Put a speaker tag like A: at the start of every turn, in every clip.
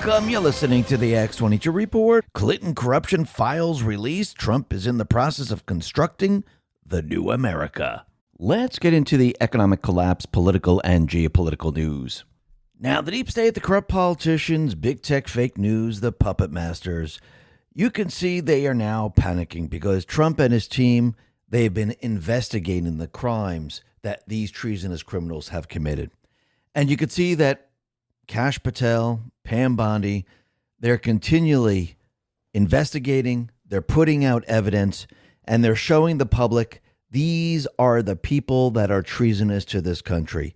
A: Welcome. You're listening to the X22 Report. Clinton corruption files released. Trump is in the process of constructing the new America. Let's get into the economic collapse, political and geopolitical news. Now, the deep state, the corrupt politicians, big tech fake news, the puppet masters, you can see they are now panicking because Trump and his team, they've been investigating the crimes that these treasonous criminals have committed. And you can see that Kash Patel, Pam Bondi, they're continually investigating, they're putting out evidence, and they're showing the public these are the people that are treasonous to this country.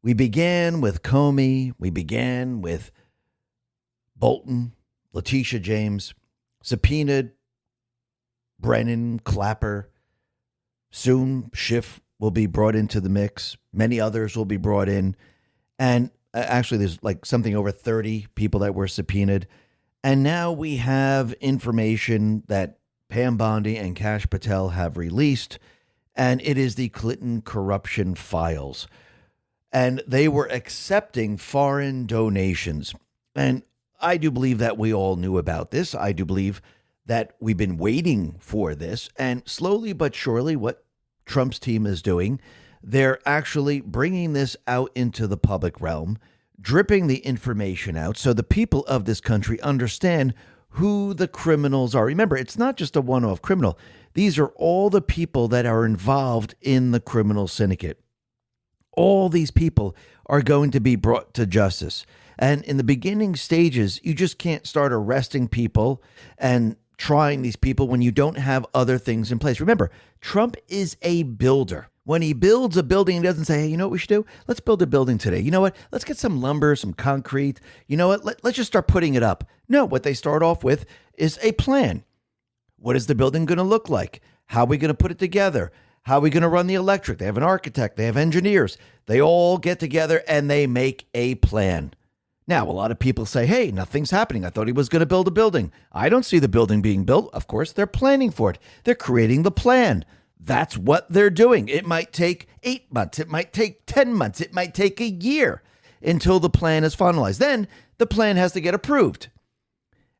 A: We began with Comey, we began with Bolton, Letitia James, subpoenaed Brennan, Clapper. Soon Schiff will be brought into the mix. Many others will be brought in. And actually, there's like something over 30 people that were subpoenaed. And now we have information that Pam Bondi and Kash Patel have released, and it is the Clinton corruption files. And they were accepting foreign donations. And I do believe that we all knew about this. I do believe that we've been waiting for this. And slowly but surely, what Trump's team is doing, they're actually bringing this out into the public realm, dripping the information out so the people of this country understand who the criminals are. Remember, it's not just a one-off criminal. These are all the people that are involved in the criminal syndicate. All these people are going to be brought to justice. And in the beginning stages, you just can't start arresting people and trying these people when you don't have other things in place. Remember, Trump is a builder. When he builds a building, he doesn't say, hey, you know what we should do? Let's build a building today. You know what? Let's get some lumber, some concrete. You know what? Let's just start putting it up. No, what they start off with is a plan. What is the building going to look like? How are we going to put it together? How are we going to run the electric? They have an architect. They have engineers. They all get together and they make a plan. Now, a lot of people say, hey, nothing's happening. I thought he was going to build a building. I don't see the building being built. Of course, they're planning for it. They're creating the plan. That's what they're doing. It might take 8 months. It might take 10 months. It might take a year until the plan is finalized. Then the plan has to get approved.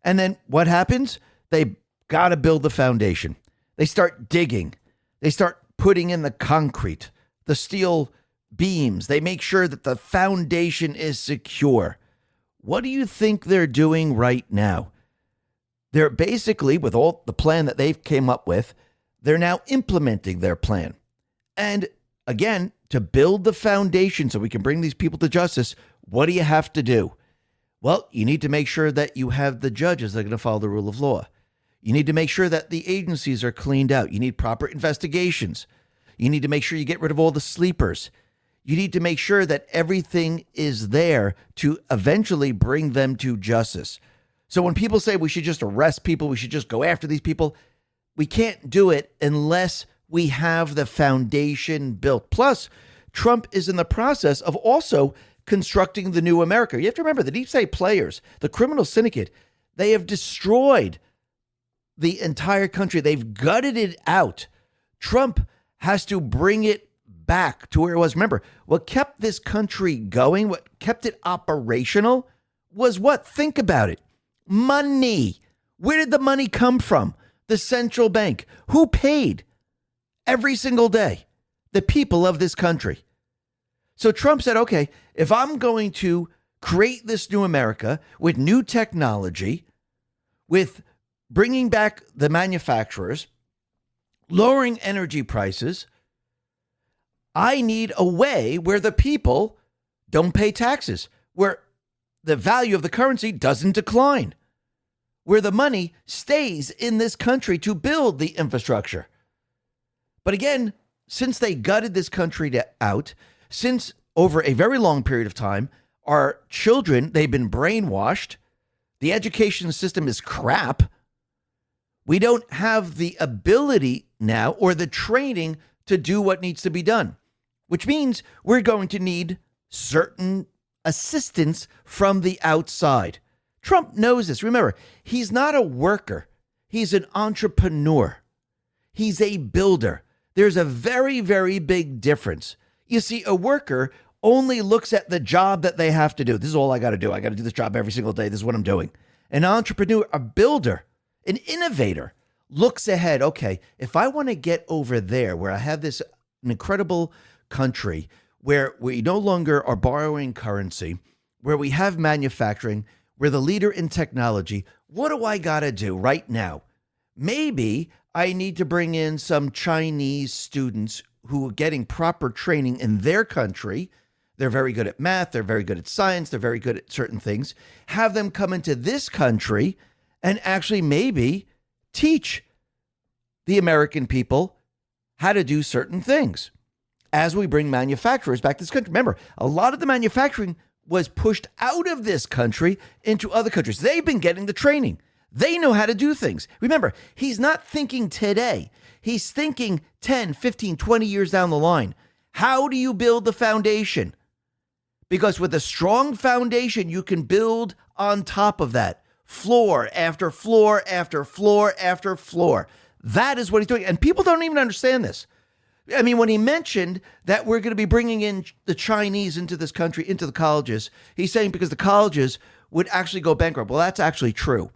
A: And then what happens? They got to build the foundation. They start digging. They start putting in the concrete, the steel beams. They make sure that the foundation is secure. What do you think they're doing right now? They're basically, with all the plan that they've came up with, they're now implementing their plan. And again, to build the foundation so we can bring these people to justice, what do you have to do? Well, you need to make sure that you have the judges that are going to follow the rule of law. You need to make sure that the agencies are cleaned out. You need proper investigations. You need to make sure you get rid of all the sleepers. You need to make sure that everything is there to eventually bring them to justice. So when people say we should just arrest people, we should just go after these people, we can't do it unless we have the foundation built. Plus, Trump is in the process of also constructing the new America. You have to remember, the deep state players, the criminal syndicate, they have destroyed the entire country. They've gutted it out. Trump has to bring it back to where it was. Remember, what kept this country going, what kept it operational was what? Think about it. Money. Where did the money come from? The central bank. Who paid? Every single day. The people of this country. So Trump said, okay, if I'm going to create this new America with new technology, with bringing back the manufacturers, lowering energy prices, I need a way where the people don't pay taxes, where the value of the currency doesn't decline, where the money stays in this country to build the infrastructure. But again, since they gutted this country out, since over a very long period of time, our children, they've been brainwashed, the education system is crap, we don't have the ability now or the training to do what needs to be done, which means we're going to need certain assistance from the outside. Trump knows this. Remember, he's not a worker. He's an entrepreneur. He's a builder. There's a very, very big difference. You see, a worker, only looks at the job that they have to do. This is all I got to do. I got to do this job every single day. This is what I'm doing. An entrepreneur, a builder, an innovator looks ahead. Okay, if I want to get over there where I have this incredible country where we no longer are borrowing currency, where we have manufacturing, we're the leader in technology, what do I got to do right now? Maybe I need to bring in some Chinese students who are getting proper training in their country. They're very good at math. They're very good at science. They're very good at certain things. Have them come into this country and actually maybe teach the American people how to do certain things as we bring manufacturers back to this country. Remember, a lot of the manufacturing was pushed out of this country into other countries. They've been getting the training. They know how to do things. Remember, he's not thinking today. He's thinking 10, 15, 20 years down the line. How do you build the foundation? Because with a strong foundation, you can build on top of that. Floor after floor after floor after floor. That is what he's doing. And people don't even understand this. I mean, when he mentioned that we're going to be bringing in the Chinese into this country, into the colleges, he's saying because the colleges would actually go bankrupt. Well, that's actually true.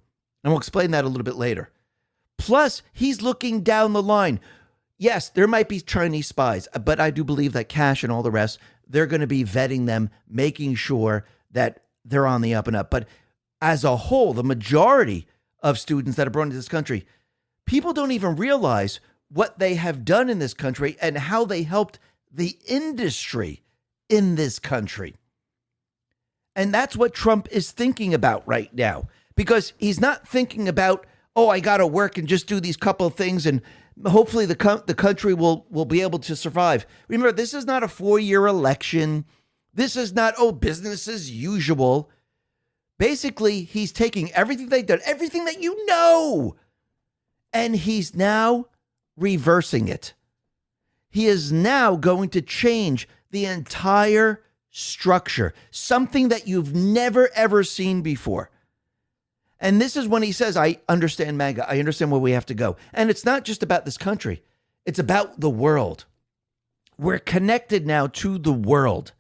A: And we'll explain that a little bit later. Plus, he's looking down the line. Yes, there might be Chinese spies, but I do believe that Cash and all the rest, they're going to be vetting them, making sure that they're on the up and up. But as a whole, the majority of students that are brought into this country, people don't even realize what they have done in this country and how they helped the industry in this country. And that's what Trump is thinking about right now, because he's not thinking about, oh, I got to work and just do these couple of things and hopefully the country will be able to survive. Remember, this is not a 4-year election. This is not, business as usual. Basically, he's taking everything they've done, everything that you know, and he's now reversing it. He is now going to change the entire structure, something that you've never, ever seen before. And this is when he says, I understand MAGA. I understand where we have to go. And it's not just about this country. It's about the world. We're connected now to the world.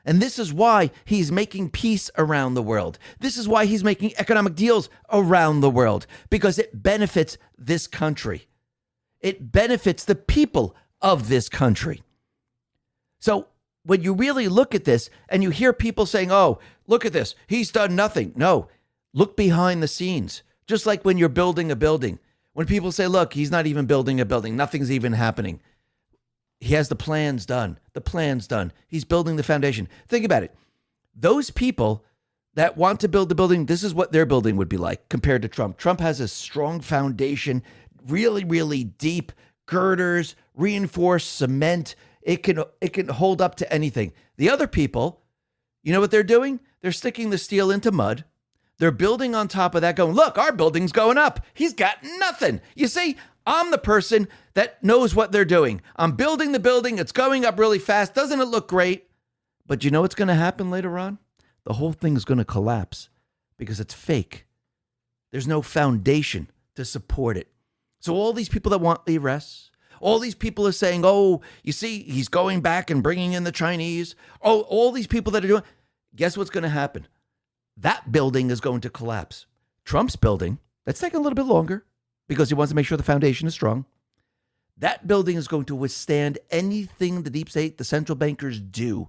A: And this is why he's making peace around the world. This is why he's making economic deals around the world, because it benefits this country. It benefits the people of this country. So when you really look at this and you hear people saying, oh, look at this, he's done nothing. No, look behind the scenes. Just like when you're building a building. When people say, look, he's not even building a building. Nothing's even happening. He has the plans done. The plan's done. He's building the foundation. Think about it. Those people that want to build the building, this is what their building would be like compared to Trump. Trump has a strong foundation, really, really deep girders, reinforced cement. It can hold up to anything. The other people, you know what they're doing? They're sticking the steel into mud. They're building on top of that going, look, our building's going up. He's got nothing. You see, I'm the person that knows what they're doing. I'm building the building. It's going up really fast. Doesn't it look great? But you know what's going to happen later on? The whole thing is going to collapse because it's fake. There's no foundation to support it. So all these people that want the arrests, all these people are saying, oh, you see, he's going back and bringing in the Chinese. Oh, all these people that are doing, guess what's going to happen? That building is going to collapse. Trump's building, that's taking a little bit longer because he wants to make sure the foundation is strong. That building is going to withstand anything the deep state, the central bankers do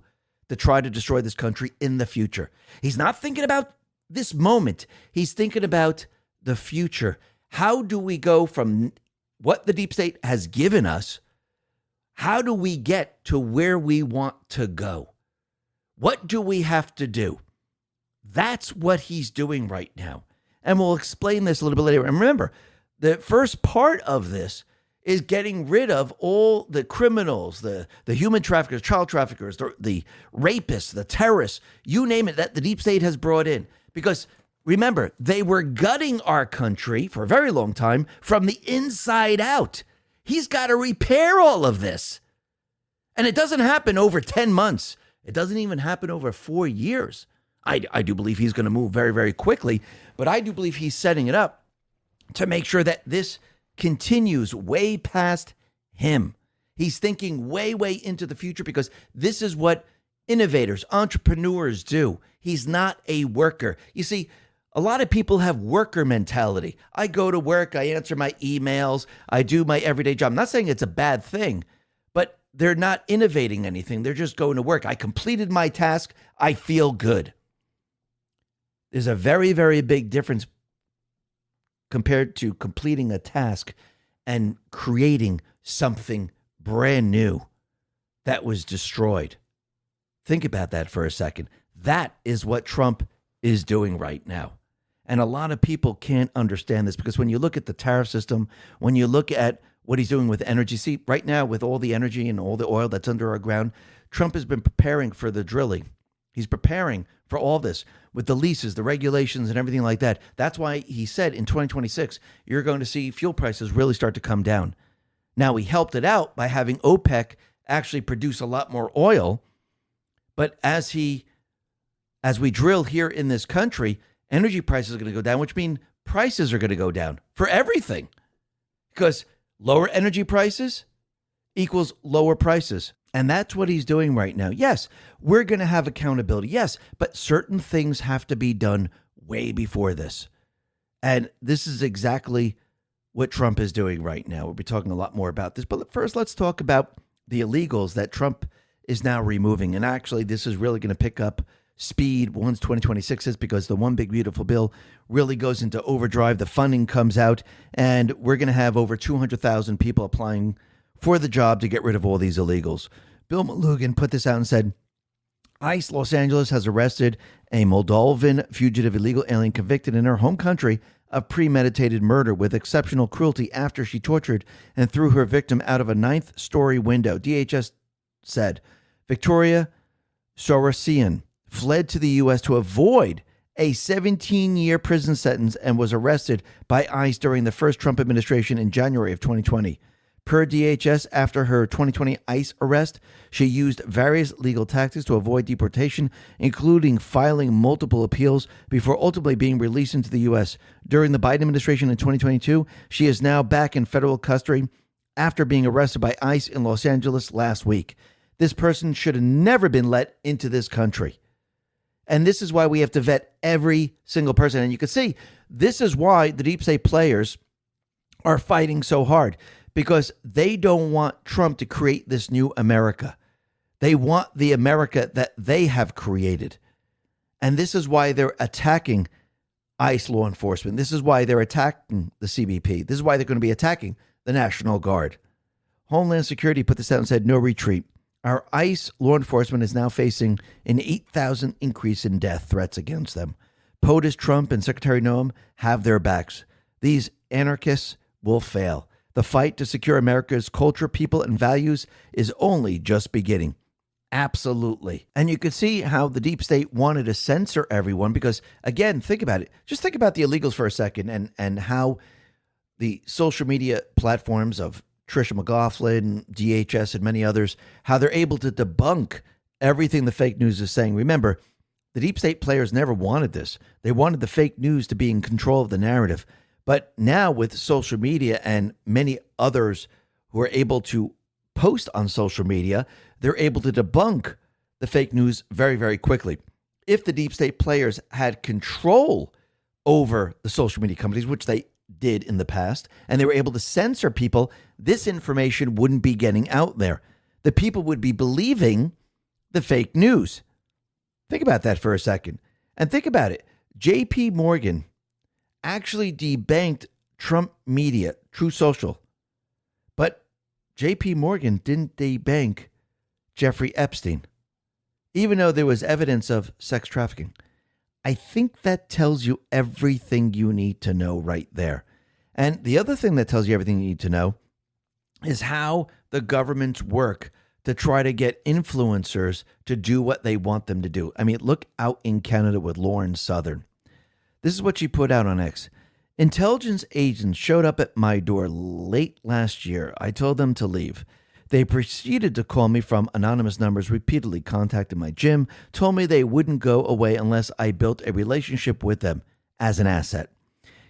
A: to try to destroy this country in the future. He's not thinking about this moment. He's thinking about the future. How do we go from what the deep state has given us? How do we get to where we want to go? What do we have to do? That's what he's doing right now. And we'll explain this a little bit later. And remember, the first part of this is getting rid of all the criminals, the human traffickers, child traffickers, the rapists, the terrorists, you name it, that the deep state has brought in. Because remember, they were gutting our country for a very long time from the inside out. He's got to repair all of this. And it doesn't happen over 10 months. It doesn't even happen over 4 years. I do believe he's going to move very, very quickly, but I do believe he's setting it up to make sure that this continues way past him. He's thinking way, way into the future because this is what innovators, entrepreneurs do. He's not a worker. You see, a lot of people have worker mentality. I go to work, I answer my emails, I do my everyday job. I'm not saying it's a bad thing, but they're not innovating anything. They're just going to work. I completed my task. I feel good. There's a very, very big difference compared to completing a task and creating something brand new that was destroyed. Think about that for a second. That is what Trump is doing right now. And a lot of people can't understand this because when you look at the tariff system, when you look at what he's doing with energy, see, right now with all the energy and all the oil that's under our ground, Trump has been preparing for the drilling. He's preparing for all this with the leases, the regulations, and everything like that. That's why he said in 2026, you're going to see fuel prices really start to come down. Now, he helped it out by having OPEC actually produce a lot more oil. But as we drill here in this country, energy prices are going to go down, which means prices are going to go down for everything. Because lower energy prices equals lower prices. And that's what he's doing right now. Yes, we're going to have accountability. Yes, but certain things have to be done way before this. And this is exactly what Trump is doing right now. We'll be talking a lot more about this. But first, let's talk about the illegals that Trump is now removing. And actually, this is really going to pick up speed once 2026 is, because the one big beautiful bill really goes into overdrive. The funding comes out, and we're going to have over 200,000 people applying for the job to get rid of all these illegals. Bill Malugin put this out and said, ICE Los Angeles has arrested a Moldovan fugitive illegal alien convicted in her home country of premeditated murder with exceptional cruelty after she tortured and threw her victim out of a 9th-story window. DHS said Victoria Sorosian fled to the U.S. to avoid a 17-year prison sentence and was arrested by ICE during the first Trump administration in January of 2020. Per DHS, after her 2020 ICE arrest, she used various legal tactics to avoid deportation, including filing multiple appeals before ultimately being released into the U.S. During the Biden administration in 2022, she is now back in federal custody after being arrested by ICE in Los Angeles last week. This person should have never been let into this country. And this is why we have to vet every single person. And you can see this is why the deep state players are fighting so hard, because they don't want Trump to create this new America. They want the America that they have created. And this is why they're attacking ICE law enforcement. This is why they're attacking the CBP. This is why they're going to be attacking the National Guard. Homeland Security put this out and said, no retreat. Our ICE law enforcement is now facing an 8,000 increase in death threats against them. POTUS, Trump, and Secretary Noam have their backs. These anarchists will fail. The fight to secure America's culture, people, and values is only just beginning. Absolutely. And you could see how the deep state wanted to censor everyone because, again, think about it. Just think about the illegals for a second and how the social media platforms of Tricia McLaughlin, DHS, and many others, how they're able to debunk everything the fake news is saying. Remember, the deep state players never wanted this. They wanted the fake news to be in control of the narrative. But now with social media and many others who are able to post on social media, they're able to debunk the fake news very, very quickly. If the deep state players had control over the social media companies, which they did in the past, and they were able to censor people, this information wouldn't be getting out there. The people would be believing the fake news. Think about that for a second. And think about it. J.P. Morgan actually debanked Trump Media, True Social. But J.P. Morgan didn't debank Jeffrey Epstein, even though there was evidence of sex trafficking. I think that tells you everything you need to know right there. And the other thing that tells you everything you need to know is how the governments work to try to get influencers to do what they want them to do. I mean, look out in Canada with Lauren Southern. This is what she put out on X. Intelligence agents showed up at my door late last year. I told them to leave. They proceeded to call me from anonymous numbers, repeatedly contacted my gym, told me they wouldn't go away unless I built a relationship with them as an asset.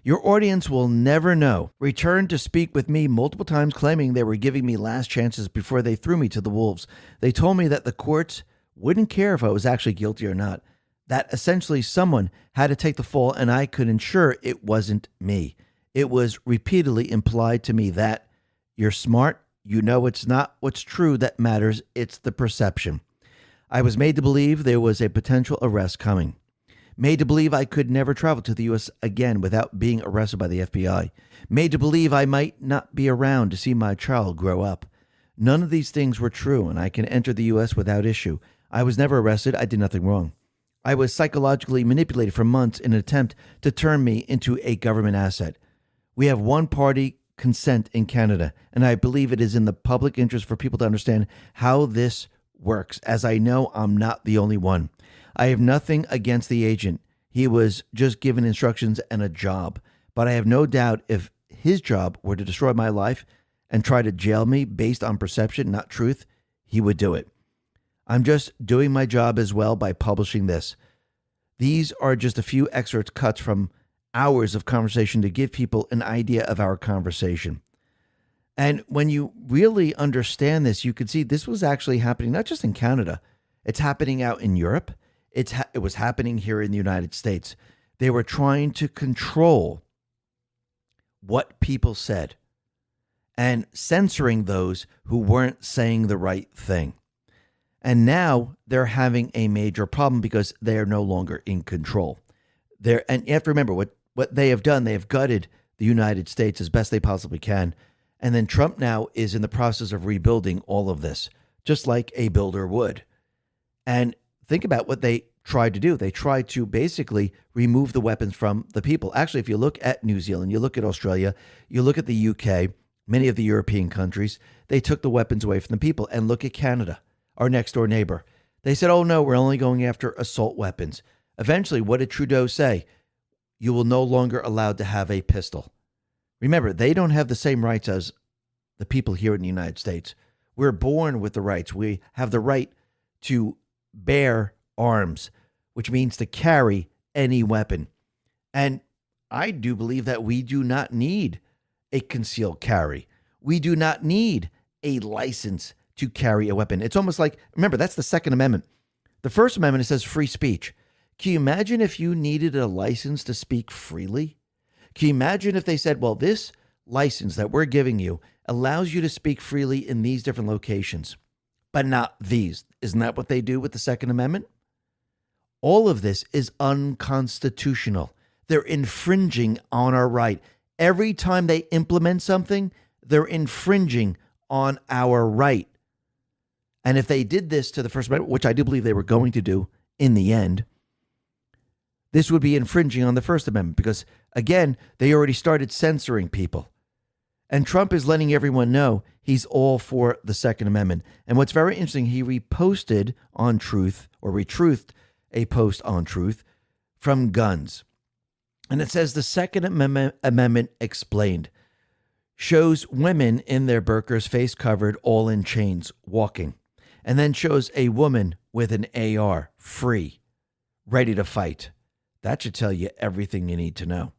A: Your audience will never know. Returned to speak with me multiple times, claiming they were giving me last chances before they threw me to the wolves. They told me that the courts wouldn't care if I was actually guilty or not. That essentially someone had to take the fall and I could ensure it wasn't me. It was repeatedly implied to me that you're smart, you know it's not what's true that matters, it's the perception. I was made to believe there was a potential arrest coming. Made to believe I could never travel to the U.S. again without being arrested by the FBI. Made to believe I might not be around to see my child grow up. None of these things were true, and I can enter the U.S. without issue. I was never arrested. I did nothing wrong. I was psychologically manipulated for months in an attempt to turn me into a government asset. We have one-party consent in Canada, and I believe it is in the public interest for people to understand how this works, as I know I'm not the only one. I have nothing against the agent. He was just given instructions and a job. But I have no doubt if his job were to destroy my life and try to jail me based on perception, not truth, he would do it. I'm just doing my job as well by publishing this. These are just a few excerpts cuts from hours of conversation to give people an idea of our conversation. And when you really understand this, you can see this was actually happening not just in Canada. It's happening out in Europe. It was happening here in the United States. They were trying to control what people said and censoring those who weren't saying the right thing. And now they're having a major problem because they are no longer in control. And you have to remember what they have done. They have gutted the United States as best they possibly can. And then Trump now is in the process of rebuilding all of this, just like a builder would. And think about what they tried to do. They tried to basically remove the weapons from the people. Actually, if you look at New Zealand, you look at Australia, you look at the UK, many of the European countries, they took the weapons away from the people. And look at Canada, our next door neighbor. They said, oh no, we're only going after assault weapons. Eventually, what did Trudeau say? You will no longer allowed to have a pistol. Remember, they don't have the same rights as the people here in the United States. We're born with the rights. We have the right to bear arms, which means to carry any weapon. And I do believe that we do not need a concealed carry. We do not need a license to carry a weapon. It's almost like, remember, that's the Second Amendment. The First Amendment, it says free speech. Can you imagine if you needed a license to speak freely? Can you imagine if they said, well, this license that we're giving you allows you to speak freely in these different locations, but not these? Isn't that what they do with the Second Amendment? All of this is unconstitutional. They're infringing on our right. Every time they implement something, they're infringing on our right. And if they did this to the First Amendment, which I do believe they were going to do in the end, this would be infringing on the First Amendment because, again, they already started censoring people. And Trump is letting everyone know he's all for the Second Amendment. And what's very interesting, he reposted on Truth, or retruthed a post on Truth from Guns. And it says the Second Amendment explained shows women in their burqas, face covered, all in chains, walking. And then shows a woman with an AR, free, ready to fight. That should tell you everything you need to know.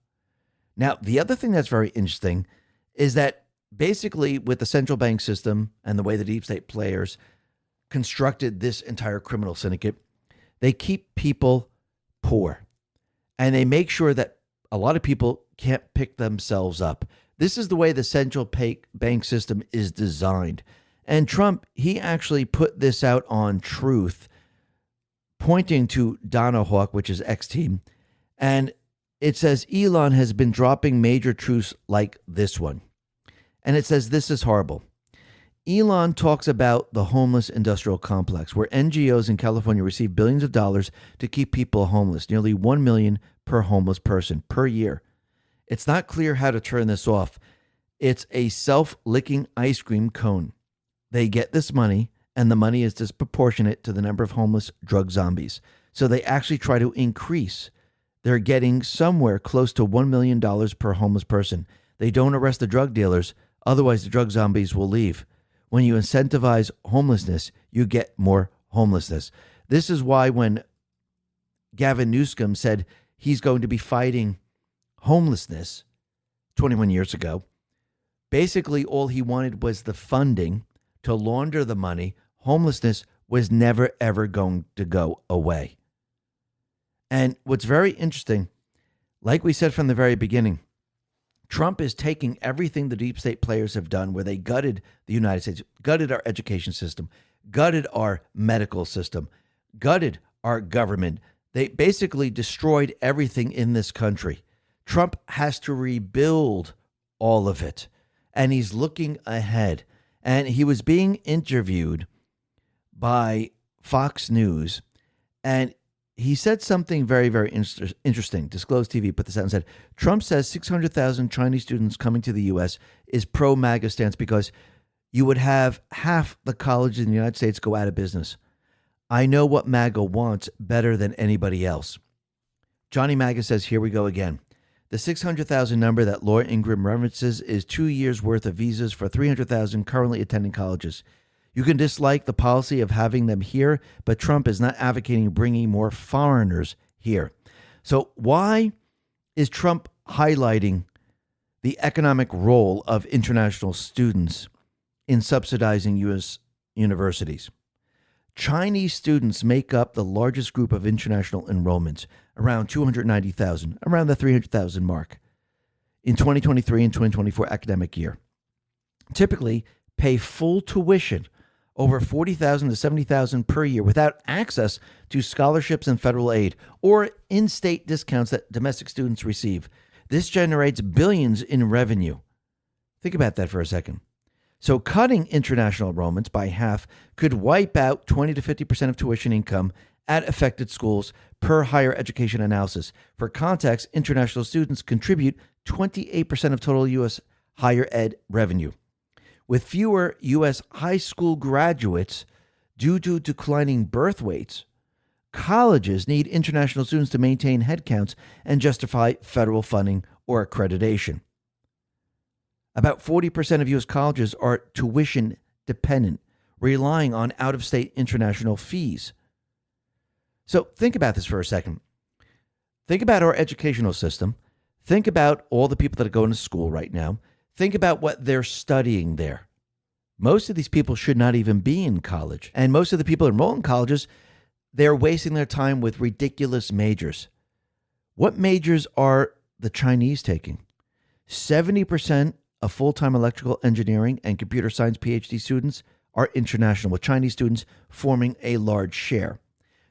A: Now, the other thing that's very interesting is that basically with the central bank system and the way the deep state players constructed this entire criminal syndicate, they keep people poor. And they make sure that a lot of people can't pick themselves up. This is the way the central bank system is designed. And Trump, he actually put this out on Truth, pointing to Donna Hawk, which is X-Team. And it says Elon has been dropping major truths like this one. And it says this is horrible. Elon talks about the homeless industrial complex, where NGOs in California receive billions of dollars to keep people homeless, nearly 1 million per homeless person per year. It's not clear how to turn this off. It's a self-licking ice cream cone. They get this money, and the money is disproportionate to the number of homeless drug zombies. So they actually try to increase. They're getting somewhere close to $1 million per homeless person. They don't arrest the drug dealers, otherwise the drug zombies will leave. When you incentivize homelessness, you get more homelessness. This is why when Gavin Newsom said he's going to be fighting homelessness 21 years ago, basically all he wanted was the funding to launder the money. Homelessness was never, ever going to go away. And what's very interesting, like we said from the very beginning, Trump is taking everything the deep state players have done where they gutted the United States, gutted our education system, gutted our medical system, gutted our government. They basically destroyed everything in this country. Trump has to rebuild all of it. And he's looking ahead. And he was being interviewed by Fox News. And he said something very, very interesting. Disclosed TV put this out and said, Trump says 600,000 Chinese students coming to the U.S. is pro-MAGA stance because you would have half the colleges in the United States go out of business. I know what MAGA wants better than anybody else. Johnny MAGA says, here we go again. The 600,000 number that Laura Ingraham references is 2 years' worth of visas for 300,000 currently attending colleges. You can dislike the policy of having them here, but Trump is not advocating bringing more foreigners here. So why is Trump highlighting the economic role of international students in subsidizing U.S. universities? Chinese students make up the largest group of international enrollments, around 290,000, around the 300,000 mark, in 2023 and 2024 academic year. Typically pay full tuition, over $40,000 to $70,000 per year, without access to scholarships and federal aid or in-state discounts that domestic students receive. This generates billions in revenue. Think about that for a second. So cutting international enrollments by half could wipe out 20 to 50% of tuition income at affected schools per higher education analysis. For context, international students contribute 28% of total U.S. higher ed revenue. With fewer U.S. high school graduates due to declining birth weights, colleges need international students to maintain headcounts and justify federal funding or accreditation. About 40% of U.S. colleges are tuition dependent, relying on out-of-state international fees. So think about this for a second. Think about our educational system. Think about all the people that are going to school right now. Think about what they're studying there. Most of these people should not even be in college. And most of the people enrolled in colleges, they're wasting their time with ridiculous majors. What majors are the Chinese taking? 70% of full-time electrical engineering and computer science PhD students are international, with Chinese students forming a large share.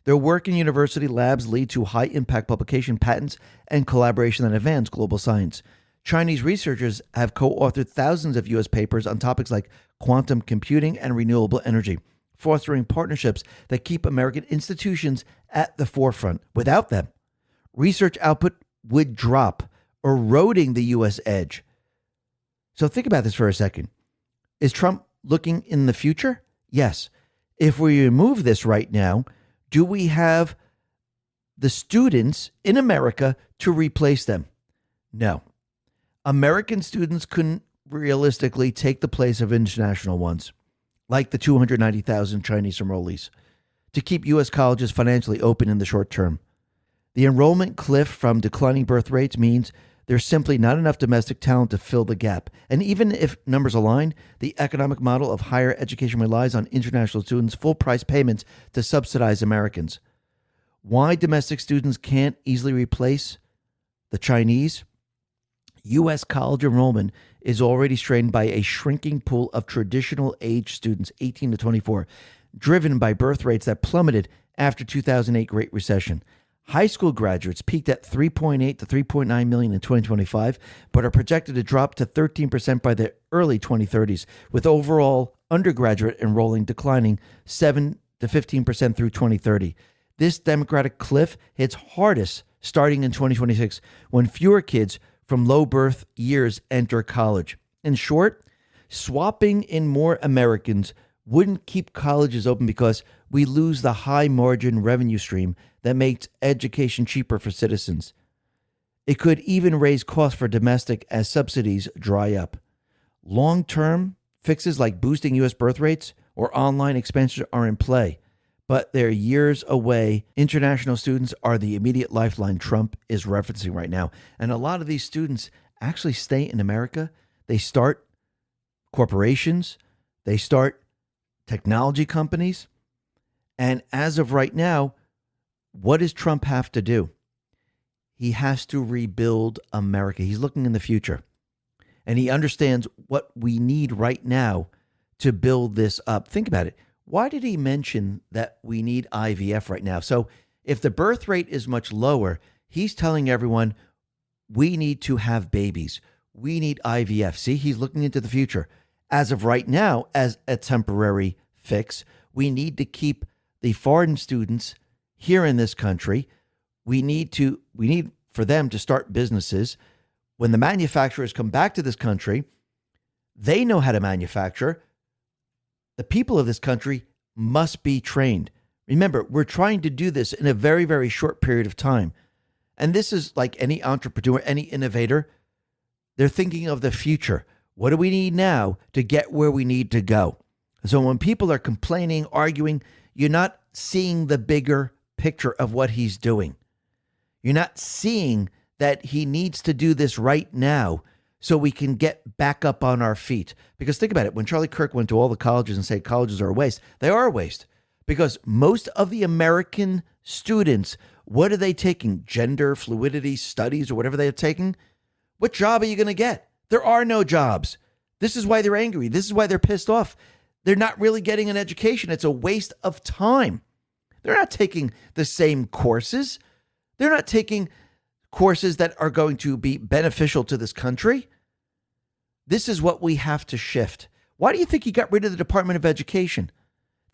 A: Their work in university labs lead to high-impact publication, patents, and collaboration that advance global science. Chinese researchers have co-authored thousands of U.S. papers on topics like quantum computing and renewable energy, fostering partnerships that keep American institutions at the forefront. Without them, research output would drop, eroding the U.S. edge. So think about this for a second. Is Trump looking in the future? Yes. If we remove this right now, do we have the students in America to replace them? No. American students couldn't realistically take the place of international ones, like the 290,000 Chinese enrollees, to keep U.S. colleges financially open in the short term. The enrollment cliff from declining birth rates means there's simply not enough domestic talent to fill the gap. And even if numbers align, the economic model of higher education relies on international students' full price payments to subsidize Americans. Why domestic students can't easily replace the Chinese? U.S. college enrollment is already strained by a shrinking pool of traditional age students, 18 to 24, driven by birth rates that plummeted after 2008 Great Recession. High school graduates peaked at 3.8 to 3.9 million in 2025, but are projected to drop to 13% by the early 2030s, with overall undergraduate enrolling declining 7 to 15% through 2030. This demographic cliff hits hardest starting in 2026, when fewer kids from low birth years enter college. In short, swapping in more Americans wouldn't keep colleges open because we lose the high margin revenue stream that makes education cheaper for citizens. It could even raise costs for domestic as subsidies dry up. Long-term fixes like boosting U.S. birth rates or online expansion are in play, but they're years away. International students are the immediate lifeline Trump is referencing right now. And a lot of these students actually stay in America. They start corporations. They start technology companies. And as of right now, what does Trump have to do? He has to rebuild America. He's looking in the future. And he understands what we need right now to build this up. Think about it. Why did he mention that we need IVF right now? So if the birth rate is much lower, he's telling everyone we need to have babies. We need IVF. See, he's looking into the future. As of right now, as a temporary fix, we need to keep the foreign students here in this country. We need for them to start businesses. When the manufacturers come back to this country, they know how to manufacture. The people of this country must be trained. Remember, we're trying to do this in a very, very short period of time. And this is like any entrepreneur, any innovator. They're thinking of the future. What do we need now to get where we need to go? So when people are complaining, arguing, you're not seeing the bigger picture of what he's doing. You're not seeing that he needs to do this right now so we can get back up on our feet. Because think about it. When Charlie Kirk went to all the colleges and said colleges are a waste, they are a waste. Because most of the American students, what are they taking? Gender fluidity studies or whatever they're taking? What job are you going to get? There are no jobs. This is why they're angry. This is why they're pissed off. They're not really getting an education. It's a waste of time. They're not taking the same courses. They're not taking courses that are going to be beneficial to this country. This is what we have to shift. Why do you think he got rid of the Department of Education?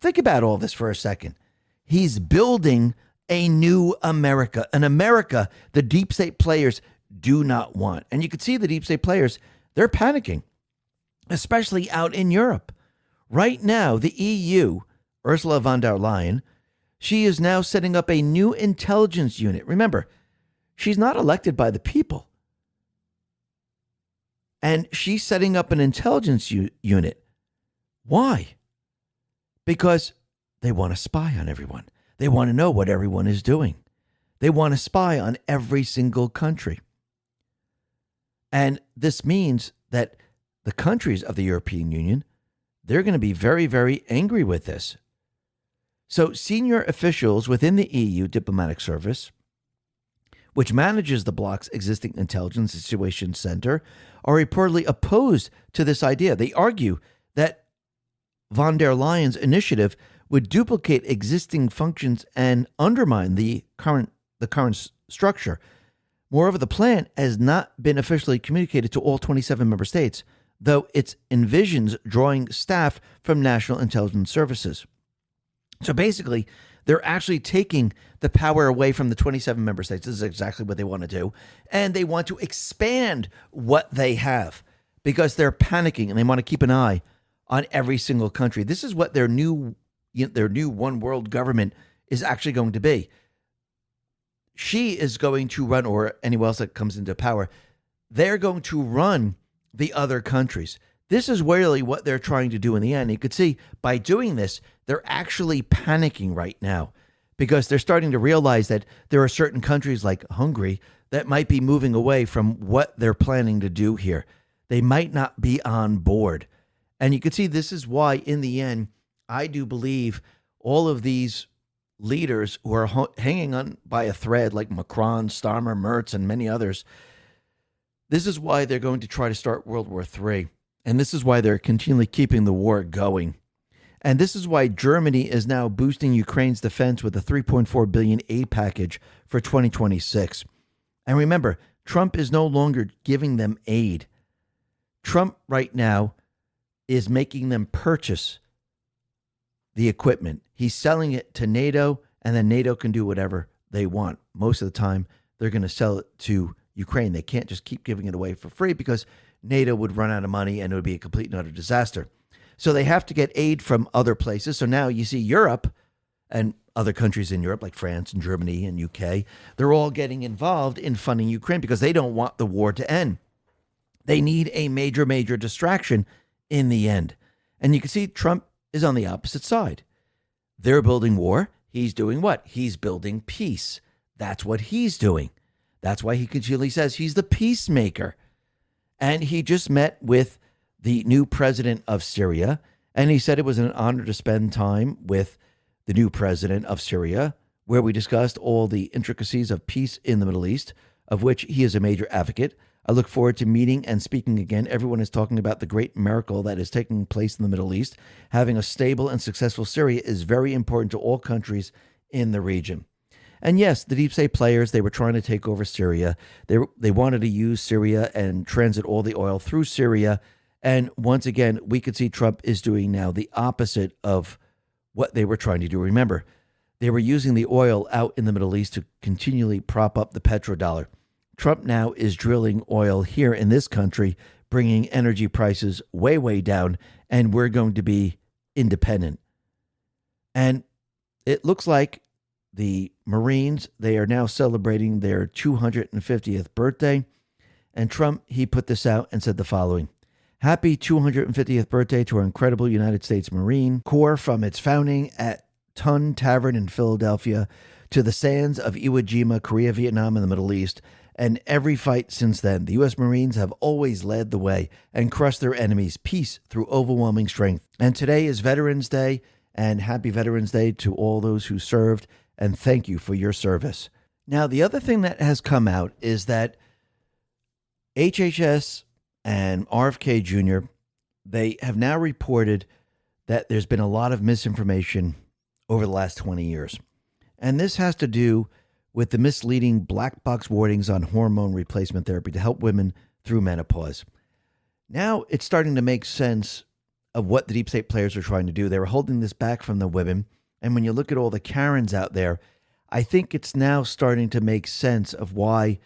A: Think about all this for a second. He's building a new America, an America the deep state players do not want. And you can see the deep state players, they're panicking, especially out in Europe. Right now, the EU, Ursula von der Leyen, she is now setting up a new intelligence unit. Remember, she's not elected by the people. And she's setting up an intelligence unit. Why? Because they want to spy on everyone. They want to know what everyone is doing. They want to spy on every single country. And this means that the countries of the European Union, they're going to be very, very angry with this. So senior officials within the EU Diplomatic Service, which manages the bloc's existing intelligence situation center, are reportedly opposed to this idea. They argue that von der Leyen's initiative would duplicate existing functions and undermine the current structure. Moreover, the plan has not been officially communicated to all 27 member states, though it envisions drawing staff from national intelligence services. So basically, they're actually taking the power away from the 27 member states. This is exactly what they want to do. And they want to expand what they have because they're panicking and they want to keep an eye on every single country. This is what their new one world government is actually going to be. She is going to run, or anyone else that comes into power, they're going to run the other countries. This is really what they're trying to do in the end. You could see by doing this, they're actually panicking right now because they're starting to realize that there are certain countries like Hungary that might be moving away from what they're planning to do here. They might not be on board. And you can see this is why, in the end, I do believe all of these leaders who are hanging on by a thread like Macron, Starmer, Merz, and many others, this is why they're going to try to start World War III. And this is why they're continually keeping the war going. And this is why Germany is now boosting Ukraine's defense with a $3.4 billion aid package for 2026. And remember, Trump is no longer giving them aid. Trump right now is making them purchase the equipment. He's selling it to NATO, and then NATO can do whatever they want. Most of the time, they're going to sell it to Ukraine. They can't just keep giving it away for free because NATO would run out of money and it would be a complete and utter disaster. So they have to get aid from other places. So now you see Europe and other countries in Europe like France and Germany and UK, they're all getting involved in funding Ukraine because they don't want the war to end. They need a major, major distraction in the end. And you can see Trump is on the opposite side. They're building war. He's doing what? He's building peace. That's what he's doing. That's why he continually says he's the peacemaker. And he just met with the new president of Syria, and he said it was an honor to spend time with the new president of Syria, where we discussed all the intricacies of peace in the Middle East, of which he is a major advocate. I look forward to meeting and speaking again. Everyone is talking about the great miracle that is taking place in the Middle East. Having a stable and successful Syria is very important to all countries in the region. And yes, the deep state players, they were trying to take over Syria. They wanted to use Syria and transit all the oil through Syria. And once again, we could see Trump is doing now the opposite of what they were trying to do. Remember, they were using the oil out in the Middle East to continually prop up the petrodollar. Trump now is drilling oil here in this country, bringing energy prices way, way down, and we're going to be independent. And it looks like the Marines, they are now celebrating their 250th birthday. And Trump, he put this out and said the following: "Happy 250th birthday to our incredible United States Marine Corps, from its founding at Tun Tavern in Philadelphia to the sands of Iwo Jima, Korea, Vietnam, and the Middle East, and every fight since then. The U.S. Marines have always led the way and crushed their enemies' peace through overwhelming strength. And today is Veterans Day, and happy Veterans Day to all those who served, and thank you for your service." Now, the other thing that has come out is that HHS and RFK Jr., they have now reported that there's been a lot of misinformation over the last 20 years. And this has to do with the misleading black box warnings on hormone replacement therapy to help women through menopause. Now it's starting to make sense of what the deep state players are trying to do. They were holding this back from the women. And when you look at all the Karens out there, I think it's now starting to make sense of why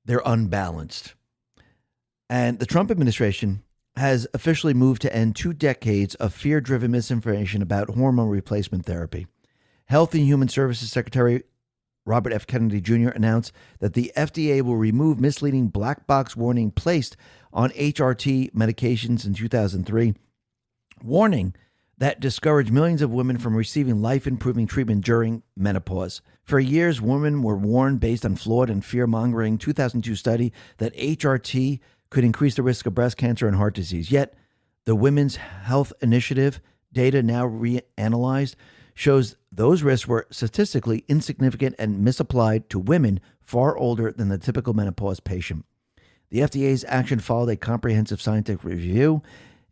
A: they're unbalanced. And the Trump administration has officially moved to end 2 decades of fear-driven misinformation about hormone replacement therapy. Health and Human Services Secretary Robert F. Kennedy Jr. announced that the FDA will remove misleading black box warning placed on HRT medications in 2003, warning that discouraged millions of women from receiving life-improving treatment during menopause. For years, women were warned based on flawed and fear-mongering 2002 study that HRT could increase the risk of breast cancer and heart disease. Yet, the Women's Health Initiative data, now reanalyzed, shows those risks were statistically insignificant and misapplied to women far older than the typical menopause patient. The FDA's action followed a comprehensive scientific review,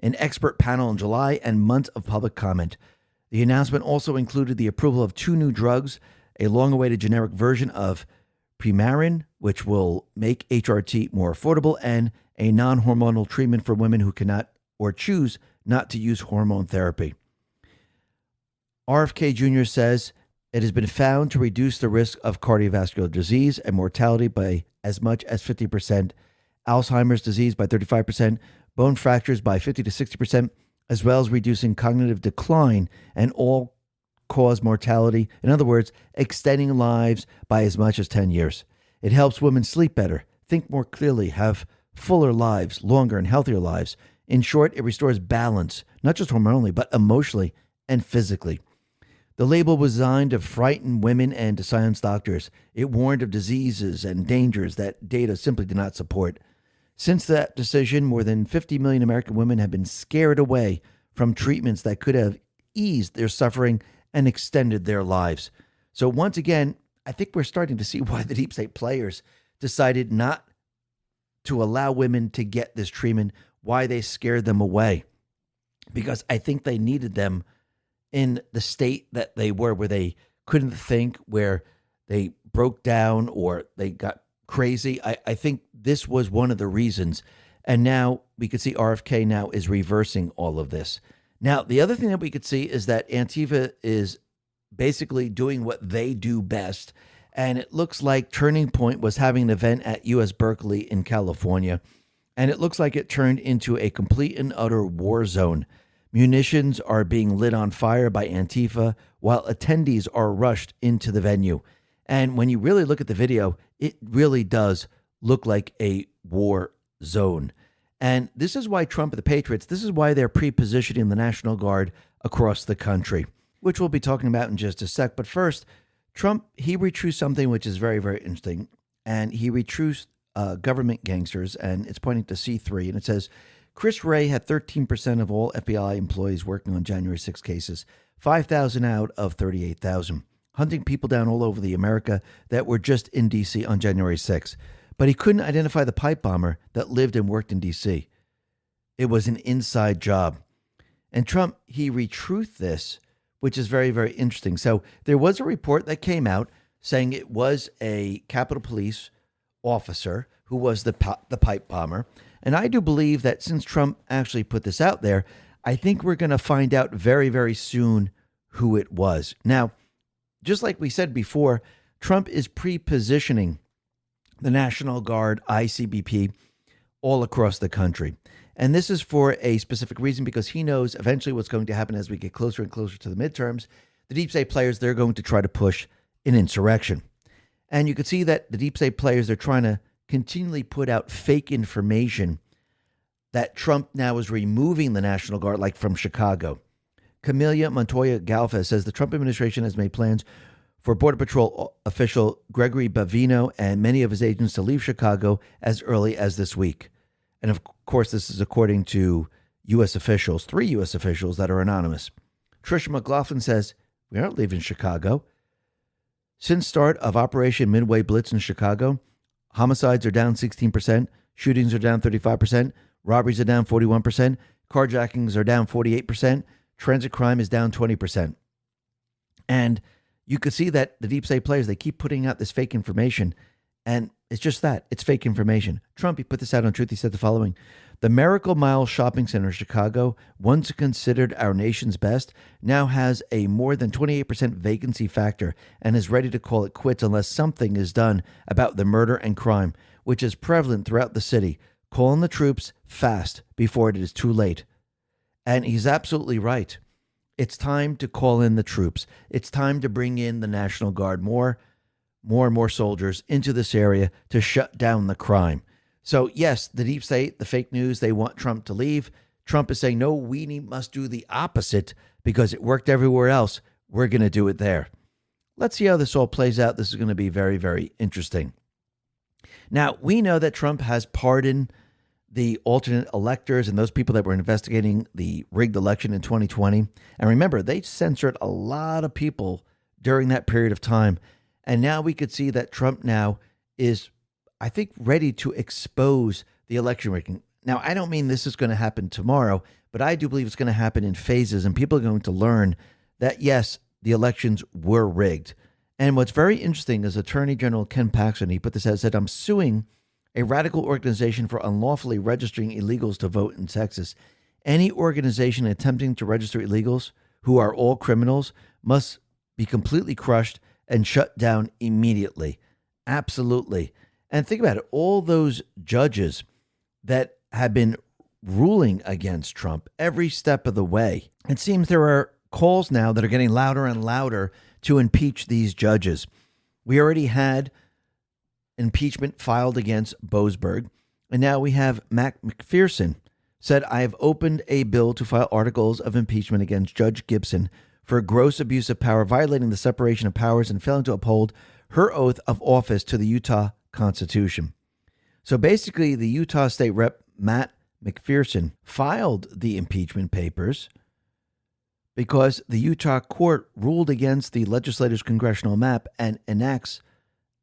A: an expert panel in July, and months of public comment. The announcement also included the approval of 2 new drugs, a long-awaited generic version of Premarin, which will make HRT more affordable, and a non-hormonal treatment for women who cannot or choose not to use hormone therapy. RFK Jr. says it has been found to reduce the risk of cardiovascular disease and mortality by as much as 50%, Alzheimer's disease by 35%, bone fractures by 50 to 60%, as well as reducing cognitive decline and all-cause mortality. In other words, extending lives by as much as 10 years. It helps women sleep better, think more clearly, have fuller lives, longer and healthier lives. In short, it restores balance, not just hormonally, but emotionally and physically. The label was designed to frighten women and to silence doctors. It warned of diseases and dangers that data simply did not support. Since that decision, more than 50 million American women have been scared away from treatments that could have eased their suffering and extended their lives. So once again, I think we're starting to see why the deep state players decided not to allow women to get this treatment, why they scared them away. Because I think they needed them in the state that they were, where they couldn't think, where they broke down or they got crazy. I think this was one of the reasons. And now we could see RFK now is reversing all of this. Now, the other thing that we could see is that Antifa is basically doing what they do best. And it looks like Turning Point was having an event at US Berkeley in California. And it looks like it turned into a complete and utter war zone. Munitions are being lit on fire by Antifa while attendees are rushed into the venue. And when you really look at the video, it really does look like a war zone. And this is why Trump and the Patriots, this is why they're pre-positioning the National Guard across the country, which we'll be talking about in just a sec. But first, Trump, he retruced something which is very, very interesting. And he retruced government gangsters, and it's pointing to C3, and it says, Chris Wray had 13% of all FBI employees working on January 6 cases, 5,000 out of 38,000, hunting people down all over the America that were just in D.C. on January 6. But he couldn't identify the pipe bomber that lived and worked in D.C. It was an inside job. And Trump, he retruthed this, which is very, very interesting. So there was a report that came out saying it was a Capitol Police officer who was the pipe bomber. And I do believe that since Trump actually put this out there, I think we're going to find out very, very soon who it was. Now, just like we said before, Trump is pre-positioning the National Guard, ICBP, all across the country. And this is for a specific reason, because he knows eventually what's going to happen as we get closer and closer to the midterms. The deep state players, they're going to try to push an insurrection. And you can see that the deep state players, they're trying to continually put out fake information that Trump now is removing the National Guard, like from Chicago. Camelia Montoya Galvez says the Trump administration has made plans for Border Patrol official Gregory Bavino and many of his agents to leave Chicago as early as this week. And of course, this is according to U.S. officials, 3 U.S. officials that are anonymous. Tricia McLaughlin says, we aren't leaving Chicago. Since start of Operation Midway Blitz in Chicago, homicides are down 16%, shootings are down 35%, robberies are down 41%, carjackings are down 48%, transit crime is down 20%. And you could see that the deep state players, they keep putting out this fake information, and it's just that. It's fake information. Trump, he put this out on Truth. He said the following: the Miracle Mile Shopping Center in Chicago, once considered our nation's best, now has a more than 28% vacancy factor and is ready to call it quits unless something is done about the murder and crime, which is prevalent throughout the city. Call in the troops fast before it is too late. And he's absolutely right. It's time to call in the troops. It's time to bring in the National Guard, more and more soldiers into this area to shut down the crime. So yes, the deep state, the fake news, they want Trump to leave. Trump is saying, no, we must do the opposite because it worked everywhere else. We're going to do it there. Let's see how this all plays out. This is going to be very, very interesting. Now, we know that Trump has pardoned the alternate electors and those people that were investigating the rigged election in 2020. And remember, they censored a lot of people during that period of time. And now we could see that Trump now is, I think, ready to expose the election rigging. Now, I don't mean this is going to happen tomorrow, but I do believe it's going to happen in phases, and people are going to learn that, yes, the elections were rigged. And what's very interesting is Attorney General Ken Paxton, he put this out, said, I'm suing a radical organization for unlawfully registering illegals to vote in Texas. Any organization attempting to register illegals, who are all criminals, must be completely crushed and shut down immediately. Absolutely. And think about it. All those judges that have been ruling against Trump every step of the way, it seems there are calls now that are getting louder and louder to impeach these judges. We already had impeachment filed against Boasberg, and now we have Matt McPherson said, I have opened a bill to file articles of impeachment against Judge Gibson for gross abuse of power, violating the separation of powers, and failing to uphold her oath of office to the Utah Constitution. So basically, the Utah State Rep Matt McPherson filed the impeachment papers because the Utah court ruled against the legislature's congressional map and enacts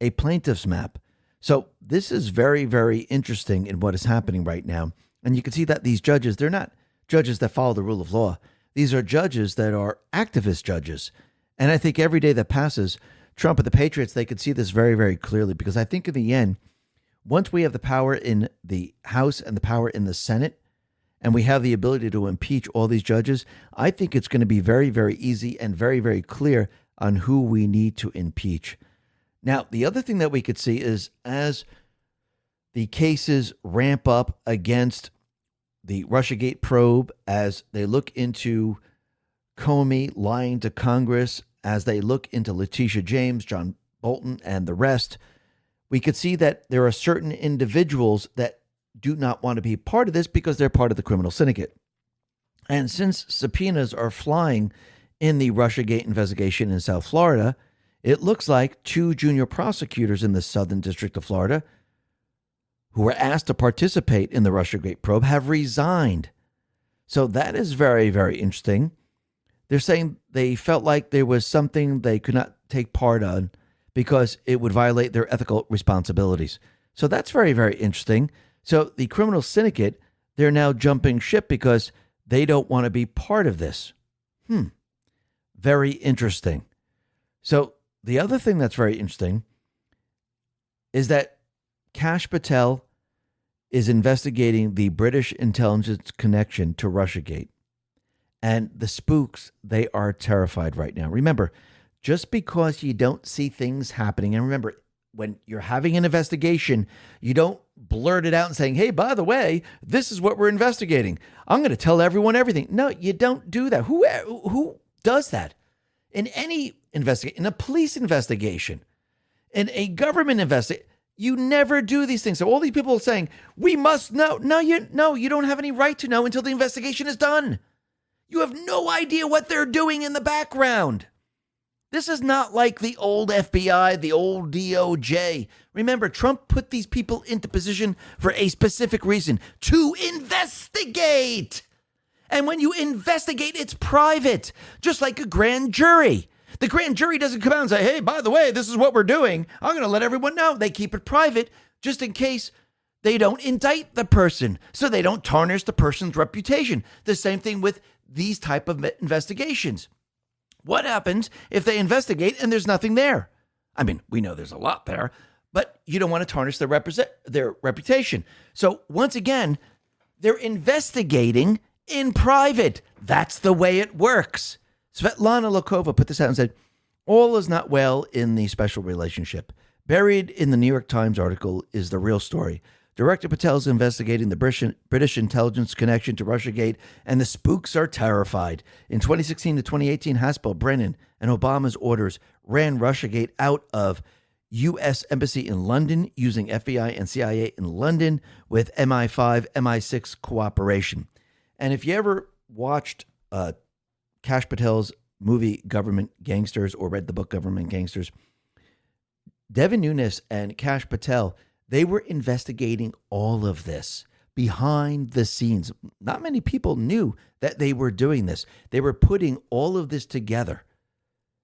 A: a plaintiff's map. So this is very, very interesting in what is happening right now. And you can see that these judges, they're not judges that follow the rule of law. These are judges that are activist judges. And I think every day that passes, Trump and the Patriots, they could see this very, very clearly, because I think in the end, once we have the power in the House and the power in the Senate, and we have the ability to impeach all these judges, I think it's going to be very, very easy and very, very clear on who we need to impeach. Now, the other thing that we could see is as the cases ramp up against the Russiagate probe, as they look into Comey lying to Congress, as they look into Letitia James, John Bolton, and the rest, we could see that there are certain individuals that do not want to be part of this because they're part of the criminal syndicate. And since subpoenas are flying in the Russiagate investigation in South Florida, it looks like 2 junior prosecutors in the Southern District of Florida who were asked to participate in the Russiagate probe have resigned. So that is very, very interesting. They're saying they felt like there was something they could not take part on because it would violate their ethical responsibilities. So that's very, very interesting. So the criminal syndicate, they're now jumping ship because they don't want to be part of this. Very interesting. So the other thing that's very interesting is that Kash Patel is investigating the British intelligence connection to Russiagate. And the spooks, they are terrified right now. Remember, just because you don't see things happening, and remember, when you're having an investigation, you don't blurt it out and saying, hey, by the way, this is what we're investigating. I'm going to tell everyone everything. No, you don't do that. Who does that? In any investigation, in a police investigation, in a government investigation, you never do these things. So all these people are saying, we must know. No, you don't have any right to know until the investigation is done. You have no idea what they're doing in the background. This is not like the old FBI, the old DOJ. Remember, Trump put these people into position for a specific reason, to investigate. And when you investigate, it's private, just like a grand jury. The grand jury doesn't come out and say, hey, by the way, this is what we're doing. I'm going to let everyone know. They keep it private just in case they don't indict the person, so they don't tarnish the person's reputation. The same thing with these type of investigations. What happens if they investigate and there's nothing there? I mean, we know there's a lot there, but you don't want to tarnish their reputation. So once again, they're investigating in private. That's the way it works. Svetlana Lokova put this out and said, all is not well in the special relationship. Buried in the New York Times article is the real story. Director Patel is investigating the British intelligence connection to Russiagate, and the spooks are terrified. In 2016 to 2018, Haspel, Brennan, and Obama's orders ran Russiagate out of U.S. Embassy in London using FBI and CIA in London with MI5, MI6 cooperation. And if you ever watched Kash Patel's movie Government Gangsters or read the book Government Gangsters, Devin Nunes and Kash Patel, they were investigating all of this behind the scenes. Not many people knew that they were doing this. They were putting all of this together,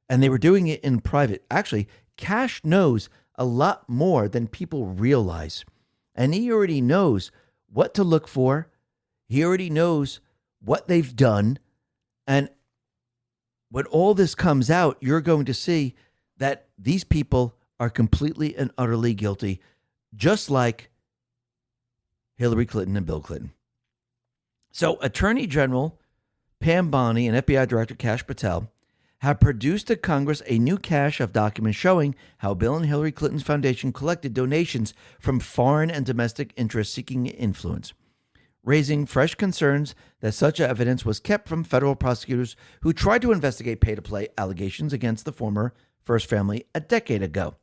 A: and they were doing it in private. Actually, Kash knows a lot more than people realize, and he already knows what to look for. He already knows what they've done, and when all this comes out, you're going to see that these people are completely and utterly guilty, just like Hillary Clinton and Bill Clinton. So Attorney General Pam Bondi and FBI Director Kash Patel have produced to Congress a new cache of documents showing how Bill and Hillary Clinton's foundation collected donations from foreign and domestic interests seeking influence, raising fresh concerns that such evidence was kept from federal prosecutors who tried to investigate pay-to-play allegations against the former First Family a decade ago.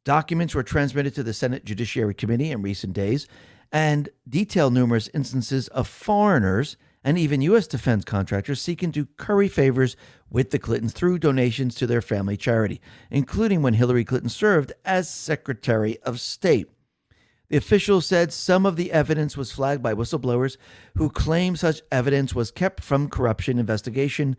A: Documents were transmitted to the Senate Judiciary Committee in recent days and detail numerous instances of foreigners and even U.S. defense contractors seeking to curry favors with the Clintons through donations to their family charity, including when Hillary Clinton served as Secretary of State. The officials said some of the evidence was flagged by whistleblowers who claim such evidence was kept from corruption investigation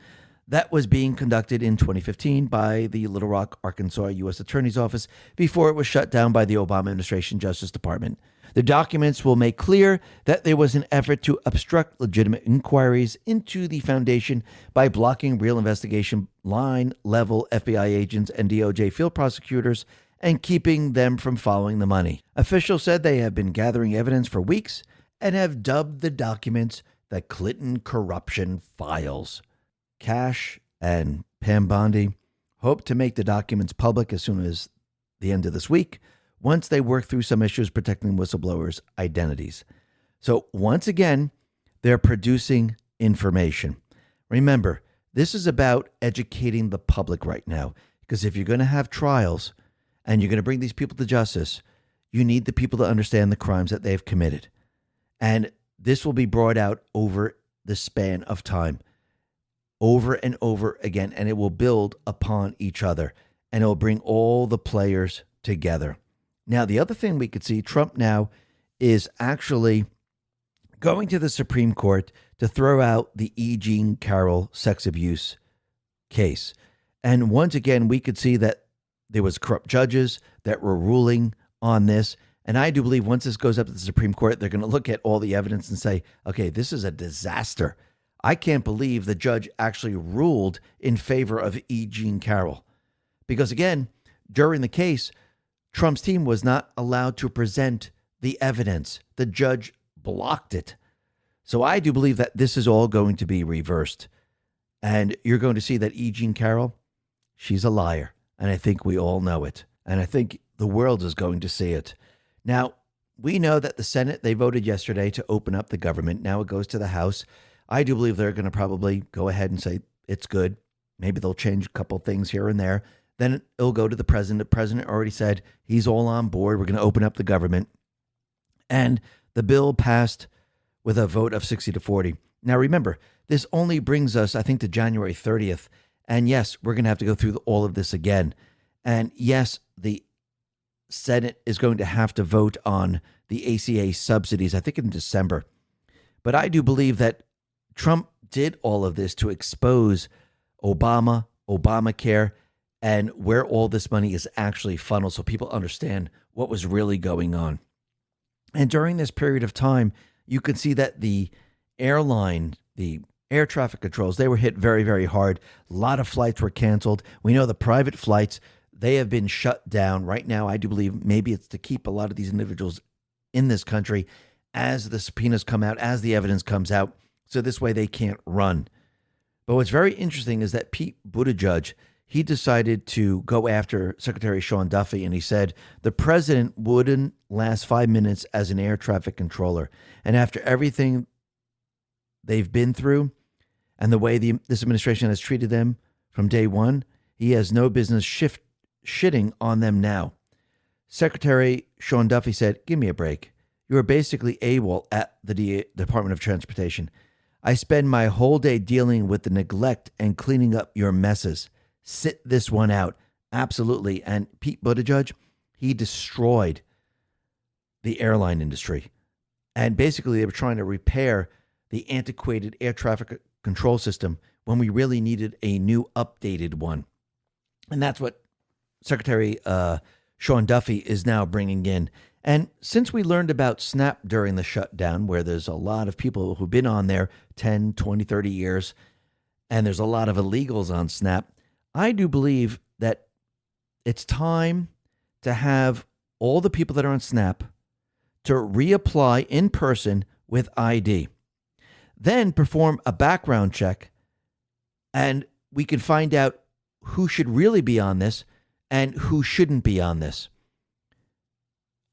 A: that was being conducted in 2015 by the Little Rock, Arkansas U.S. Attorney's Office before it was shut down by the Obama administration Justice Department. The documents will make clear that there was an effort to obstruct legitimate inquiries into the foundation by blocking real investigation line-level FBI agents and DOJ field prosecutors and keeping them from following the money. Officials said they have been gathering evidence for weeks and have dubbed the documents the Clinton corruption files. Kash and Pam Bondi hope to make the documents public as soon as the end of this week, once they work through some issues protecting whistleblowers' identities. So once again, they're producing information. Remember, this is about educating the public right now, because if you're going to have trials and you're going to bring these people to justice, you need the people to understand the crimes that they've committed. And this will be brought out over the span of time, over and over again, and it will build upon each other, and it will bring all the players together. Now, the other thing we could see, Trump now is actually going to the Supreme Court to throw out the E. Jean Carroll sex abuse case. And once again, we could see that there was corrupt judges that were ruling on this. And I do believe once this goes up to the Supreme Court, they're going to look at all the evidence and say, okay, this is a disaster. I can't believe the judge actually ruled in favor of E. Jean Carroll. Because again, during the case, Trump's team was not allowed to present the evidence. The judge blocked it. So I do believe that this is all going to be reversed. And you're going to see that E. Jean Carroll, she's a liar. And I think we all know it. And I think the world is going to see it. Now, we know that the Senate, they voted yesterday to open up the government. Now it goes to the House. I do believe they're going to probably go ahead and say it's good. Maybe they'll change a couple things here and there. Then it'll go to the president. The president already said he's all on board. We're going to open up the government. And the bill passed with a vote of 60-40. Now, remember, this only brings us, I think, to January 30th. And yes, we're going to have to go through all of this again. And yes, the Senate is going to have to vote on the ACA subsidies, I think in December. But I do believe that Trump did all of this to expose Obama, Obamacare, and where all this money is actually funneled so people understand what was really going on. And during this period of time, you could see that the airline, the air traffic controls, they were hit very, very hard. A lot of flights were canceled. We know the private flights, they have been shut down. Right now, I do believe maybe it's to keep a lot of these individuals in this country as the subpoenas come out, as the evidence comes out, so this way they can't run. But what's very interesting is that Pete Buttigieg, he decided to go after Secretary Sean Duffy, and he said the president wouldn't last 5 minutes as an air traffic controller. And after everything they've been through and the way this administration has treated them from day one, he has no business shitting on them now. Secretary Sean Duffy said, give me a break. You are basically AWOL at the Department of Transportation. I spend my whole day dealing with the neglect and cleaning up your messes. Sit this one out. Absolutely. And Pete Buttigieg, he destroyed the airline industry. And basically, they were trying to repair the antiquated air traffic control system when we really needed a new updated one. And that's what Secretary Sean Duffy is now bringing in. And since we learned about SNAP during the shutdown, where there's a lot of people who've been on there 10, 20, 30 years, and there's a lot of illegals on SNAP, I do believe that it's time to have all the people that are on SNAP to reapply in person with ID. Then perform a background check, and we can find out who should really be on this and who shouldn't be on this.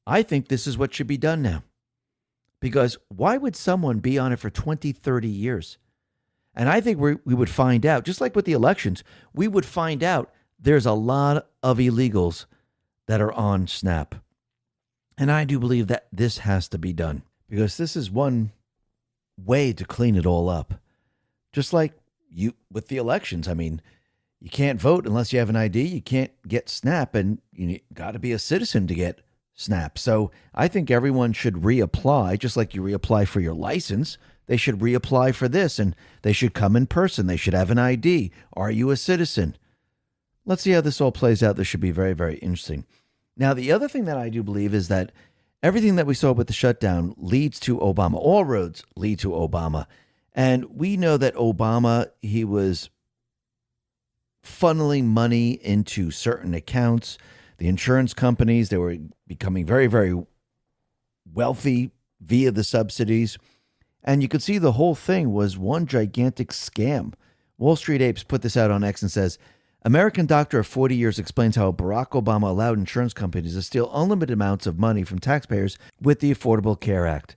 A: I think this is what should be done now. Because why would someone be on it for 20, 30 years? And I think we would find out, just like with the elections, we would find out there's a lot of illegals that are on SNAP. And I do believe that this has to be done, because this is one way to clean it all up. Just like you with the elections. I mean, you can't vote unless you have an ID. You can't get SNAP, and you got to be a citizen to get SNAP. So I think everyone should reapply, just like you reapply for your license. They should reapply for this, and they should come in person. They should have an ID. Are you a citizen? Let's see how this all plays out. This should be very, very interesting. Now, the other thing that I do believe is that everything that we saw with the shutdown leads to Obama. All roads lead to Obama. And we know that Obama, he was funneling money into certain accounts. The insurance companies, they were becoming very, very wealthy via the subsidies. And you could see the whole thing was one gigantic scam. Wall Street Apes put this out on X and says, American doctor of 40 years explains how Barack Obama allowed insurance companies to steal unlimited amounts of money from taxpayers with the Affordable Care Act.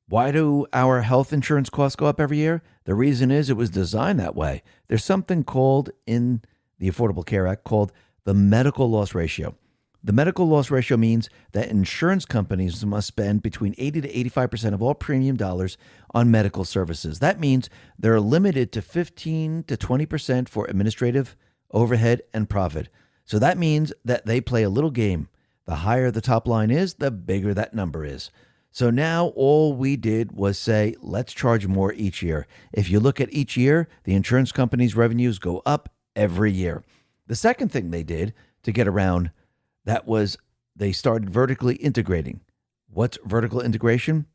A: Why do our health insurance costs go up every year? The reason is it was designed that way. There's something called in the Affordable Care Act called the medical loss ratio. The medical loss ratio means that insurance companies must spend between 80 to 85% of all premium dollars on medical services. That means they're limited to 15 to 20% for administrative, overhead, and profit. So that means that they play a little game. The higher the top line is, the bigger that number is. So now all we did was say, let's charge more each year. If you look at each year, the insurance company's revenues go up every year. The second thing they did to get around that was they started vertically integrating. What's vertical integration?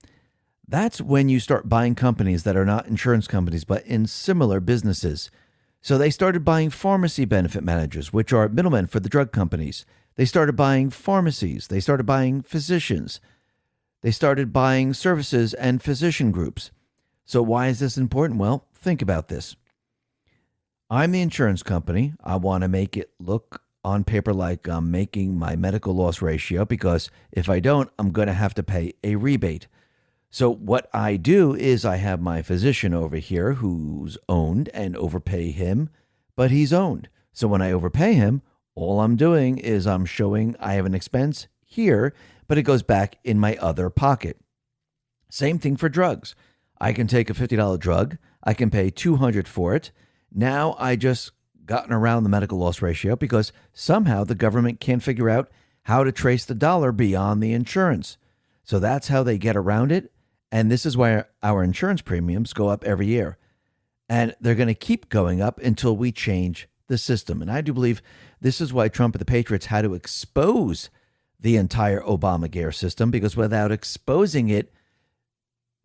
A: That's when you start buying companies that are not insurance companies, but in similar businesses. So they started buying pharmacy benefit managers, which are middlemen for the drug companies. They started buying pharmacies. They started buying physicians. They started buying services and physician groups. So why is this important? Well, think about this. I'm the insurance company. I want to make it look on paper like I'm making my medical loss ratio, because if I don't, I'm going to have to pay a rebate. So what I do is I have my physician over here who's owned and overpay him, but he's owned. So when I overpay him, all I'm doing is I'm showing I have an expense here, but it goes back in my other pocket. Same thing for drugs. I can take a $50 drug. I can pay $200 for it. Now I just gotten around the medical loss ratio because somehow the government can't figure out how to trace the dollar beyond the insurance. So that's how they get around it. And this is why our insurance premiums go up every year. And they're going to keep going up until we change the system. And I do believe this is why Trump and the Patriots had to expose the entire Obamacare system, because without exposing it,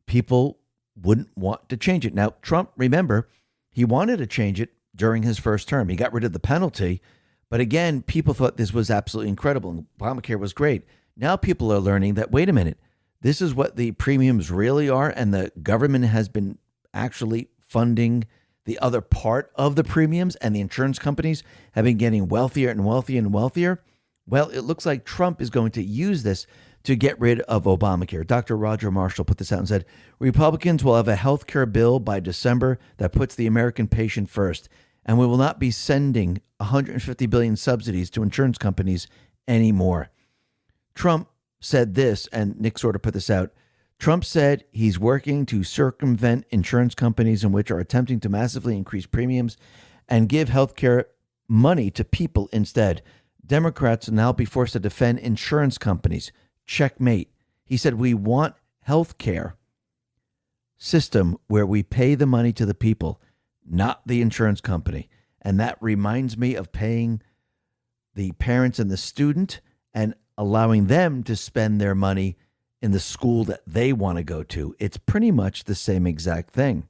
A: people wouldn't want to change it. Now, Trump, remember, he wanted to change it during his first term. He got rid of the penalty. But again, people thought this was absolutely incredible and Obamacare was great. Now people are learning that, wait a minute, this is what the premiums really are, and the government has been actually funding the other part of the premiums, and the insurance companies have been getting wealthier and wealthier and wealthier. Well, it looks like Trump is going to use this to get rid of Obamacare. Dr. Roger Marshall put this out and said, Republicans will have a health care bill by December that puts the American patient first, and we will not be sending $150 billion subsidies to insurance companies anymore. Trump said this, and Nick sort of put this out. Trump said he's working to circumvent insurance companies in which are attempting to massively increase premiums and give health care money to people instead. Democrats will now be forced to defend insurance companies. Checkmate. He said we want health care system where we pay the money to the people, not the insurance company. And that reminds me of paying the parents and the student and allowing them to spend their money in the school that they want to go to. It's pretty much the same exact thing.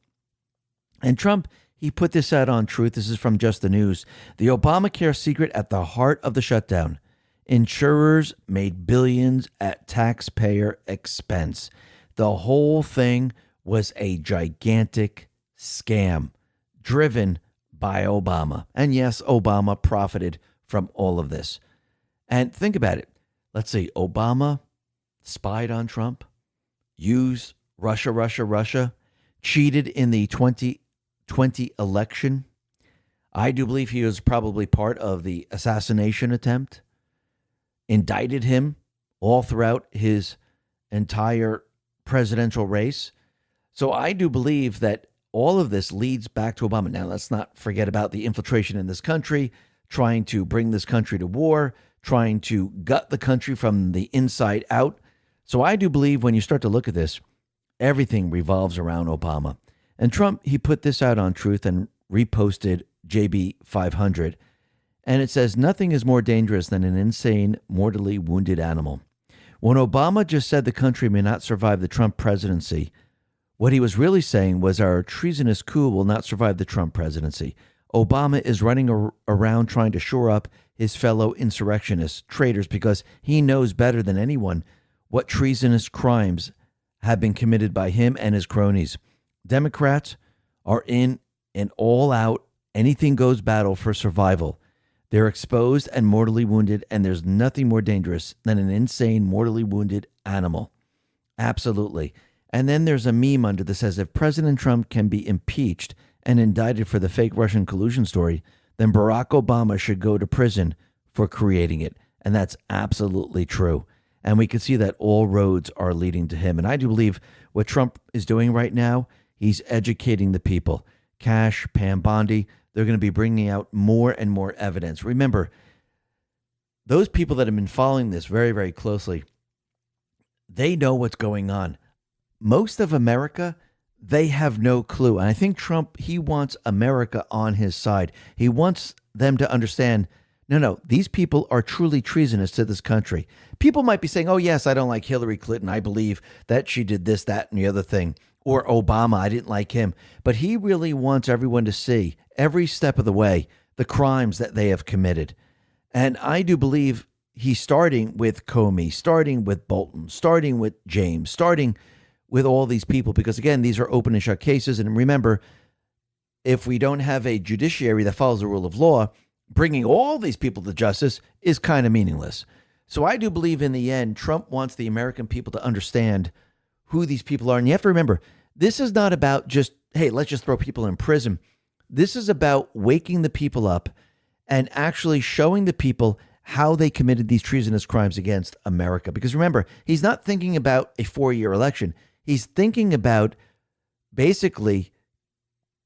A: And Trump, he put this out on Truth. This is from Just the News. The Obamacare secret at the heart of the shutdown. Insurers made billions at taxpayer expense. The whole thing was a gigantic scam driven by Obama. And yes, Obama profited from all of this. And think about it. Let's see, Obama spied on Trump, used Russia, cheated in the 2020 election. I do believe he was probably part of the assassination attempt, indicted him all throughout his entire presidential race. So I do believe that all of this leads back to Obama. Now, let's not forget about the infiltration in this country, trying to bring this country to war, trying to gut the country from the inside out. So I do believe when you start to look at this, everything revolves around Obama. And Trump, he put this out on Truth and reposted JB 500. And it says, nothing is more dangerous than an insane, mortally wounded animal. When Obama just said the country may not survive the Trump presidency, what he was really saying was our treasonous coup will not survive the Trump presidency. Obama is running around trying to shore up his fellow insurrectionists, traitors, because he knows better than anyone what treasonous crimes have been committed by him and his cronies. Democrats are in an all-out, anything-goes battle for survival. They're exposed and mortally wounded, and there's nothing more dangerous than an insane, mortally wounded animal. Absolutely. And then there's a meme under that says, if President Trump can be impeached and indicted for the fake Russian collusion story, then Barack Obama should go to prison for creating it. And that's absolutely true. And we can see that all roads are leading to him. And I do believe what Trump is doing right now, he's educating the people. Cash, Pam Bondi, they're going to be bringing out more and more evidence. Remember, those people that have been following this very, very closely, they know what's going on. Most of America, they have no clue. And I think Trump, he wants America on his side. He wants them to understand, no, these people are truly treasonous to this country. People might be saying, oh, yes, I don't like Hillary Clinton. I believe that she did this, that, and the other thing. Or Obama, I didn't like him. But he really wants everyone to see every step of the way the crimes that they have committed. And I do believe he's starting with Comey, starting with Bolton, starting with James, starting with all these people, because again, these are open and shut cases. And remember, if we don't have a judiciary that follows the rule of law, bringing all these people to justice is kind of meaningless. So I do believe in the end, Trump wants the American people to understand who these people are. And you have to remember, this is not about just, hey, let's just throw people in prison. This is about waking the people up and actually showing the people how they committed these treasonous crimes against America. Because remember, he's not thinking about a 4-year election. He's thinking about basically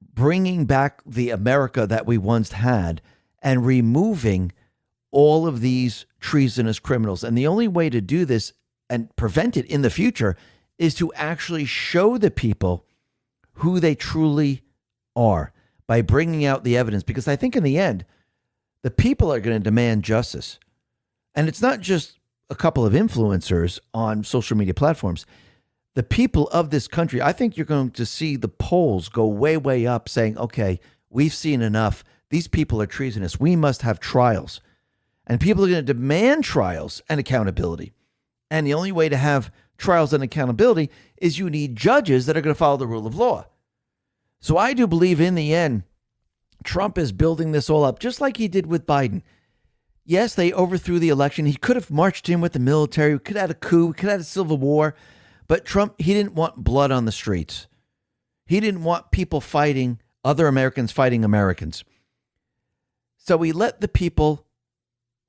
A: bringing back the America that we once had and removing all of these treasonous criminals. And the only way to do this and prevent it in the future is to actually show the people who they truly are by bringing out the evidence. Because I think in the end, the people are going to demand justice. And it's not just a couple of influencers on social media platforms. The people of this country, I think you're going to see the polls go way, way up saying, okay, we've seen enough. These people are treasonous. We must have trials. And people are going to demand trials and accountability. And the only way to have trials and accountability is you need judges that are going to follow the rule of law. So I do believe in the end, Trump is building this all up, just like he did with Biden. Yes, they overthrew the election. He could have marched in with the military. We could have had a coup. We could have had a civil war. But Trump, he didn't want blood on the streets. He didn't want people fighting, other Americans fighting Americans. So he let the people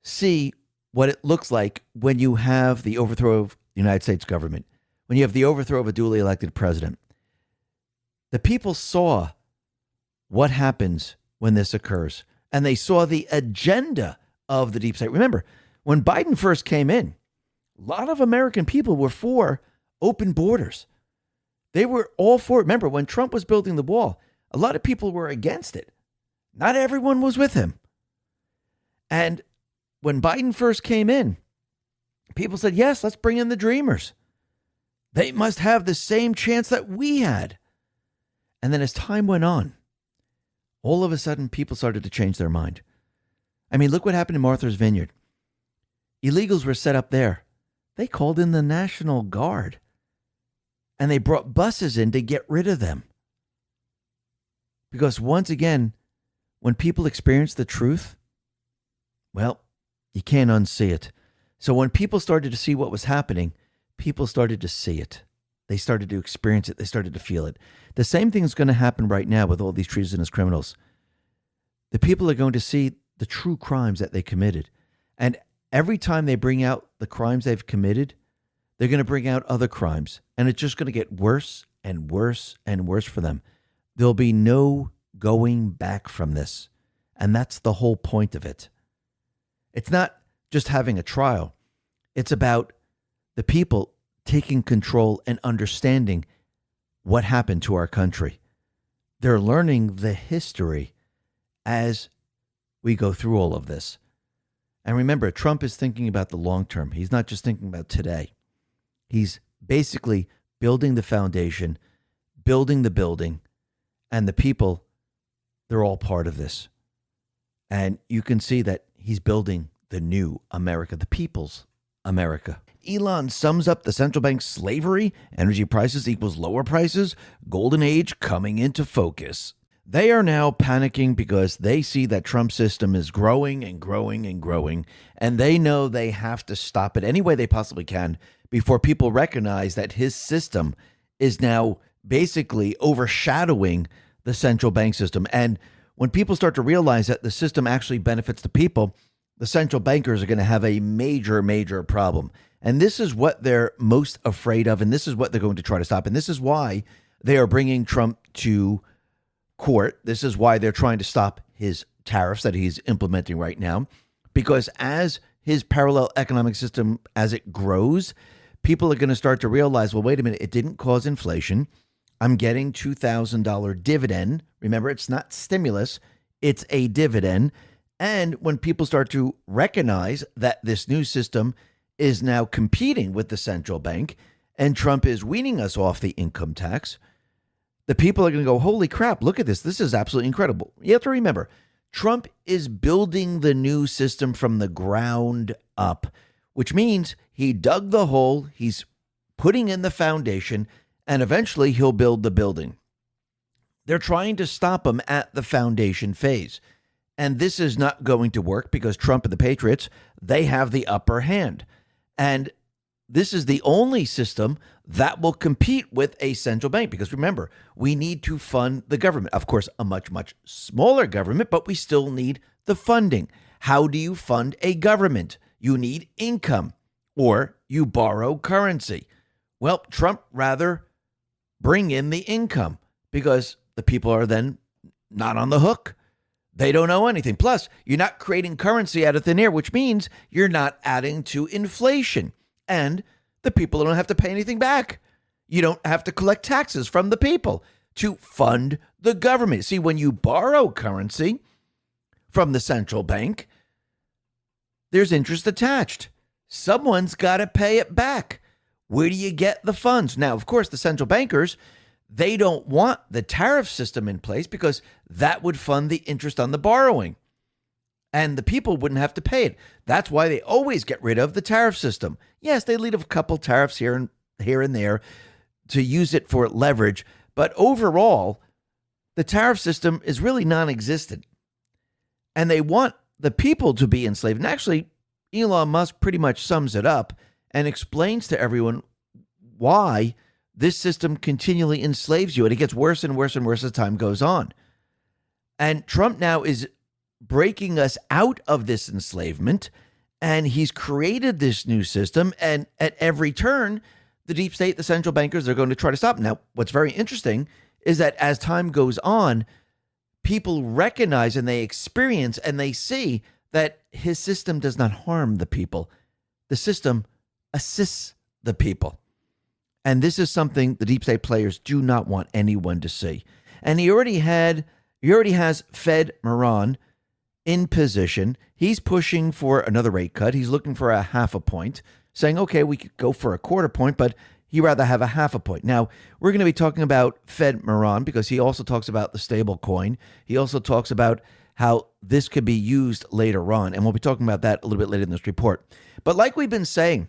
A: see what it looks like when you have the overthrow of the United States government, when you have the overthrow of a duly elected president. The people saw what happens when this occurs, and they saw the agenda of the deep state. Remember, when Biden first came in, a lot of American people were for open borders. They were all for it. Remember, when Trump was building the wall, a lot of people were against it. Not everyone was with him. And when Biden first came in, people said, yes, let's bring in the dreamers. They must have the same chance that we had. And then as time went on, all of a sudden, people started to change their mind. I mean, look what happened in Martha's Vineyard. Illegals were set up there. They called in the National Guard. And they brought buses in to get rid of them. Because once again, when people experience the truth, well, you can't unsee it. So when people started to see what was happening, people started to see it. They started to experience it. They started to feel it. The same thing is going to happen right now with all these treasonous criminals. The people are going to see the true crimes that they committed. And every time they bring out the crimes they've committed, they're going to bring out other crimes. And it's just going to get worse and worse and worse for them. There'll be no going back from this. And that's the whole point of it. It's not just having a trial. It's about the people taking control and understanding what happened to our country. They're learning the history as we go through all of this. And remember, Trump is thinking about the long term. He's not just thinking about today. He's basically building the foundation, building the building, and the people, they're all part of this. And you can see that he's building the new America, the people's America. Elon sums up the central bank's slavery, energy prices equals lower prices, golden age coming into focus. They are now panicking because they see that Trump's system is growing and growing and growing, and they know they have to stop it any way they possibly can before people recognize that his system is now basically overshadowing the central bank system. And when people start to realize that the system actually benefits the people, the central bankers are going to have a major, major problem. And this is what they're most afraid of, and this is what they're going to try to stop. And this is why they are bringing Trump to court. This is why they're trying to stop his tariffs that he's implementing right now. Because as his parallel economic system, as it grows, people are going to start to realize, well, wait a minute, it didn't cause inflation. I'm getting $2,000 dividend. Remember, it's not stimulus, it's a dividend. And when people start to recognize that this new system is now competing with the central bank and Trump is weaning us off the income tax, the people are going to go, holy crap, look at this. This is absolutely incredible. You have to remember, Trump is building the new system from the ground up, which means he dug the hole, he's putting in the foundation, and eventually he'll build the building. They're trying to stop him at the foundation phase. And this is not going to work because Trump and the Patriots, they have the upper hand. And this is the only system that will compete with a central bank. Because remember, we need to fund the government. Of course, a much, much smaller government, but we still need the funding. How do you fund a government? You need income or you borrow currency. Well, Trump rather bring in the income because the people are then not on the hook. They don't know anything. Plus, you're not creating currency out of thin air, which means you're not adding to inflation. And the people don't have to pay anything back. You don't have to collect taxes from the people to fund the government. See, when you borrow currency from the central bank, there's interest attached. Someone's got to pay it back. Where do you get the funds? Now, of course, the central bankers, they don't want the tariff system in place because that would fund the interest on the borrowing. And the people wouldn't have to pay it. That's why they always get rid of the tariff system. Yes, they leave a couple tariffs here and there to use it for leverage. But overall, the tariff system is really non-existent. And they want the people to be enslaved. And actually, Elon Musk pretty much sums it up and explains to everyone why this system continually enslaves you. And it gets worse and worse and worse as time goes on. And Trump now is breaking us out of this enslavement. And he's created this new system. And at every turn, the deep state, the central bankers, are going to try to stop him. Now, what's very interesting is that as time goes on, people recognize and they experience and they see that his system does not harm the people. The system assists the people. And this is something the deep state players do not want anyone to see. And he already has Fed Moran in position. He's pushing for another rate cut. He's looking for a half a point, saying, okay, we could go for a quarter point, but he'd rather have a half a point. Now, we're going to be talking about Fed Moran because he also talks about the stable coin. He also talks about how this could be used later on. And we'll be talking about that a little bit later in this report. But like we've been saying,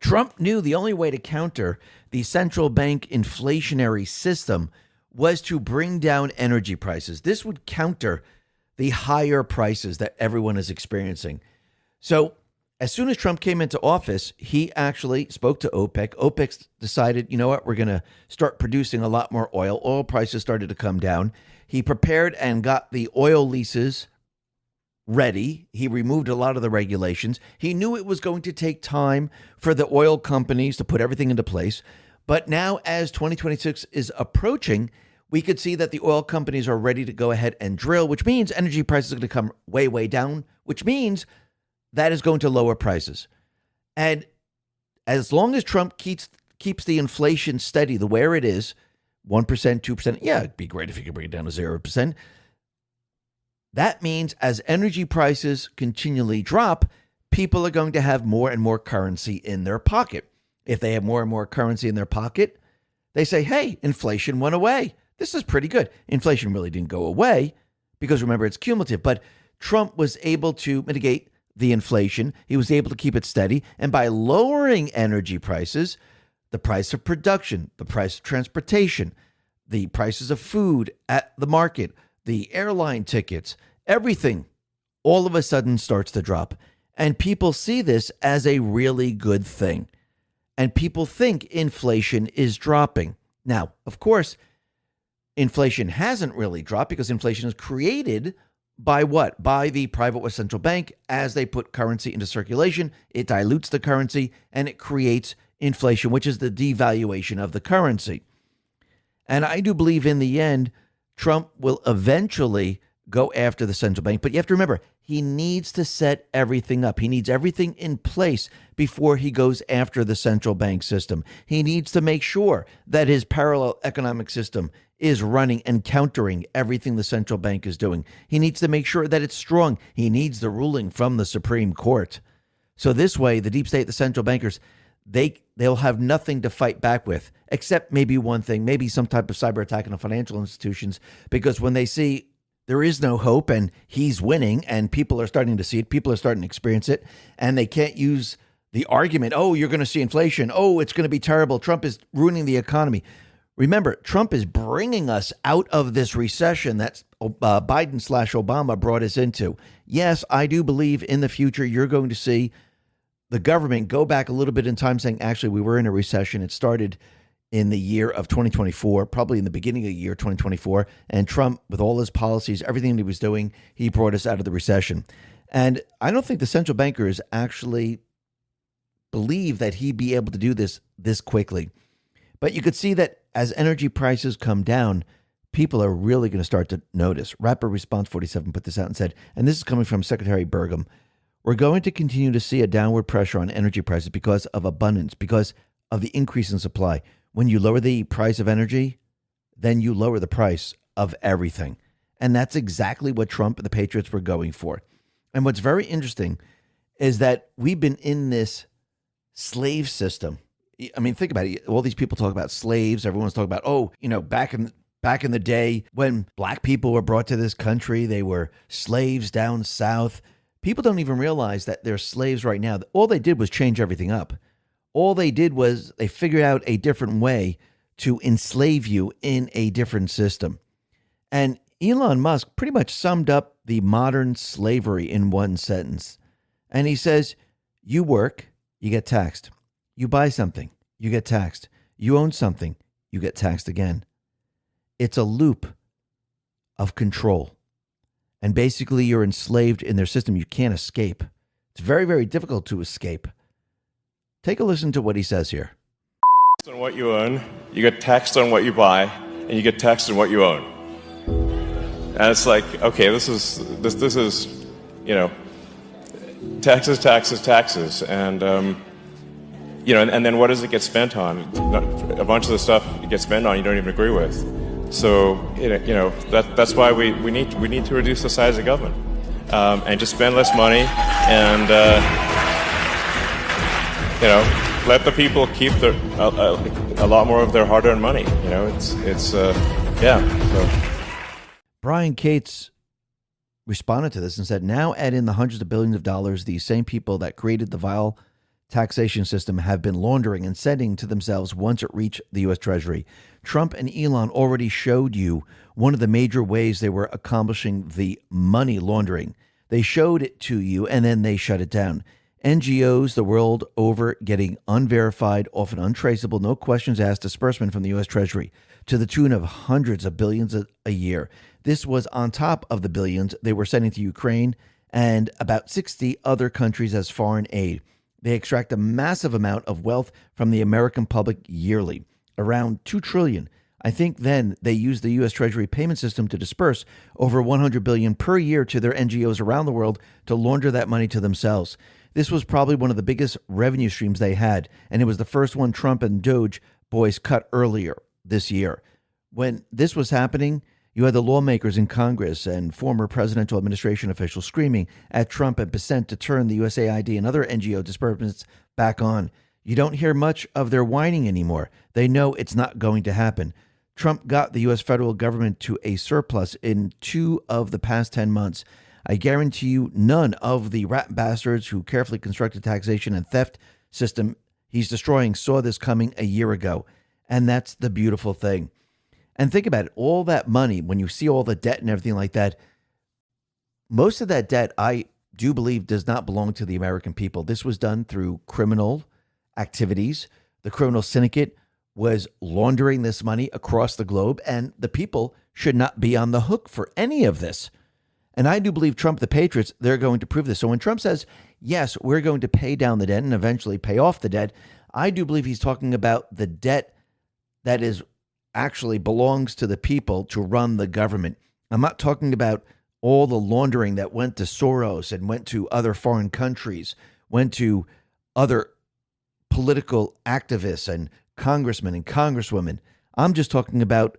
A: Trump knew the only way to counter the central bank inflationary system was to bring down energy prices. This would counter the higher prices that everyone is experiencing. So as soon as Trump came into office, he actually spoke to OPEC. OPEC decided, you know what, we're going to start producing a lot more oil. Oil prices started to come down. He prepared and got the oil leases ready. He removed a lot of the regulations. He knew it was going to take time for the oil companies to put everything into place. But now as 2026 is approaching, we could see that the oil companies are ready to go ahead and drill, which means energy prices are going to come way, way down, which means that is going to lower prices. And as long as Trump keeps the inflation steady the way it is, 1%, 2%, yeah, it'd be great if you could bring it down to 0%. That means as energy prices continually drop, people are going to have more and more currency in their pocket. If they have more and more currency in their pocket, they say, hey, inflation went away. This is pretty good. Inflation really didn't go away because remember, it's cumulative. But Trump was able to mitigate the inflation. He was able to keep it steady. And by lowering energy prices, the price of production, the price of transportation, the prices of food at the market, the airline tickets, everything all of a sudden starts to drop. And people see this as a really good thing. And people think inflation is dropping. Now, of course, inflation hasn't really dropped because inflation is created by what? By the private central bank. As they put currency into circulation, it dilutes the currency and it creates inflation, which is the devaluation of the currency. And I do believe in the end, Trump will eventually go after the central bank. But you have to remember, he needs to set everything up. He needs everything in place before he goes after the central bank system. He needs to make sure that his parallel economic system is running and countering everything the central bank is doing. He needs to make sure that it's strong. He needs the ruling from the Supreme Court. So this way, the deep state, the central bankers, they'll have nothing to fight back with, except maybe one thing, maybe some type of cyber attack on the financial institutions, because when they see there is no hope and he's winning and people are starting to see it, people are starting to experience it, and they can't use the argument, oh, you're going to see inflation, oh, it's going to be terrible, Trump is ruining the economy. Remember, Trump is bringing us out of this recession that Biden/Obama brought us into. Yes, I do believe in the future you're going to see the government go back a little bit in time saying, actually, we were in a recession. It started in the year of 2024, probably in the beginning of the year 2024. And Trump, with all his policies, everything he was doing, he brought us out of the recession. And I don't think the central bankers actually believe that he'd be able to do this quickly. But you could see that as energy prices come down, people are really going to start to notice. Rapid Response 47 put this out and said, and this is coming from Secretary Burgum, we're going to continue to see a downward pressure on energy prices because of abundance, because of the increase in supply. When you lower the price of energy, then you lower the price of everything. And that's exactly what Trump and the Patriots were going for. And what's very interesting is that we've been in this slave system. I mean, think about it. All these people talk about slaves. Everyone's talking about, back in the day when black people were brought to this country, they were slaves down south. People don't even realize that they're slaves right now. All they did was change everything up. All they did was they figured out a different way to enslave you in a different system. And Elon Musk pretty much summed up the modern slavery in one sentence. And he says, you work, you get taxed. You buy something, you get taxed. You own something, you get taxed again. It's a loop of control. And basically, you're enslaved in their system. You can't escape. It's very, very difficult to escape. Take a listen to what he says here.
B: On what you own, you get taxed on what you buy, and you get taxed on what you own. And it's like, okay, this is taxes, and and then what does it get spent on? A bunch of the stuff it gets spent on you don't even agree with. So that's why we need to reduce the size of government and just spend less money and let the people keep a lot more of their hard-earned money. So.
A: Brian Cates responded to this and said, now add in the hundreds of billions of dollars these same people that created the vile taxation system have been laundering and sending to themselves once it reached the U.S. Treasury. Trump and Elon already showed you one of the major ways they were accomplishing the money laundering. They showed it to you and then they shut it down. NGOs the world over getting unverified, often untraceable, no questions asked disbursement from the U.S. Treasury to the tune of hundreds of billions a year. This was on top of the billions they were sending to Ukraine and about 60 other countries as foreign aid. They extract a massive amount of wealth from the American public yearly, around $2 trillion. I think then they use the U.S. Treasury payment system to disperse over $100 billion per year to their NGOs around the world to launder that money to themselves. This was probably one of the biggest revenue streams they had, and it was the first one Trump and Doge boys cut earlier this year. When this was happening, you had the lawmakers in Congress and former presidential administration officials screaming at Trump and Bissent to turn the USAID and other NGO disbursements back on. You don't hear much of their whining anymore. They know it's not going to happen. Trump got the U.S. federal government to a surplus in 2 of the past 10 months. I guarantee you none of the rat bastards who carefully constructed taxation and theft system he's destroying saw this coming a year ago. And that's the beautiful thing. And think about it, all that money, when you see all the debt and everything like that, most of that debt, I do believe, does not belong to the American people. This was done through criminal activities. The criminal syndicate was laundering this money across the globe, and the people should not be on the hook for any of this. And I do believe Trump, the Patriots, they're going to prove this. So when Trump says, yes, we're going to pay down the debt and eventually pay off the debt, I do believe he's talking about the debt that is actually belongs to the people to run the government. I'm not talking about all the laundering that went to Soros and went to other foreign countries, went to other political activists and congressmen and congresswomen. I'm just talking about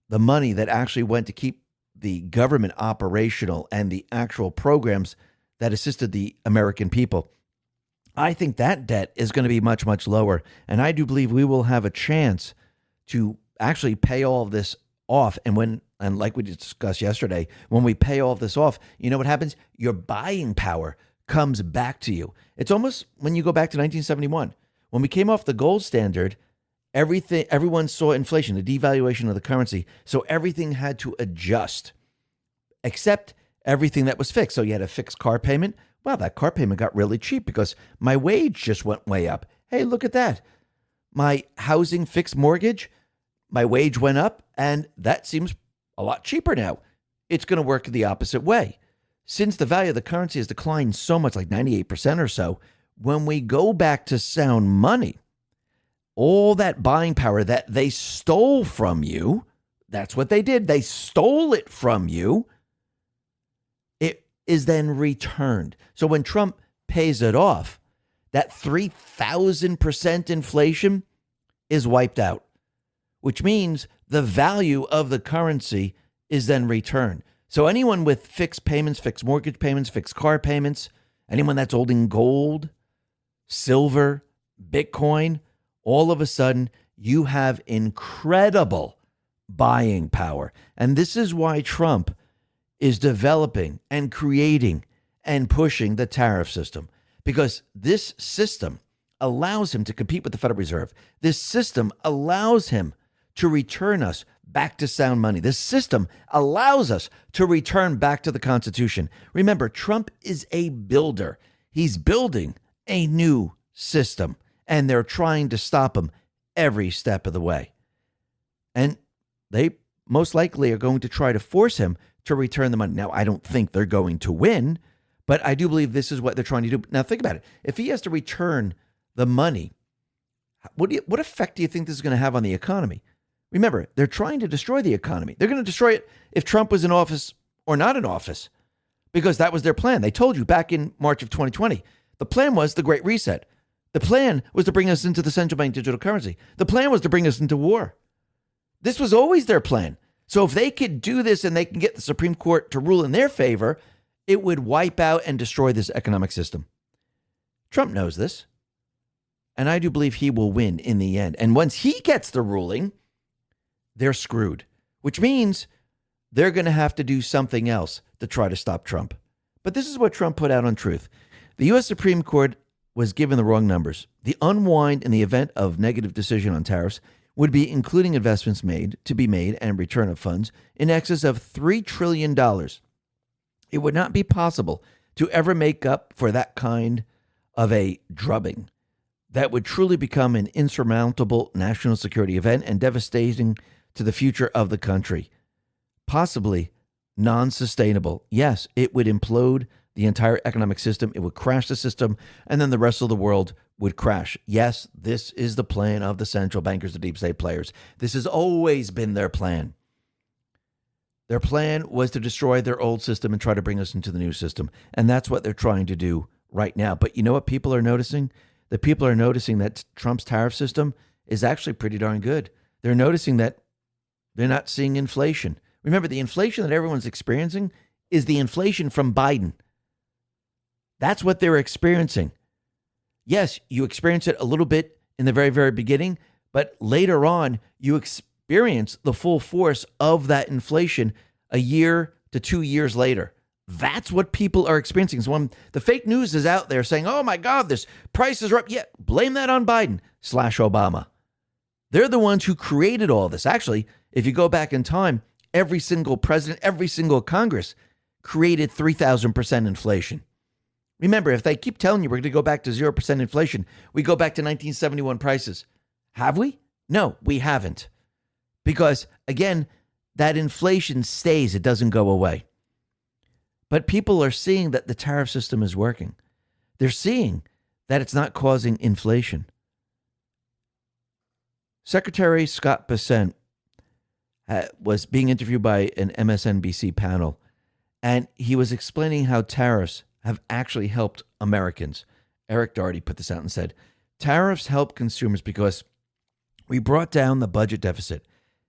A: the money that actually went to keep the government operational and the actual programs that assisted the American people. I think that debt is going to be much, much lower. And I do believe we will have a chance to actually pay all of this off. And like we discussed yesterday, when we pay all of this off, you know what happens? Your buying power comes back to you. It's almost when you go back to 1971. When we came off the gold standard, everyone saw inflation, the devaluation of the currency. So everything had to adjust, except everything that was fixed. So you had a fixed car payment. Wow, that car payment got really cheap because my wage just went way up. Hey, look at that. My housing fixed mortgage, my wage went up, and that seems a lot cheaper now. It's going to work the opposite way. Since the value of the currency has declined so much, like 98% or so, when we go back to sound money, all that buying power that they stole from you, that's what they did. They stole it from you. It is then returned. So when Trump pays it off, that 3,000% inflation is wiped out, which means the value of the currency is then returned. So anyone with fixed payments, fixed mortgage payments, fixed car payments, anyone that's holding gold, silver, Bitcoin, all of a sudden you have incredible buying power. And this is why Trump is developing and creating and pushing the tariff system, because this system allows him to compete with the Federal Reserve. This system allows him to return us back to sound money. This system allows us to return back to the Constitution. Remember, Trump is a builder. He's building a new system, and they're trying to stop him every step of the way. And they most likely are going to try to force him to return the money. Now, I don't think they're going to win, but I do believe this is what they're trying to do. Now, think about it. If he has to return the money, what effect do you think this is going to have on the economy? Remember, they're trying to destroy the economy. They're going to destroy it if Trump was in office or not in office, because that was their plan. They told you back in March of 2020, the plan was the Great Reset. The plan was to bring us into the central bank digital currency. The plan was to bring us into war. This was always their plan. So if they could do this and they can get the Supreme Court to rule in their favor, it would wipe out and destroy this economic system. Trump knows this. And I do believe he will win in the end. And once he gets the ruling, they're screwed, which means they're going to have to do something else to try to stop Trump. But this is what Trump put out on Truth. The U.S. Supreme Court was given the wrong numbers. The unwind in the event of negative decision on tariffs would be including investments to be made and return of funds in excess of $3 trillion. It would not be possible to ever make up for that kind of a drubbing. That would truly become an insurmountable national security event and devastating to the future of the country. Possibly non-sustainable. Yes, it would implode the entire economic system. It would crash the system, and then the rest of the world would crash. Yes, this is the plan of the central bankers, the deep state players. This has always been their plan. Their plan was to destroy their old system and try to bring us into the new system. And that's what they're trying to do right now. But you know what people are noticing? The people are noticing that Trump's tariff system is actually pretty darn good. They're noticing that they're not seeing inflation. Remember, the inflation that everyone's experiencing is the inflation from Biden. That's what they're experiencing. Yes, you experience it a little bit in the very, very beginning, but later on, you experience the full force of that inflation a year to 2 years later. That's what people are experiencing. So when the fake news is out there saying, oh my God, this prices are up, yeah, blame that on Biden / Obama. They're the ones who created all this. Actually, if you go back in time, every single president, every single Congress created 3,000% inflation. Remember, if they keep telling you we're going to go back to 0% inflation, we go back to 1971 prices. Have we? No, we haven't. Because, again, that inflation stays. It doesn't go away. But people are seeing that the tariff system is working. They're seeing that it's not causing inflation. Secretary Scott Bessent was being interviewed by an MSNBC panel, And he was explaining how tariffs have actually helped Americans. Eric Doherty put this out and said, tariffs help consumers because we brought down the budget deficit.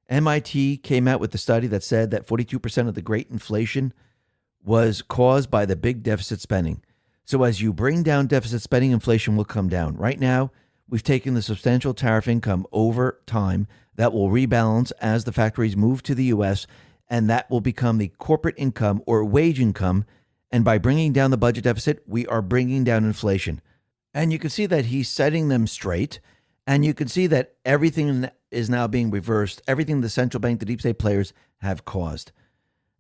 A: MIT came out with a study that said that 42% of the great inflation was caused by the big deficit spending. So as you bring down deficit spending, inflation will come down. Right now, we've taken the substantial tariff income over time that will rebalance as the factories move to the U.S., and that will become the corporate income or wage income. And by bringing down the budget deficit, we are bringing down inflation. And you can see that he's setting them straight. And you can see that everything is now being reversed, everything the central bank, the deep state players have caused.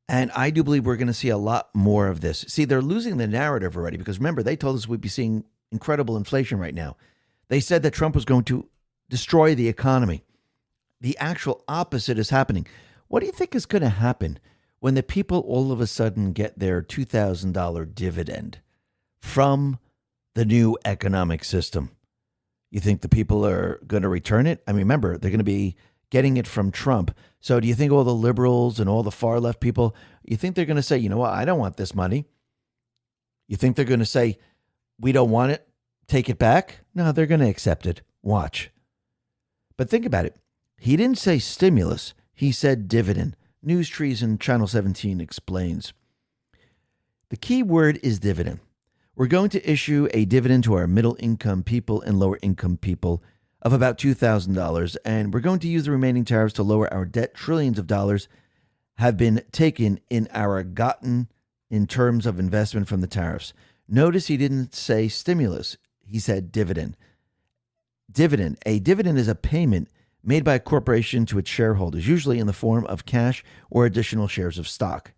A: And I do believe we're going to see a lot more of this. See, they're losing the narrative already because remember, they told us we'd be seeing incredible inflation right now. They said that Trump was going to destroy the economy. The actual opposite is happening. What do you think is going to happen when the people all of a sudden get their $2,000 dividend from the new economic system? You think the people are going to return it? I mean, remember, they're going to be getting it from Trump. So do you think all the liberals and all the far left people, you think they're going to say, you know what, I don't want this money? You think they're going to say, we don't want it, take it back? No, they're going to accept it. Watch. But think about it. He didn't say stimulus. He said dividend. News Treason Channel 17 explains. The key word is dividend. We're going to issue a dividend to our middle income people and lower income people of about $2,000, and we're going to use the remaining tariffs to lower our debt. Trillions of dollars have been taken in terms of investment from the tariffs. Notice he didn't say stimulus. He said dividend. Dividend. A dividend is a payment made by a corporation to its shareholders, usually in the form of cash or additional shares of stock.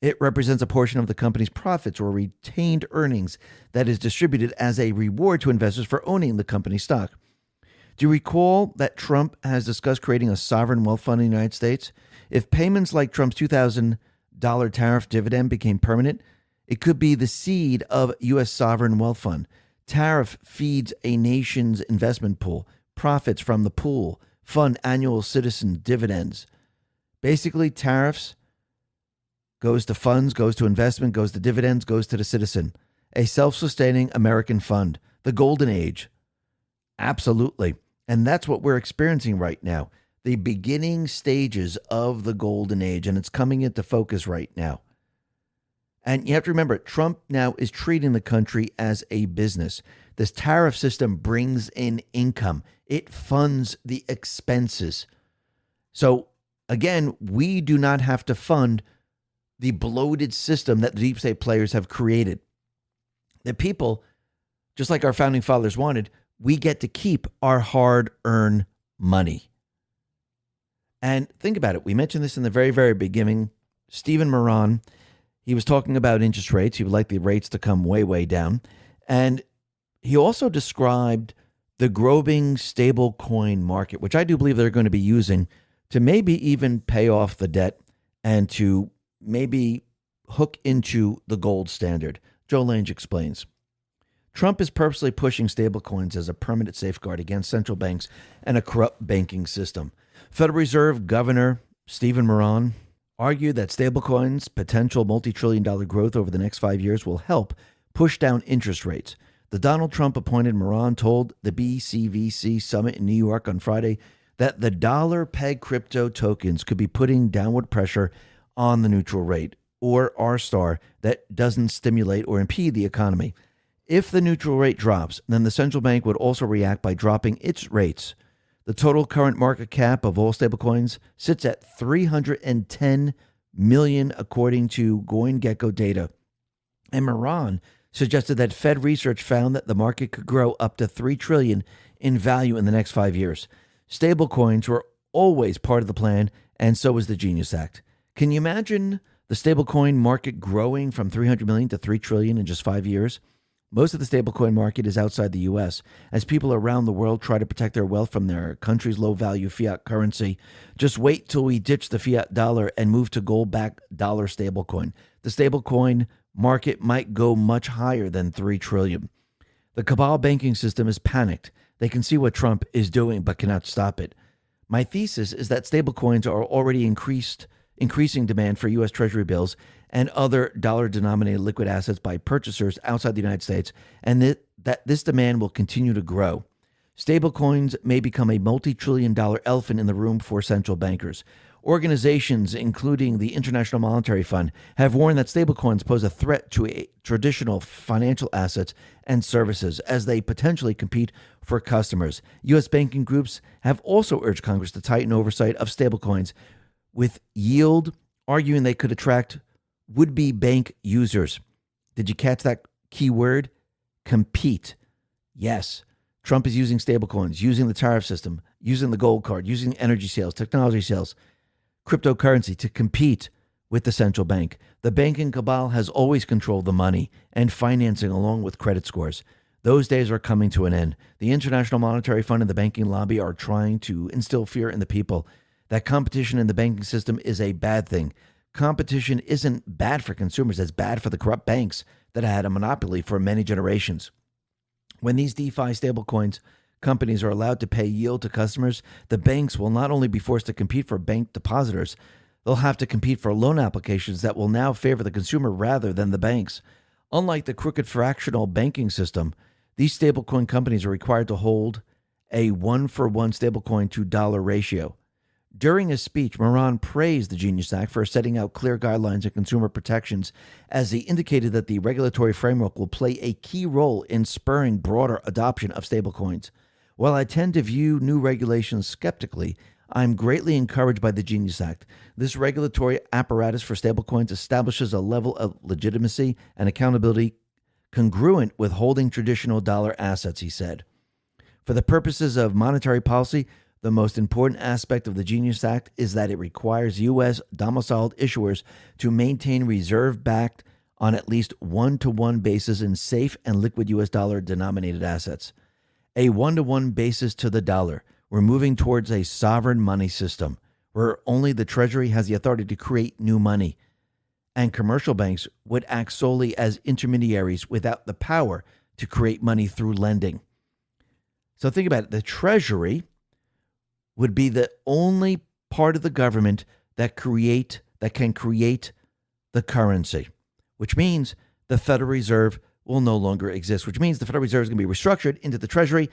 A: It represents a portion of the company's profits or retained earnings that is distributed as a reward to investors for owning the company's stock. Do you recall that Trump has discussed creating a sovereign wealth fund in the United States? If payments like Trump's $2,000 tariff dividend became permanent, it could be the seed of U.S. sovereign wealth fund. Tariff feeds a nation's investment pool. Profits from the pool fund annual citizen dividends. Basically, tariffs goes to funds, goes to investment, goes to dividends, goes to the citizen. A self-sustaining American fund. The golden age. Absolutely. And that's what we're experiencing right now. The beginning stages of the golden age, and it's coming into focus right now. And you have to remember, Trump now is treating the country as a business. This tariff system brings in income. It funds the expenses. So again, we do not have to fund the bloated system that the deep state players have created. The people, just like our founding fathers wanted, we get to keep our hard-earned money. And think about it. We mentioned this in the very, very beginning. Stephen Moran, he was talking about interest rates. He would like the rates to come way, way down. And he also described the growing stable coin market, which I do believe they're going to be using to maybe even pay off the debt and to maybe hook into the gold standard. Joe Lange explains. Trump is purposely pushing stablecoins as a permanent safeguard against central banks and a corrupt banking system. Federal Reserve Governor Stephen Moran argued that stablecoins' potential multi-trillion-dollar growth over the next 5 years will help push down interest rates. The Donald Trump-appointed Moran told the BCVC summit in New York on Friday that the dollar-pegged crypto tokens could be putting downward pressure on the neutral rate, or R-star, that doesn't stimulate or impede the economy. If the neutral rate drops, then the central bank would also react by dropping its rates. The total current market cap of all stablecoins sits at $310 million, according to CoinGecko data. And Moran suggested that Fed research found that the market could grow up to $3 trillion in value in the next 5 years. Stablecoins were always part of the plan, and so was the Genius Act. Can you imagine the stablecoin market growing from $300 million to $3 trillion in just 5 years? Most of the stablecoin market is outside the U.S. as people around the world try to protect their wealth from their country's low-value fiat currency. Just wait till we ditch the fiat dollar and move to gold-backed dollar stablecoin. The stablecoin market might go much higher than $3 trillion. The cabal banking system is panicked. They can see what Trump is doing but cannot stop it. My thesis is that stablecoins are already increasing demand for U.S. Treasury bills and other dollar-denominated liquid assets by purchasers outside the United States, and that this demand will continue to grow. Stablecoins may become a multi-trillion-dollar elephant in the room for central bankers. Organizations, including the International Monetary Fund, have warned that stablecoins pose a threat to traditional financial assets and services as they potentially compete for customers. U.S. banking groups have also urged Congress to tighten oversight of stablecoins, with Yield arguing they could attract would-be bank users. Did you catch that key word? Compete. Yes. Trump is using stablecoins, using the tariff system, using the gold card, using energy sales, technology sales, cryptocurrency to compete with the central bank. The banking cabal has always controlled the money and financing along with credit scores. Those days are coming to an end. The International Monetary Fund and the banking lobby are trying to instill fear in the people that competition in the banking system is a bad thing. Competition isn't bad for consumers. It's bad for the corrupt banks that had a monopoly for many generations. When these DeFi stablecoins companies are allowed to pay yield to customers, the banks will not only be forced to compete for bank depositors, they'll have to compete for loan applications that will now favor the consumer rather than the banks. Unlike the crooked fractional banking system, these stablecoin companies are required to hold a one-for-one stablecoin to dollar ratio. During his speech, Moran praised the Genius Act for setting out clear guidelines and consumer protections, as he indicated that the regulatory framework will play a key role in spurring broader adoption of stablecoins. While I tend to view new regulations skeptically, I'm greatly encouraged by the Genius Act. This regulatory apparatus for stablecoins establishes a level of legitimacy and accountability congruent with holding traditional dollar assets, he said. For the purposes of monetary policy, the most important aspect of the Genius Act is that it requires U.S. domiciled issuers to maintain reserve backed on at least one-to-one basis in safe and liquid U.S. dollar-denominated assets. A one-to-one basis to the dollar. We're moving towards a sovereign money system where only the Treasury has the authority to create new money, and commercial banks would act solely as intermediaries without the power to create money through lending. So think about it. The Treasury would be the only part of the government that can create the currency, which means the Federal Reserve will no longer exist, which means the Federal Reserve is going to be restructured into the Treasury.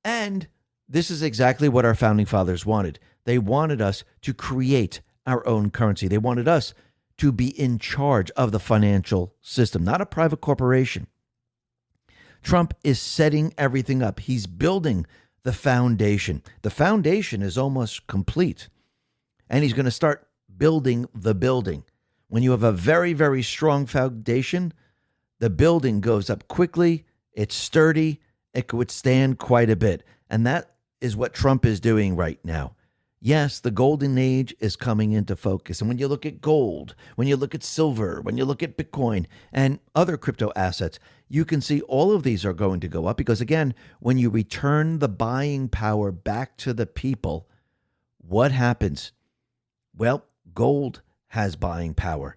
A: And this is exactly what our founding fathers wanted. They wanted us to create our own currency. They wanted us to be in charge of the financial system, not a private corporation. Trump is setting everything up. He's building the foundation. The foundation is almost complete, and he's going to start building the building. When you have a very, very strong foundation, the building goes up quickly, it's sturdy, it could withstand quite a bit. And that is what Trump is doing right now. Yes, the golden age is coming into focus. And when you look at gold, when you look at silver, when you look at Bitcoin and other crypto assets, you can see all of these are going to go up because, again, when you return the buying power back to the people, what happens? Well, gold has buying power.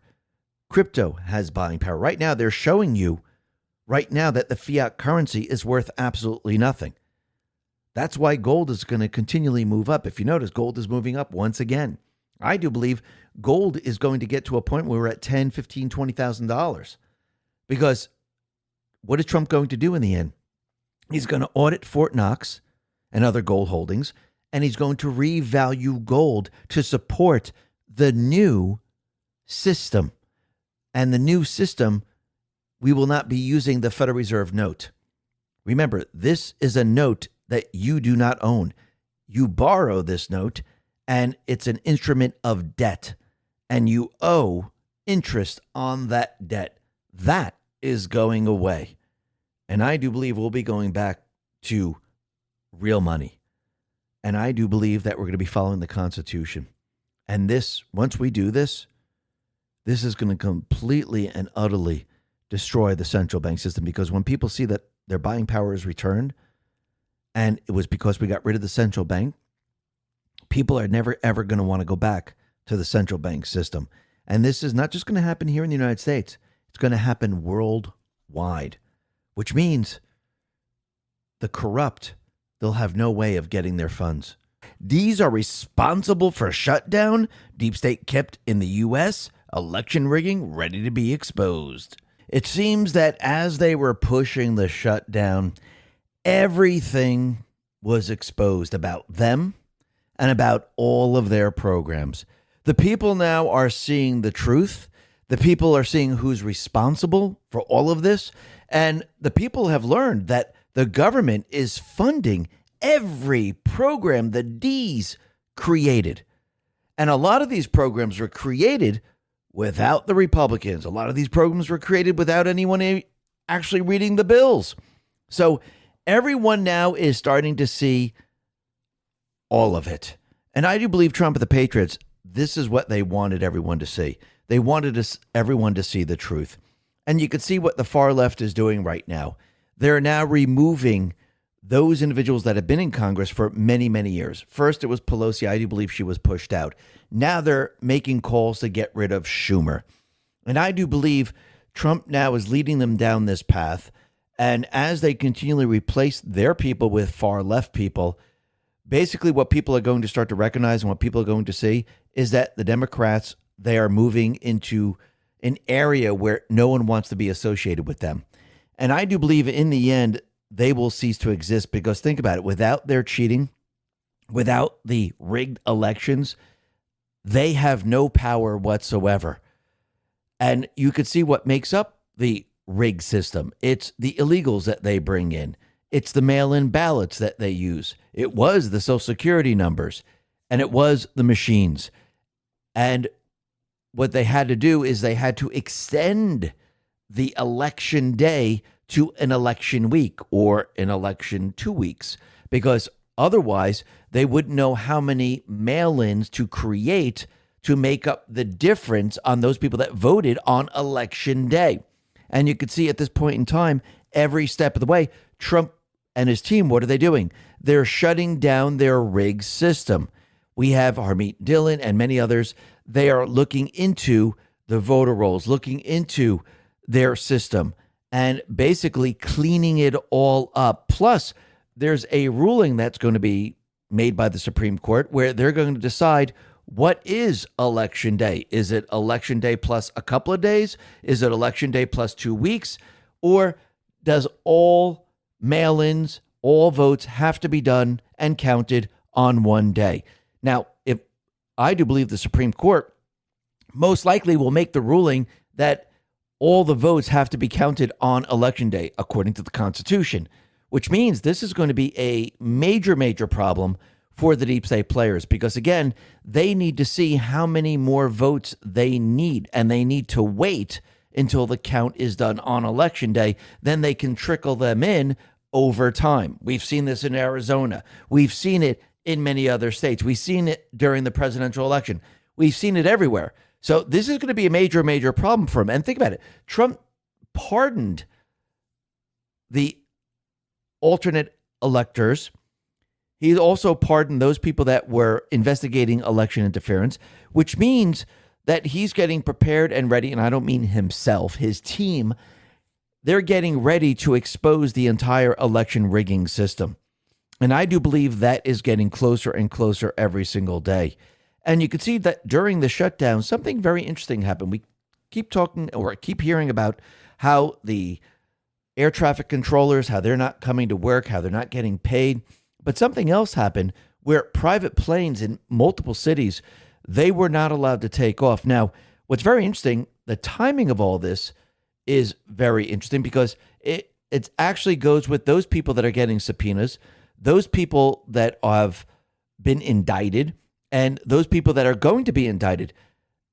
A: Crypto has buying power. Right now, they're showing you right now that the fiat currency is worth absolutely nothing. That's why gold is going to continually move up. If you notice, gold is moving up once again. I do believe gold is going to get to a point where we're at $10,000, $15,000, $20,000. Because what is Trump going to do in the end? He's going to audit Fort Knox and other gold holdings, and he's going to revalue gold to support the new system. And the new system, we will not be using the Federal Reserve note. Remember, this is a note that you do not own. You borrow this note, and it's an instrument of debt, and you owe interest on that debt. That is going away. And I do believe we'll be going back to real money. And I do believe that we're going to be following the Constitution. And this, once we do this, this is going to completely and utterly destroy the central bank system, because when people see that their buying power is returned, and it was because we got rid of the central bank, people are never, ever going to want to go back to the central bank system. And this is not just going to happen here in the United States. It's going to happen worldwide, which means the corrupt, they'll have no way of getting their funds. D's are responsible for shutdown. Deep state kept in the U.S. Election rigging ready to be exposed. It seems that as they were pushing the shutdown, everything was exposed about them and about all of their programs. The people now are seeing the truth. The people are seeing who's responsible for all of this. And the people have learned that the government is funding every program the D's created. And a lot of these programs were created without the Republicans. A lot of these programs were created without anyone actually reading the bills. So everyone now is starting to see all of it. And I do believe Trump and the Patriots, this is what they wanted everyone to see. They wanted everyone to see the truth. And you can see what the far left is doing right now. They're now removing those individuals that have been in Congress for many, many years. First, it was Pelosi. I do believe she was pushed out. Now they're making calls to get rid of Schumer. And I do believe Trump now is leading them down this path. And as they continually replace their people with far left people, basically what people are going to start to recognize and what people are going to see is that the Democrats, they are moving into an area where no one wants to be associated with them. And I do believe in the end, they will cease to exist because think about it. Without their cheating, without the rigged elections, they have no power whatsoever. And you could see what makes up the rigged system. It's the illegals that they bring in. It's the mail-in ballots that they use. It was the Social Security numbers, and it was the machines. And what they had to do is they had to extend the election day to an election week or an election 2 weeks, because otherwise they wouldn't know how many mail-ins to create to make up the difference on those people that voted on election day. And you could see at this point in time, every step of the way, Trump and his team, what are they doing? They're shutting down their rigged system. We have Harmeet Dillon and many others. They are looking into the voter rolls, looking into their system and basically cleaning it all up. Plus, there's a ruling that's going to be made by the Supreme Court where they're going to decide what is election day. Is it election day plus a couple of days? Is it election day plus 2 weeks? Or does all mail-ins, all votes have to be done and counted on one day? Now, if I do believe the Supreme Court most likely will make the ruling that all the votes have to be counted on election day, according to the Constitution, which means this is going to be a major, major problem for the deep state players, because again, they need to see how many more votes they need, and they need to wait until the count is done on election day. Then they can trickle them in over time. We've seen this in Arizona. We've seen it in many other states. We've seen it during the presidential election. We've seen it everywhere. So this is going to be a major, major problem for him. And think about it. Trump pardoned the alternate electors. He also pardoned those people that were investigating election interference, which means that he's getting prepared and ready. And I don't mean himself, his team. They're getting ready to expose the entire election rigging system. And I do believe that is getting closer and closer every single day. And you can see that during the shutdown, something very interesting happened. We keep talking or keep hearing about how the air traffic controllers, how they're not coming to work, how they're not getting paid. But something else happened where private planes in multiple cities, they were not allowed to take off. Now, what's very interesting, the timing of all this is very interesting because it actually goes with those people that are getting subpoenas, those people that have been indicted, and those people that are going to be indicted.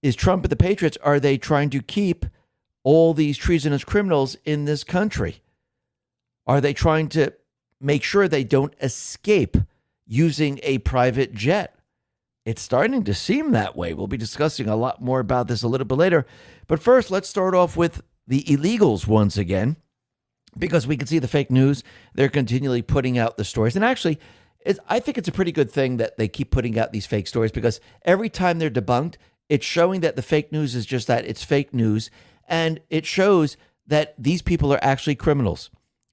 A: Is Trump and the Patriots, are they trying to keep all these treasonous criminals in this country? Are they trying to make sure they don't escape using a private jet? It's starting to seem that way. We'll be discussing a lot more about this a little bit later. But first, let's start off with the illegals once again, because we can see the fake news. They're continually putting out the stories. And actually, I think it's a pretty good thing that they keep putting out these fake stories, because every time they're debunked, it's showing that the fake news is just that. It's fake news. And it shows that these people are actually criminals.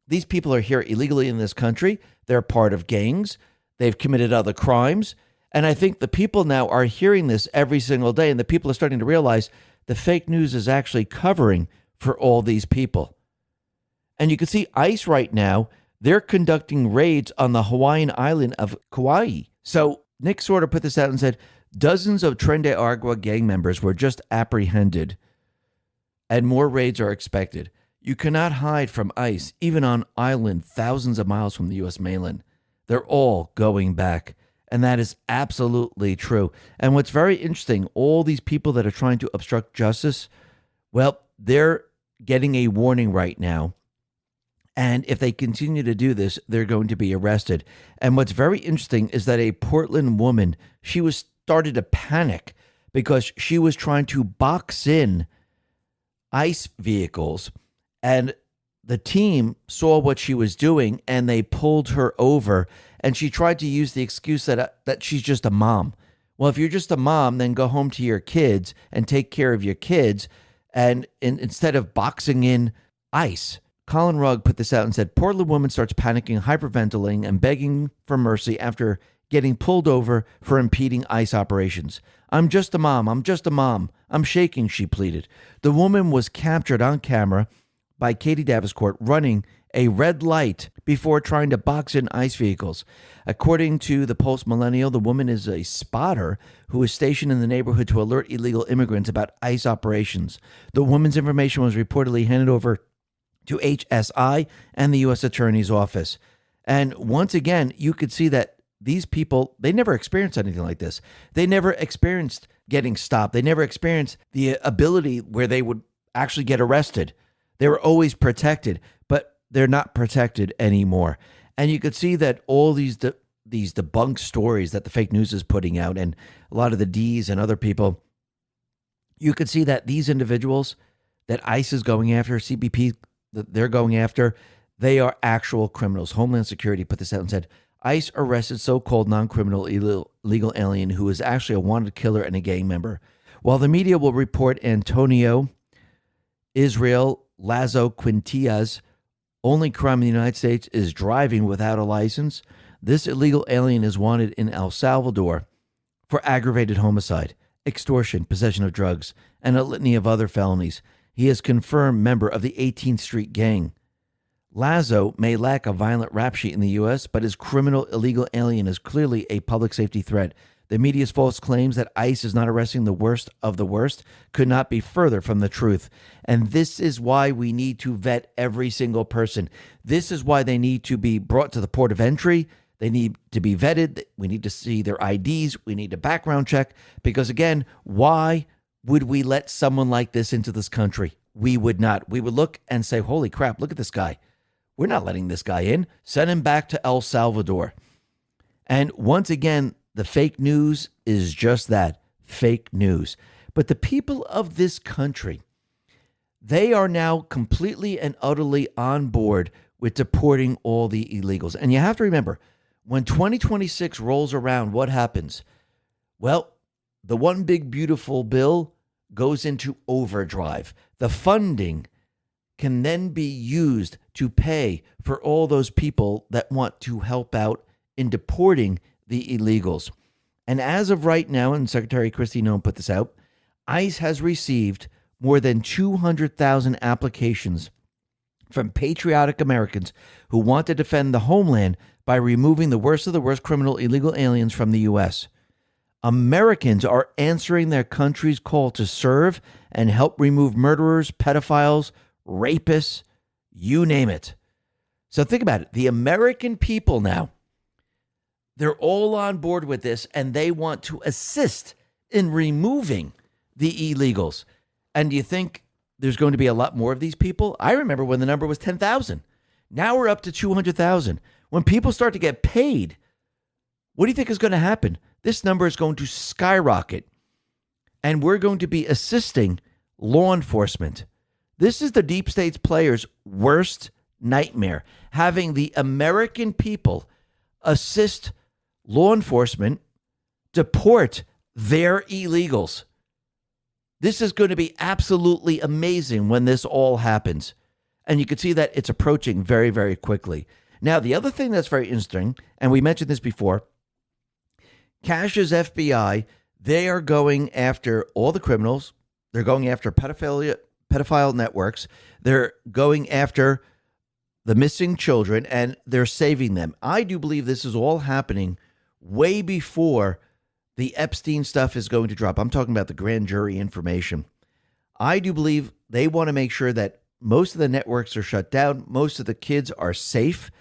A: These people are here illegally in this country. They're part of gangs. They've committed other crimes. And I think the people now are hearing this every single day, and the people are starting to realize the fake news is actually covering for all these people. And you can see ICE right now, they're conducting raids on the Hawaiian island of Kauai. So Nick sort of put this out and said, dozens of Tren de Agua gang members were just apprehended, and more raids are expected. You cannot hide from ICE, even on island thousands of miles from the U.S. mainland. They're all going back. And that is absolutely true. And what's very interesting, all these people that are trying to obstruct justice, well, they're getting a warning right now. And if they continue to do this, they're going to be arrested. And what's very interesting is that a Portland woman, she was started to panic because she was trying to box in ICE vehicles. And the team saw what she was doing and they pulled her over. And she tried to use the excuse that she's just a mom. Well, if you're just a mom, then go home to your kids and take care of your kids. And instead of boxing in ICE, Colin Rugg put this out and said, Portland woman starts panicking, hyperventilating, and begging for mercy after getting pulled over for impeding ICE operations. I'm just a mom. I'm just a mom. I'm shaking, she pleaded. The woman was captured on camera by Katie Davenport running a red light before trying to box in ICE vehicles. According to the Post Millennial, the woman is a spotter who is stationed in the neighborhood to alert illegal immigrants about ICE operations. The woman's information was reportedly handed over to HSI and the U.S. Attorney's Office. And once again, you could see that these people, they never experienced anything like this. They never experienced getting stopped. They never experienced the ability where they would actually get arrested. They were always protected, but they're not protected anymore. And you could see that all these debunked stories that the fake news is putting out, and a lot of the D's and other people, you could see that these individuals that ICE is going after, CBP, that they're going after, they are actual criminals. Homeland Security put this out and said, ICE arrested so-called non-criminal illegal alien who is actually a wanted killer and a gang member. While the media will report Antonio Israel Lazo Quintia's only crime in the United States is driving without a license, this illegal alien is wanted in El Salvador for aggravated homicide, extortion, possession of drugs, and a litany of other felonies. He is confirmed member of the 18th Street Gang. Lazo may lack a violent rap sheet in the U.S., but his criminal illegal alien is clearly a public safety threat. The media's false claims that ICE is not arresting the worst of the worst could not be further from the truth. And this is why we need to vet every single person. This is why they need to be brought to the port of entry. They need to be vetted. We need to see their IDs. We need a background check. Because again, why would we let someone like this into this country? We would not. We would look and say, holy crap, look at this guy. We're not letting this guy in. Send him back to El Salvador. And once again, the fake news is just that, fake news. But the people of this country, they are now completely and utterly on board with deporting all the illegals. And you have to remember, when 2026 rolls around, what happens? Well, the one big beautiful bill goes into overdrive. The funding can then be used to pay for all those people that want to help out in deporting the illegals. And as of right now, and Secretary Kristi Noem put this out, ICE has received more than 200,000 applications from patriotic Americans who want to defend the homeland by removing the worst of the worst criminal illegal aliens from the U.S. Americans are answering their country's call to serve and help remove murderers, pedophiles, rapists, you name it. So think about it. The American people now, they're all on board with this, and they want to assist in removing the illegals. And do you think there's going to be a lot more of these people? I remember when the number was 10,000. Now we're up to 200,000. When people start to get paid, what do you think is going to happen? This number is going to skyrocket, and we're going to be assisting law enforcement. This is the deep state's players' worst nightmare, having the American people assist law enforcement deport their illegals. This is going to be absolutely amazing when this all happens. And you can see that it's approaching very, very quickly. Now, the other thing that's very interesting, and we mentioned this before, Cash's FBI, they are going after all the criminals. They're going after pedophile networks. They're going after the missing children, and they're saving them. I do believe this is all happening way before the Epstein stuff is going to drop. I'm talking about the grand jury information. I do believe they want to make sure that most of the networks are shut down, most of the kids are safe,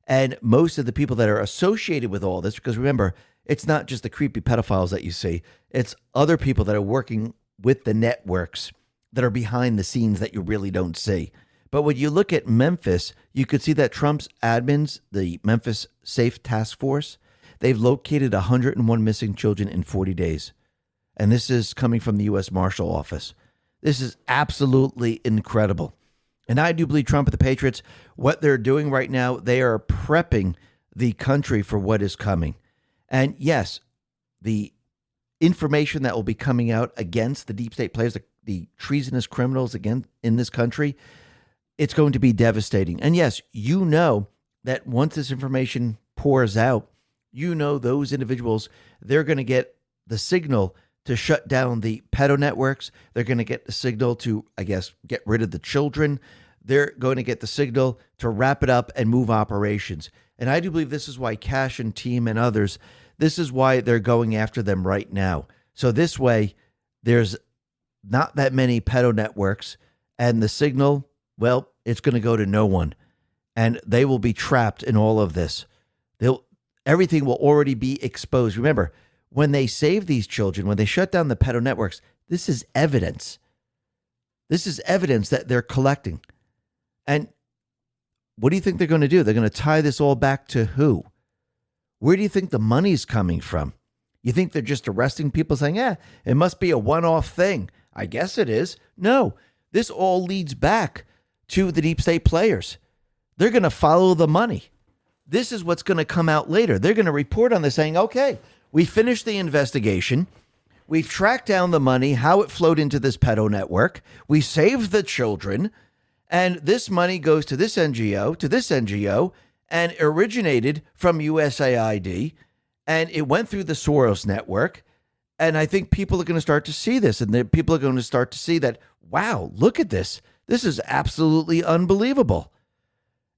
A: and most of the people that are associated with all this, because remember, it's not just the creepy pedophiles that you see, it's other people that are working with the networks that are behind the scenes that you really don't see. But when you look at Memphis, you could see that Trump's admins, the Memphis Safe Task Force, they've located 101 missing children in 40 days. And this is coming from the U.S. Marshal Office. This is absolutely incredible. And I do believe Trump and the Patriots, what they're doing right now, they are prepping the country for what is coming. And yes, the information that will be coming out against the deep state players, the treasonous criminals again in this country, it's going to be devastating. And yes, you know that once this information pours out, you know those individuals, they're going to get the signal to shut down the pedo networks. They're going to get the signal to, I guess, get rid of the children. They're going to get the signal to wrap it up and move operations. And I do believe this is why Cash and team and others, this is why they're going after them right now. So this way, there's not that many pedo networks, and the signal, well, it's going to go to no one. And they will be trapped in all of this. Everything will already be exposed. Remember, when they save these children, when they shut down the pedo networks, this is evidence. This is evidence that they're collecting. And what do you think they're going to do? They're going to tie this all back to who? Where do you think the money's coming from? You think they're just arresting people saying, it must be a one-off thing. I guess it is. No, this all leads back to the deep state players. They're going to follow the money. This is what's going to come out later. They're going to report on this saying, okay, we finished the investigation. We've tracked down the money, how it flowed into this pedo network. We saved the children. And this money goes to this NGO, and originated from USAID. And it went through the Soros network. And I think people are going to start to see this. And people are going to start to see that, wow, look at this. This is absolutely unbelievable.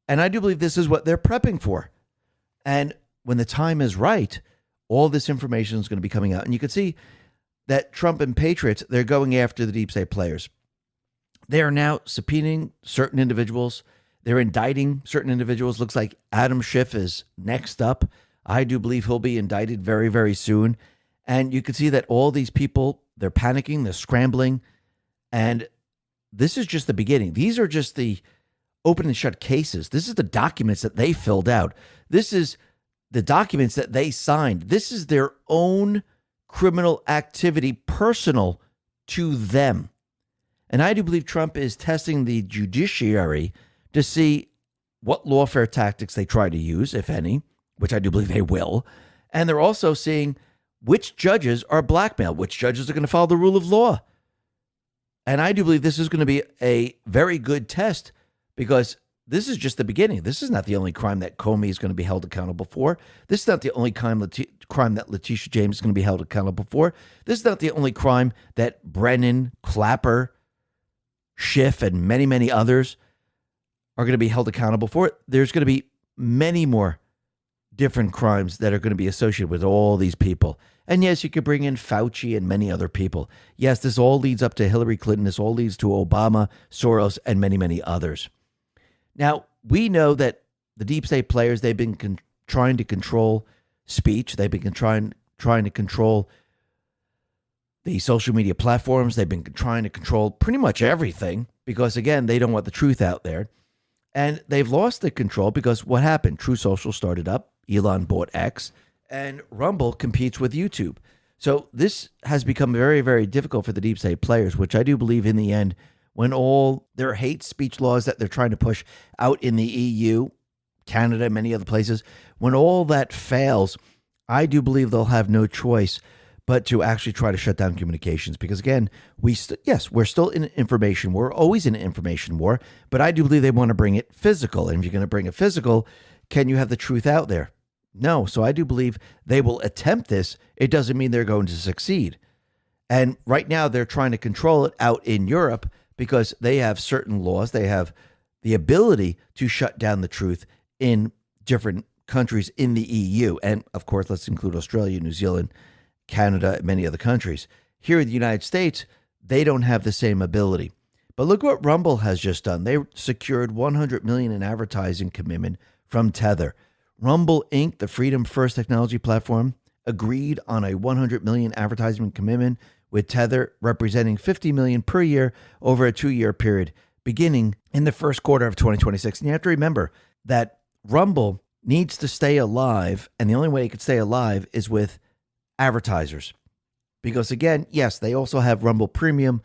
A: And I do believe this is what they're prepping for. And when the time is right, all this information is going to be coming out. And you can see that Trump and Patriots, they're going after the deep state players. They are now subpoenaing certain individuals. They're indicting certain individuals. Looks like Adam Schiff is next up. I do believe he'll be indicted very, very soon. And you can see that all these people, they're panicking, they're scrambling. And this is just the beginning. These are just the open and shut cases. This is the documents that they filled out. This is the documents that they signed. This is their own criminal activity, personal to them. And I do believe Trump is testing the judiciary to see what lawfare tactics they try to use, if any, which I do believe they will. And they're also seeing which judges are blackmailed, which judges are going to follow the rule of law. And I do believe this is going to be a very good test, because this is just the beginning. This is not the only crime that Comey is going to be held accountable for. This is not the only crime that Letitia James is going to be held accountable for. This is not the only crime that Brennan, Clapper, Schiff, and many, many others are going to be held accountable for. There's going to be many more different crimes that are going to be associated with all these people. And yes, you could bring in Fauci and many other people. Yes, this all leads up to Hillary Clinton. This all leads to Obama, Soros, and many, many others. Now, we know that the deep state players, they've been trying to control speech. They've been trying to control the social media platforms. They've been trying to control pretty much everything because, again, they don't want the truth out there. And they've lost the control because what happened? True Social started up. Elon bought X. And Rumble competes with YouTube. So this has become very, very difficult for the deep state players, which I do believe in the end, when all their hate speech laws that they're trying to push out in the EU, Canada, many other places, when all that fails, I do believe they'll have no choice but to actually try to shut down communications. Because again, we're still in information war. We're always in an information war, but I do believe they want to bring it physical. And if you're going to bring it physical, can you have the truth out there? No. So I do believe they will attempt this. It doesn't mean they're going to succeed. And right now they're trying to control it out in Europe because they have certain laws. They have the ability to shut down the truth in different countries in the EU. And of course, let's include Australia, New Zealand, Canada, and many other countries. Here in the United States, they don't have the same ability. But look what Rumble has just done. They secured $100 million in advertising commitment from Tether. Rumble Inc., the Freedom First technology platform, agreed on a $100 million advertising commitment with Tether, representing $50 million per year over a 2-year period, beginning in the first quarter of 2026. And you have to remember that Rumble needs to stay alive, and the only way it could stay alive is with advertisers. Because again, yes, they also have Rumble Premium,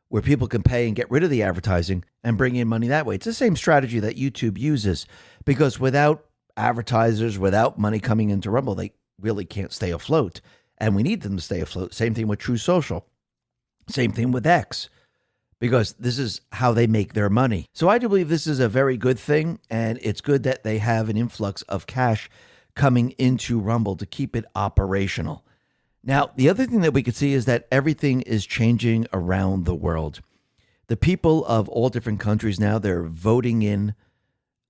A: where people can pay and get rid of the advertising and bring in money that way. It's the same strategy that YouTube uses, because without advertisers, without money coming into Rumble, they really can't stay afloat. And we need them to stay afloat. Same thing with True Social. Same thing with X, because this is how they make their money. So I do believe this is a very good thing, and it's good that they have an influx of cash coming into Rumble to keep it operational. Now, the other thing that we could see is that everything is changing around the world. The people of all different countries now, they're voting in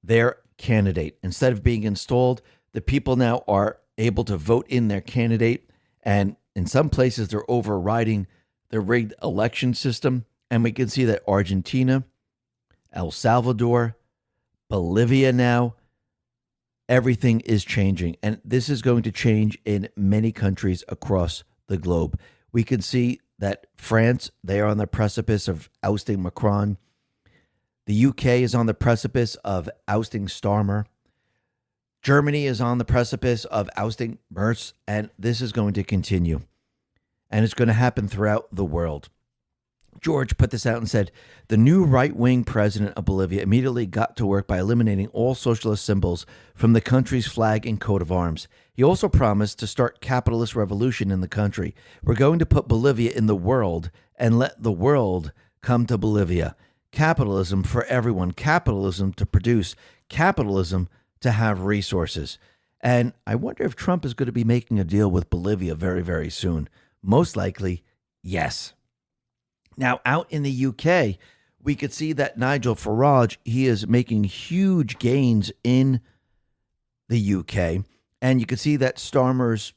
A: their candidate. Instead of being installed, the people now are able to vote in their candidate. And in some places, they're overriding the rigged election system. And we can see that Argentina, El Salvador, Bolivia now, everything is changing. And this is going to change in many countries across the globe. We can see that France, they are on the precipice of ousting Macron. The UK is on the precipice of ousting Starmer. Germany is on the precipice of ousting Merz, and this is going to continue. And it's going to happen throughout the world. George put this out and said, the new right-wing president of Bolivia immediately got to work by eliminating all socialist symbols from the country's flag and coat of arms. He also promised to start capitalist revolution in the country. We're going to put Bolivia in the world and let the world come to Bolivia. Capitalism for everyone. Capitalism to produce. Capitalism to have resources. And I wonder if Trump is going to be making a deal with Bolivia very, very soon. Most likely, yes. Now, out in the UK, we could see that Nigel Farage, he is making huge gains in the UK. And you can see that Starmer's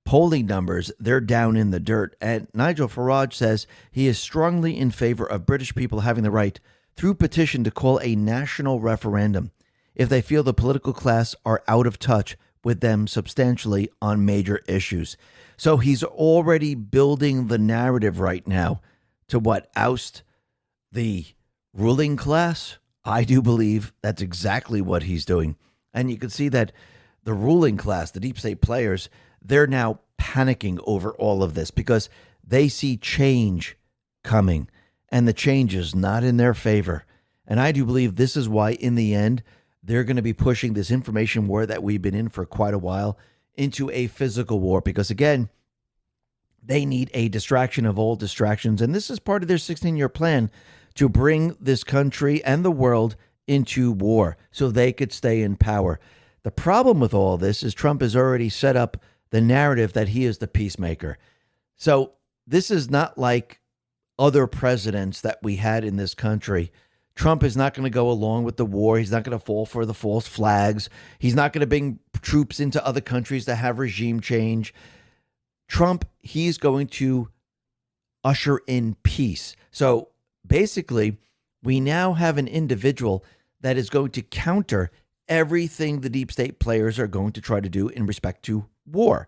A: polling numbers, they're down in the dirt. And Nigel Farage says he is strongly in favor of British people having the right, through petition, to call a national referendum if they feel the political class are out of touch with them substantially on major issues. So he's already building the narrative right now to what, oust the ruling class? I do believe that's exactly what he's doing. And you can see that the ruling class, the deep state players, they're now panicking over all of this because they see change coming, and the change is not in their favor. And I do believe this is why, in the end, they're going to be pushing this information war that we've been in for quite a while into a physical war, because, again, they need a distraction of all distractions. And this is part of their 16-year plan to bring this country and the world into war so they could stay in power. The problem with all this is Trump has already set up the narrative that he is the peacemaker. So this is not like other presidents that we had in this country. Trump is not going to go along with the war. He's not going to fall for the false flags. He's not going to bring troops into other countries to have regime change. Trump, he's going to usher in peace. So basically, we now have an individual that is going to counter everything the deep state players are going to try to do in respect to war.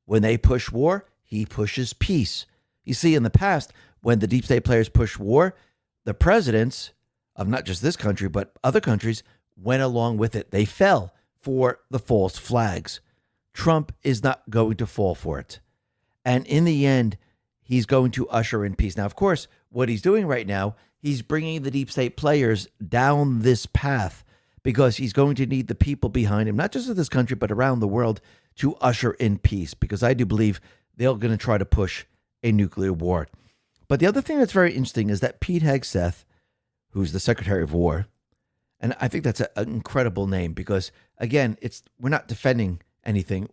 A: When they push war, he pushes peace. You see, in the past, when the deep state players push war, the presidents of not just this country, but other countries went along with it. They fell for the false flags. Trump is not going to fall for it. And in the end, he's going to usher in peace. Now, of course, what he's doing right now, he's bringing the deep state players down this path because he's going to need the people behind him, not just in this country, but around the world, to usher in peace, because I do believe they're going to try to push a nuclear war. But the other thing that's very interesting is that Pete Hegseth, who's the Secretary of War, and I think that's an incredible name because, again, we're not defending anything,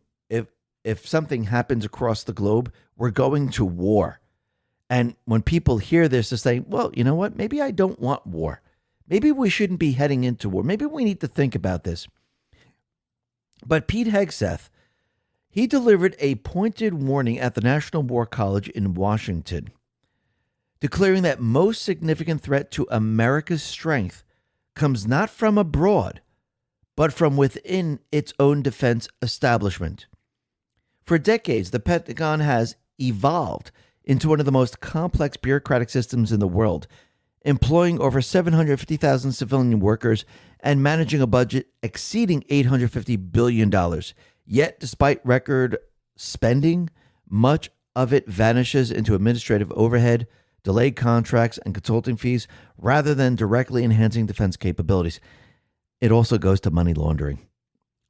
A: if something happens across the globe, we're going to war. And when people hear this, they're saying, well, you know what? Maybe I don't want war. Maybe we shouldn't be heading into war. Maybe we need to think about this. But Pete Hegseth, he delivered a pointed warning at the National War College in Washington, declaring that most significant threat to America's strength comes not from abroad, but from within its own defense establishment. For decades, the Pentagon has evolved into one of the most complex bureaucratic systems in the world, employing over 750,000 civilian workers and managing a budget exceeding $850 billion. Yet, despite record spending, much of it vanishes into administrative overhead, delayed contracts, and consulting fees rather than directly enhancing defense capabilities. It also goes to money laundering.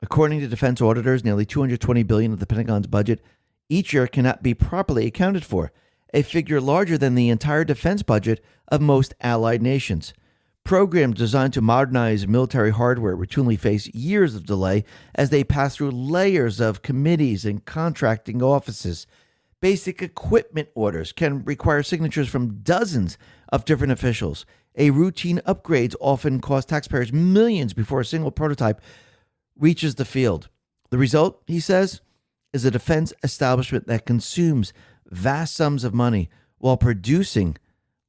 A: According to defense auditors, nearly $220 billion of the Pentagon's budget each year cannot be properly accounted for, a figure larger than the entire defense budget of most allied nations. Programs designed to modernize military hardware routinely face years of delay as they pass through layers of committees and contracting offices. Basic equipment orders can require signatures from dozens of different officials. Routine upgrades often cost taxpayers millions before a single prototype reaches the field. The result, he says, is a defense establishment that consumes vast sums of money while producing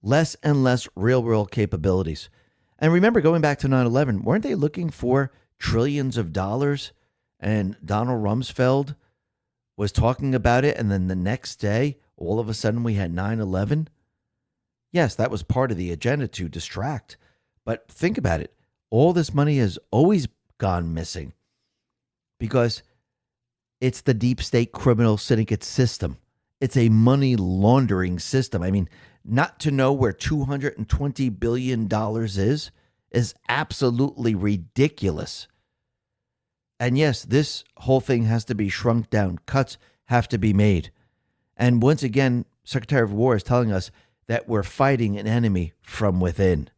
A: less and less real-world capabilities. And remember, going back to 9/11, weren't they looking for trillions of dollars? And Donald Rumsfeld was talking about it, and then the next day, all of a sudden, we had 9/11? Yes, that was part of the agenda to distract. But think about it. All this money has always gone missing because it's the deep state criminal syndicate system. It's a money laundering system. I mean, not to know where $220 billion is absolutely ridiculous. And yes, this whole thing has to be shrunk down. Cuts have to be made. And once again, Secretary of War is telling us that we're fighting an enemy from within,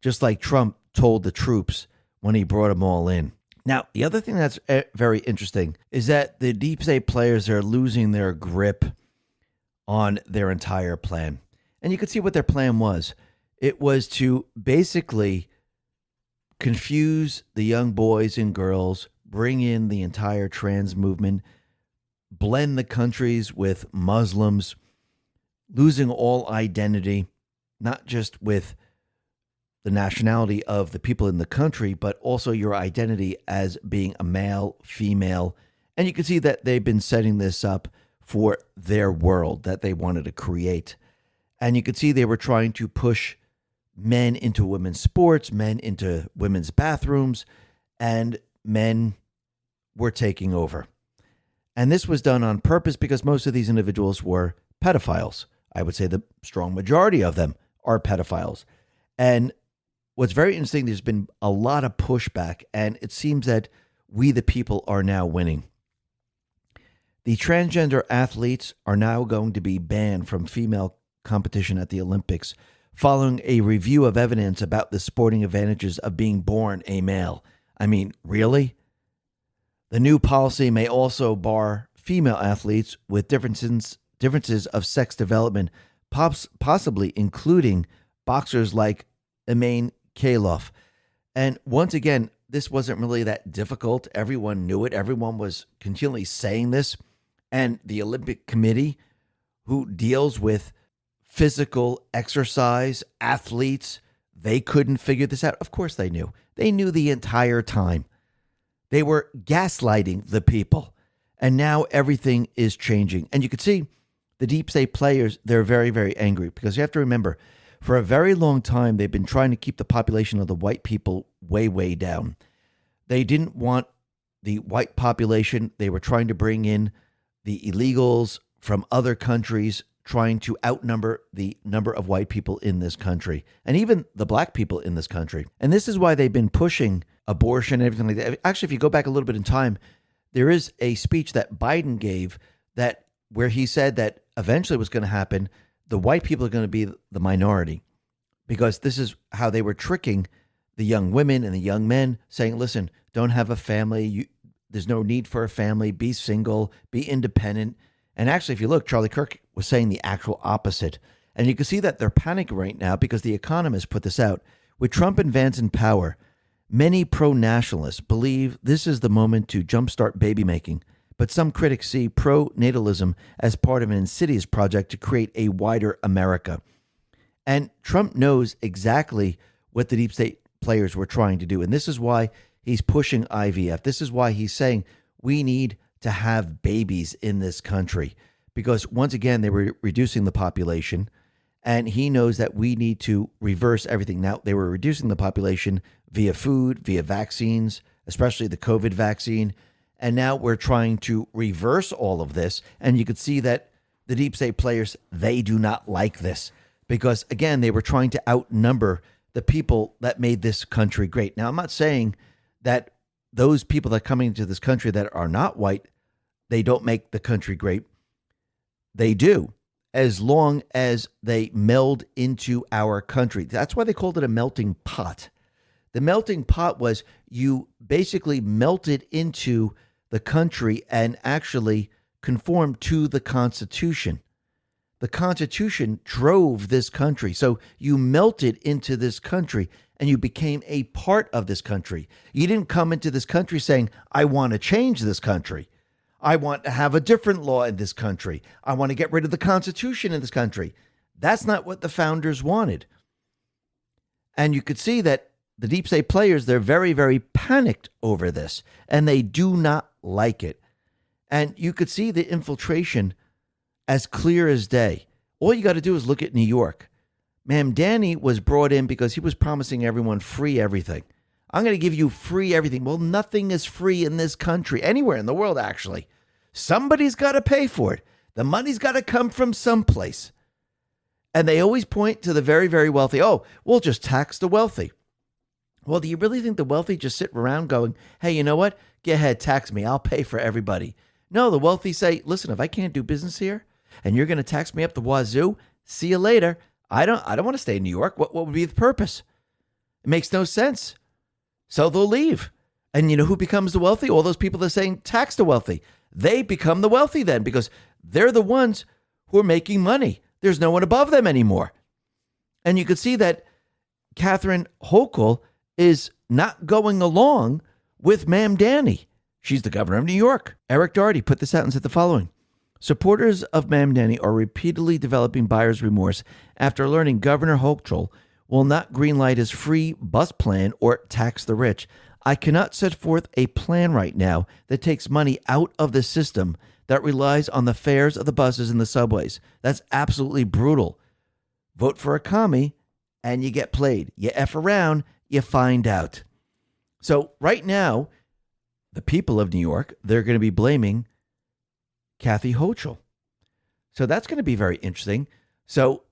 A: just like Trump told the troops when he brought them all in. Now, the other thing that's very interesting is that the deep state players are losing their grip on their entire plan. And you can see what their plan was. It was to basically confuse the young boys and girls, bring in the entire trans movement, blend the countries with Muslims, losing all identity, not just with the nationality of the people in the country, but also your identity as being a male, female. And you can see that they've been setting this up for their world that they wanted to create. And you could see they were trying to push men into women's sports, men into women's bathrooms, and men were taking over. And this was done on purpose because most of these individuals were pedophiles. I would say the strong majority of them are pedophiles. And what's very interesting, there's been a lot of pushback, and it seems that we, the people, are now winning. The transgender athletes are now going to be banned from female competition at the Olympics following a review of evidence about the sporting advantages of being born a male. I mean, really? The new policy may also bar female athletes with differences of sex development, possibly including boxers like Emain Kalof. And once again, this wasn't really that difficult. Everyone knew it. Everyone was continually saying this. And the Olympic Committee, who deals with physical exercise, athletes, they couldn't figure this out. Of course they knew. They knew the entire time. They were gaslighting the people. And now everything is changing. And you can see the deep state players, they're very, very angry because you have to remember, for a very long time, they've been trying to keep the population of the white people way, way down. They didn't want the white population. They were trying to bring in the illegals from other countries, trying to outnumber the number of white people in this country and even the black people in this country. And this is why they've been pushing abortion and everything like that. Actually, if you go back a little bit in time, there is a speech that Biden gave that where he said that eventually what's going to happen, the white people are going to be the minority because this is how they were tricking the young women and the young men saying, listen, don't have a family. There's no need for a family. Be single, be independent. And actually, if you look, Charlie Kirk was saying the actual opposite. And you can see that they're panicking right now because The Economist put this out. With Trump and Vance in power, many pro-nationalists believe this is the moment to jumpstart baby making. But some critics see pro-natalism as part of an insidious project to create a wider America. And Trump knows exactly what the deep state players were trying to do. And this is why he's pushing IVF. This is why he's saying we need to have babies in this country. Because once again, they were reducing the population. And he knows that we need to reverse everything. Now, they were reducing the population via food, via vaccines, especially the COVID vaccine. And now we're trying to reverse all of this. And you could see that the deep state players, they do not like this. Because, again, they were trying to outnumber the people that made this country great. Now, I'm not saying that those people that are coming into this country that are not white, they don't make the country great. They do, as long as they meld into our country. That's why they called it a melting pot. The melting pot was you basically melted into the country and actually conformed to the Constitution. The Constitution drove this country. So you melted into this country and you became a part of this country. You didn't come into this country saying, I want to change this country. I want to have a different law in this country. I want to get rid of the Constitution in this country. That's not what the founders wanted. And you could see that the deep state players, they're very, very panicked over this, and they do not like it. And you could see the infiltration as clear as day. All you got to do is look at New York. Ma'am, Danny was brought in because he was promising everyone free everything. I'm going to give you free everything. Well, nothing is free in this country, anywhere in the world, actually. Somebody's got to pay for it. The money's got to come from someplace. And they always point to the very, very wealthy. Oh, we'll just tax the wealthy. Well, do you really think the wealthy just sit around going, hey, you know what? Go ahead, tax me. I'll pay for everybody. No, the wealthy say, listen, if I can't do business here and you're going to tax me up the wazoo, see you later. I don't want to stay in New York. What would be the purpose? It makes no sense. So they'll leave. And you know who becomes the wealthy? All those people that are saying tax the wealthy. They become the wealthy then because they're the ones who are making money. There's no one above them anymore. And you could see that Catherine Hochul is not going along with Ma'am Danny. She's the governor of New York. Eric Doherty put this out and said the following. Supporters of Ma'am Danny are repeatedly developing buyer's remorse after learning Governor Hochul will not greenlight his free bus plan or tax the rich. I cannot set forth a plan right now that takes money out of the system that relies on the fares of the buses and the subways. That's absolutely brutal. Vote for a commie and you get played. You F around, you find out. So right now, the people of New York, they're going to be blaming Kathy Hochul. So that's going to be very interesting. So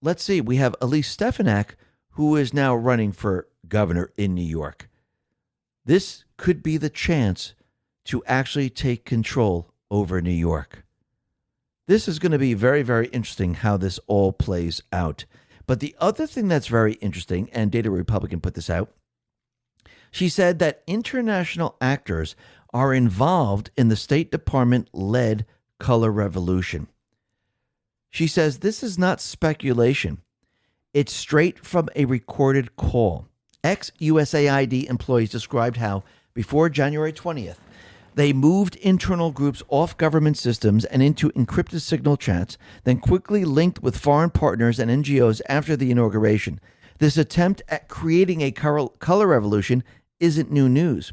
A: let's see. We have Elise Stefanik, who is now running for governor in New York. This could be the chance to actually take control over New York. This is going to be very, very interesting how this all plays out. But the other thing that's very interesting, and Data Republican put this out, she said that international actors are involved in the State Department-led color revolution. She says this is not speculation. It's straight from a recorded call. Ex-USAID employees described how, before January 20th, they moved internal groups off government systems and into encrypted signal chats, then quickly linked with foreign partners and NGOs after the inauguration. This attempt at creating a color revolution isn't new news.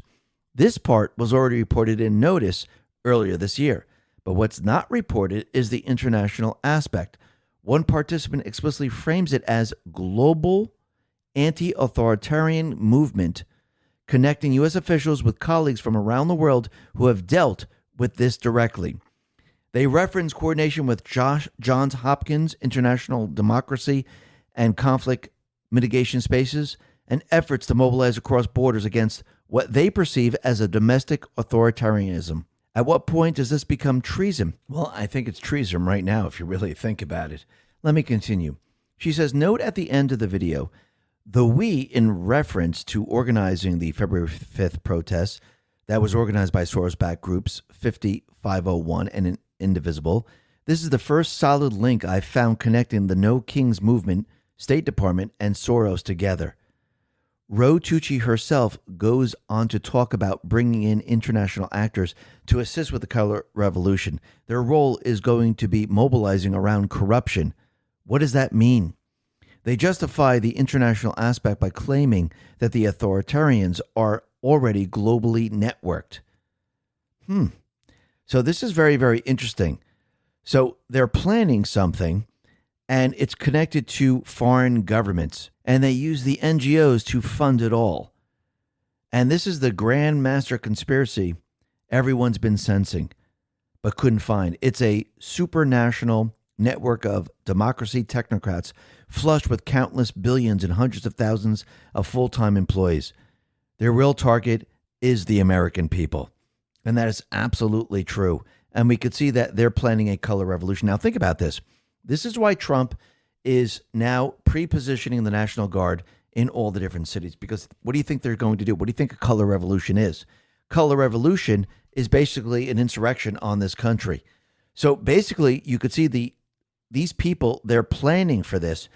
A: This part was already reported in Notice earlier this year. But what's not reported is the international aspect. One participant explicitly frames it as global anti-authoritarian movement, connecting U.S. officials with colleagues from around the world who have dealt with this directly. They reference coordination with Johns Hopkins International Democracy and Conflict Mitigation Spaces and efforts to mobilize across borders against what they perceive as a domestic authoritarianism. At what point does this become treason? Well, I think it's treason right now if you really think about it. Let me continue. She says, note at the end of the video, the we in reference to organizing the February 5th protests, that was organized by Soros-backed groups 50501 and Indivisible. This is the first solid link I've found connecting the No Kings movement, State Department, and Soros together. Ro Tucci herself goes on to talk about bringing in international actors to assist with the color revolution. Their role is going to be mobilizing around corruption. What does that mean? They justify the international aspect by claiming that the authoritarians are already globally networked. So this is very, very interesting. So they're planning something, and it's connected to foreign governments, and they use the NGOs to fund it all. And this is the grand master conspiracy everyone's been sensing, but couldn't find. It's a supranational network of democracy technocrats flush with countless billions and hundreds of thousands of full-time employees. Their real target is the American people. And that is absolutely true. And we could see that they're planning a color revolution. Now, think about this. This is why Trump is now pre-positioning the National Guard in all the different cities. Because what do you think they're going to do? What do you think a color revolution is? Color revolution is basically an insurrection on this country. So basically, you could see these people, they're planning for this.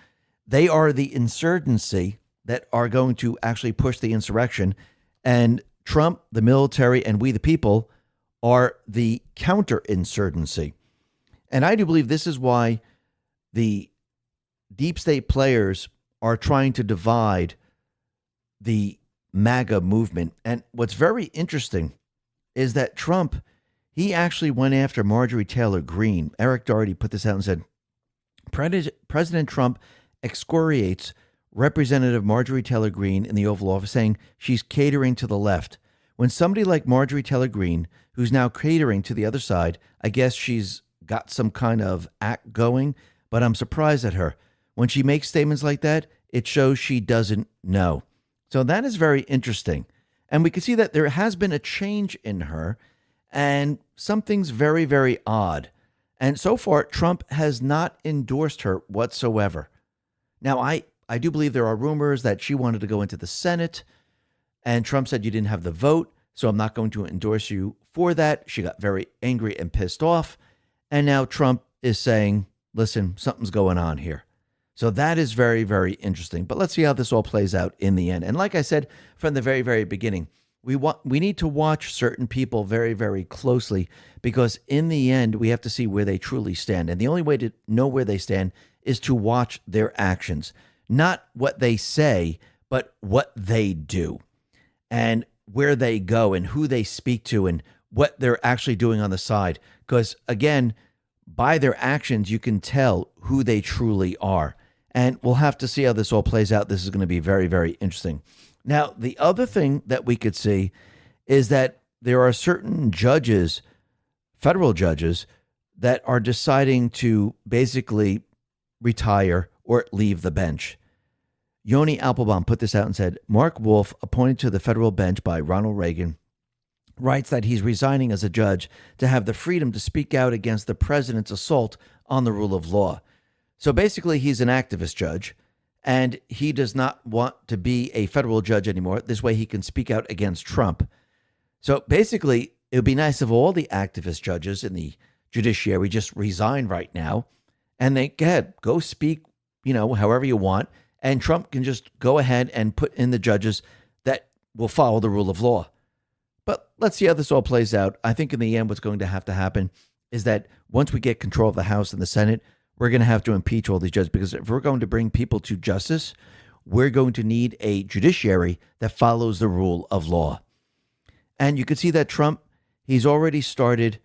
A: They are the insurgency that are going to actually push the insurrection. And Trump, the military, and we the people are the counterinsurgency. And I do believe this is why the deep state players are trying to divide the MAGA movement. And what's very interesting is that Trump, he actually went after Marjorie Taylor Greene. Eric Doherty put this out and said, President Trump excoriates Representative Marjorie Taylor Greene in the Oval Office, saying she's catering to the left. When somebody like Marjorie Taylor Greene, who's now catering to the other side, I guess she's got some kind of act going, but I'm surprised at her. When she makes statements like that, it shows she doesn't know. So that is very interesting. And we can see that there has been a change in her, and something's very, very odd. And so far, Trump has not endorsed her whatsoever. Now, I do believe there are rumors that she wanted to go into the Senate, and Trump said you didn't have the vote, so I'm not going to endorse you for that. She got very angry and pissed off. And now Trump is saying, listen, something's going on here. So that is very, very interesting. But let's see how this all plays out in the end. And like I said from the very, very beginning, we need to watch certain people very, very closely, because in the end, we have to see where they truly stand. And the only way to know where they stand is to watch their actions, not what they say, but what they do and where they go and who they speak to and what they're actually doing on the side. Because again, by their actions, you can tell who they truly are. And we'll have to see how this all plays out. This is going to be very, very interesting. Now, the other thing that we could see is that there are certain judges, federal judges, that are deciding to basically retire or leave the bench. Yoni Applebaum put this out and said, Mark Wolf, appointed to the federal bench by Ronald Reagan, writes that he's resigning as a judge to have the freedom to speak out against the president's assault on the rule of law. So basically, he's an activist judge, and he does not want to be a federal judge anymore. This way he can speak out against Trump. So basically, it would be nice if all the activist judges in the judiciary just resign right now, and they go speak, however you want, and Trump can just go ahead and put in the judges that will follow the rule of law. But let's see how this all plays out. I think in the end, what's going to happen is that once we get control of the House and the Senate, we're going to have to impeach all these judges, because if we're going to bring people to justice, we're going to need a judiciary that follows the rule of law. And you can see that Trump, he's already started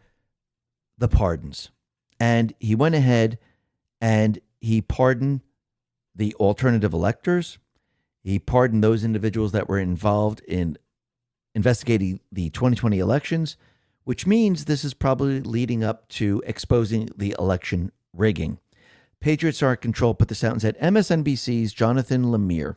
A: the pardons. And he went ahead and he pardoned the alternative electors. He pardoned those individuals that were involved in investigating the 2020 elections, which means this is probably leading up to exposing the election rigging. Patriots Are in Control put this out and said, MSNBC's Jonathan Lemire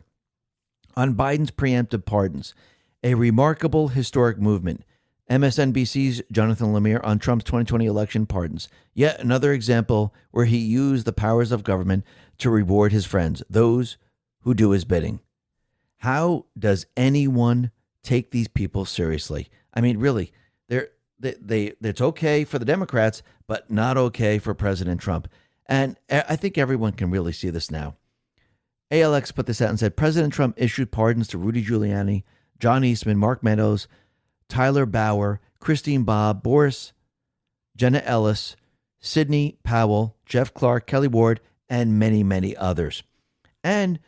A: on Biden's preemptive pardons, a remarkable historic movement. MSNBC's Jonathan Lemire on Trump's 2020 election pardons. Yet another example where he used the powers of government to reward his friends, those who do his bidding. How does anyone take these people seriously? I mean, really, it's okay for the Democrats, but not okay for President Trump. And I think everyone can really see this now. ALX put this out and said President Trump issued pardons to Rudy Giuliani, John Eastman, Mark Meadows, Tyler Bauer, Christine Bobb, Boris, Jenna Ellis, Sidney Powell, Jeff Clark, Kelly Ward, and many, many others. And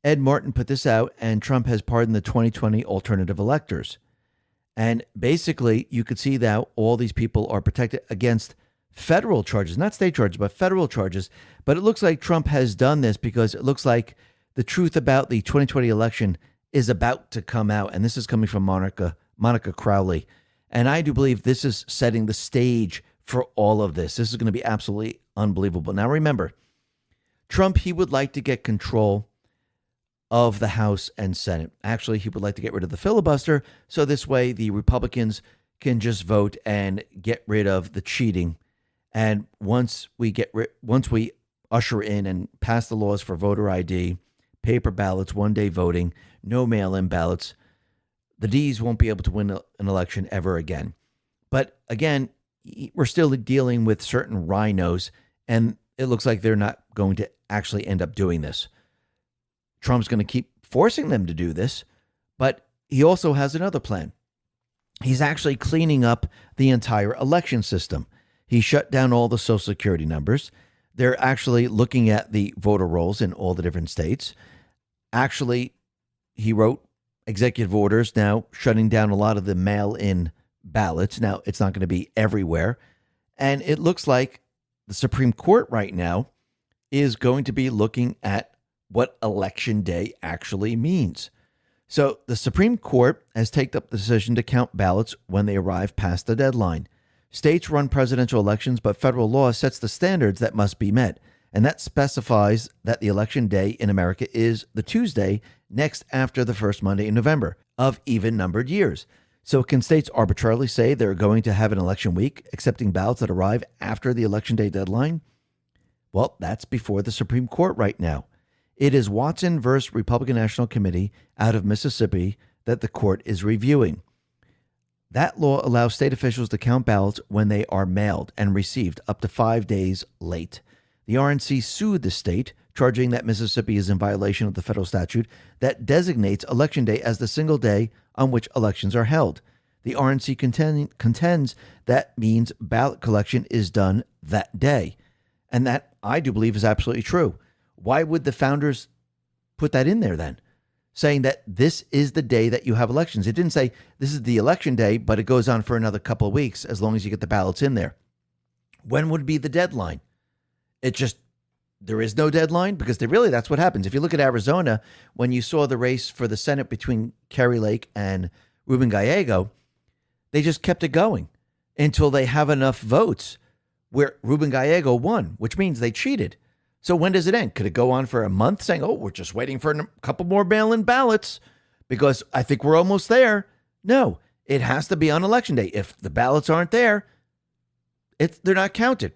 A: Ed Martin put this out, and Trump has pardoned the 2020 alternative electors. And basically, you could see that all these people are protected against federal charges, not state charges, but federal charges. But it looks like Trump has done this because it looks like the truth about the 2020 election is about to come out. And this is coming from Monica Crowley. And I do believe this is setting the stage for all of this. This is going to be absolutely unbelievable. Now, remember, Trump, he would like to get control of the House and Senate. Actually, he would like to get rid of the filibuster. So this way, the Republicans can just vote and get rid of the cheating. And once we usher in and pass the laws for voter ID, paper ballots, one-day voting, no mail-in ballots, the D's won't be able to win an election ever again. But again, we're still dealing with certain rhinos, and it looks like they're not going to actually end up doing this. Trump's going to keep forcing them to do this, but he also has another plan. He's actually cleaning up the entire election system. He shut down all the Social Security numbers. They're actually looking at the voter rolls in all the different states. Actually, he wrote executive orders now shutting down a lot of the mail-in ballots. Now, it's not going to be everywhere. And it looks like the Supreme Court right now is going to be looking at what Election Day actually means. So the Supreme Court has taken up the decision to count ballots when they arrive past the deadline. States run presidential elections, but federal law sets the standards that must be met. And that specifies that the election day in America is the Tuesday next after the first Monday in November of even-numbered years. So can states arbitrarily say they're going to have an election week, accepting ballots that arrive after the election day deadline? Well, that's before the Supreme Court right now. It is Watson versus Republican National Committee out of Mississippi that the court is reviewing. That law allows state officials to count ballots when they are mailed and received up to 5 days late. The RNC sued the state, charging that Mississippi is in violation of the federal statute that designates Election Day as the single day on which elections are held. The RNC contends that means ballot collection is done that day. And that, I do believe, is absolutely true. Why would the founders put that in there then? Saying that this is the day that you have elections. It didn't say this is the election day, but it goes on for another couple of weeks as long as you get the ballots in there. When would be the deadline? There is no deadline because that's what happens. If you look at Arizona, when you saw the race for the Senate between Kerry Lake and Ruben Gallego, they just kept it going until they have enough votes where Ruben Gallego won, which means they cheated. So when does it end? Could it go on for a month saying, oh, we're just waiting for a couple more mail-in ballots because I think we're almost there? No, it has to be on Election Day. If the ballots aren't there, they're not counted.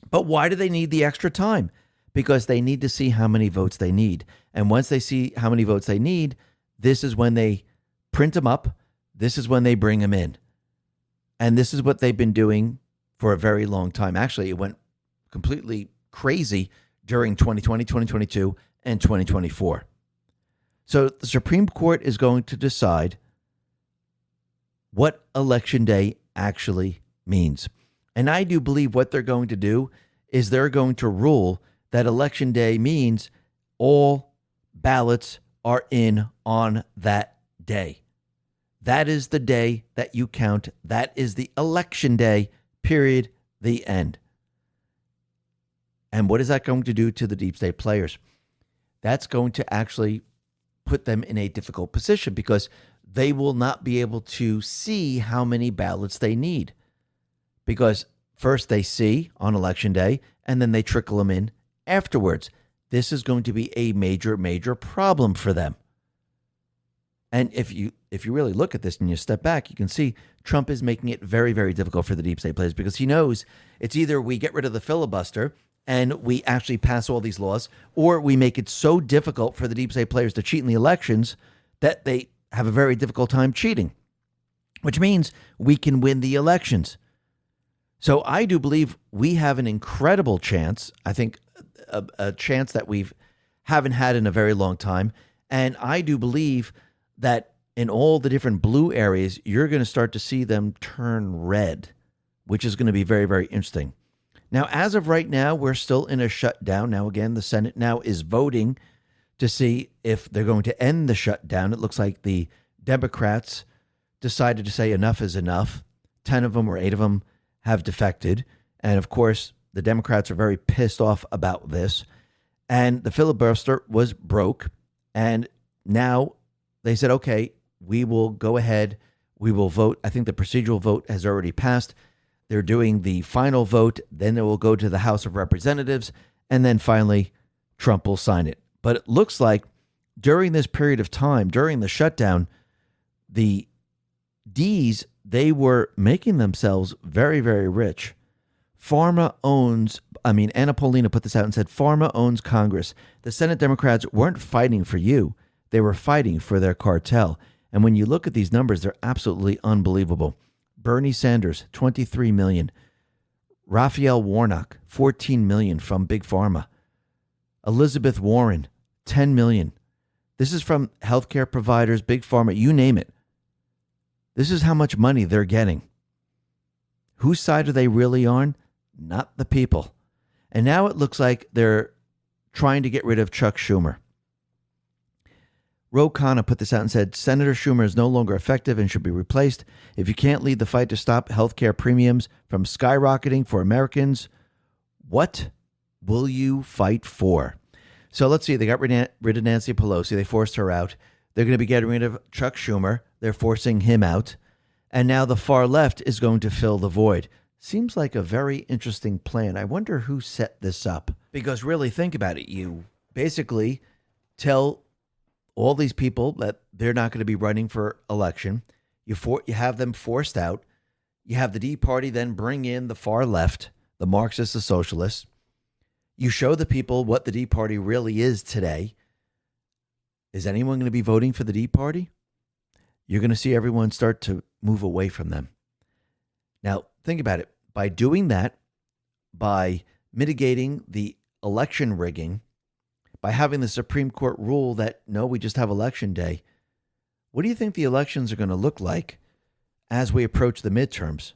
A: But why do they need the extra time? Because they need to see how many votes they need. And once they see how many votes they need, this is when they print them up. This is when they bring them in. And this is what they've been doing for a very long time. Actually, it went completely crazy during 2020, 2022, and 2024. So the Supreme Court is going to decide what Election Day actually means. And I do believe what they're going to do is they're going to rule that Election Day means all ballots are in on that day. That is the day that you count. That is the Election Day, period, the end. And what is that going to do to the deep state players? That's going to actually put them in a difficult position because they will not be able to see how many ballots they need. Because first they see on Election Day, and then they trickle them in afterwards. This is going to be a major, major problem for them. And if you really look at this and you step back, you can see Trump is making it very, very difficult for the deep state players because he knows it's either we get rid of the filibuster and we actually pass all these laws, or we make it so difficult for the deep state players to cheat in the elections that they have a very difficult time cheating. which means we can win the elections. So I do believe we have an incredible chance. I think a chance that we haven't had in a very long time. And I do believe that in all the different blue areas, you're going to start to see them turn red, which is going to be very, very interesting. Now, as of right now, we're still in a shutdown. Now, again, the Senate now is voting to see if they're going to end the shutdown. It looks like the Democrats decided to say enough is enough. 10 of them or 8 of them have defected. And of course, the Democrats are very pissed off about this. And the filibuster was broke. And now they said, okay, we will go ahead. We will vote. I think the procedural vote has already passed. They're doing the final vote. Then it will go to the House of Representatives. And then finally, Trump will sign it. But it looks like during this period of time, during the shutdown, the D's, they were making themselves very, very rich. Anna Paulina put this out and said, Pharma owns Congress. The Senate Democrats weren't fighting for you. They were fighting for their cartel. And when you look at these numbers, they're absolutely unbelievable. Bernie Sanders, 23 million. Raphael Warnock, 14 million from Big Pharma. Elizabeth Warren, 10 million. This is from healthcare providers, Big Pharma, you name it. This is how much money they're getting. Whose side are they really on? Not the people. And now it looks like they're trying to get rid of Chuck Schumer. Ro Khanna put this out and said, Senator Schumer is no longer effective and should be replaced. If you can't lead the fight to stop healthcare premiums from skyrocketing for Americans, what will you fight for? So let's see. They got rid of Nancy Pelosi. They forced her out. They're going to be getting rid of Chuck Schumer. They're forcing him out. And now the far left is going to fill the void. Seems like a very interesting plan. I wonder who set this up. Because really, think about it. You basically tell all these people that they're not going to be running for election. You have them forced out. You have the D Party then bring in the far left, the Marxists, the socialists. You show the people what the D Party really is today. Is anyone going to be voting for the D Party? You're going to see everyone start to move away from them. Now, think about it. By doing that, by mitigating the election rigging, by having the Supreme Court rule that, no, we just have election day, what do you think the elections are going to look like as we approach the midterms?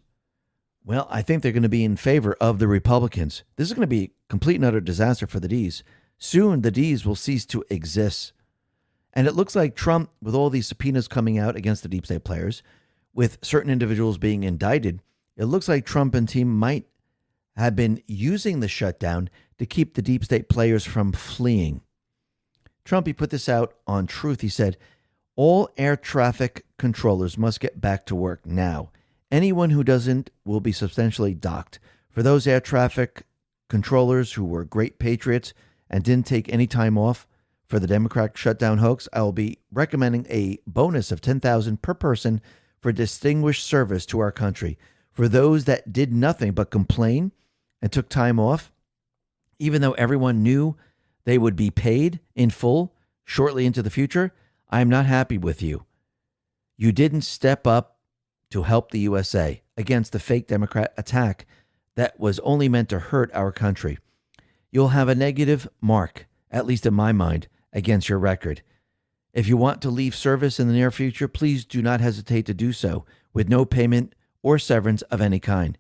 A: Well, I think they're going to be in favor of the Republicans. This is going to be a complete and utter disaster for the Ds. Soon, the Ds will cease to exist. And it looks like Trump, with all these subpoenas coming out against the deep state players, with certain individuals being indicted, it looks like Trump and team might have been using the shutdown to keep the deep state players from fleeing. Trump, he put this out on Truth. He said, all air traffic controllers must get back to work now. Anyone who doesn't will be substantially docked. For those air traffic controllers who were great patriots and didn't take any time off for the Democrat shutdown hoax, I will be recommending a bonus of $10,000 per person for distinguished service to our country. For those that did nothing but complain and took time off, even though everyone knew they would be paid in full shortly into the future, I am not happy with you. You didn't step up to help the USA against the fake Democrat attack that was only meant to hurt our country. You'll have a negative mark, at least in my mind, against your record. If you want to leave service in the near future, please do not hesitate to do so with no payment or severance of any kind.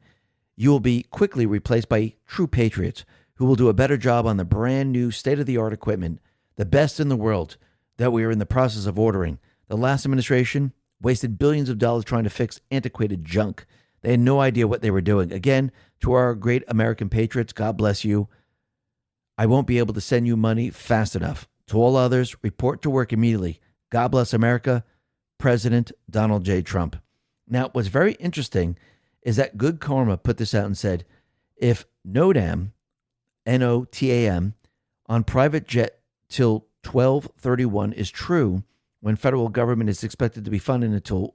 A: You will be quickly replaced by true patriots who will do a better job on the brand new state-of-the-art equipment, the best in the world, that we are in the process of ordering. The last administration wasted billions of dollars trying to fix antiquated junk. They had no idea what they were doing. Again, to our great American patriots, God bless you. I won't be able to send you money fast enough. To all others, report to work immediately. God bless America, President Donald J. Trump. Now, what's very interesting is that Good Karma put this out and said, if NOTAM, NOTAM, on private jet till 12/31 is true, when federal government is expected to be funded until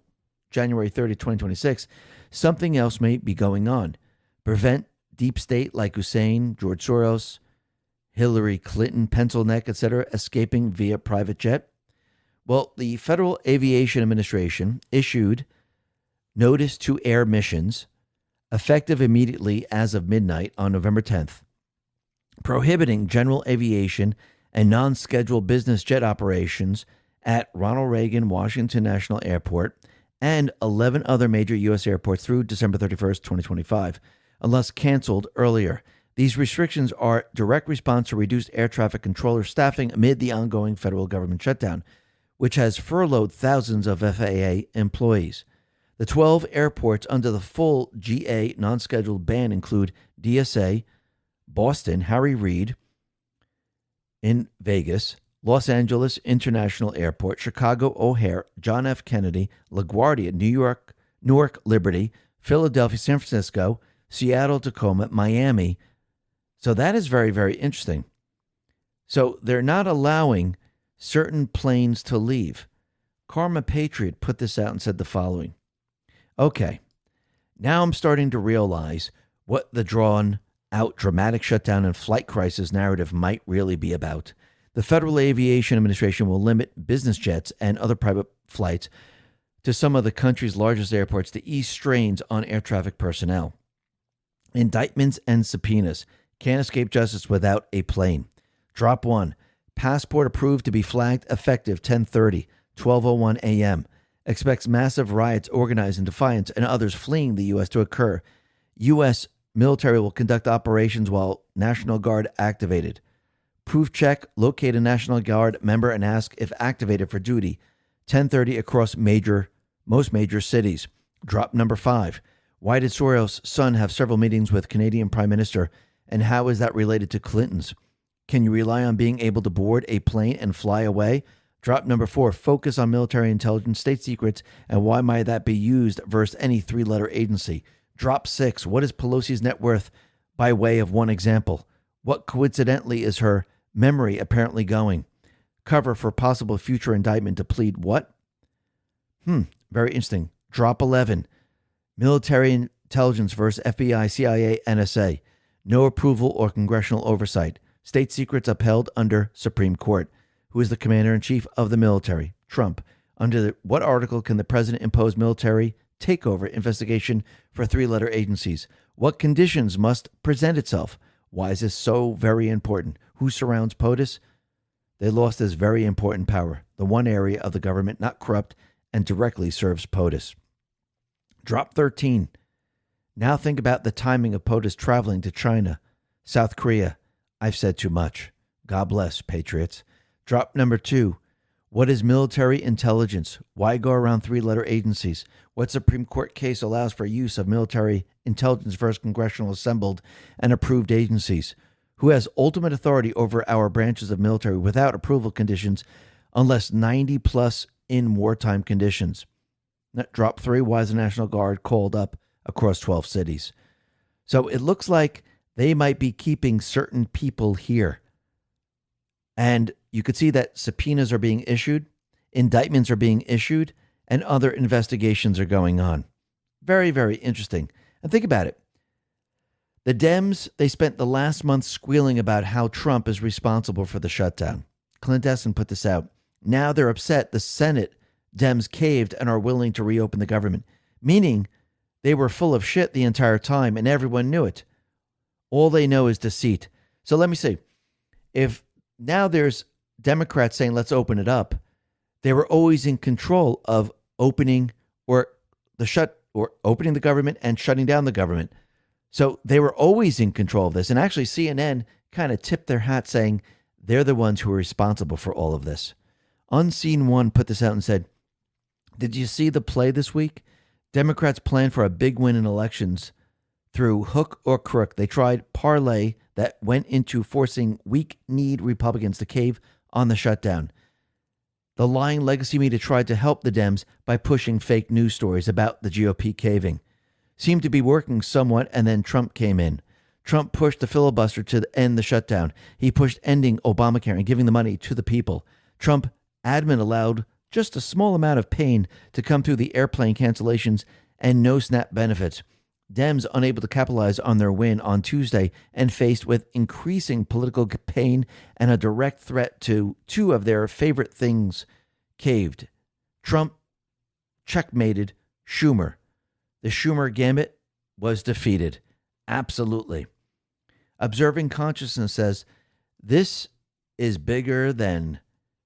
A: January 30, 2026, something else may be going on. Prevent deep state like Hussein, George Soros, Hillary Clinton, pencil neck, etc., escaping via private jet. Well, the Federal Aviation Administration issued notice to air missions, effective immediately as of midnight on November 10th, prohibiting general aviation and non-scheduled business jet operations at Ronald Reagan Washington National Airport and 11 other major U.S. airports through December 31st, 2025, unless canceled earlier. These restrictions are direct response to reduced air traffic controller staffing amid the ongoing federal government shutdown, which has furloughed thousands of FAA employees. The 12 airports under the full GA non-scheduled ban include DSA, Boston, Harry Reid in Vegas, Los Angeles International Airport, Chicago O'Hare, John F. Kennedy, LaGuardia, Newark Liberty, Philadelphia, San Francisco, Seattle, Tacoma, Miami. So that is very, very interesting. So they're not allowing certain planes to leave. Karma Patriot put this out and said the following. Okay, now I'm starting to realize what the drawn out dramatic shutdown and flight crisis narrative might really be about. The Federal Aviation Administration will limit business jets and other private flights to some of the country's largest airports to ease strains on air traffic personnel. Indictments and subpoenas can't escape justice without a plane. Drop 1. Passport approved to be flagged effective 10:30, 12:01 a.m. Expects massive riots organized in defiance and others fleeing the U.S. to occur. U.S. military will conduct operations while National Guard activated. Proof check, locate a National Guard member and ask if activated for duty. 10:30 across most major cities. Drop number 5. Why did Soros' son have several meetings with Canadian Prime Minister, and how is that related to Clinton's? Can you rely on being able to board a plane and fly away? Drop number 4. Focus on military intelligence, state secrets, and why might that be used versus any three-letter agency? Drop 6. What is Pelosi's net worth by way of one example? What coincidentally is her memory apparently going? Cover for possible future indictment to plead what? Very interesting. Drop 11. Military intelligence versus FBI, CIA, NSA. No approval or congressional oversight. State secrets upheld under Supreme Court. Who is the commander-in-chief of the military? Trump. Under what article can the president impose military takeover investigation for three-letter agencies? What conditions must present itself? Why is this so very important? Who surrounds POTUS? They lost this very important power, the one area of the government not corrupt and directly serves POTUS. Drop 13. Now think about the timing of POTUS traveling to China, South Korea. I've said too much. God bless, patriots. Drop number 2. What is military intelligence? Why go around three-letter agencies? What Supreme Court case allows for use of military intelligence versus congressional assembled and approved agencies? Who has ultimate authority over our branches of military without approval conditions unless 90 plus in wartime conditions? Drop 3. Why is the National Guard called up across 12 cities? So it looks like they might be keeping certain people here. And you could see that subpoenas are being issued, indictments are being issued, and other investigations are going on. Very, very interesting. And think about it. The Dems, they spent the last month squealing about how Trump is responsible for the shutdown. Clint Essen put this out. Now they're upset the Senate Dems caved and are willing to reopen the government, meaning they were full of shit the entire time and everyone knew it. All they know is deceit. So let me see. If now there's Democrats saying, let's open it up, they were always in control of opening opening the government and shutting down the government. So they were always in control of this. And actually CNN kind of tipped their hat saying they're the ones who are responsible for all of this. Unseen One put this out and said, did you see the play this week? Democrats plan for a big win in elections through hook or crook. They tried parlay that went into forcing weak-kneed Republicans to cave on the shutdown. The lying legacy media tried to help the Dems by pushing fake news stories about the GOP caving. Seemed to be working somewhat, and then Trump came in. Trump pushed the filibuster to end the shutdown. He pushed ending Obamacare and giving the money to the people. Trump admin allowed just a small amount of pain to come through the airplane cancellations and no SNAP benefits. Dems unable to capitalize on their win on Tuesday and faced with increasing political pain and a direct threat to two of their favorite things caved. Trump checkmated Schumer. The Schumer gambit was defeated. Absolutely. Observing Consciousness says this is bigger than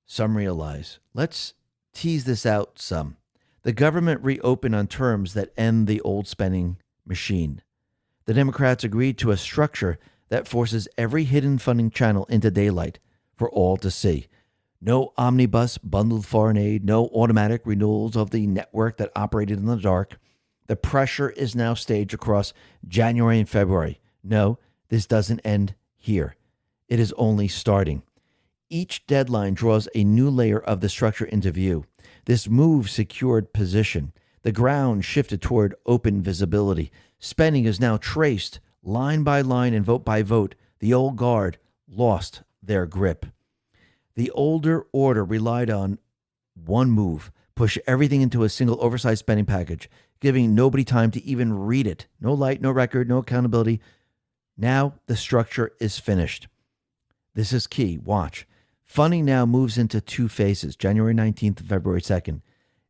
A: some realize. Let's tease this out some. The government reopened on terms that end the old spending machine. The Democrats agreed to a structure that forces every hidden funding channel into daylight for all to see. No omnibus bundled foreign aid, no automatic renewals of the network that operated in the dark. The pressure is now staged across January and February. No, this doesn't end here. It is only starting. Each deadline draws a new layer of the structure into view. This move secured position. The ground shifted toward open visibility. Spending is now traced line by line and vote by vote. The old guard lost their grip. The older order relied on one move, push everything into a single oversized spending package, giving nobody time to even read it. No light, no record, no accountability. Now the structure is finished. This is key. Watch. Funding now moves into two phases, January 19th and February 2nd.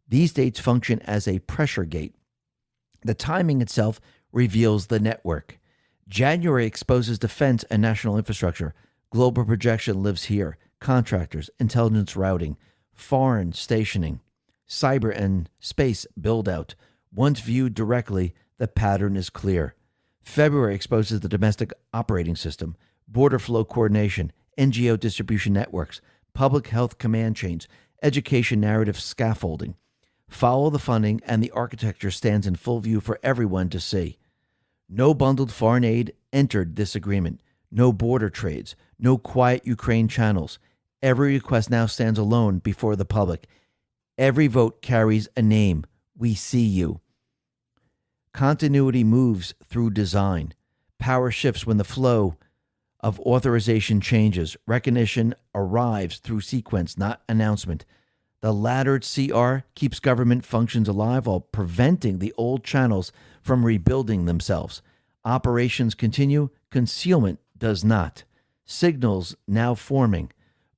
A: These dates function as a pressure gate. The timing itself reveals the network. January exposes defense and national infrastructure. Global projection lives here. Contractors, intelligence routing, foreign stationing, cyber and space build-out. Once viewed directly, the pattern is clear. February exposes the domestic operating system, border flow coordination, NGO distribution networks, public health command chains, education narrative scaffolding. Follow the funding, and the architecture stands in full view for everyone to see. No bundled foreign aid entered this agreement. No border trades. No quiet Ukraine channels. Every request now stands alone before the public. Every vote carries a name. We see you. Continuity moves through design. Power shifts when the flow of authorization changes. Recognition arrives through sequence, not announcement. The laddered CR keeps government functions alive while preventing the old channels from rebuilding themselves. Operations continue. Concealment does not. Signals now forming.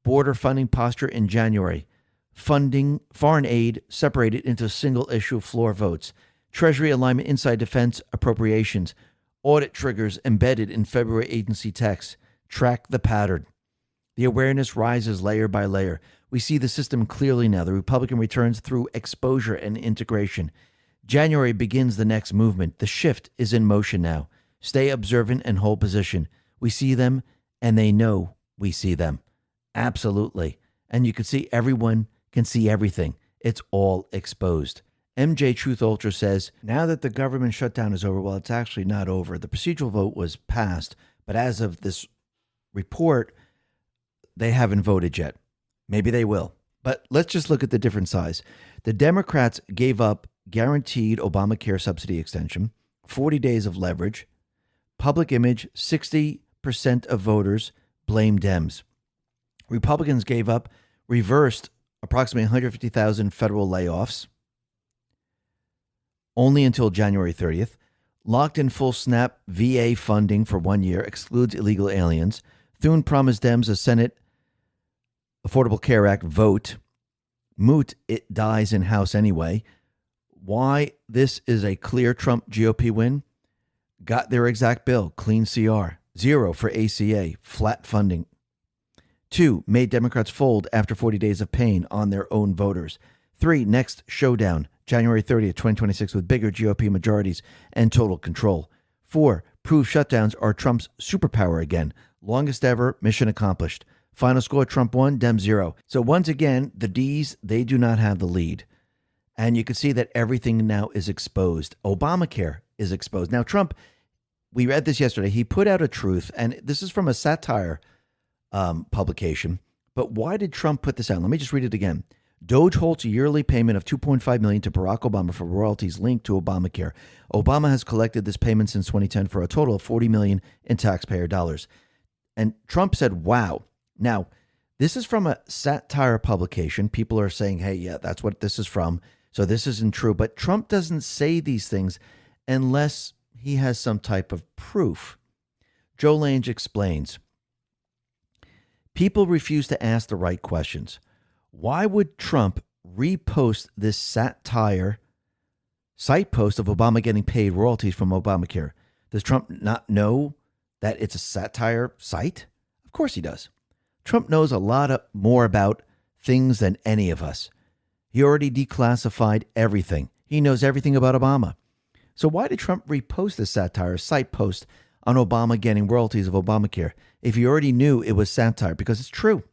A: Border funding posture in January. Funding, foreign aid separated into single issue floor votes. Treasury alignment inside defense appropriations. Audit triggers embedded in February agency text. Track the pattern. The awareness rises layer by layer. We see the system clearly now. The Republican returns through exposure and integration. January begins the next movement. The shift is in motion now. Stay observant and hold position. We see them, and they know we see them. Absolutely. And you can see everyone can see everything. It's all exposed. MJ Truth Ultra says, now that the government shutdown is over, well, it's actually not over. The procedural vote was passed, but as of this report, they haven't voted yet. Maybe they will. But let's just look at the different size. The Democrats gave up guaranteed Obamacare subsidy extension, 40 days of leverage, public image, 60% of voters blame Dems. Republicans gave up, reversed approximately 150,000 federal layoffs, only until January 30th, locked in full SNAP VA funding for 1 year, excludes illegal aliens. Thune promised Dems a Senate Affordable Care Act vote. Moot, it dies in House anyway. Why this is a clear Trump GOP win? Got their exact bill, clean CR. 0 for ACA, flat funding. 2, made Democrats fold after 40 days of pain on their own voters. 3, next showdown, January 30th, 2026, with bigger GOP majorities and total control. 4, prove shutdowns are Trump's superpower again. Longest ever, mission accomplished. Final score, Trump 1, Dem 0. So once again, the Ds, they do not have the lead. And you can see that everything now is exposed. Obamacare is exposed. Now, Trump, we read this yesterday. He put out a truth, and this is from a satire publication. But why did Trump put this out? Let me just read it again. Doge holds a yearly payment of $2.5 million to Barack Obama for royalties linked to Obamacare. Obama has collected this payment since 2010 for a total of $40 million in taxpayer dollars. And Trump said, wow. Now, this is from a satire publication. People are saying, hey, yeah, that's what this is from. So this isn't true. But Trump doesn't say these things unless he has some type of proof. Joe Lange explains, people refuse to ask the right questions. Why would Trump repost this satire site post of Obama getting paid royalties from Obamacare. Does Trump not know that it's a satire site? Of course he does. Trump knows a lot more about things than any of us. He already declassified everything. He knows everything about Obama. So why did Trump repost this satire site post on Obama getting royalties of Obamacare if he already knew it was satire? Because it's true.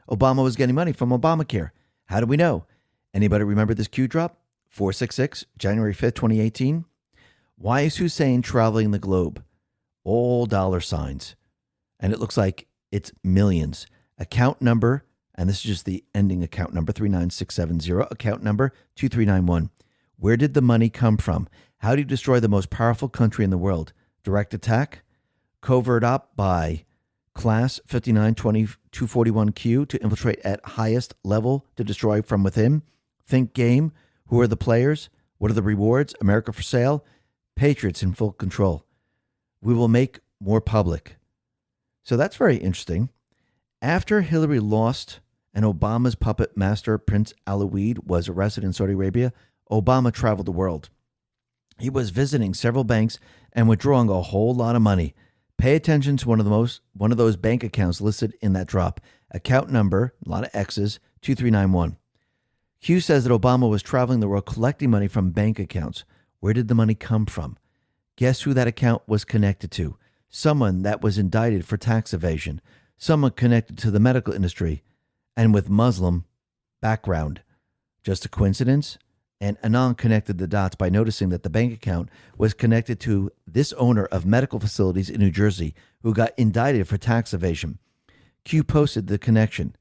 A: Obama was getting money from Obamacare. How do we know? Anybody remember this Q drop? 466, January 5th, 2018. Why is Hussein traveling the globe? All dollar signs. And it looks like it's millions. Account number, and this is just the ending account number, 39670, account number 2391. Where did the money come from? How do you destroy the most powerful country in the world? Direct attack? Covert op by Class 592241Q to infiltrate at highest level to destroy from within? Think game? Who are the players? What are the rewards? America for sale? Patriots in full control. We will make more public. So that's very interesting. After Hillary lost and Obama's puppet master, Prince Alawid, was arrested in Saudi Arabia, Obama traveled the world. He was visiting several banks and withdrawing a whole lot of money. Pay attention to one of those bank accounts listed in that drop. Account number, a lot of X's, 2391. Q says that Obama was traveling the world collecting money from bank accounts. Where did the money come from? Guess who that account was connected to? Someone that was indicted for tax evasion. Someone connected to the medical industry and with Muslim background. Just a coincidence? And Anand connected the dots by noticing that the bank account was connected to this owner of medical facilities in New Jersey who got indicted for tax evasion. Q posted the connection.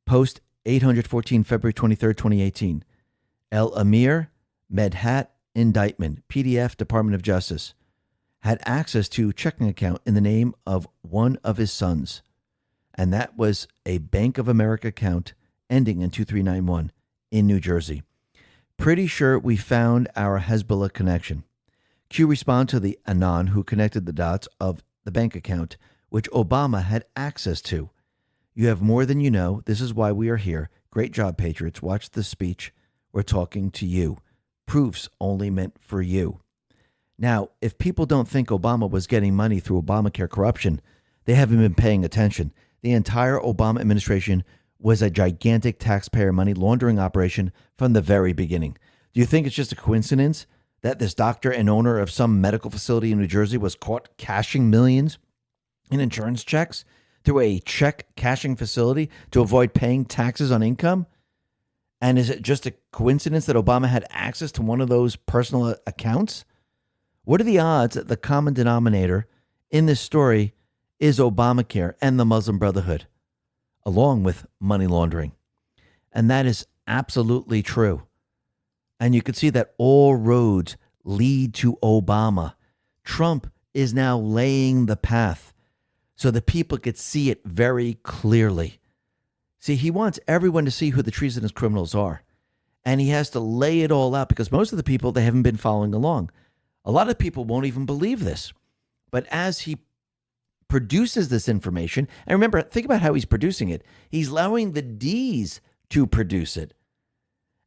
A: Post 814 February 23rd, 2018. El Amir Medhat indictment, PDF, Department of Justice. Had access to checking account in the name of one of his sons. And that was a Bank of America account ending in 2391 in New Jersey. Pretty sure we found our Hezbollah connection. Q responded to the Anon who connected the dots of the bank account, which Obama had access to. You have more than you know. This is why we are here. Great job, Patriots. Watch the speech. We're talking to you. Proofs only meant for you. Now, if people don't think Obama was getting money through Obamacare corruption, they haven't been paying attention. The entire Obama administration was a gigantic taxpayer money laundering operation from the very beginning. Do you think it's just a coincidence that this doctor and owner of some medical facility in New Jersey was caught cashing millions in insurance checks through a check cashing facility to avoid paying taxes on income? And is it just a coincidence that Obama had access to one of those personal accounts? What are the odds that the common denominator in this story is Obamacare and the Muslim Brotherhood, along with money laundering? And that is absolutely true. And you can see that all roads lead to Obama. Trump is now laying the path so the people could see it very clearly. See, he wants everyone to see who the treasonous criminals are. And he has to lay it all out because most of the people, they haven't been following along. A lot of people won't even believe this. But as he produces this information, and remember, think about how he's producing it. He's allowing the D's to produce it.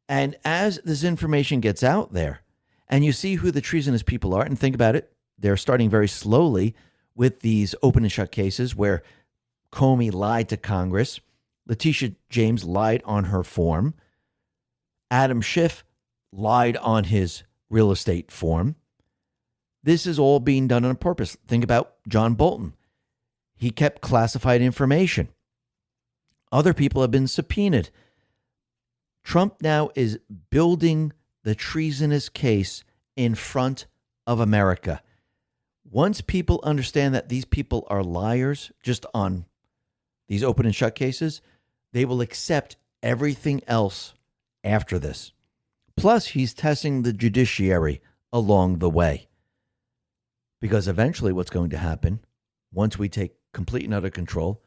A: And as this information gets out there, and you see who the treasonous people are, and think about it, they're starting very slowly with these open and shut cases where Comey lied to Congress, Letitia James lied on her form, Adam Schiff lied on his real estate form. This is all being done on purpose. Think about John Bolton. He kept classified information. Other people have been subpoenaed. Trump now is building the treasonous case in front of America. Once people understand that these people are liars just on these open and shut cases, they will accept everything else after this. Plus, he's testing the judiciary along the way. Because eventually what's going to happen, once we take complete and utter control,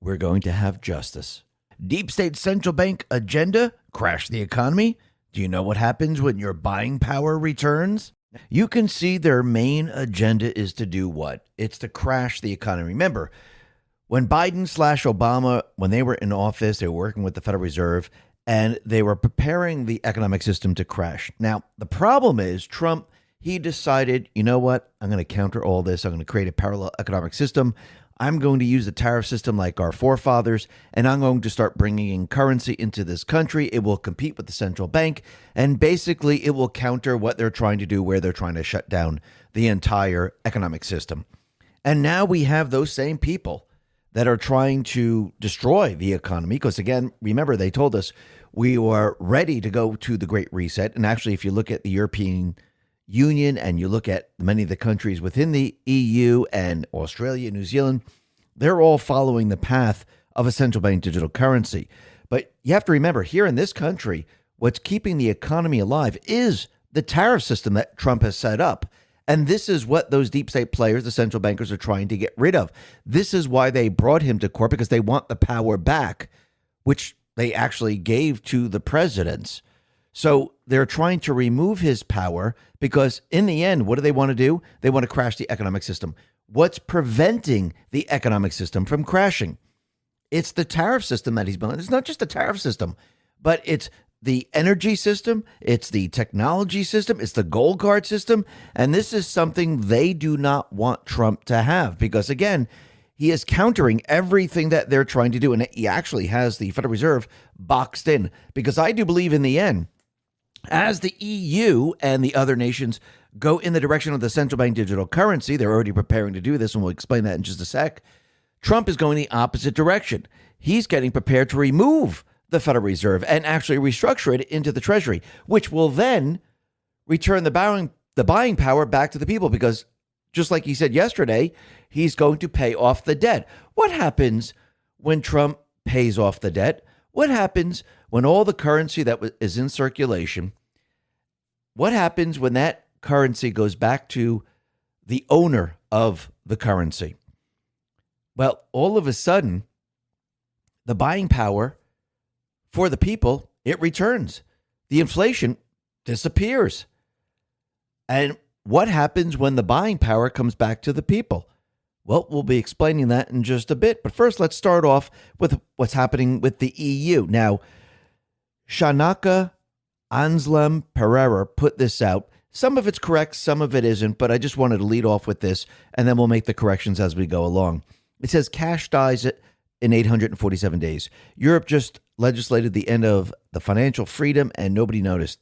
A: we're going to have justice. Deep state central bank agenda, crash the economy. Do you know what happens when your buying power returns? You can see their main agenda is to do what? It's to crash the economy. Remember, when Biden / Obama, when they were in office, they were working with the Federal Reserve, and they were preparing the economic system to crash. Now, the problem is Trump, he decided, you know what? I'm going to counter all this. I'm going to create a parallel economic system. I'm going to use the tariff system like our forefathers, and I'm going to start bringing in currency into this country. It will compete with the central bank, and basically it will counter what they're trying to do, where they're trying to shut down the entire economic system. And now we have those same people that are trying to destroy the economy. Because again, remember, they told us we were ready to go to the Great Reset. And actually, if you look at the European Union and you look at many of the countries within the EU and Australia, New Zealand, they're all following the path of a central bank digital currency. But you have to remember, here in this country, what's keeping the economy alive is the tariff system that Trump has set up. And this is what those deep state players, the central bankers, are trying to get rid of. This is why they brought him to court, because they want the power back, which they actually gave to the presidents. So they're trying to remove his power because in the end, what do they want to do? They want to crash the economic system. What's preventing the economic system from crashing? It's the tariff system that he's building. It's not just the tariff system, but it's the energy system, it's the technology system, it's the gold card system. And this is something they do not want Trump to have because, again, he is countering everything that they're trying to do. And he actually has the Federal Reserve boxed in because I do believe in the end, as the EU and the other nations go in the direction of the central bank digital currency, they're already preparing to do this, and we'll explain that in just a sec. Trump is going the opposite direction. He's getting prepared to remove the Federal Reserve and actually restructure it into the Treasury, which will then return the buying power back to the people because, just like he said yesterday, he's going to pay off the debt. What happens when Trump pays off the debt? What happens when all the currency that is in circulation, what happens when that currency goes back to the owner of the currency? Well, all of a sudden, the buying power for the people, it returns. The inflation disappears. And what happens when the buying power comes back to the people? Well, we'll be explaining that in just a bit. But first, let's start off with what's happening with the EU. Now, Shanaka Anselm Pereira put this out. Some of it's correct, some of it isn't, but I just wanted to lead off with this, and then we'll make the corrections as we go along. It says cash dies in 847 days. Europe just legislated the end of the financial freedom, and nobody noticed.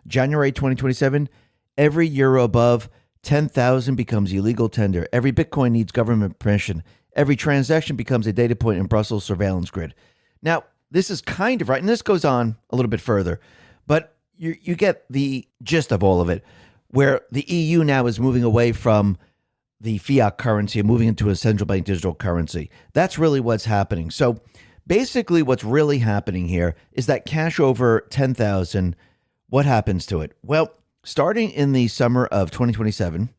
A: January 2027, every euro above 10,000 becomes illegal tender. Every Bitcoin needs government permission. Every transaction becomes a data point in Brussels surveillance grid. Now, this is kind of right, and this goes on a little bit further, but you get the gist of all of it, where the EU now is moving away from the fiat currency and moving into a central bank digital currency. That's really what's happening. So basically what's really happening here is that cash over 10,000, what happens to it? Well, starting in the summer of 2027,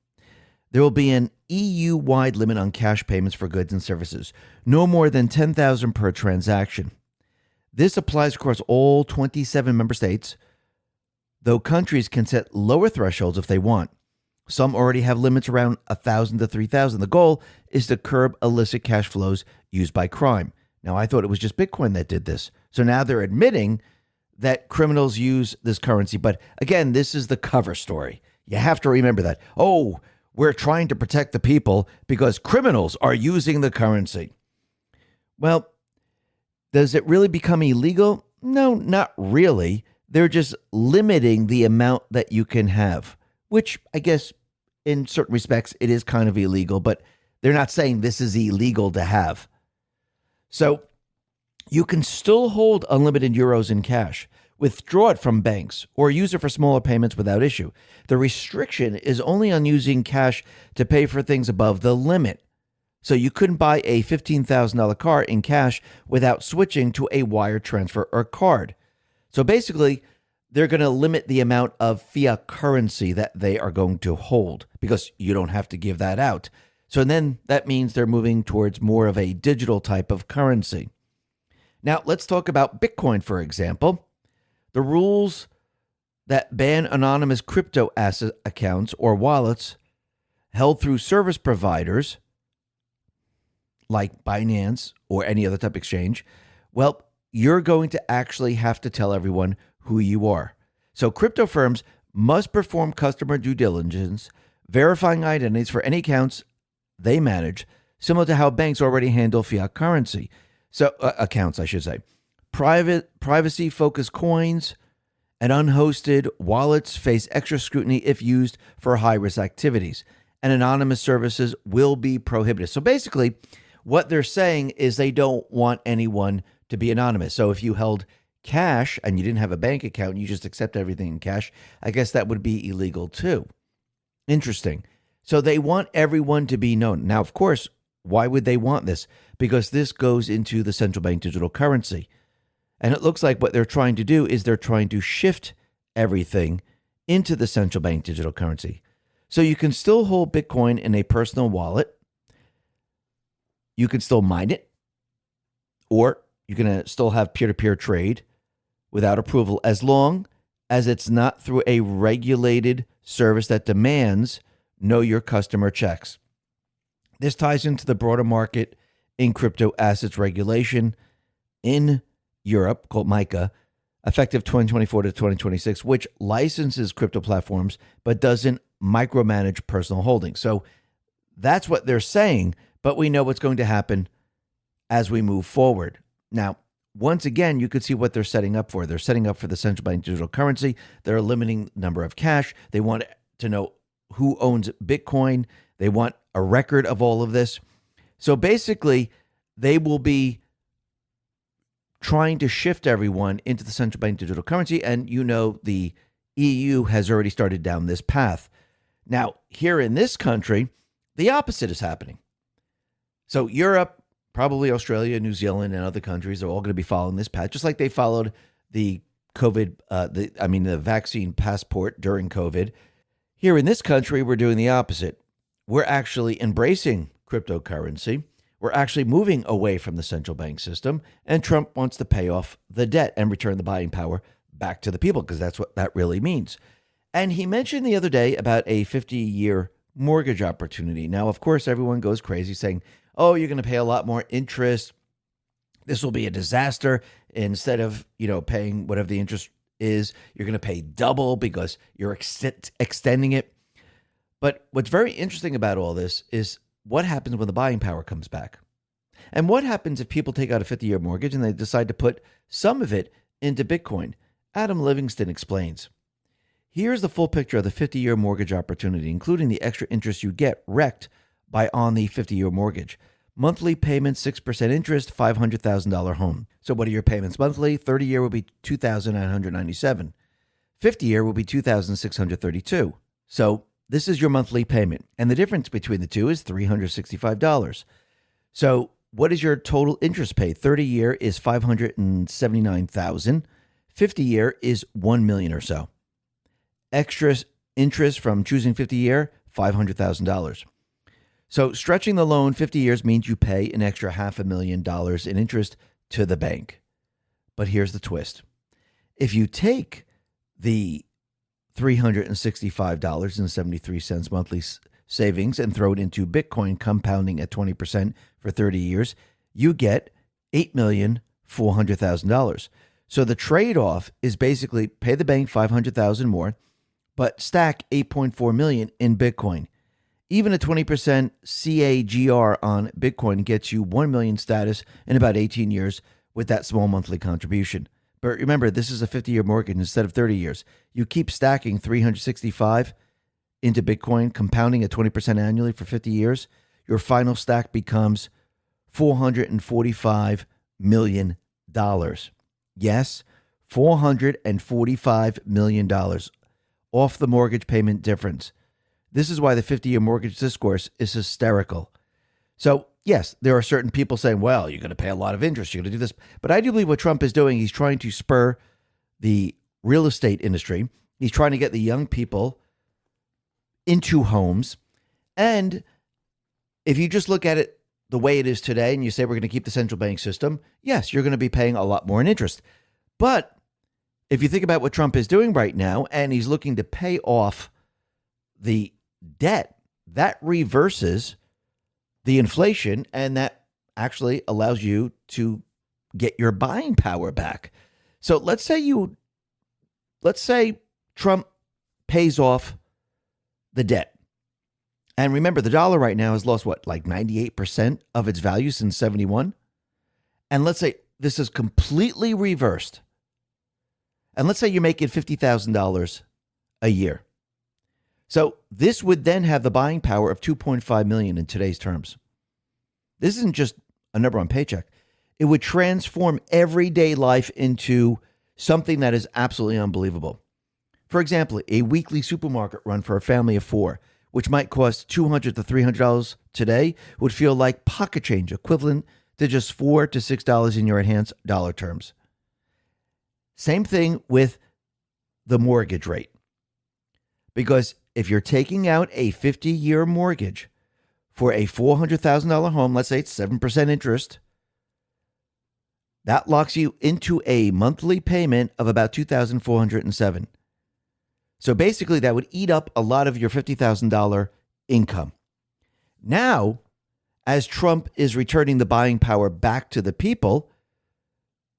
A: there will be an EU-wide limit on cash payments for goods and services, no more than 10,000 per transaction. This applies across all 27 member states, though countries can set lower thresholds if they want. Some already have limits around 1,000 to 3,000. The goal is to curb illicit cash flows used by crime. Now, I thought it was just Bitcoin that did this. So now they're admitting that criminals use this currency. But again, this is the cover story. You have to remember that. Oh, we're trying to protect the people because criminals are using the currency. Well, does it really become illegal? No, not really. They're just limiting the amount that you can have, which I guess in certain respects it is kind of illegal, but they're not saying this is illegal to have. So you can still hold unlimited euros in cash, withdraw it from banks, or use it for smaller payments without issue. The restriction is only on using cash to pay for things above the limit. So you couldn't buy a $15,000 car in cash without switching to a wire transfer or card. So basically, they're going to limit the amount of fiat currency that they are going to hold because you don't have to give that out. So then that means they're moving towards more of a digital type of currency. Now, let's talk about Bitcoin, for example. The rules that ban anonymous crypto asset accounts or wallets held through service providers like Binance or any other type of exchange, well, you're going to actually have to tell everyone who you are. So crypto firms must perform customer due diligence, verifying identities for any accounts they manage, similar to how banks already handle fiat currency. So accounts, I should say. Privacy-focused coins and unhosted wallets face extra scrutiny if used for high-risk activities, and anonymous services will be prohibited. So basically, what they're saying is they don't want anyone to be anonymous. So if you held cash and you didn't have a bank account, you just accept everything in cash, I guess that would be illegal too. Interesting. So they want everyone to be known. Now, of course, why would they want this? Because this goes into the central bank digital currency. And it looks like what they're trying to do is they're trying to shift everything into the central bank digital currency. So you can still hold Bitcoin in a personal wallet. You can still mine it, or you can still have peer-to-peer trade without approval, as long as it's not through a regulated service that demands know your customer checks. This ties into the broader market in crypto assets regulation in Europe called MiCA, effective 2024 to 2026, which licenses crypto platforms but doesn't micromanage personal holdings. So that's what they're saying, but we know what's going to happen as we move forward. Now, once again, you could see what they're setting up for. They're setting up for the central bank digital currency. They're limiting the number of cash. They want to know who owns Bitcoin. They want a record of all of this. So basically, they will be trying to shift everyone into the central bank digital currency. And you know, the EU has already started down this path. Now, here in this country, the opposite is happening. So Europe, probably Australia, New Zealand, and other countries are all going to be following this path, just like they followed the COVID, the vaccine passport during COVID. Here in this country, we're doing the opposite. We're actually embracing cryptocurrency. We're actually moving away from the central bank system, and Trump wants to pay off the debt and return the buying power back to the people, because that's what that really means. And he mentioned the other day about a 50-year mortgage opportunity. Now, of course, everyone goes crazy saying, oh, you're going to pay a lot more interest. This will be a disaster. Instead of, paying whatever the interest is, you're going to pay double because you're extending it. But what's very interesting about all this is what happens when the buying power comes back? And what happens if people take out a 50-year mortgage and they decide to put some of it into Bitcoin? Adam Livingston explains. Here's the full picture of the 50-year mortgage opportunity, including the extra interest you get wrecked on the 50-year mortgage. Monthly payments, 6% interest, $500,000 home. So what are your payments monthly? 30-year will be $2,997. 50-year will be $2,632. So this is your monthly payment. And the difference between the two is $365. So what is your total interest paid? 30-year is $579,000. 50-year is $1 million or so. Extra interest from choosing 50-year, $500,000. So stretching the loan 50 years means you pay an extra $500,000 in interest to the bank. But here's the twist. If you take the $365.73 monthly savings and throw it into Bitcoin compounding at 20% for 30 years, you get $8,400,000. So the trade-off is basically pay the bank $500,000 more, but stack $8.4 million in Bitcoin. Even a 20% CAGR on Bitcoin gets you 1 million status in about 18 years with that small monthly contribution. But remember, this is a 50-year mortgage instead of 30 years. You keep stacking 365 into Bitcoin, compounding at 20% annually for 50 years. Your final stack becomes $445 million. Yes, $445 million off the mortgage payment difference. This is why the 50-year mortgage discourse is hysterical. So, yes, there are certain people saying, well, you're going to pay a lot of interest, you're going to do this. But I do believe what Trump is doing, he's trying to spur the real estate industry. He's trying to get the young people into homes. And if you just look at it the way it is today and you say we're going to keep the central bank system, yes, you're going to be paying a lot more in interest. But if you think about what Trump is doing right now, and he's looking to pay off the debt, that reverses the inflation, and that actually allows you to get your buying power back. So let's say Trump pays off the debt. And remember, the dollar right now has lost what, like 98% of its value since 71? And let's say this is completely reversed. And let's say you're making $50,000 a year. So this would then have the buying power of $2.5 million in today's terms. This isn't just a number on paycheck. It would transform everyday life into something that is absolutely unbelievable. For example, a weekly supermarket run for a family of four, which might cost $200 to $300 today, would feel like pocket change, equivalent to just $4 to $6 in your enhanced dollar terms. Same thing with the mortgage rate. Because if you're taking out a 50-year mortgage for a $400,000 home, let's say it's 7% interest, that locks you into a monthly payment of about $2,407. So basically, that would eat up a lot of your $50,000 income. Now, as Trump is returning the buying power back to the people,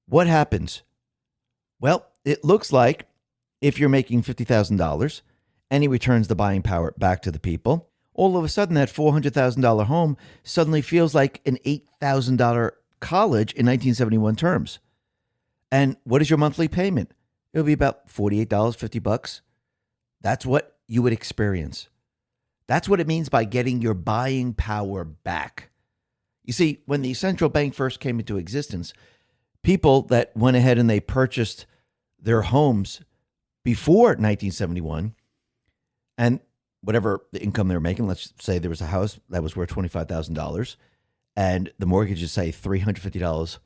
A: what happens? Well, it looks like if you're making $50,000 and he returns the buying power back to the people, all of a sudden that $400,000 home suddenly feels like an $8,000 college in 1971 terms. And what is your monthly payment? It'll be about $48, $50. That's what you would experience. That's what it means by getting your buying power back. You see, when the central bank first came into existence, people that went ahead and they purchased their homes before 1971 and whatever the income they were making, let's say there was a house that was worth $25,000 and the mortgage is, say, $350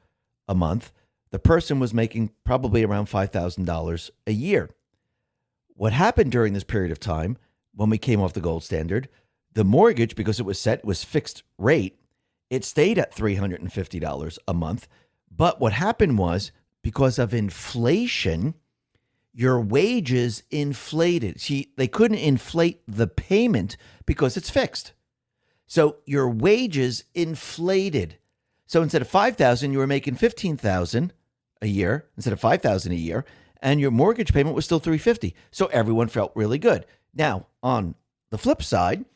A: a month, the person was making probably around $5,000 a year. What happened during this period of time, when we came off the gold standard, the mortgage, because it was fixed rate, it stayed at $350 a month. But what happened was, because of inflation, your wages inflated. See, they couldn't inflate the payment because it's fixed. So your wages inflated. So instead of $5,000, you were making $15,000 a year instead of $5,000 a year, and your mortgage payment was still $350. So everyone felt really good. Now, on the flip side,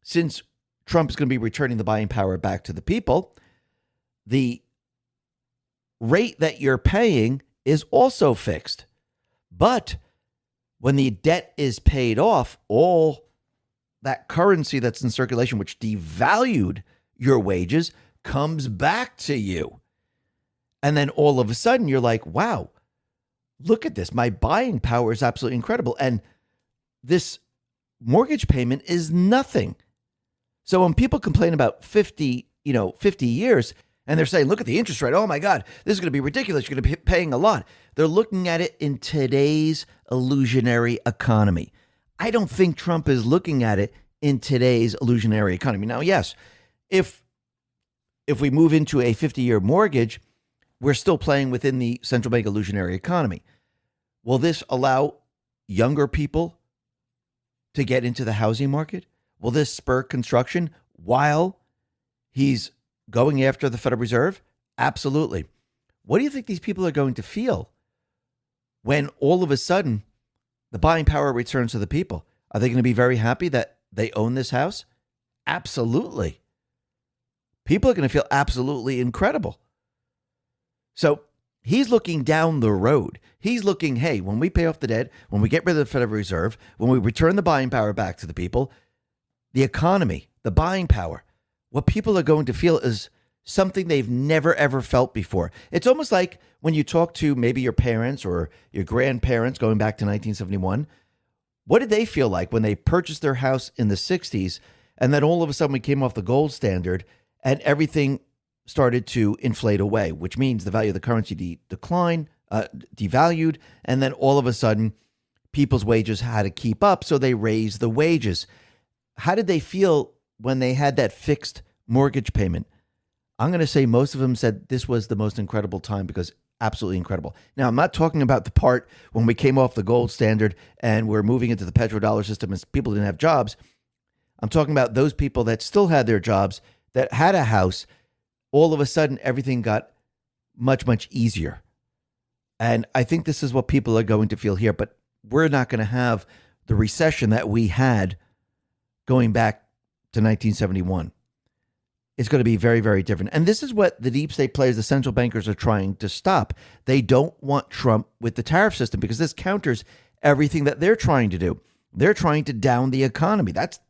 A: since Trump is going to be returning the buying power back to the people, the rate that you're paying is also fixed. But when the debt is paid off, all that currency that's in circulation, which devalued your wages, comes back to you. And then all of a sudden you're like, wow, look at this. My buying power is absolutely incredible. And this mortgage payment is nothing. So when people complain about 50 years, and they're saying, look at the interest rate. Oh my God, this is going to be ridiculous. You're going to be paying a lot. They're looking at it in today's illusionary economy. I don't think Trump is looking at it in today's illusionary economy. Now, yes, if we move into a 50-year mortgage, we're still playing within the central bank illusionary economy. Will this allow younger people to get into the housing market? Will this spur construction while he's going after the Federal Reserve? Absolutely. What do you think these people are going to feel when all of a sudden the buying power returns to the people? Are they going to be very happy that they own this house? Absolutely. People are going to feel absolutely incredible. So he's looking down the road. He's looking, hey, when we pay off the debt, when we get rid of the Federal Reserve, when we return the buying power back to the people, the economy, the buying power, what people are going to feel is something they've never, ever felt before. It's almost like when you talk to maybe your parents or your grandparents going back to 1971, what did they feel like when they purchased their house in the 60s and then all of a sudden we came off the gold standard and everything started to inflate away, which means the value of the currency devalued, and then all of a sudden people's wages had to keep up, so they raised the wages. How did they feel when they had that fixed mortgage payment? I'm going to say most of them said this was the most incredible time because absolutely incredible. Now, I'm not talking about the part when we came off the gold standard and we're moving into the petrodollar system and people didn't have jobs. I'm talking about those people that still had their jobs, that had a house. All of a sudden, everything got much, much easier. And I think this is what people are going to feel here, but we're not going to have the recession that we had going back to 1971. It's going to be very, very different. And this is what the deep state players, the central bankers, are trying to stop. They don't want Trump with the tariff system because this counters everything that they're trying to do. They're trying to down the economy. That's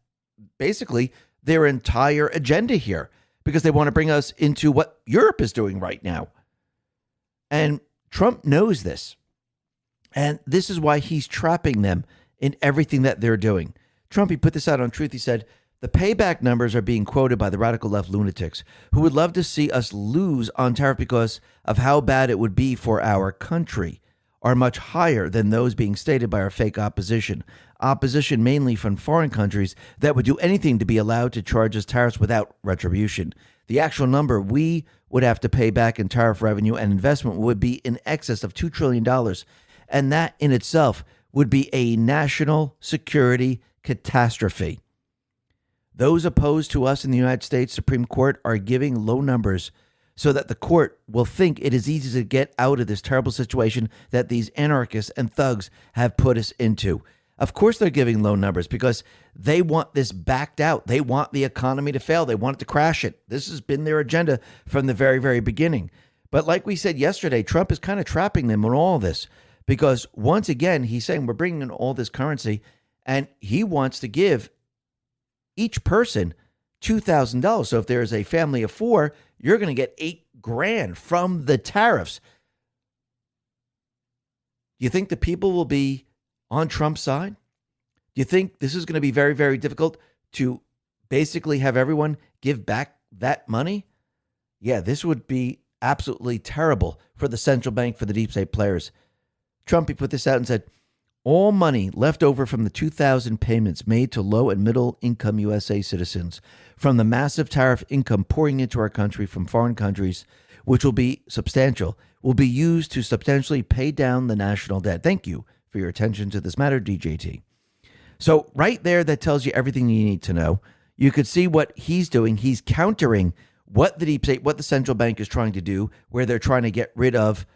A: basically their entire agenda here because they want to bring us into what Europe is doing right now. And Trump knows this. And this is why he's trapping them in everything that they're doing. Trump, he put this out on Truth. He said, the payback numbers are being quoted by the radical left lunatics who would love to see us lose on tariff because of how bad it would be for our country are much higher than those being stated by our fake opposition. Opposition mainly from foreign countries that would do anything to be allowed to charge us tariffs without retribution. The actual number we would have to pay back in tariff revenue and investment would be in excess of $2 trillion. And that in itself would be a national security catastrophe. Those opposed to us in the United States Supreme Court are giving low numbers so that the court will think it is easy to get out of this terrible situation that these anarchists and thugs have put us into. Of course they're giving low numbers because they want this backed out. They want the economy to fail. They want it to crash it. This has been their agenda from the very, very beginning. But like we said yesterday, Trump is kind of trapping them on all this because once again, he's saying we're bringing in all this currency and he wants to give each person $2,000. So if there is a family of four, you're going to get $8,000 from the tariffs. Do you think the people will be on Trump's side? Do you think this is going to be very, very difficult to basically have everyone give back that money? Yeah, this would be absolutely terrible for the central bank, for the deep state players. Trump, he put this out and said, all money left over from the 2000 payments made to low and middle income USA citizens from the massive tariff income pouring into our country from foreign countries, which will be substantial, will be used to substantially pay down the national debt. Thank you for your attention to this matter, DJT. So right there, that tells you everything you need to know. You could see what he's doing. He's countering what the deep state, what the central bank is trying to do, where they're trying to get rid of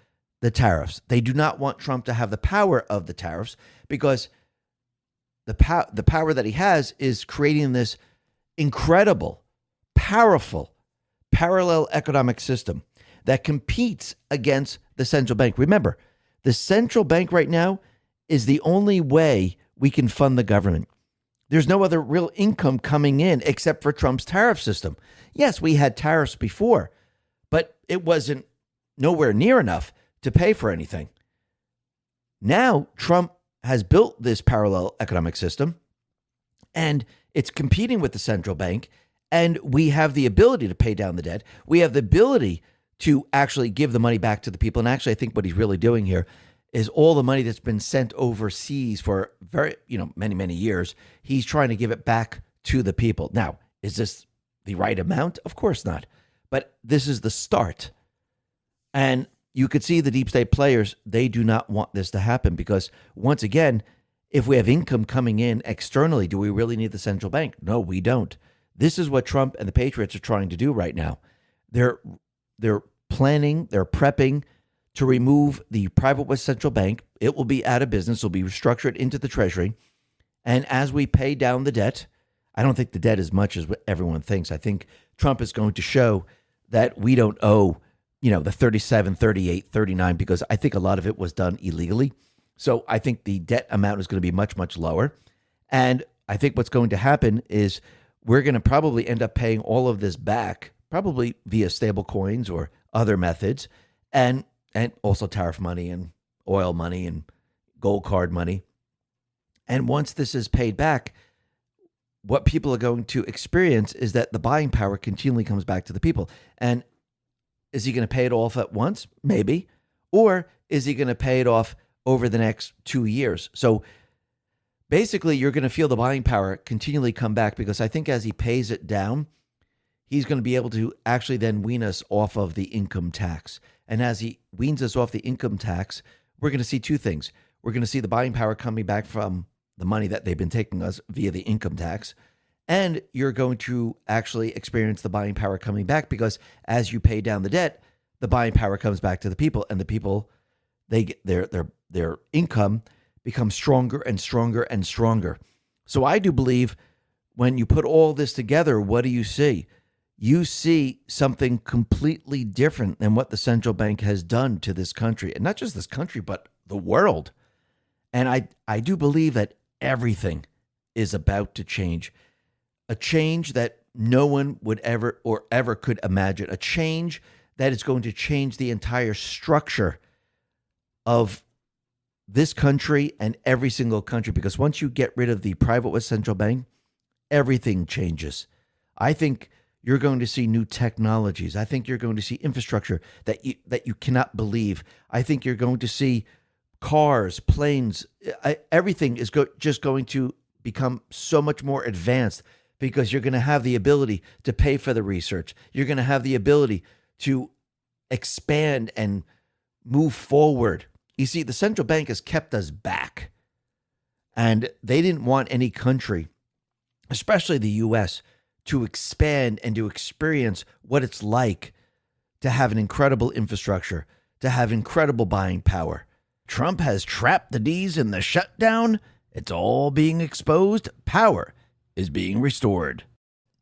A: the tariffs. They do not want Trump to have the power of the tariffs because the power that he has is creating this incredible, powerful, parallel economic system that competes against the central bank. Remember, the central bank right now is the only way we can fund the government. There's no other real income coming in except for Trump's tariff system. Yes, we had tariffs before, but it wasn't nowhere near enough to pay for anything. Now, Trump has built this parallel economic system, and it's competing with the central bank, and we have the ability to pay down the debt. We have the ability to actually give the money back to the people. And actually, I think what he's really doing here is all the money that's been sent overseas for many, many years, he's trying to give it back to the people. Now, is this the right amount? Of course not. But this is the start. And you could see the deep state players, they do not want this to happen because, once again, if we have income coming in externally, do we really need the central bank? No, we don't. This is what Trump and the Patriots are trying to do right now. They're planning, they're prepping to remove the private West Central Bank. It will be out of business. It will be restructured into the Treasury. And as we pay down the debt, I don't think the debt is much as what everyone thinks. I think Trump is going to show that we don't owe the 37, 38, 39, because I think a lot of it was done illegally. So I think the debt amount is going to be much, much lower. And I think what's going to happen is we're going to probably end up paying all of this back, probably via stable coins or other methods, and also tariff money and oil money and gold card money. And once this is paid back, what people are going to experience is that the buying power continually comes back to the people. And is he going to pay it off at once? Maybe. Or is he going to pay it off over the next 2 years? So basically, you're going to feel the buying power continually come back because I think as he pays it down, he's going to be able to actually then wean us off of the income tax. And as he weans us off the income tax, we're going to see two things. We're going to see the buying power coming back from the money that they've been taking us via the income tax. And you're going to actually experience the buying power coming back because as you pay down the debt, the buying power comes back to the people, and the people, they get their income becomes stronger and stronger and stronger. So I do believe when you put all this together, what do you see? You see something completely different than what the central bank has done to this country, and not just this country, but the world. And I do believe that everything is about to change, a change that no one would ever could imagine, a change that is going to change the entire structure of this country and every single country. Because once you get rid of the private with central bank, everything changes. I think you're going to see new technologies. I think you're going to see infrastructure that you cannot believe. I think you're going to see cars, planes, everything is just going to become so much more advanced, because you're going to have the ability to pay for the research. You're going to have the ability to expand and move forward. You see, the central bank has kept us back, and they didn't want any country, especially the U.S., to expand and to experience what it's like to have an incredible infrastructure, to have incredible buying power. Trump has trapped the D's in the shutdown. It's all being exposed. Power is being restored.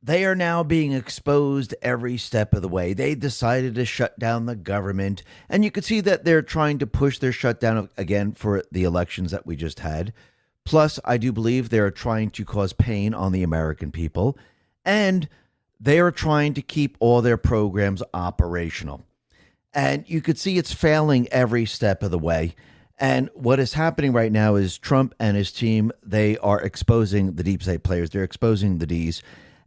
A: They are now being exposed every step of the way. They decided to shut down the government, and you can see that they're trying to push their shutdown again for the elections that we just had. Plus, I do believe they're trying to cause pain on the American people, and they are trying to keep all their programs operational. And you could see it's failing every step of the way. And what is happening right now is Trump and his team, they are exposing the deep state players. They're exposing the D's,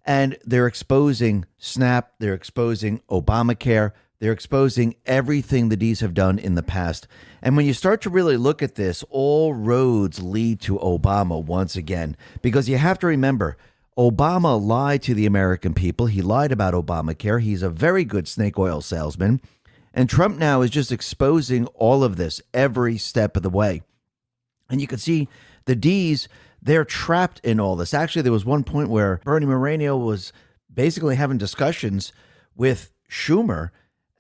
A: and they're exposing SNAP. They're exposing Obamacare. They're exposing everything the D's have done in the past. And when you start to really look at this, all roads lead to Obama once again, because you have to remember, Obama lied to the American people. He lied about Obamacare. He's a very good snake oil salesman. And Trump now is just exposing all of this every step of the way. And you can see the D's, they're trapped in all this. Actually, there was one point where Bernie Moreno was basically having discussions with Schumer.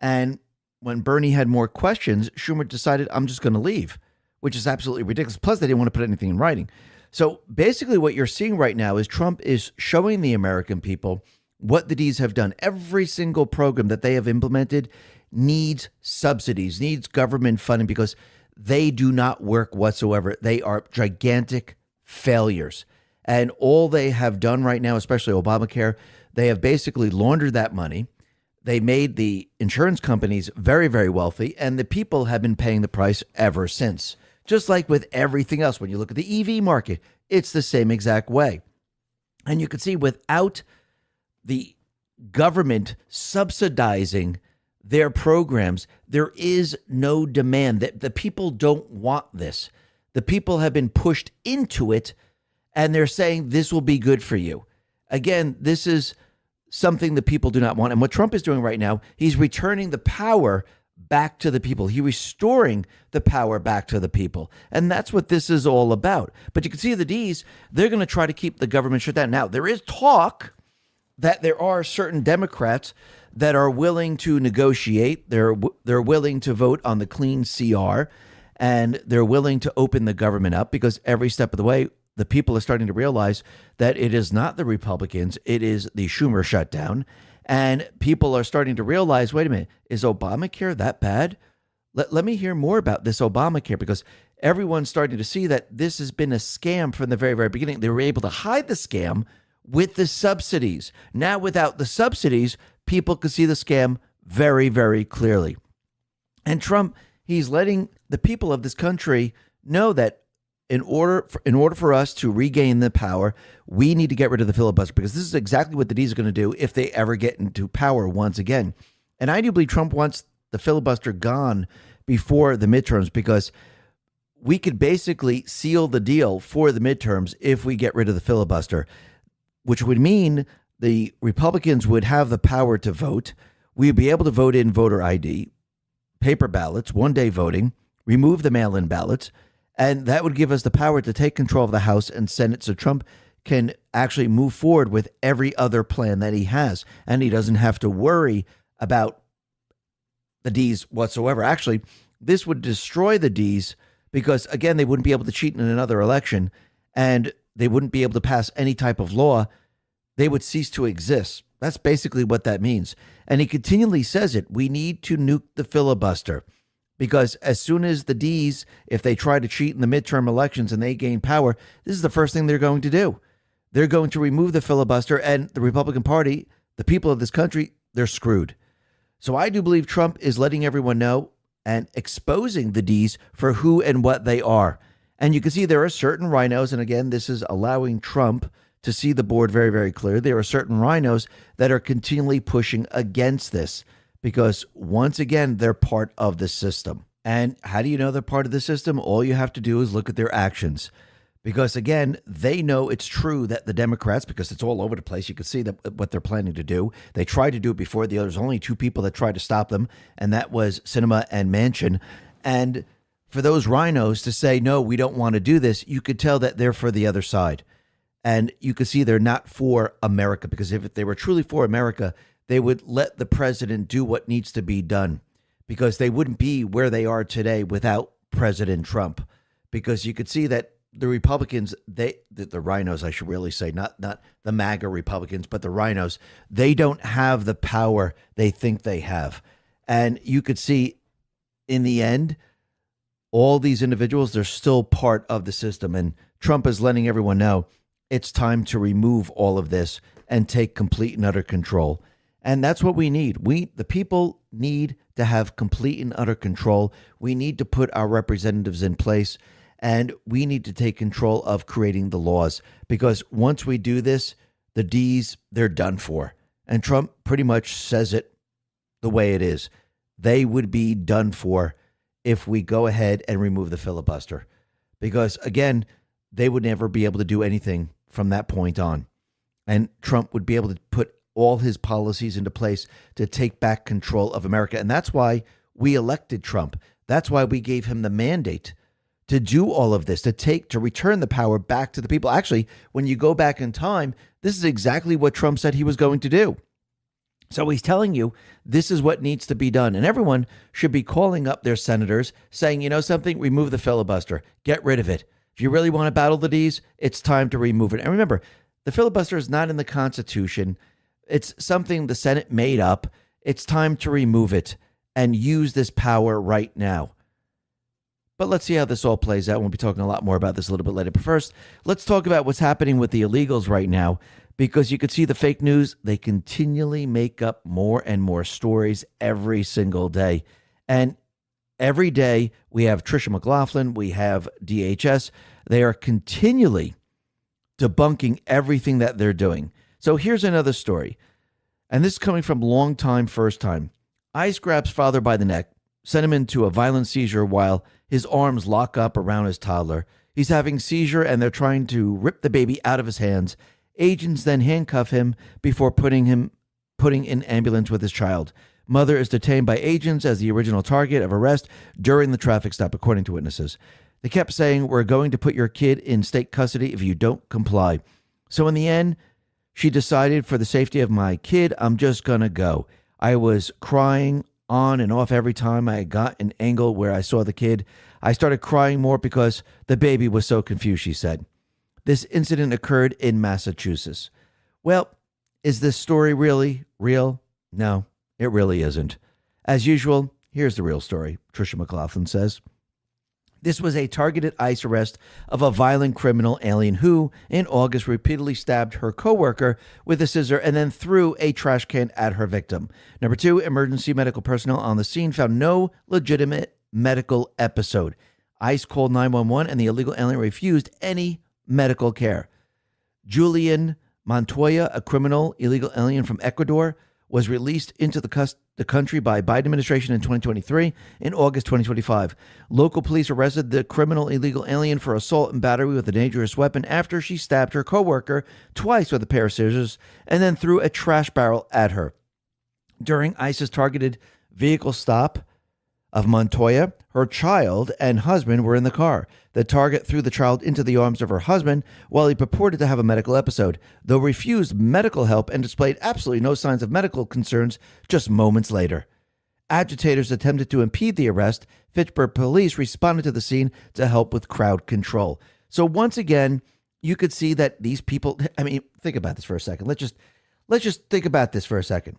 A: And when Bernie had more questions, Schumer decided, I'm just going to leave, which is absolutely ridiculous. Plus, they didn't want to put anything in writing. So basically what you're seeing right now is Trump is showing the American people what the D's have done. Every single program that they have implemented needs subsidies, needs government funding, because they do not work whatsoever. They are gigantic failures. And all they have done right now, especially Obamacare, they have basically laundered that money. They made the insurance companies very, very wealthy, and the people have been paying the price ever since. Just like with everything else, when you look at the EV market, it's the same exact way. And you can see without the government subsidizing their programs, there is no demand. That the people don't want this. The people have been pushed into it, and they're saying this will be good for you. Again, this is something the people do not want. And what Trump is doing right now, he's returning the power back to the people. He's restoring the power back to the people. And that's what this is all about. But you can see the D's, they're going to try to keep the government shut down. Now, there is talk that there are certain Democrats that are willing to negotiate. They're willing to vote on the clean CR, and they're willing to open the government up, because every step of the way, the people are starting to realize that it is not the Republicans, it is the Schumer shutdown. And people are starting to realize, wait a minute, is Obamacare that bad? Let me hear more about this Obamacare, because everyone's starting to see that this has been a scam from the very, very beginning. They were able to hide the scam with the subsidies. Now, without the subsidies, people could see the scam very, very clearly. And Trump, he's letting the people of this country know that in order for us to regain the power, we need to get rid of the filibuster, because this is exactly what the D's are going to do if they ever get into power once again. And I do believe Trump wants the filibuster gone before the midterms, because we could basically seal the deal for the midterms if we get rid of the filibuster, which would mean the Republicans would have the power to vote. We'd be able to vote in voter ID, paper ballots, one-day voting, remove the mail-in ballots, and that would give us the power to take control of the House and Senate, so Trump can actually move forward with every other plan that he has. And he doesn't have to worry about the D's whatsoever. Actually, this would destroy the D's because, again, they wouldn't be able to cheat in another election and they wouldn't be able to pass any type of law. They would cease to exist. That's basically what that means. And he continually says it. We need to nuke the filibuster because as soon as the D's, if they try to cheat in the midterm elections and they gain power, this is the first thing they're going to do. They're going to remove the filibuster, and the Republican Party, the people of this country, they're screwed. So I do believe Trump is letting everyone know and exposing the D's for who and what they are. And you can see there are certain rhinos, and again, this is allowing Trump to see the board very, very clear. There are certain rhinos that are continually pushing against this because, once again, they're part of the system. And how do you know they're part of the system? All you have to do is look at their actions. Because, again, they know it's true that the Democrats, because it's all over the place, you can see that what they're planning to do. They tried to do it before. There's only two people that tried to stop them, and that was Sinema and Manchin. And for those rhinos to say, no, we don't want to do this, you could tell that they're for the other side. And you could see they're not for America, because if they were truly for America, they would let the president do what needs to be done, because they wouldn't be where they are today without President Trump. Because you could see that the Republicans, the rhinos, I should really say, not the MAGA Republicans, but the rhinos, they don't have the power they think they have. And you could see in the end, all these individuals, they're still part of the system. And Trump is letting everyone know it's time to remove all of this and take complete and utter control. And that's what we need. The people need to have complete and utter control. We need to put our representatives in place. And we need to take control of creating the laws, because once we do this, the D's, they're done for. And Trump pretty much says it the way it is. They would be done for if we go ahead and remove the filibuster, because, again, they would never be able to do anything from that point on. And Trump would be able to put all his policies into place to take back control of America. And that's why we elected Trump. That's why we gave him the mandate to do all of this, to return the power back to the people. Actually, when you go back in time, this is exactly what Trump said he was going to do. So he's telling you this is what needs to be done. And everyone should be calling up their senators saying, you know something, remove the filibuster, get rid of it. If you really want to battle the D's, it's time to remove it. And remember, the filibuster is not in the Constitution. It's something the Senate made up. It's time to remove it and use this power right now. But let's see how this all plays out. We'll be talking a lot more about this a little bit later. But first, let's talk about what's happening with the illegals right now, because you can see the fake news. They continually make up more and more stories every single day. And every day we have Tricia McLaughlin, we have DHS. They are continually debunking everything that they're doing. So here's another story. And this is coming from long time, first time. ICE grabs father by the neck, sent him into a violent seizure while his arms lock up around his toddler. He's having seizure and they're trying to rip the baby out of his hands. Agents then handcuff him before putting in ambulance with his child. Mother is detained by agents as the original target of arrest during the traffic stop, according to witnesses. They kept saying, we're going to put your kid in state custody if you don't comply. So in the end, she decided, for the safety of my kid, I'm just going to go. I was crying on and off every time I got an angle where I saw the kid. I started crying more because the baby was so confused, she said. This incident occurred in Massachusetts. Well, is this story really real? No, it really isn't. As usual, here's the real story, Tricia McLaughlin says. This was a targeted ICE arrest of a violent criminal alien who, in August, repeatedly stabbed her coworker with a scissor and then threw a trash can at her victim. Number two, emergency medical personnel on the scene found no legitimate medical episode. ICE called 911 and the illegal alien refused any medical care. Julian Montoya, a criminal illegal alien from Ecuador, was released into the country by Biden administration in 2023. In August 2025, local police arrested the criminal illegal alien for assault and battery with a dangerous weapon after she stabbed her coworker twice with a pair of scissors and then threw a trash barrel at her. During ICE's targeted vehicle stop of Montoya, her child and husband were in the car. The target threw the child into the arms of her husband while he purported to have a medical episode, though refused medical help and displayed absolutely no signs of medical concerns just moments later. agitators attempted to impede the arrest, Fitchburg police responded to the scene to help with crowd control. So once again, you could see that these people, I mean, think about this for a second. Let's just think about this for a second.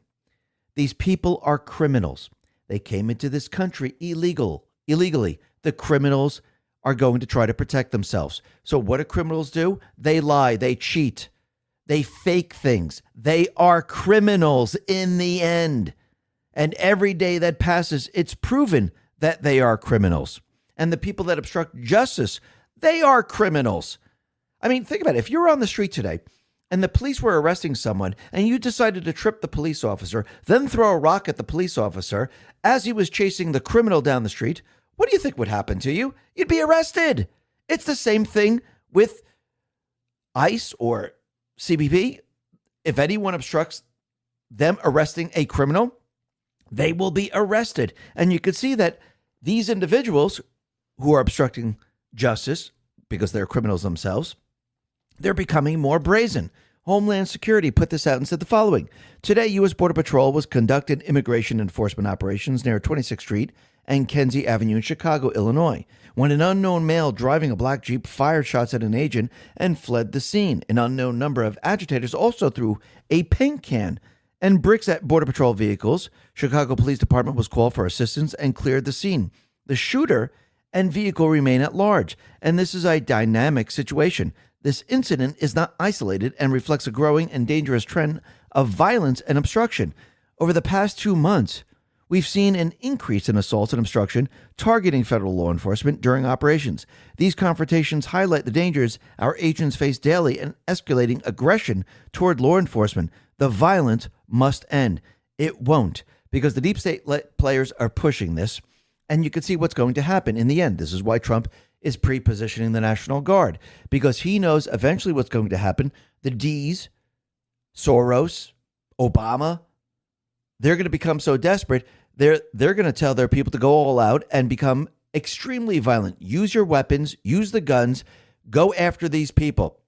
A: These people are criminals. They came into this country illegally. The criminals are going to try to protect themselves. So what do criminals do? They lie, they cheat, they fake things. They are criminals in the end. And every day that passes, it's proven that they are criminals. And the people that obstruct justice, they are criminals. I mean, think about it. If you were on the street today and the police were arresting someone and you decided to trip the police officer, then throw a rock at the police officer as he was chasing the criminal down the street, what do you think would happen to you? You'd be arrested. It's the same thing with ICE or CBP. If anyone obstructs them arresting a criminal, they will be arrested. And you can see that these individuals who are obstructing justice because they're criminals themselves, they're becoming more brazen. Homeland Security put this out and said the following. Today, U.S. Border Patrol was conducting immigration enforcement operations near 26th Street and Kenzie Avenue in Chicago, Illinois, when an unknown male driving a black Jeep fired shots at an agent and fled the scene. An unknown number of agitators also threw a paint can and bricks at Border Patrol vehicles. Chicago Police Department was called for assistance and cleared the scene. The shooter and vehicle remain at large, and this is a dynamic situation. This incident is not isolated and reflects a growing and dangerous trend of violence and obstruction. Over the past 2 months, we've seen an increase in assaults and obstruction targeting federal law enforcement during operations. These confrontations highlight the dangers our agents face daily and escalating aggression toward law enforcement. The violence must end. It won't, because the deep state players are pushing this, and you can see what's going to happen in the end. This is why Trump is pre-positioning the National Guard, because he knows eventually what's going to happen. The D's, Soros, Obama, they're going to become so desperate, they're going to tell their people to go all out and become extremely violent. Use your weapons, use the guns, go after these people.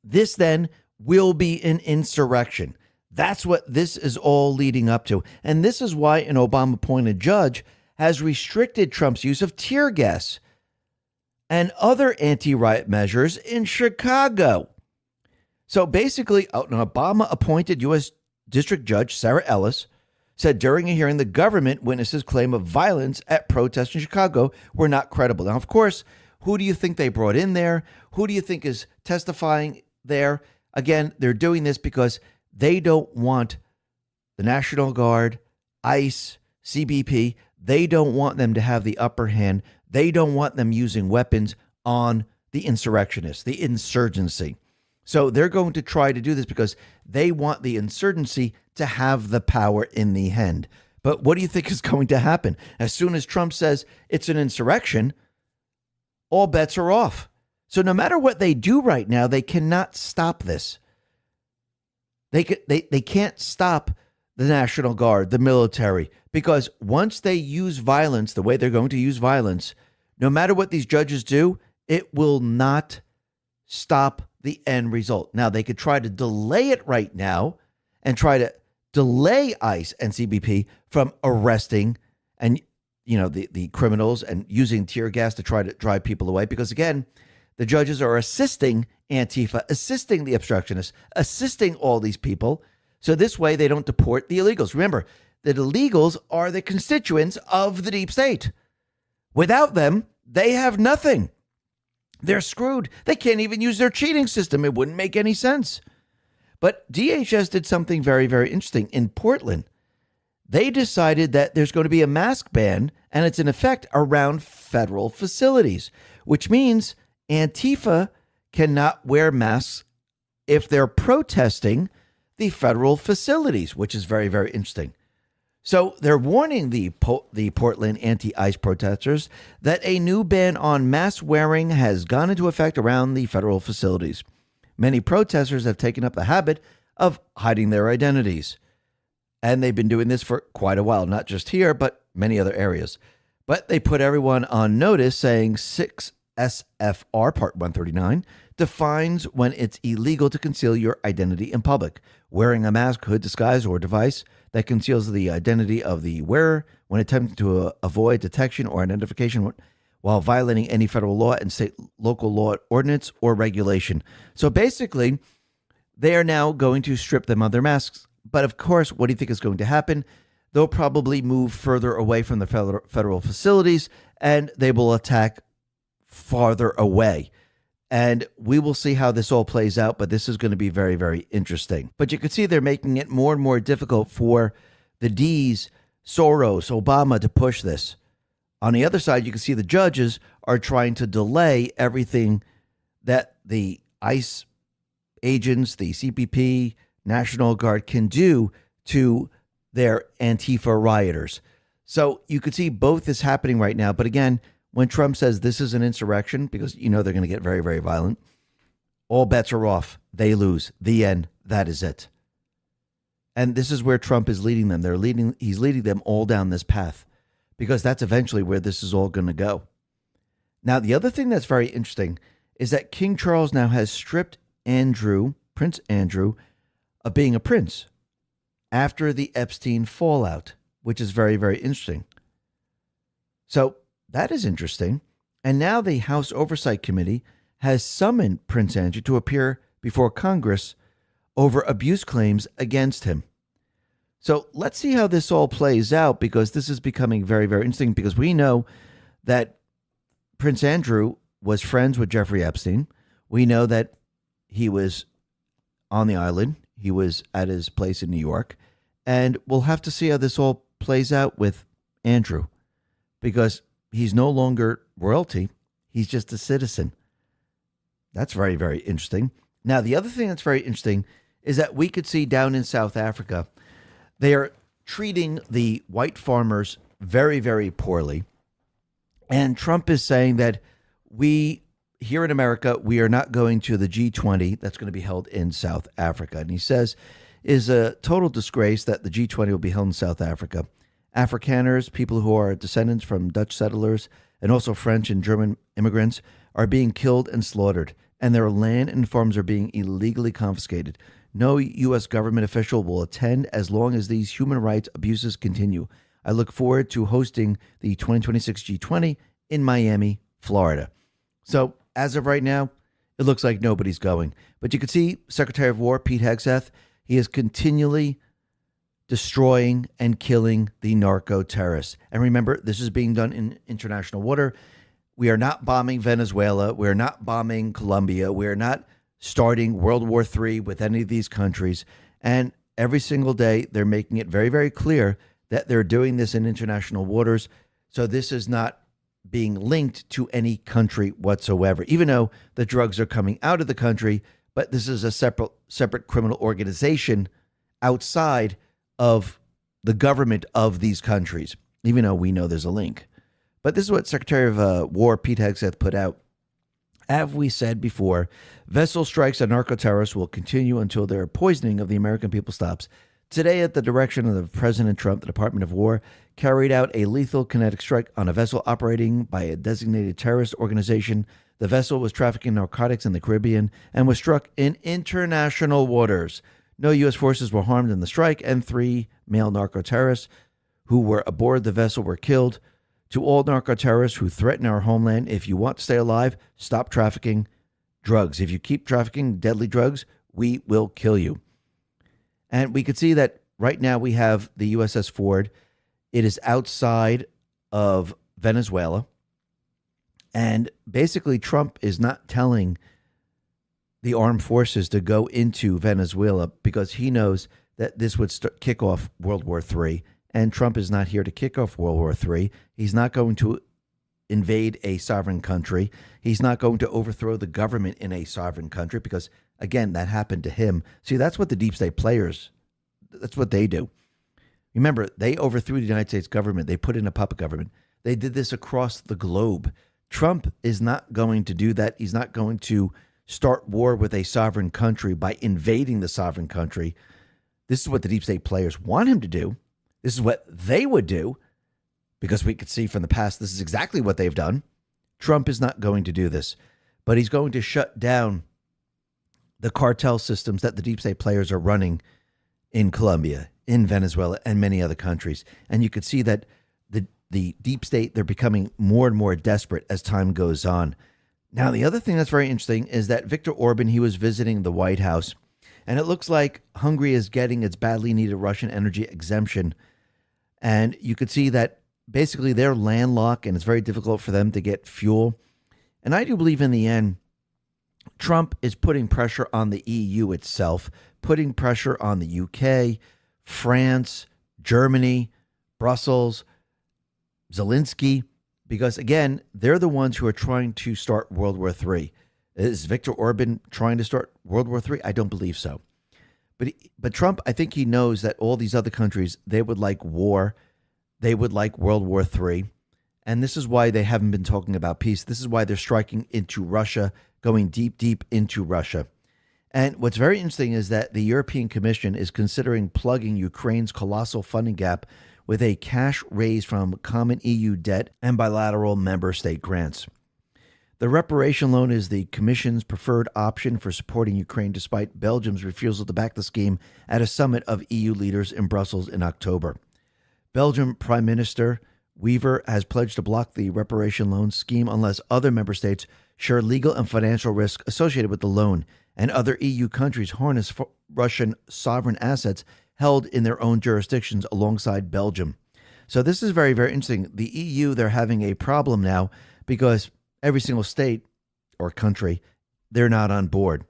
A: This then will be an insurrection. That's what this is all leading up to. And this is why an Obama-appointed judge has restricted Trump's use of tear gas and other anti-riot measures in Chicago. So basically, an Obama-appointed U.S. District Judge, Sarah Ellis, said during a hearing the government witnesses' claim of violence at protests in Chicago were not credible. Now, of course, who do you think they brought in there? Who do you think is testifying there? Again, they're doing this because they don't want the National Guard, ICE, CBP. They don't want them to have the upper hand. They don't want them using weapons on the insurrectionists, the insurgency. So they're going to try to do this because they want the insurgency to have the power in the end. But what do you think is going to happen? As soon as Trump says it's an insurrection, all bets are off. So no matter what they do right now, they cannot stop this. They can't stop the National Guard, the military, because once they use violence the way they're going to use violence, no matter what these judges do, it will not stop the end result. Now, they could try to delay it right now and try to delay ICE and CBP from arresting and the criminals and using tear gas to try to drive people away, because again, the judges are assisting Antifa, assisting the obstructionists, assisting all these people. So this way they don't deport the illegals. Remember, the illegals are the constituents of the deep state. Without them, they have nothing. They're screwed. They can't even use their cheating system. It wouldn't make any sense. But DHS did something very, very interesting. In Portland, they decided that there's going to be a mask ban, and it's in effect around federal facilities, which means Antifa cannot wear masks if they're protesting the federal facilities, which is very, very interesting. So they're warning the Portland anti-ICE protesters that a new ban on mask wearing has gone into effect around the federal facilities. Many protesters have taken up the habit of hiding their identities. And they've been doing this for quite a while, not just here, but many other areas. But they put everyone on notice saying 6 SFR Part 139 defines when it's illegal to conceal your identity in public. Wearing a mask, hood, disguise, or device that conceals the identity of the wearer when attempting to avoid detection or identification while violating any federal law and state local law, ordinance, or regulation. So basically, they are now going to strip them of their masks. But of course, what do you think is going to happen? They'll probably move further away from the federal facilities, and they will attack farther away. And we will see how this all plays out, but this is going to be very, very interesting. But you can see they're making it more and more difficult for the D's, Soros, Obama to push this. On the other side, you can see the judges are trying to delay everything that the ICE agents, the CPP, National Guard can do to their Antifa rioters. So you could see both is happening right now. But again, when Trump says this is an insurrection, because you know they're going to get very, very violent, all bets are off. They lose. The end. That is it. And this is where Trump is leading them. He's leading them all down this path, because that's eventually where this is all going to go. Now, the other thing that's very interesting is that King Charles now has stripped Prince Andrew, of being a prince after the Epstein fallout, which is very, very interesting. So that is interesting. And now the House Oversight Committee has summoned Prince Andrew to appear before Congress over abuse claims against him. So let's see how this all plays out, because this is becoming very, very interesting, because we know that Prince Andrew was friends with Jeffrey Epstein. We know that he was on the island. He was at his place in New York. And we'll have to see how this all plays out with Andrew, because he's no longer royalty. He's just a citizen. That's very, very interesting. Now, the other thing that's very interesting is that we could see down in South Africa, they are treating the white farmers very, very poorly. And Trump is saying that we, here in America, we are not going to the G20 that's going to be held in South Africa. And he says is a total disgrace that the G20 will be held in South Africa. Afrikaners, people who are descendants from Dutch settlers and also French and German immigrants, are being killed and slaughtered, and their land and farms are being illegally confiscated. No U.S. government official will attend as long as these human rights abuses continue. I look forward to hosting the 2026 G20 in Miami, Florida. So as of right now, it looks like nobody's going. But you can see Secretary of War Pete Hegseth, he is continually destroying and killing the narco-terrorists. And remember, this is being done in international water. We are not bombing Venezuela. We're not bombing Colombia. We're not starting World War III with any of these countries. And every single day, they're making it very, very clear that they're doing this in international waters. So this is not being linked to any country whatsoever, even though the drugs are coming out of the country. But this is a separate criminal organization outside of the government of these countries, even though we know there's a link. But this is what Secretary of War Pete Hegseth put out. As we said before, vessel strikes on narco-terrorists will continue until their poisoning of the American people stops. Today, at the direction of President Trump, the Department of War carried out a lethal kinetic strike on a vessel operating by a designated terrorist organization. The vessel was trafficking narcotics in the Caribbean and was struck in international waters. No U.S. forces were harmed in the strike, and 3 male narco-terrorists who were aboard the vessel were killed. To all narco-terrorists who threaten our homeland, if you want to stay alive, stop trafficking drugs. If you keep trafficking deadly drugs, we will kill you. And we could see that right now we have the USS Ford. It is outside of Venezuela. And basically, Trump is not telling the armed forces to go into Venezuela because he knows that this would kick off World War III. And Trump is not here to kick off World War III. He's not going to invade a sovereign country. He's not going to overthrow the government in a sovereign country because, again, that happened to him. See, that's what the deep state players, that's what they do. Remember, they overthrew the United States government. They put in a puppet government. They did this across the globe. Trump is not going to do that. He's not going to start war with a sovereign country by invading the sovereign country. This is what the deep state players want him to do. This is what they would do, because we could see from the past, this is exactly what they've done. Trump is not going to do this. but he's going to shut down the cartel systems that the deep state players are running in Colombia, in Venezuela, and many other countries. And you could see that the deep state, they're becoming more and more desperate as time goes on. Now, the other thing that's very interesting is that Viktor Orban, he was visiting the White House, and it looks like Hungary is getting its badly needed Russian energy exemption. And you could see that basically they're landlocked and it's very difficult for them to get fuel. And I do believe in the end, Trump is putting pressure on the EU itself, putting pressure on the UK, France, Germany, Brussels, Zelensky, because again, they're the ones who are trying to start World War III. Is Viktor Orban trying to start World War III? I don't believe so. But Trump, I think he knows that all these other countries, they would like war. They would like World War III. And this is why they haven't been talking about peace. This is why they're striking into Russia, going deep, deep into Russia. And what's very interesting is that the European Commission is considering plugging Ukraine's colossal funding gap with a cash raise from common EU debt and bilateral member state grants. The reparation loan is the Commission's preferred option for supporting Ukraine despite Belgium's refusal to back the scheme at a summit of EU leaders in Brussels in October. Belgium Prime Minister Wever has pledged to block the reparation loan scheme unless other member states share legal and financial risk associated with the loan, and other EU countries harness Russian sovereign assets held in their own jurisdictions alongside Belgium. So this is very, very interesting. The EU, they're having a problem now because every single state or country, they're not on board.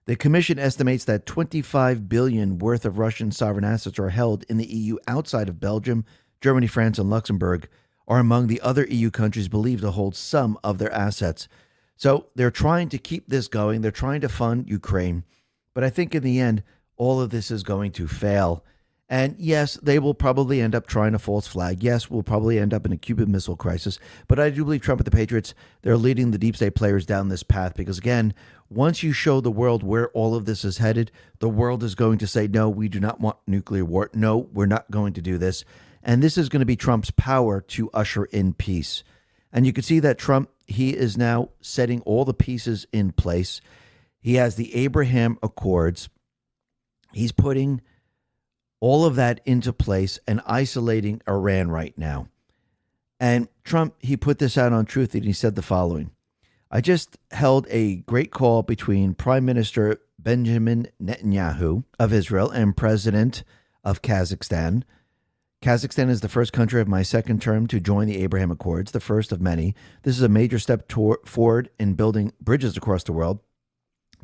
A: The Commission estimates that $25 billion worth of Russian sovereign assets are held in the EU outside of Belgium, Germany, France, and Luxembourg are among the other EU countries believed to hold some of their assets. So they're trying to keep this going. They're trying to fund Ukraine. But I think in the end, all of this is going to fail. And yes, they will probably end up trying a false flag. Yes, we'll probably end up in a Cuban Missile Crisis. But I do believe Trump and the Patriots, they're leading the deep state players down this path. Because again, once you show the world where all of this is headed, the world is going to say, no, we do not want nuclear war. No, we're not going to do this. And this is going to be Trump's power to usher in peace. And you can see that Trump, he is now setting all the pieces in place. He has the Abraham Accords. He's putting all of that into place and isolating Iran right now. And Trump, he put this out on Truth and he said the following: I just held a great call between Prime Minister Benjamin Netanyahu of Israel and President of Kazakhstan. Kazakhstan is the first country of my second term to join the Abraham Accords, the first of many. This is a major step forward in building bridges across the world.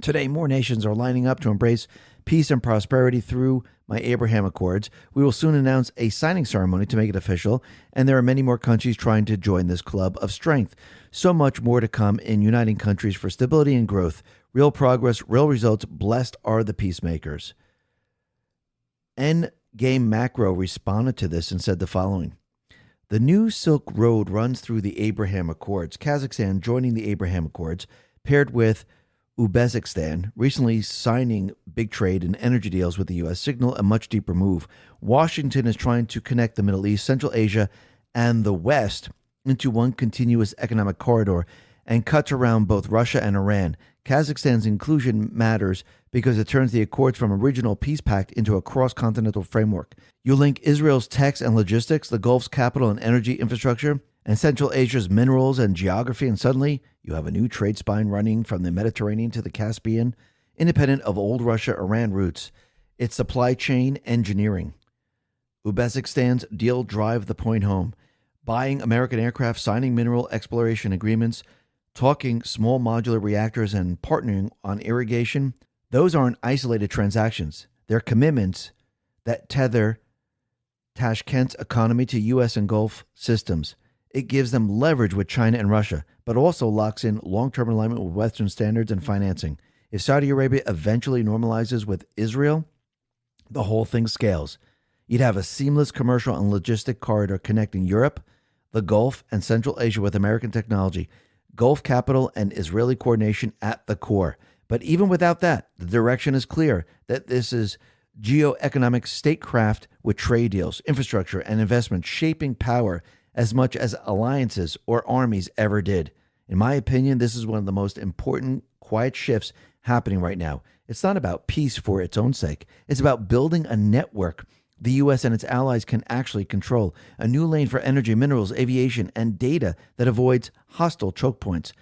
A: Today, more nations are lining up to embrace peace and prosperity through my Abraham Accords. We will soon announce a signing ceremony to make it official, and there are many more countries trying to join this club of strength. So much more to come in uniting countries for stability and growth. Real progress, real results. Blessed are the peacemakers. Endgame Macro responded to this and said the following: the new Silk Road runs through the Abraham Accords. Kazakhstan joining the Abraham Accords, paired with Uzbekistan recently signing big trade and energy deals with the U.S. signal a much deeper move. Washington is trying to connect the Middle East, Central Asia, and the West into one continuous economic corridor and cuts around both Russia and Iran. Kazakhstan's inclusion matters because it turns the Accords from a regional peace pact into a cross-continental framework. You link Israel's techs and logistics, the Gulf's capital and energy infrastructure, and Central Asia's minerals and geography, and suddenly you have a new trade spine running from the Mediterranean to the Caspian, independent of old Russia-Iran roots. It's supply chain engineering. Uzbekistan's deal drive the point home. Buying American aircraft, signing mineral exploration agreements, talking small modular reactors, and partnering on irrigation. Those aren't isolated transactions. They're commitments that tether Tashkent's economy to U.S. and Gulf systems. It gives them leverage with China and Russia, but also locks in long-term alignment with Western standards and financing. If Saudi Arabia eventually normalizes with Israel, the whole thing scales. You'd have a seamless commercial and logistic corridor connecting Europe, the Gulf, and Central Asia with American technology, Gulf capital, and Israeli coordination at the core. But even without that, the direction is clear that this is geoeconomic statecraft with trade deals, infrastructure, and investment shaping power as much as alliances or armies ever did. In my opinion, this is one of the most important quiet shifts happening right now. It's not about peace for its own sake. It's about building a network the U.S. and its allies can actually control, a new lane for energy, minerals, aviation, and data that avoids hostile choke points.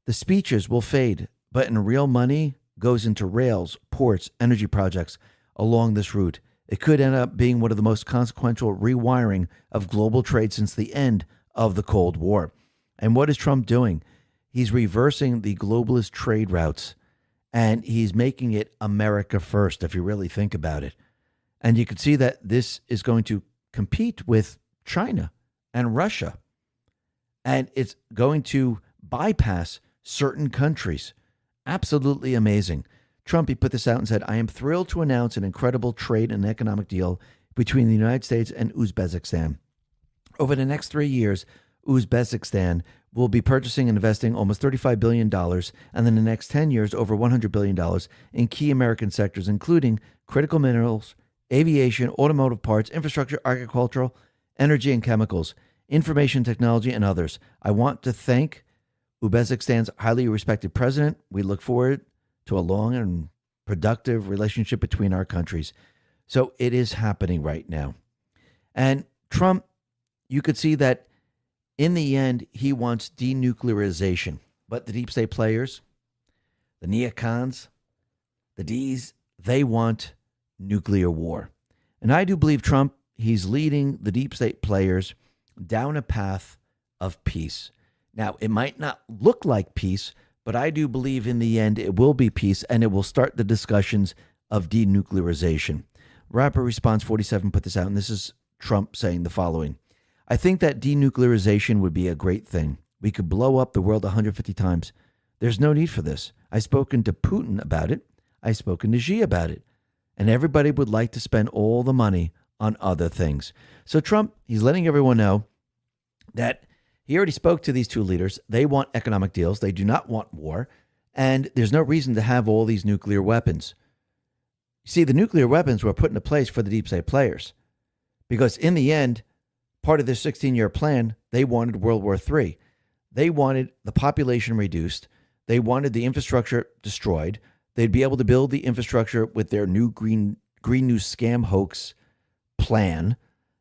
A: The speeches will fade, but in real money goes into rails, ports, energy projects along this route. It could end up being one of the most consequential rewiring of global trade since the end of the Cold War. And what is Trump doing? He's reversing the globalist trade routes, and he's making it America first, if you really think about it. And you can see that this is going to compete with China and Russia. And it's going to bypass certain countries. Absolutely amazing. Trump, he put this out and said, I am thrilled to announce an incredible trade and economic deal between the United States and Uzbekistan. Over the next 3 years, Uzbekistan will be purchasing and investing almost $35 billion, and in the next 10 years, over $100 billion in key American sectors, including critical minerals, aviation, automotive parts, infrastructure, agricultural, energy and chemicals, information technology, and others. I want to thank Uzbekistan's highly respected president. We look forward to a long and productive relationship between our countries. So it is happening right now. And Trump, you could see that in the end, he wants denuclearization. But the deep state players, the neocons, the Ds, they want nuclear war. And I do believe Trump, he's leading the deep state players down a path of peace. Now, it might not look like peace, but I do believe in the end it will be peace, and it will start the discussions of denuclearization. Rapper Response 47 put this out, and this is Trump saying the following. I think that denuclearization would be a great thing. We could blow up the world 150 times. There's no need for this. I've spoken to Putin about it. I've spoken to Xi about it. And everybody would like to spend all the money on other things. So Trump, he's letting everyone know that he already spoke to these two leaders. They want economic deals. They do not want war. And there's no reason to have all these nuclear weapons. You see, the nuclear weapons were put into place for the deep state players. Because in the end, part of their 16-year plan, they wanted World War III. They wanted the population reduced. They wanted the infrastructure destroyed. They'd be able to build the infrastructure with their new Green New Scam hoax plan.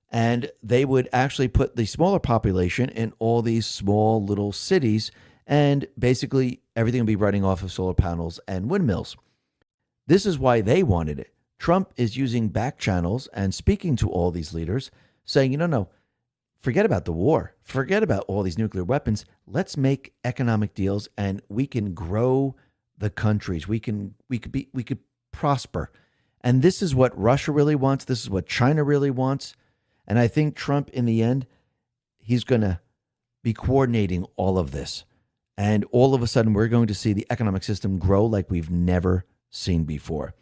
A: And they would actually put the smaller population in all these small little cities. And basically, everything would be running off of solar panels and windmills. This is why they wanted it. Trump is using back channels and speaking to all these leaders, saying, no, forget about the war. Forget about all these nuclear weapons. Let's make economic deals, and we can grow the countries. We could prosper. And this is what Russia really wants. This is what China really wants. And I think Trump, in the end, he's going to be coordinating all of this. And all of a sudden, we're going to see the economic system grow like we've never seen before.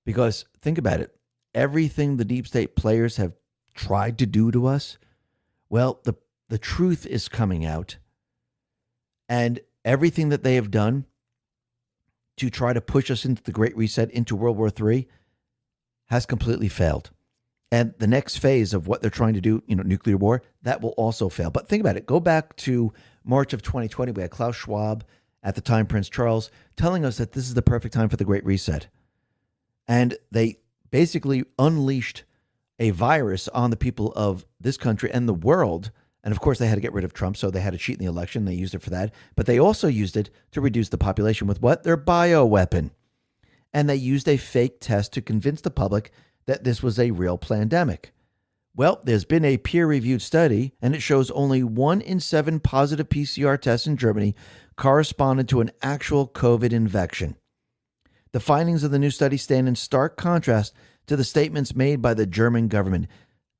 A: Because think about it. Everything the deep state players have tried to do to us, well, the truth is coming out. And everything that they have done to try to push us into the Great Reset, into World War III, has completely failed. And the next phase of what they're trying to do, nuclear war, that will also fail. But think about it. Go back to March of 2020. We had Klaus Schwab, at the time Prince Charles, telling us that this is the perfect time for the Great Reset. And they basically unleashed a virus on the people of this country and the world. And of course, they had to get rid of Trump, so they had to cheat in the election. They used it for that. But they also used it to reduce the population with what? Their bioweapon. And they used a fake test to convince the public that this was a real pandemic. Well, there's been a peer-reviewed study, and it shows only 1 in 7 positive PCR tests in Germany corresponded to an actual COVID infection. The findings of the new study stand in stark contrast to the statements made by the German government.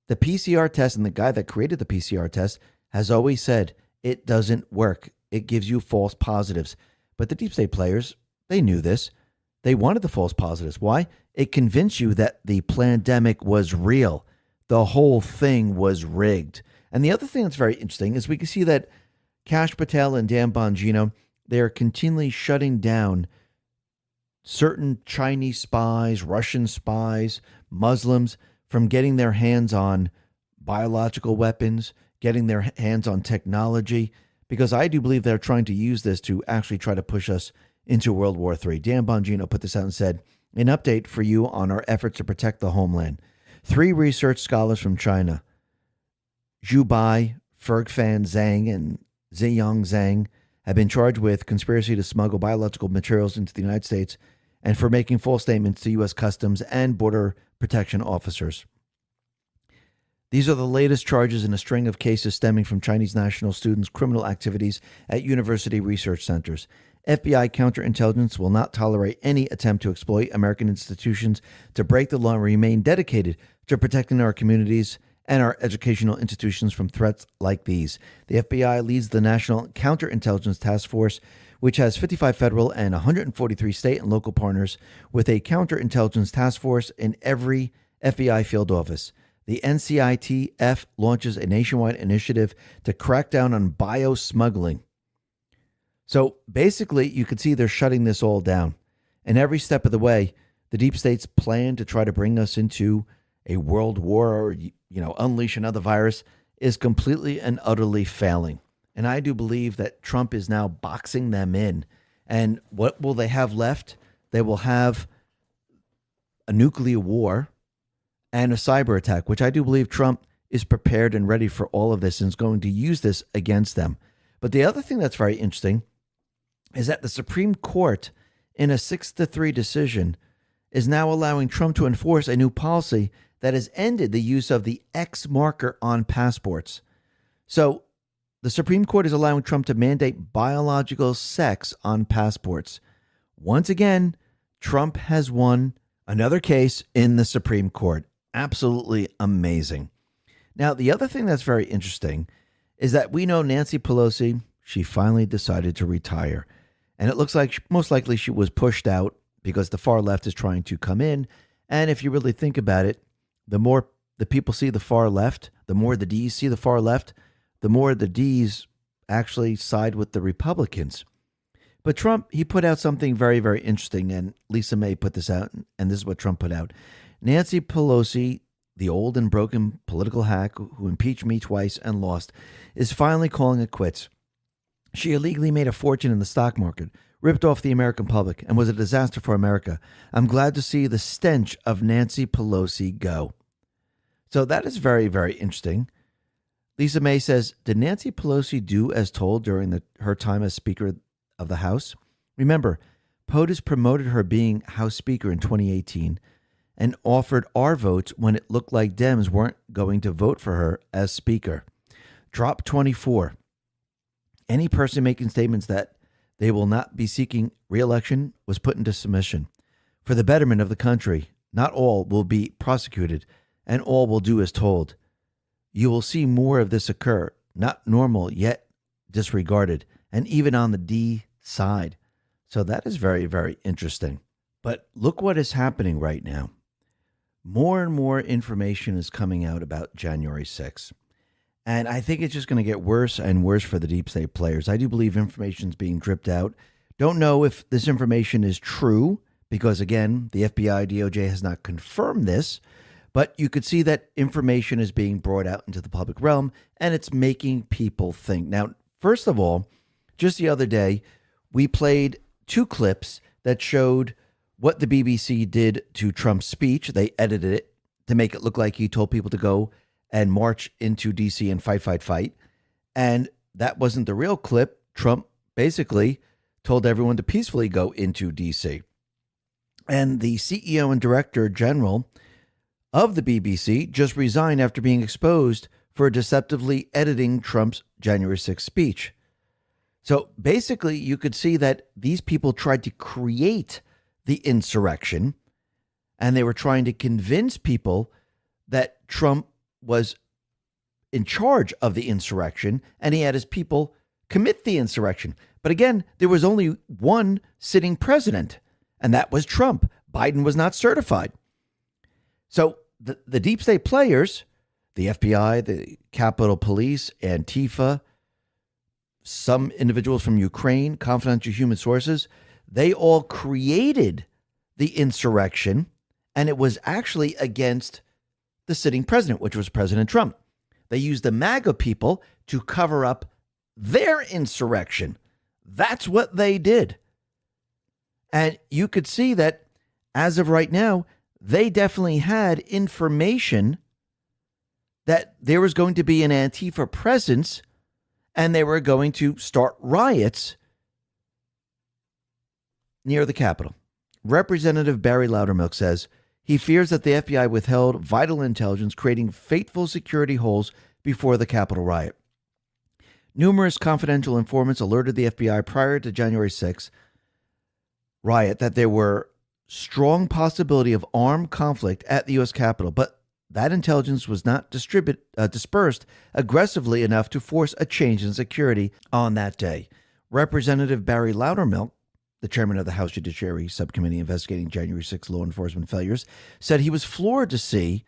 A: The PCR test, and the guy that created the PCR test has always said it doesn't work. It gives you false positives. But the deep state players, they knew this. They wanted the false positives. Why? It convinced you that the pandemic was real. The whole thing was rigged. And the other thing that's very interesting is we can see that Kash Patel and Dan Bongino, they're continually shutting down certain Chinese spies, Russian spies, Muslims from getting their hands on biological weapons, getting their hands on technology, because I do believe they're trying to use this to actually try to push us into World War III. Dan Bongino put this out and said, an update for you on our efforts to protect the homeland. 3 research scholars from China, Zhu Bai, Fergfan Zhang, and Ziyang Zhang, have been charged with conspiracy to smuggle biological materials into the United States and for making false statements to U.S. Customs and Border Protection officers. These are the latest charges in a string of cases stemming from Chinese national students' criminal activities at university research centers. FBI counterintelligence will not tolerate any attempt to exploit American institutions to break the law and remain dedicated to protecting our communities and our educational institutions from threats like these. The FBI leads the National Counterintelligence Task Force, which has 55 federal and 143 state and local partners, with a counterintelligence task force in every FBI field office. The NCITF launches a nationwide initiative to crack down on biosmuggling. So basically, you can see they're shutting this all down. And every step of the way, the deep state's plan to try to bring us into a world war or, unleash another virus is completely and utterly failing. And I do believe that Trump is now boxing them in. And what will they have left? They will have a nuclear war and a cyber attack, which I do believe Trump is prepared and ready for all of this and is going to use this against them. But the other thing that's very interesting is that the Supreme Court, in a 6-3 decision, is now allowing Trump to enforce a new policy that has ended the use of the X marker on passports. So the Supreme Court is allowing Trump to mandate biological sex on passports. Once again, Trump has won another case in the Supreme Court. Absolutely amazing. Now, the other thing that's very interesting is that we know Nancy Pelosi, she finally decided to retire. And it looks like most likely she was pushed out because the far left is trying to come in. And if you really think about it, the more the people see the far left, the more the D's see the far left, the more the D's actually side with the Republicans. But Trump, he put out something very, very interesting, and Lisa May put this out, and this is what Trump put out. Nancy Pelosi, the old and broken political hack who impeached me twice and lost, is finally calling it quits. She illegally made a fortune in the stock market, ripped off the American public, and was a disaster for America. I'm glad to see the stench of Nancy Pelosi go. So that is very, very interesting. Lisa May says, did Nancy Pelosi do as told during her time as Speaker of the House? Remember, POTUS promoted her being House Speaker in 2018 and offered our votes when it looked like Dems weren't going to vote for her as Speaker. Drop 24. Any person making statements that they will not be seeking re-election was put into submission. For the betterment of the country, not all will be prosecuted, and all will do as told. You will see more of this occur, not normal yet disregarded, and even on the D side. So that is very, very interesting. But look what is happening right now. More and more information is coming out about January 6th. And I think it's just going to get worse and worse for the deep state players. I do believe information is being dripped out. Don't know if this information is true because, again, the FBI, DOJ has not confirmed this. But you could see that information is being brought out into the public realm, and it's making people think. Now, first of all, just the other day, we played 2 clips that showed what the BBC did to Trump's speech. They edited it to make it look like he told people to go and march into D.C. and fight. And that wasn't the real clip. Trump basically told everyone to peacefully go into D.C. And the CEO and Director General of the BBC just resigned after being exposed for deceptively editing Trump's January 6th speech. So basically, you could see that these people tried to create the insurrection, and they were trying to convince people that Trump was in charge of the insurrection, and he had his people commit the insurrection. But again, there was only one sitting president, and that was Trump. Biden was not certified. So the deep state players, the FBI, the Capitol Police, Antifa, some individuals from Ukraine, confidential human sources, they all created the insurrection, and it was actually against the sitting president, which was President Trump. They used the MAGA people to cover up their insurrection. That's what they did. And you could see that as of right now, they definitely had information that there was going to be an Antifa presence and they were going to start riots near the Capitol. Representative Barry Loudermilk says he fears that the FBI withheld vital intelligence, creating fateful security holes before the Capitol riot. Numerous confidential informants alerted the FBI prior to January 6th riot that there were strong possibility of armed conflict at the U.S. Capitol, but that intelligence was not dispersed aggressively enough to force a change in security on that day. Representative Barry Loudermilk, the chairman of the House Judiciary Subcommittee investigating January 6 law enforcement failures, said he was floored to see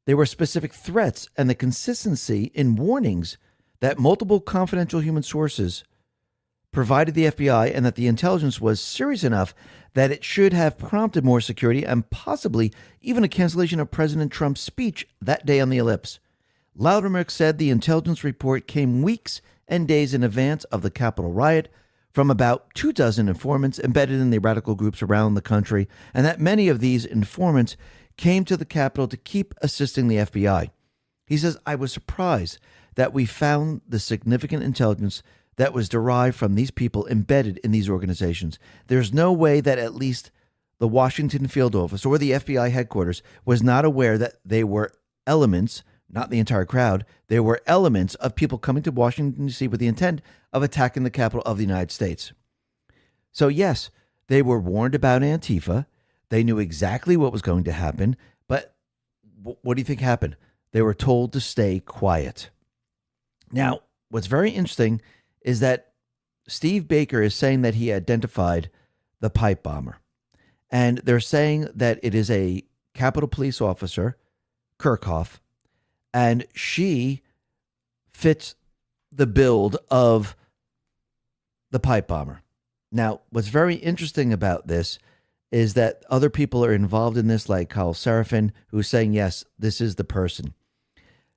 A: there were specific threats and the consistency in warnings that multiple confidential human sources provided the FBI, and that the intelligence was serious enough that it should have prompted more security and possibly even a cancellation of President Trump's speech that day on the ellipse. Loudermilk said the intelligence report came weeks and days in advance of the Capitol riot from about 24 informants embedded in the radical groups around the country, and that many of these informants came to the Capitol to keep assisting the FBI. He says, I was surprised that we found the significant intelligence that was derived from these people embedded in these organizations. There's no way that at least the Washington field office or the FBI headquarters was not aware that they were elements, not the entire crowd, they were elements of people coming to Washington, D.C. with the intent of attacking the Capitol of the United States. So yes, they were warned about Antifa. They knew exactly what was going to happen. But what do you think happened? They were told to stay quiet. Now, what's very interesting is that Steve Baker is saying that he identified the pipe bomber. And they're saying that it is a Capitol Police officer, Kirchhoff, and she fits the build of the pipe bomber. Now, what's very interesting about this is that other people are involved in this, like Kyle Seraphin, who's saying, yes, this is the person.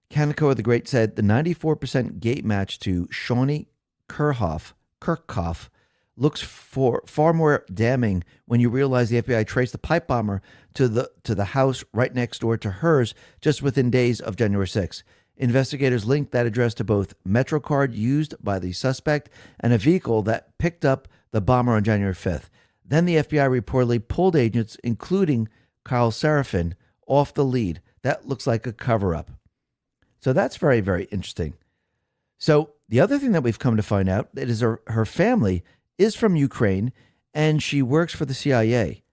A: Kaneko the Great said the 94% gate match to Shawnee Kirchhoff looks far more damning when you realize the FBI traced the pipe bomber to the house right next door to hers just within days of January 6th. Investigators linked that address to both MetroCard used by the suspect and a vehicle that picked up the bomber on January 5th. Then the FBI reportedly pulled agents, including Kyle Seraphin, off the lead. That looks like a cover-up. So that's very, very interesting. So the other thing that we've come to find out is her family is from Ukraine and she works for the CIA.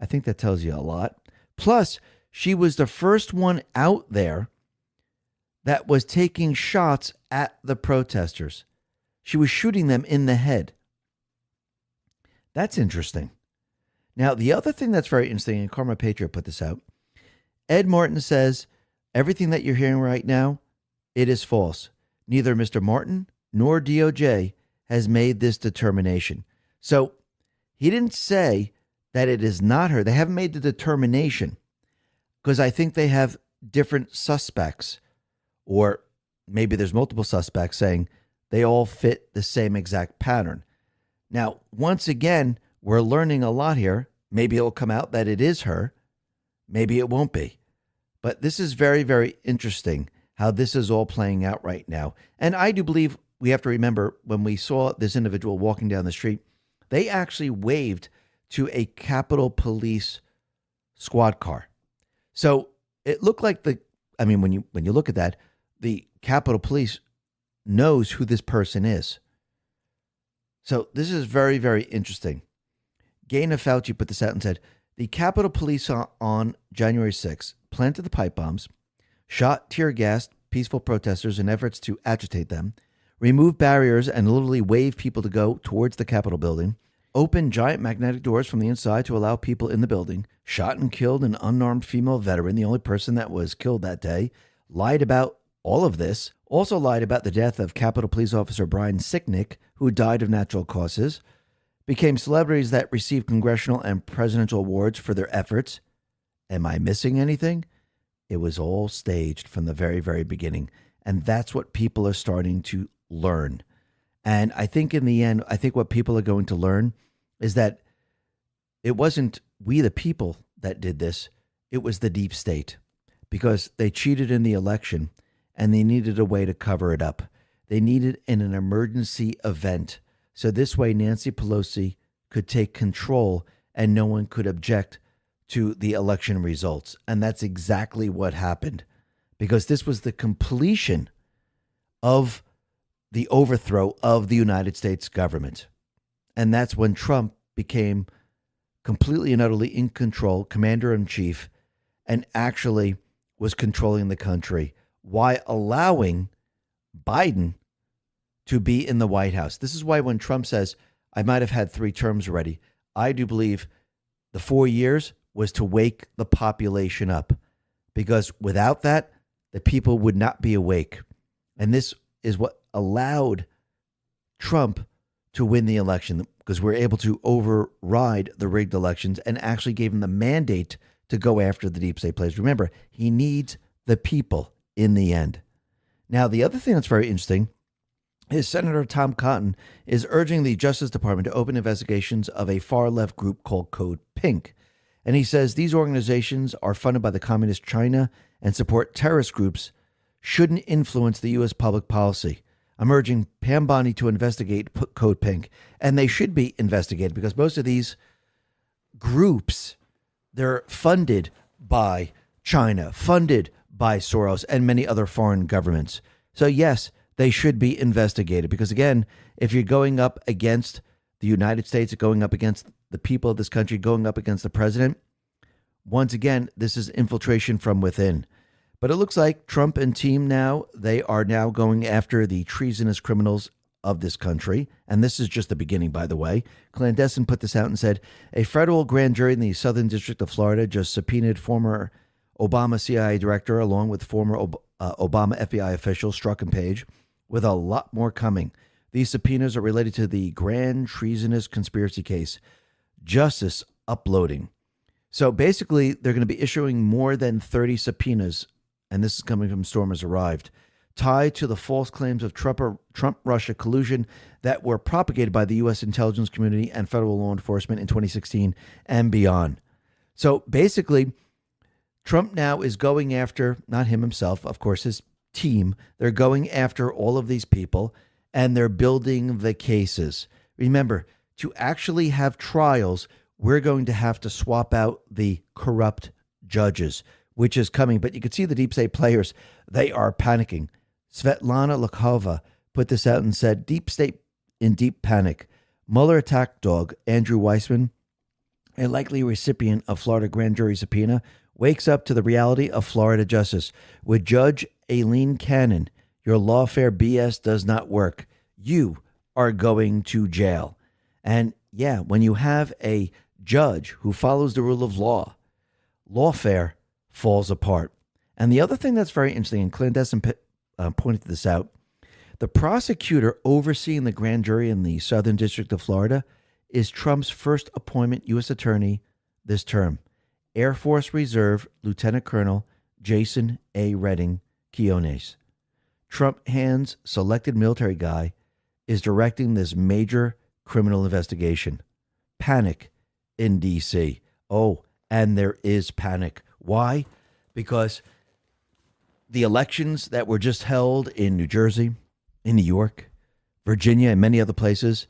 A: I think that tells you a lot. Plus, she was the first one out there that was taking shots at the protesters. She was shooting them in the head. That's interesting. Now, the other thing that's very interesting, and Karma Patriot put this out, Ed Martin says, everything that you're hearing right now, it is false. Neither Mr. Martin nor DOJ has made this determination. So he didn't say that it is not her. They haven't made the determination because I think they have different suspects, or maybe there's multiple suspects saying they all fit the same exact pattern. Now, once again, we're learning a lot here. Maybe it'll come out that it is her. Maybe it won't be. But this is very, very interesting how this is all playing out right now. And I do believe we have to remember when we saw this individual walking down the street, they actually waved to a Capitol Police squad car. So it looked like when you look at that, the Capitol Police knows who this person is. So this is very, very interesting. Gaina Fauci put this out and said, the Capitol Police on January 6th planted the pipe bombs, shot tear gassed peaceful protesters in efforts to agitate them, removed barriers and literally waved people to go towards the Capitol building, opened giant magnetic doors from the inside to allow people in the building, shot and killed an unarmed female veteran, the only person that was killed that day, lied about all of this, also lied about the death of Capitol Police Officer Brian Sicknick, who died of natural causes, became celebrities that received congressional and presidential awards for their efforts. Am I missing anything? It was all staged from the very, very beginning. And that's what people are starting to learn. And I think in the end, I think what people are going to learn is that it wasn't we, the people, that did this. It was the deep state, because they cheated in the election and they needed a way to cover it up. They needed an emergency event. So this way, Nancy Pelosi could take control and no one could object to the election results. And that's exactly what happened, because this was the completion of the overthrow of the United States government. And that's when Trump became completely and utterly in control, commander-in-chief, and actually was controlling the country while allowing Biden to be in the White House. This is why when Trump says, I might have had 3 terms already, I do believe the 4 years was to wake the population up, because without that, the people would not be awake. And this is what allowed Trump to win the election, because we're able to override the rigged elections and actually gave him the mandate to go after the deep state players. Remember, he needs the people in the end. Now, the other thing that's very interesting is Senator Tom Cotton is urging the Justice Department to open investigations of a far-left group called Code Pink. And he says these organizations are funded by the Communist China and support terrorist groups, shouldn't influence the U.S. public policy. I'm urging Pam Bondi to investigate Code Pink, and they should be investigated, because most of these groups, they're funded by China, funded by Soros, and many other foreign governments. So yes, they should be investigated, because again, if you're going up against the United States, going up against the people of this country, going up against the president, once again, this is infiltration from within. But it looks like Trump and team now, they are now going after the treasonous criminals of this country. And this is just the beginning, by the way. Clandestine put this out and said, a federal grand jury in the Southern District of Florida just subpoenaed former Obama CIA director, along with former Obama FBI official Strzok and Page, with a lot more coming. These subpoenas are related to the grand treasonous conspiracy case. Justice uploading. So basically, they're going to be issuing more than 30 subpoenas, and this is coming from Stormers Arrived, tied to the false claims of Trump-Russia collusion that were propagated by the U.S. intelligence community and federal law enforcement in 2016 and beyond. So basically, Trump now is going after, not him himself, of course, his team. They're going after all of these people, and they're building the cases. Remember, to actually have trials, we're going to have to swap out the corrupt judges, which is coming. But you can see the deep state players, they are panicking. Svetlana Lukhova put this out and said, deep state in deep panic. Mueller attack dog Andrew Weissman, a likely recipient of Florida grand jury subpoena, wakes up to the reality of Florida justice. With Judge Aileen Cannon, your lawfare BS does not work. You are going to jail. And yeah, when you have a judge who follows the rule of law, lawfare falls apart. And the other thing that's very interesting, and Clandestine pointed this out, the prosecutor overseeing the grand jury in the Southern District of Florida is Trump's first appointment U.S. attorney this term, Air Force Reserve Lieutenant Colonel Jason A. Redding Quinones. Trump hands selected military guy is directing this major criminal investigation. Panic in D.C. Oh, and there is panic. Why? Because the elections that were just held in New Jersey, in New York, Virginia, and many other places,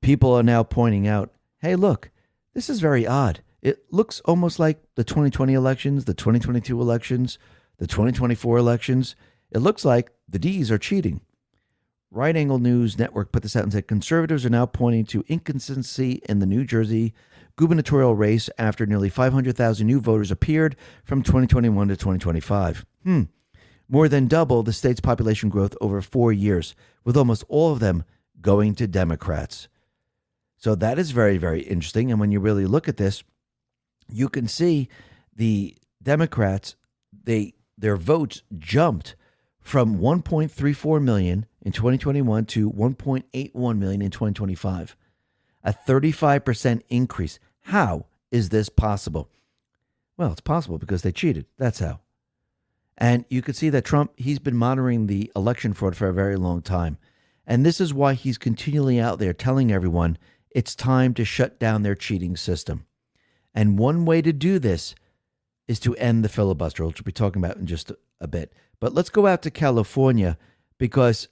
A: people are now pointing out, hey, look, this is very odd. It looks almost like the 2020 elections, the 2022 elections, the 2024 elections. It looks like the D's are cheating. Right Angle News Network put this out and said conservatives are now pointing to inconsistency in the New Jersey gubernatorial race after nearly 500,000 new voters appeared from 2021 to 2025. More than double the state's population growth over 4 years, with almost all of them going to Democrats. So that is very, very interesting. And when you really look at this, you can see the Democrats, their votes jumped from 1.34 million in 2021 to 1.81 million in 2025. A 35% increase. How is this possible? Well, it's possible because they cheated. That's how. And you could see that Trump, he's been monitoring the election fraud for a very long time. And this is why he's continually out there telling everyone it's time to shut down their cheating system. And one way to do this is to end the filibuster, which we'll be talking about in just a bit. But let's go out to California, because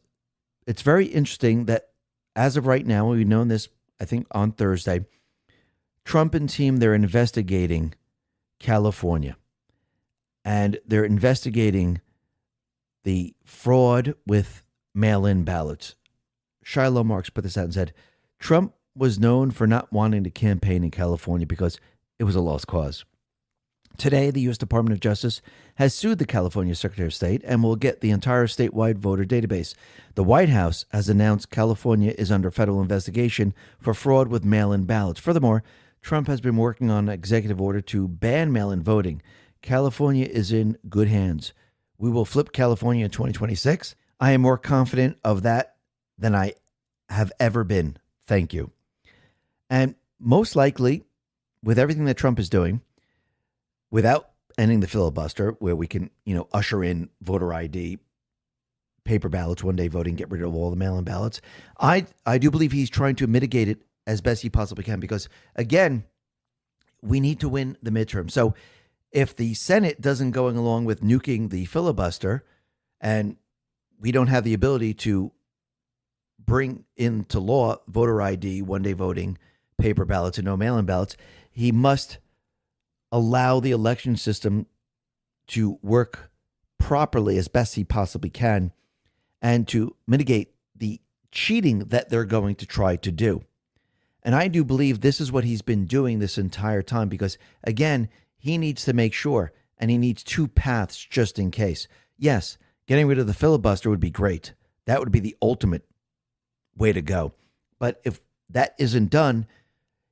A: it's very interesting that as of right now, we've known this, I think, on Thursday, Trump and team, they're investigating California. And they're investigating the fraud with mail-in ballots. Shiloh Marks put this out and said, Trump was known for not wanting to campaign in California because it was a lost cause. Today, the U.S. Department of Justice has sued the California Secretary of State and will get the entire statewide voter database. The White House has announced California is under federal investigation for fraud with mail-in ballots. Furthermore, Trump has been working on an executive order to ban mail-in voting. California is in good hands. We will flip California in 2026. I am more confident of that than I have ever been. Thank you. And most likely, with everything that Trump is doing, without ending the filibuster, where we can, usher in voter ID, paper ballots, one-day voting, get rid of all the mail-in ballots, I do believe he's trying to mitigate it as best he possibly can, because, again, we need to win the midterm. So if the Senate doesn't go along with nuking the filibuster, and we don't have the ability to bring into law voter ID, one-day voting, paper ballots, and no mail-in ballots, he must allow the election system to work properly as best he possibly can, and to mitigate the cheating that they're going to try to do. And I do believe this is what he's been doing this entire time, because, again, he needs to make sure, and he needs two paths just in case. Yes, getting rid of the filibuster would be great. That would be the ultimate way to go. But if that isn't done,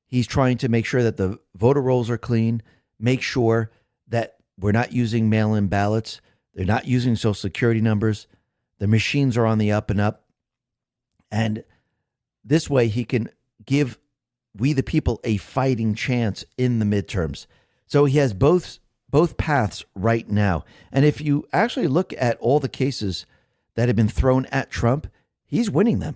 A: he's trying to make sure that the voter rolls are clean, make sure that we're not using mail-in ballots, they're not using social security numbers, the machines are on the up and up. And this way he can give we the people a fighting chance in the midterms. So he has both paths right now. And if you actually look at all the cases that have been thrown at Trump, he's winning them.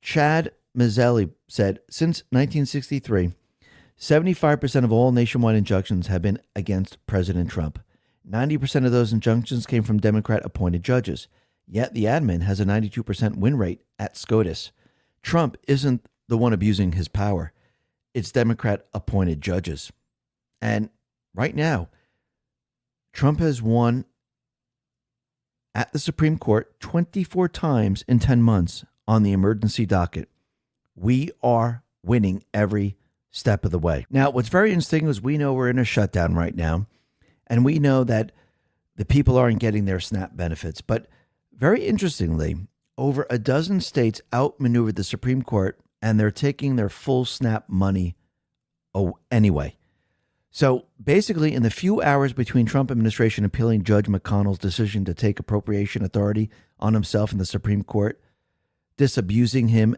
A: Chad Mazzelli said, since 1963, 75% of all nationwide injunctions have been against President Trump. 90% of those injunctions came from Democrat-appointed judges. Yet the admin has a 92% win rate at SCOTUS. Trump isn't the one abusing his power. It's Democrat-appointed judges. And right now, Trump has won at the Supreme Court 24 times in 10 months on the emergency docket. We are winning every step of the way. Now, what's very interesting is we know we're in a shutdown right now, and we know that the people aren't getting their SNAP benefits. But very interestingly, over a dozen states outmaneuvered the Supreme Court, and they're taking their full SNAP money anyway. So basically, in the few hours between Trump administration appealing Judge McConnell's decision to take appropriation authority on himself in the Supreme Court, disabusing him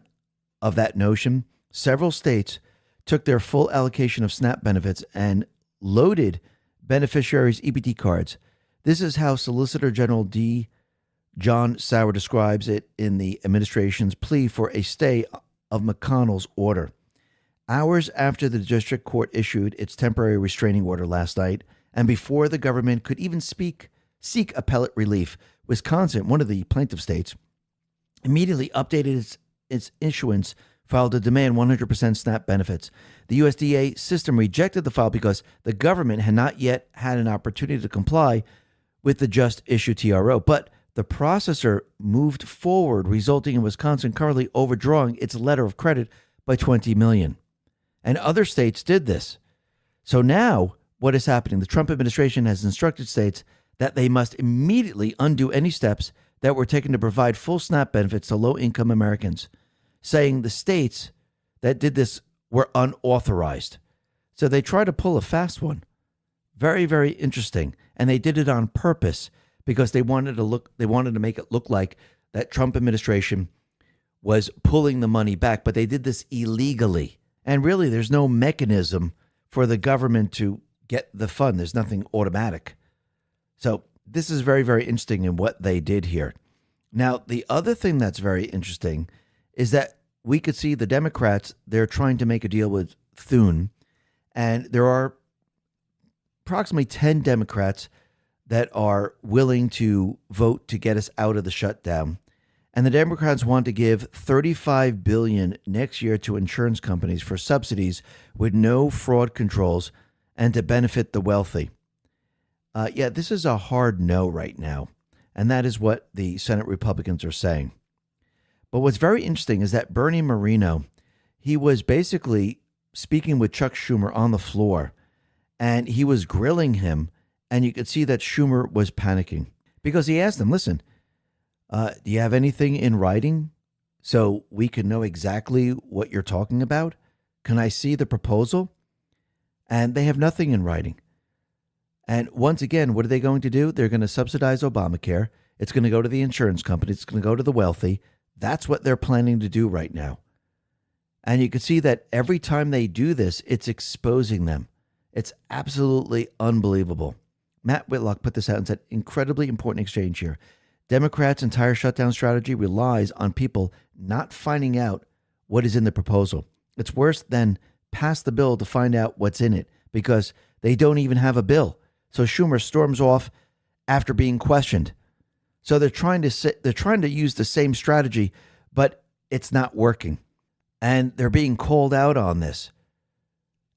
A: of that notion, several states took their full allocation of SNAP benefits and loaded beneficiaries' EBT cards. This is how Solicitor General D. John Sauer describes it in the administration's plea for a stay of McConnell's order. Hours after the district court issued its temporary restraining order last night, and before the government could even seek appellate relief, Wisconsin, one of the plaintiff states, immediately updated its issuance, filed to demand 100% SNAP benefits. The USDA system rejected the file because the government had not yet had an opportunity to comply with the just issue TRO. But the processor moved forward, resulting in Wisconsin currently overdrawing its letter of credit by $20 million. And other states did this. So now what is happening? The Trump administration has instructed states that they must immediately undo any steps that were taken to provide full SNAP benefits to low-income Americans, saying the states that did this were unauthorized. So they tried to pull a fast one. Very, very interesting. And they did it on purpose because they wanted to make it look like that Trump administration was pulling the money back, but they did this illegally. And really, there's no mechanism for the government to get the fund. There's nothing automatic. So this is very, very interesting in what they did here. Now, the other thing that's very interesting is that we could see the Democrats, they're trying to make a deal with Thune, and there are approximately 10 Democrats that are willing to vote to get us out of the shutdown. And the Democrats want to give $35 billion next year to insurance companies for subsidies with no fraud controls and to benefit the wealthy. This is a hard no right now. And that is what the Senate Republicans are saying. But what's very interesting is that Bernie Moreno, he was basically speaking with Chuck Schumer on the floor, and he was grilling him, and you could see that Schumer was panicking because he asked him, listen, do you have anything in writing so we can know exactly what you're talking about? Can I see the proposal? And they have nothing in writing. And once again, what are they going to do? They're going to subsidize Obamacare. It's going to go to the insurance companies. It's going to go to the wealthy. That's what they're planning to do right now. And you can see that every time they do this, it's exposing them. It's absolutely unbelievable. Matt Whitlock put this out and said, incredibly important exchange here. Democrats' entire shutdown strategy relies on people not finding out what is in the proposal. It's worse than pass the bill to find out what's in it because they don't even have a bill. So Schumer storms off after being questioned. So they're trying to use the same strategy, but it's not working. And they're being called out on this.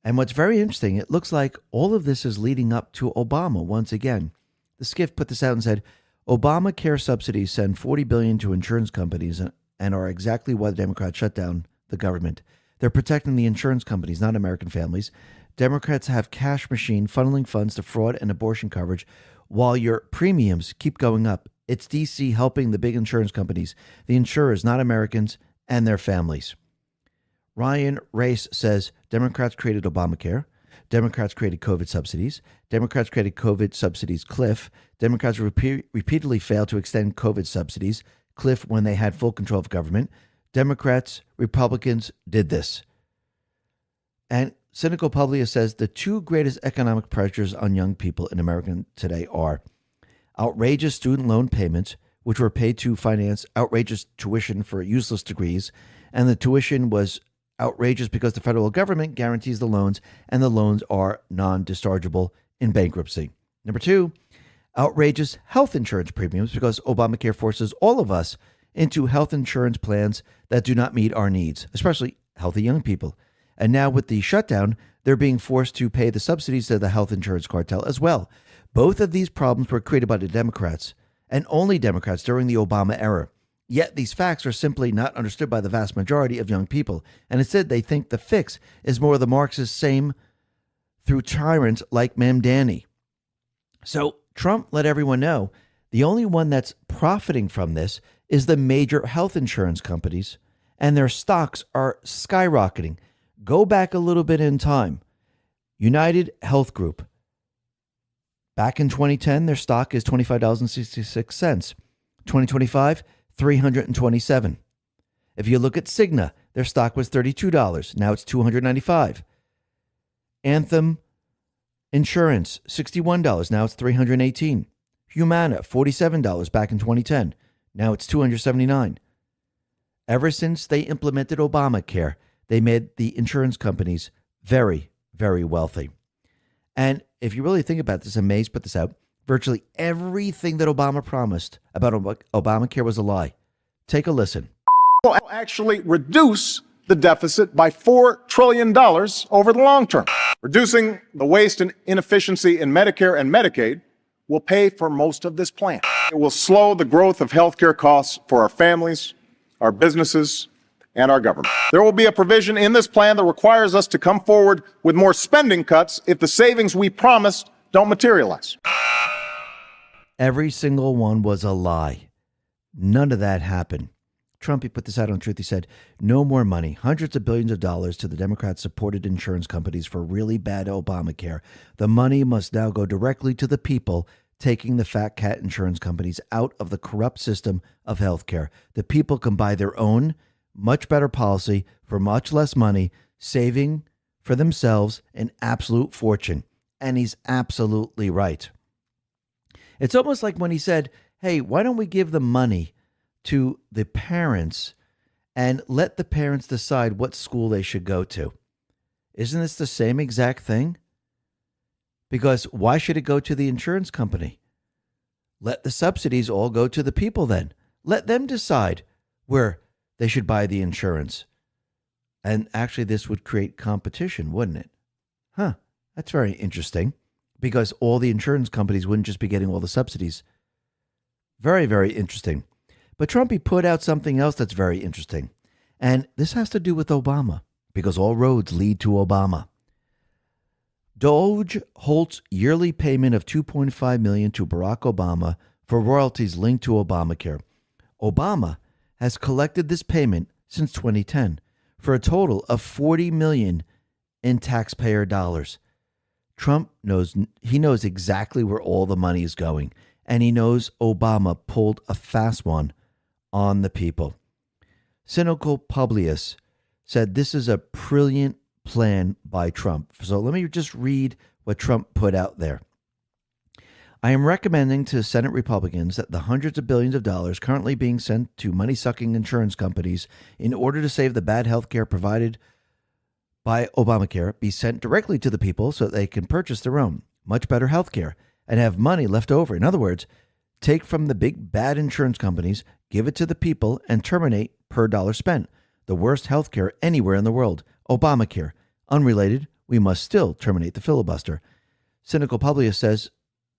A: And what's very interesting, it looks like all of this is leading up to Obama once again. The Skiff put this out and said, Obamacare subsidies send $40 billion to insurance companies and are exactly why the Democrats shut down the government. They're protecting the insurance companies, not American families. Democrats have cash machine funneling funds to fraud and abortion coverage while your premiums keep going up. It's DC helping the big insurance companies, the insurers, not Americans, and their families. Ryan Race says Democrats created Obamacare. Democrats created COVID subsidies. Democrats created COVID subsidies cliff. Democrats repeatedly failed to extend COVID subsidies cliff when they had full control of government. Democrats, Republicans did this. And Cynical Publius says the two greatest economic pressures on young people in America today are outrageous student loan payments, which were paid to finance outrageous tuition for useless degrees, and the tuition was outrageous because the federal government guarantees the loans, and the loans are non-dischargeable in bankruptcy. Number two, outrageous health insurance premiums because Obamacare forces all of us into health insurance plans that do not meet our needs, especially healthy young people. And now with the shutdown, they're being forced to pay the subsidies to the health insurance cartel as well. Both of these problems were created by the Democrats, and only Democrats during the Obama era. Yet these facts are simply not understood by the vast majority of young people. And instead, they think the fix is more of the Marxist same through tyrants like Mamdani. So Trump let everyone know the only one that's profiting from this is the major health insurance companies, and their stocks are skyrocketing. Go back a little bit in time. United Health Group. Back in 2010, their stock is $25.66. 2025, $327. If you look at Cigna, their stock was $32. Now it's $295. Anthem Insurance, $61. Now it's $318. Humana, $47 back in 2010. Now it's $279. Ever since they implemented Obamacare, they made the insurance companies very, very wealthy. And if you really think about this, and Mays put this out, virtually everything that Obama promised about Obamacare was a lie. Take a listen.
C: Will actually reduce the deficit by $4 trillion over the long term. Reducing the waste and inefficiency in Medicare and Medicaid will pay for most of this plan. It will slow the growth of healthcare costs for our families, our businesses, and our government. There will be a provision in this plan that requires us to come forward with more spending cuts if the savings we promised don't materialize.
A: Every single one was a lie. None of that happened. Trump, he put this out on Truth. He said, no more money, hundreds of billions of dollars to the Democrat-supported insurance companies for really bad Obamacare. The money must now go directly to the people, taking the fat cat insurance companies out of the corrupt system of healthcare. The people can buy their own, much better policy for much less money, saving for themselves an absolute fortune. And he's absolutely right. It's almost like when he said, hey, why don't we give the money to the parents and let the parents decide what school they should go to. Isn't this the same exact thing? Because why should it go to the insurance company? Let the subsidies all go to the people then. Let them decide where they should buy the insurance. And actually, this would create competition, wouldn't it? Huh, that's very interesting, because all the insurance companies wouldn't just be getting all the subsidies. Very, very interesting. But Trump, he put out something else that's very interesting. And this has to do with Obama, because all roads lead to Obama. Doge halts yearly payment of $2.5 million to Barack Obama for royalties linked to Obamacare. Obama has collected this payment since 2010 for a total of $40 million in taxpayer dollars. Trump knows exactly where all the money is going, and he knows Obama pulled a fast one on the people. Cynical Publius said this is a brilliant plan by Trump. So let me just read what Trump put out there. I am recommending to Senate Republicans that the hundreds of billions of dollars currently being sent to money-sucking insurance companies in order to save the bad health care provided by Obamacare be sent directly to the people so that they can purchase their own much better health care and have money left over. In other words, take from the big bad insurance companies, give it to the people, and terminate per dollar spent. The worst health care anywhere in the world, Obamacare. Unrelated, we must still terminate the filibuster. Cynical Publius says,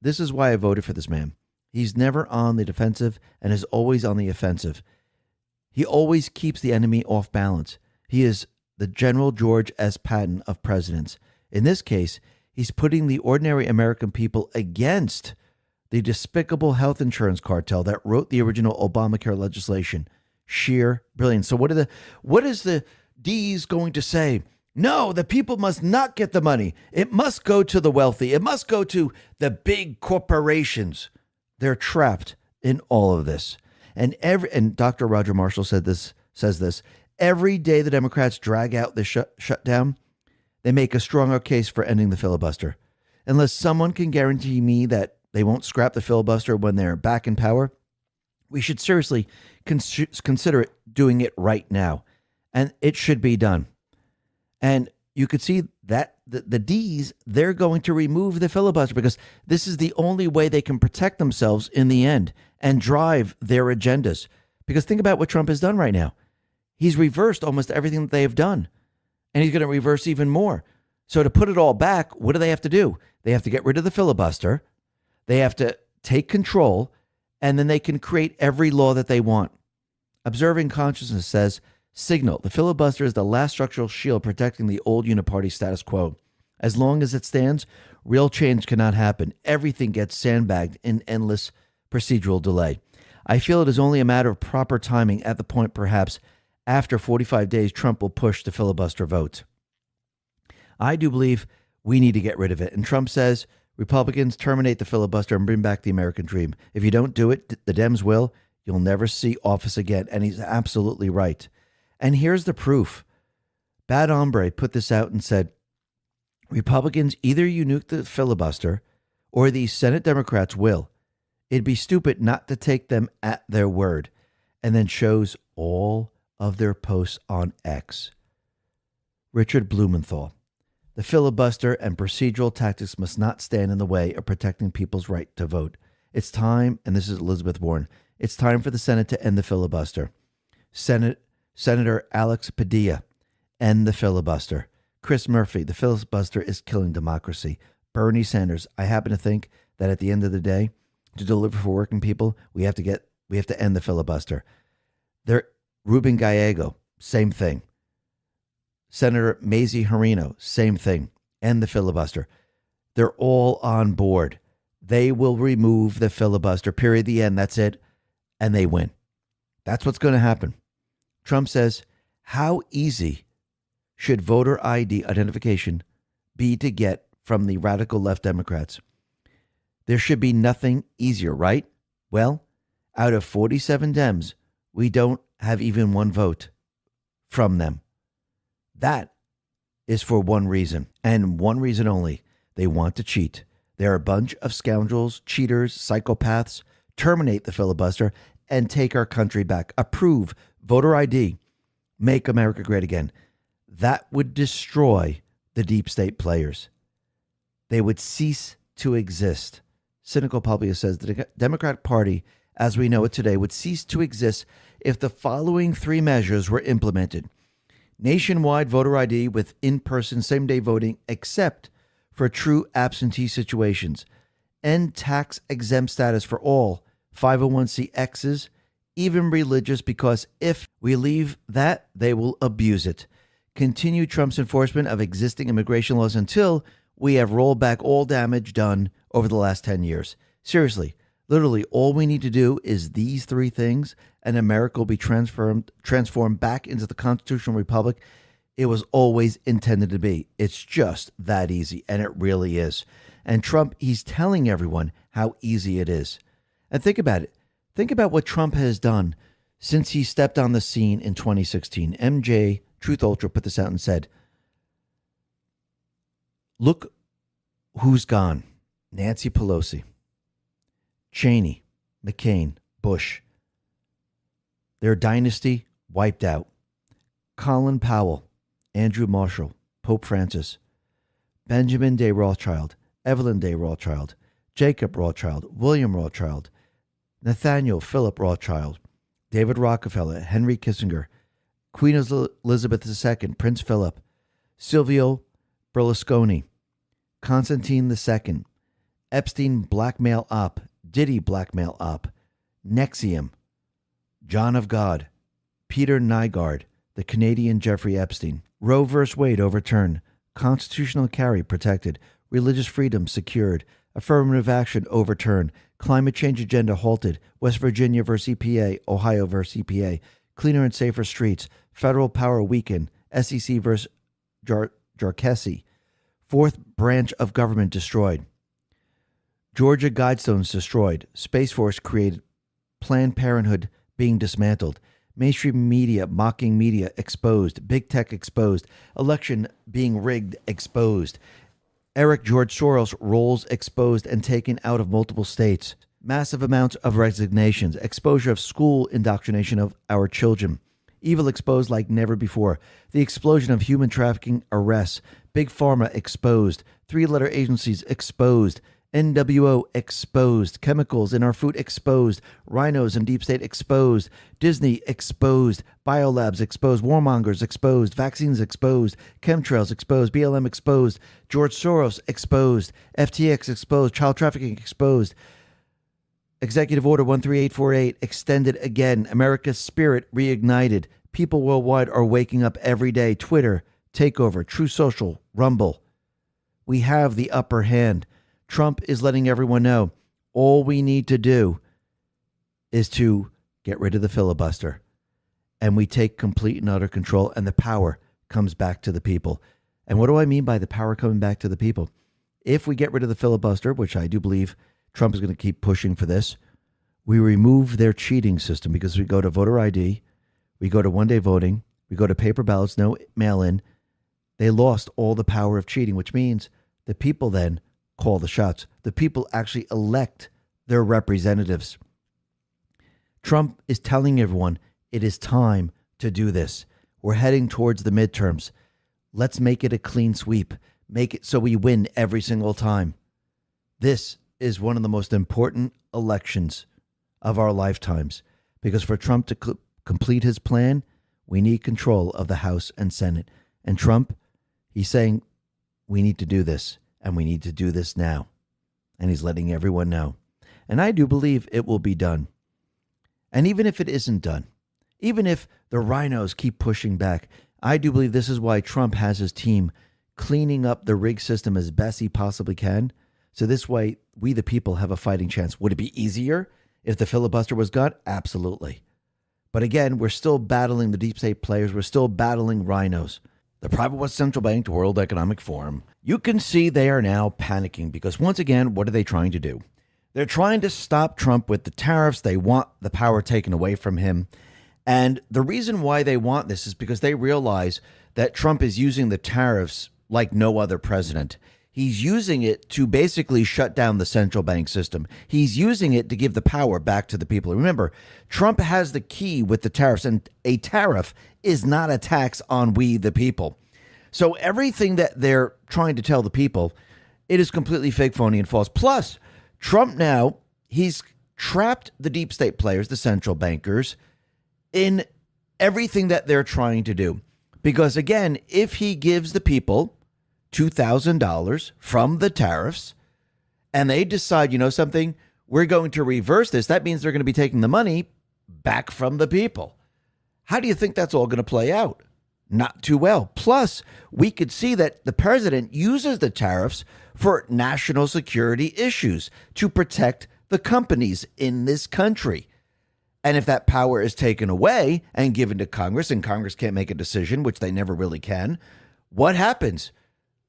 A: this is why I voted for this man. He's never on the defensive and is always on the offensive. He always keeps the enemy off balance. He is the General George S. Patton of presidents. In this case, he's putting the ordinary American people against the despicable health insurance cartel that wrote the original Obamacare legislation. Sheer brilliance. So what is the D's going to say? No, the people must not get the money. It must go to the wealthy. It must go to the big corporations. They're trapped in all of this. And Dr. Roger Marshall says this, every day the Democrats drag out the shutdown, they make a stronger case for ending the filibuster. Unless someone can guarantee me that they won't scrap the filibuster when they're back in power, we should seriously consider doing it right now. And it should be done. And you could see that the D's, they're going to remove the filibuster because this is the only way they can protect themselves in the end and drive their agendas. Because think about what Trump has done right now. He's reversed almost everything that they have done. And he's going to reverse even more. So to put it all back, what do they have to do? They have to get rid of the filibuster. They have to take control. And then they can create every law that they want. Observing Consciousness says, Signal, the filibuster is the last structural shield protecting the old uniparty status quo. As long as it stands, real change cannot happen. Everything gets sandbagged in endless procedural delay. I feel it is only a matter of proper timing at the point perhaps after 45 days Trump will push the filibuster vote. I do believe we need to get rid of it. And Trump says, Republicans, terminate the filibuster and bring back the American dream. If you don't do it, the Dems will. You'll never see office again. And he's absolutely right. And here's the proof. Bad Hombre put this out and said, Republicans, either you nuke the filibuster or these Senate Democrats will. It'd be stupid not to take them at their word. And then shows all of their posts on X. Richard Blumenthal. The filibuster and procedural tactics must not stand in the way of protecting people's right to vote. It's time, and this is Elizabeth Warren, it's time for the Senate to end the filibuster. Senator Alex Padilla, end the filibuster. Chris Murphy, the filibuster is killing democracy. Bernie Sanders, I happen to think that at the end of the day, to deliver for working people, we have to end the filibuster. Ruben Gallego, same thing. Senator Mazie Hirono, same thing. End the filibuster. They're all on board. They will remove the filibuster, period, the end, that's it, and they win. That's what's going to happen. Trump says, how easy should voter ID identification be to get from the radical left Democrats? There should be nothing easier, right? Well, out of 47 Dems, we don't have even one vote from them. That is for one reason, and one reason only. They want to cheat. They're a bunch of scoundrels, cheaters, psychopaths. Terminate the filibuster, and take our country back. Approve voter ID. Make America great again. That would destroy the deep state players. They would cease to exist. Cynical Publius says the Democratic Party, as we know it today, would cease to exist if the following three measures were implemented. Nationwide voter ID with in-person same-day voting except for true absentee situations. End tax-exempt status for all 501c(x)s, even religious, because if we leave that, they will abuse it. Continue Trump's enforcement of existing immigration laws until we have rolled back all damage done over the last 10 years. Seriously, literally all we need to do is these three things and America will be transformed back into the constitutional republic it was always intended to be. It's just that easy, and it really is. And Trump, he's telling everyone how easy it is. And think about it. Think about what Trump has done since he stepped on the scene in 2016. MJ Truth Ultra put this out and said, look who's gone. Nancy Pelosi, Cheney, McCain, Bush. Their dynasty wiped out. Colin Powell, Andrew Marshall, Pope Francis, Benjamin de Rothschild, Evelyn de Rothschild, Jacob Rothschild, William Rothschild, Nathaniel Philip Rothschild, David Rockefeller, Henry Kissinger, Queen Elizabeth II, Prince Philip, Silvio Berlusconi, Constantine II, Epstein blackmail op, Diddy blackmail op, Nexium, John of God, Peter Nygaard, the Canadian Jeffrey Epstein, Roe v. Wade overturned, constitutional carry protected, religious freedom secured, affirmative action overturned, climate change agenda halted, West Virginia versus EPA, Ohio versus EPA, cleaner and safer streets, federal power weakened, SEC versus Jarkessi, fourth branch of government destroyed, Georgia Guidestones destroyed, Space Force created, Planned Parenthood being dismantled, mainstream media mocking media exposed, big tech exposed, election being rigged exposed, Eric George Soros roles exposed and taken out of multiple states, massive amounts of resignations, exposure of school indoctrination of our children, evil exposed like never before, the explosion of human trafficking arrests, big pharma exposed, three-letter agencies exposed, NWO exposed, chemicals in our food exposed, rhinos and deep state exposed, Disney exposed, biolabs exposed, warmongers exposed, vaccines exposed, chemtrails exposed, BLM exposed, George Soros exposed, FTX exposed, child trafficking exposed, Executive Order 13848 extended again, America's spirit reignited, people worldwide are waking up every day, Twitter, takeover, True Social, Rumble. We have the upper hand. Trump is letting everyone know all we need to do is to get rid of the filibuster and we take complete and utter control and the power comes back to the people. And what do I mean by the power coming back to the people? If we get rid of the filibuster, which I do believe Trump is going to keep pushing for this, we remove their cheating system because we go to voter ID, we go to one-day voting, we go to paper ballots, no mail-in. They lost all the power of cheating, which means the people then call the shots. The people actually elect their representatives. Trump is telling everyone it is time to do this. We're heading towards the midterms. Let's make it a clean sweep. Make it so we win every single time. This is one of the most important elections of our lifetimes because for Trump to complete his plan, we need control of the House and Senate. And Trump, he's saying we need to do this. And we need to do this now. And he's letting everyone know. And I do believe it will be done. And even if it isn't done, even if the rhinos keep pushing back, I do believe this is why Trump has his team cleaning up the rig system as best he possibly can. So this way, we the people have a fighting chance. Would it be easier if the filibuster was gone? Absolutely. But again, we're still battling the deep state players. We're still battling rhinos. The private West Central Bank, the World Economic Forum, you can see they are now panicking because once again, what are they trying to do? They're trying to stop Trump with the tariffs. They want the power taken away from him. And the reason why they want this is because they realize that Trump is using the tariffs like no other president. He's using it to basically shut down the central bank system. He's using it to give the power back to the people. Remember, Trump has the key with the tariffs, and a tariff is not a tax on we, the people. So everything that they're trying to tell the people, it is completely fake, phony, and false. Plus, Trump now, he's trapped the deep state players, the central bankers, in everything that they're trying to do. Because again, if he gives the people $2,000 from the tariffs and they decide, you know something, we're going to reverse this, that means they're going to be taking the money back from the people. How do you think that's all going to play out? Not too well. Plus, we could see that the president uses the tariffs for national security issues to protect the companies in this country. And if that power is taken away and given to Congress, and Congress can't make a decision, which they never really can, what happens?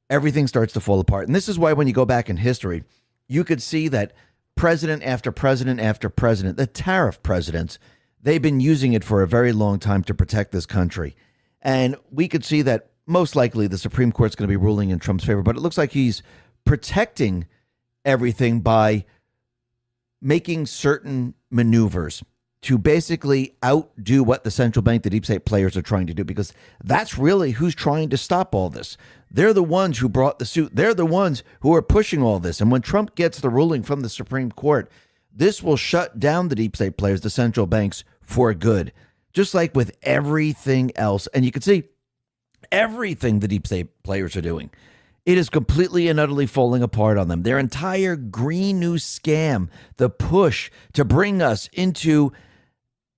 A: Everything starts to fall apart. And this is why when you go back in history, you could see that president after president after president, the tariff presidents, they've been using it for a very long time to protect this country. And we could see that most likely the Supreme Court's going to be ruling in Trump's favor, but it looks like he's protecting everything by making certain maneuvers to basically outdo what the central bank, the deep state players are trying to do, because that's really who's trying to stop all this. They're the ones who brought the suit. They're the ones who are pushing all this. And when Trump gets the ruling from the Supreme Court, this will shut down the deep state players, the central banks, for good, just like with everything else. And you can see everything the deep state players are doing. It is completely and utterly falling apart on them. Their entire Green New scam, the push to bring us into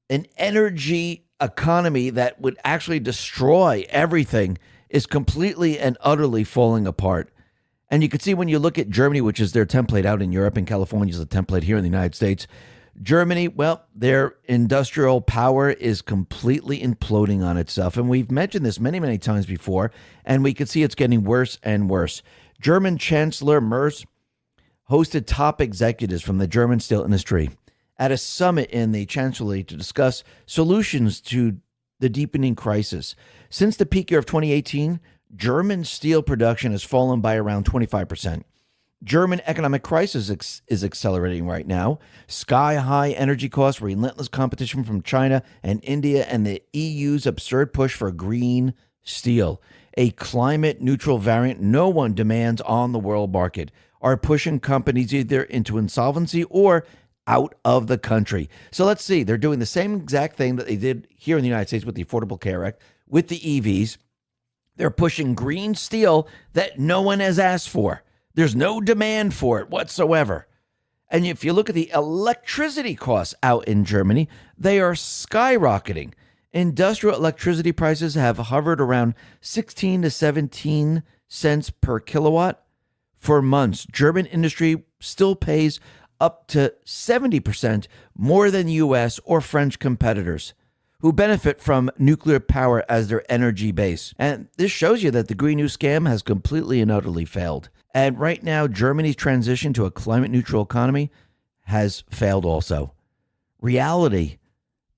A: an energy economy that would actually destroy everything, is completely and utterly falling apart. And you can see when you look at Germany, which is their template out in Europe, and California is the template here in the United States. Germany, well, their industrial power is completely imploding on itself. And we've mentioned this many, many times before, and we can see it's getting worse and worse. German Chancellor Merz hosted top executives from the German steel industry at a summit in the Chancellery to discuss solutions to the deepening crisis. Since the peak year of 2018, German steel production has fallen by around 25%. German economic crisis is accelerating right now. Sky-high energy costs, relentless competition from China and India, and the EU's absurd push for green steel, a climate-neutral variant no one demands on the world market, are pushing companies either into insolvency or out of the country. So let's see. They're doing the same exact thing that they did here in the United States with the Affordable Care Act, with the EVs. They're pushing green steel that no one has asked for. There's no demand for it whatsoever. And if you look at the electricity costs out in Germany, they are skyrocketing. Industrial electricity prices have hovered around 16 to 17 cents per kilowatt for months. German industry still pays up to 70% more than U.S. or French competitors who benefit from nuclear power as their energy base. And this shows you that the Green New scam has completely and utterly failed. And right now, Germany's transition to a climate-neutral economy has failed also. Reality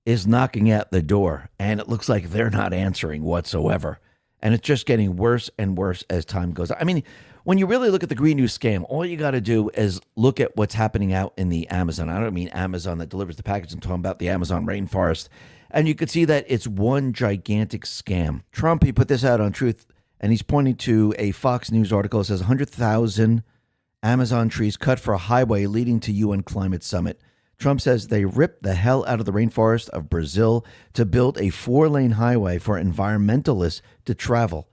A: is knocking at the door, and it looks like they're not answering whatsoever. And it's just getting worse and worse as time goes on. I mean, when you really look at the Green New scam, all you got to do is look at what's happening out in the Amazon. I don't mean Amazon that delivers the package. I'm talking about the Amazon rainforest. And you could see that it's one gigantic scam. Trump, he put this out on Truth, and he's pointing to a Fox News article. It says 100,000 Amazon trees cut for a highway leading to UN climate summit. Trump says they ripped the hell out of the rainforest of Brazil to build a 4-lane highway for environmentalists to travel.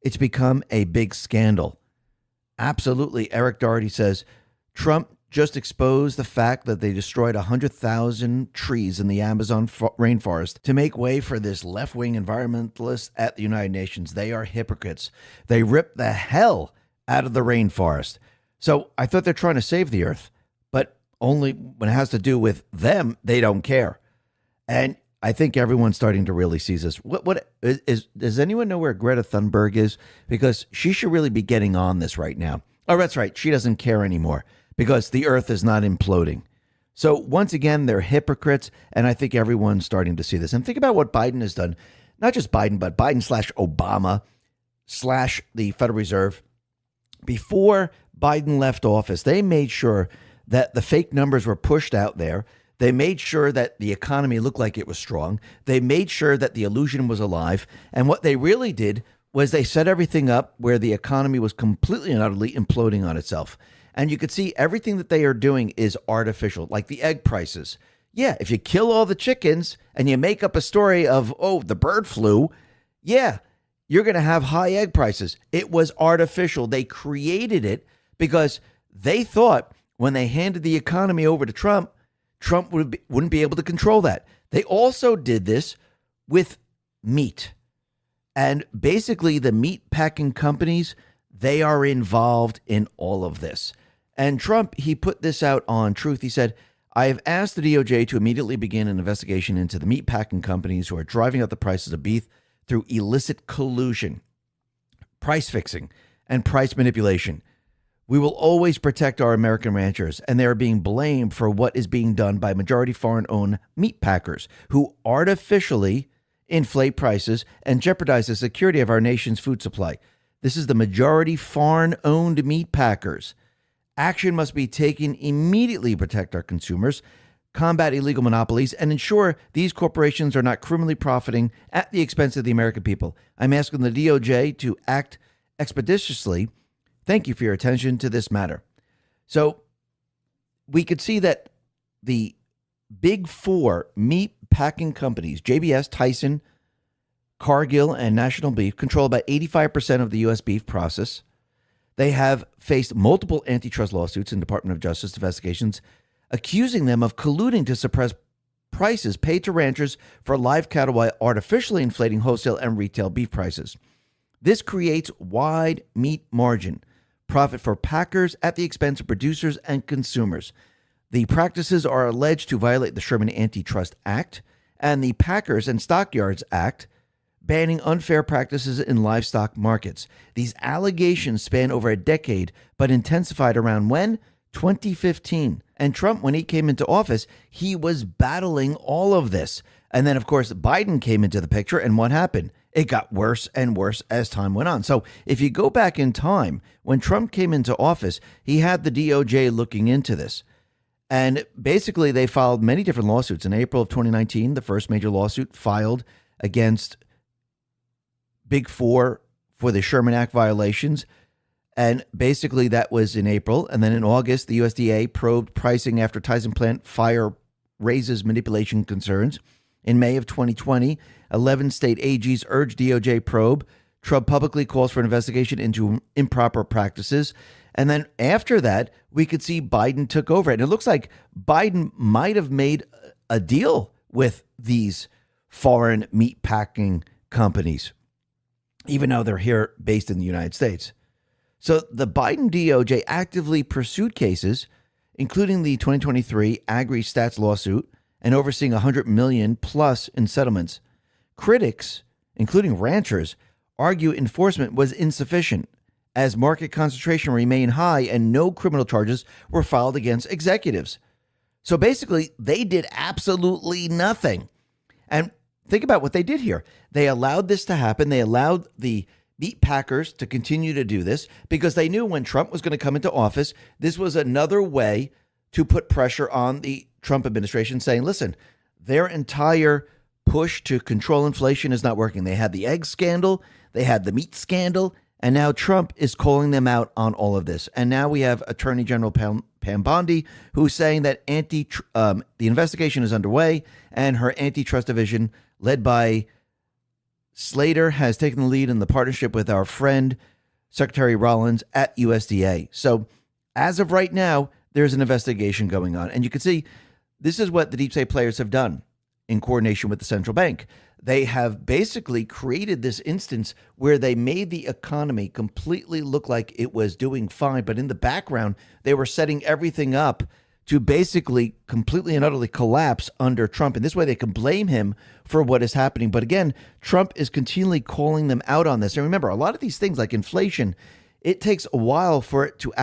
A: It's become a big scandal. Absolutely. Eric Doherty says Trump just exposed the fact that they destroyed 100,000 trees in the Amazon rainforest to make way for this left-wing environmentalist at the United Nations. They are hypocrites. They ripped the hell out of the rainforest. So I thought they're trying to save the earth, but only when it has to do with them, they don't care. And I think everyone's starting to really see this. Does anyone know where Greta Thunberg is? Because she should really be getting on this right now. Oh, that's right. She doesn't care anymore because the earth is not imploding. So once again, they're hypocrites, and I think everyone's starting to see this. And think about what Biden has done. Not just Biden, but Biden / Obama / the Federal Reserve. Before Biden left office, they made sure that the fake numbers were pushed out there. They made sure that the economy looked like it was strong. They made sure that the illusion was alive. And what they really did was they set everything up where the economy was completely and utterly imploding on itself. And you could see everything that they are doing is artificial, like the egg prices. Yeah, if you kill all the chickens and you make up a story of, oh, the bird flu, yeah, you're going to have high egg prices. It was artificial. They created it because they thought when they handed the economy over to Trump, Trump wouldn't be able to control that. They also did this with meat. And basically, the meat packing companies, they are involved in all of this. And Trump, he put this out on Truth. He said, I have asked the DOJ to immediately begin an investigation into the meat packing companies who are driving up the prices of beef through illicit collusion, price fixing, and price manipulation. We will always protect our American ranchers, and they are being blamed for what is being done by majority foreign-owned meat packers who artificially inflate prices and jeopardize the security of our nation's food supply. This is the majority foreign-owned meat packers. Action must be taken immediately to protect our consumers, combat illegal monopolies, and ensure these corporations are not criminally profiting at the expense of the American people. I'm asking the DOJ to act expeditiously. Thank you for your attention to this matter. So we could see that the big four meat packing companies, JBS, Tyson, Cargill, and National Beef, control about 85% of the U.S. beef process. They have faced multiple antitrust lawsuits and Department of Justice investigations, accusing them of colluding to suppress prices paid to ranchers for live cattle while artificially inflating wholesale and retail beef prices. This creates wide meat margin profit for packers at the expense of producers and consumers. The practices are alleged to violate the Sherman Antitrust Act and the Packers and Stockyards Act, banning unfair practices in livestock markets. These allegations span over a decade, but intensified around when? 2015. And Trump, when he came into office, he was battling all of this. And then, of course, Biden came into the picture, and what happened? It got worse and worse as time went on. So if you go back in time, when Trump came into office, he had the DOJ looking into this. And basically, they filed many different lawsuits. In April of 2019, the first major lawsuit filed against Big Four for the Sherman Act violations. And basically that was in April. And then in August, the USDA probed pricing after Tyson plant fire raises manipulation concerns. In May of 2020, 11 state AGs urged DOJ probe. Trump publicly calls for an investigation into improper practices. And then after that, we could see Biden took over it. And it looks like Biden might have made a deal with these foreign meat packing companies, even though they're here based in the United States. So the Biden DOJ actively pursued cases, including the 2023 Agri-Stats lawsuit and overseeing $100 million plus in settlements. Critics, including ranchers, argue enforcement was insufficient as market concentration remained high and no criminal charges were filed against executives. So basically, they did absolutely nothing. And think about what they did here. They allowed this to happen. They allowed the meat packers to continue to do this because they knew when Trump was going to come into office, this was another way to put pressure on the Trump administration, saying, listen, their entire push to control inflation is not working. They had the egg scandal, they had the meat scandal, and now Trump is calling them out on all of this. And now we have Attorney General Pam Bondi, who's saying that the investigation is underway, and her antitrust division, led by Slater, has taken the lead in the partnership with our friend, Secretary Rollins at USDA. So as of right now, there's an investigation going on. And you can see this is what the deep state players have done in coordination with the central bank. They have basically created this instance where they made the economy completely look like it was doing fine. But in the background, they were setting everything up to basically completely and utterly collapse under Trump. And this way they can blame him for what is happening. But again, Trump is continually calling them out on this. And remember, a lot of these things like inflation, it takes a while for it to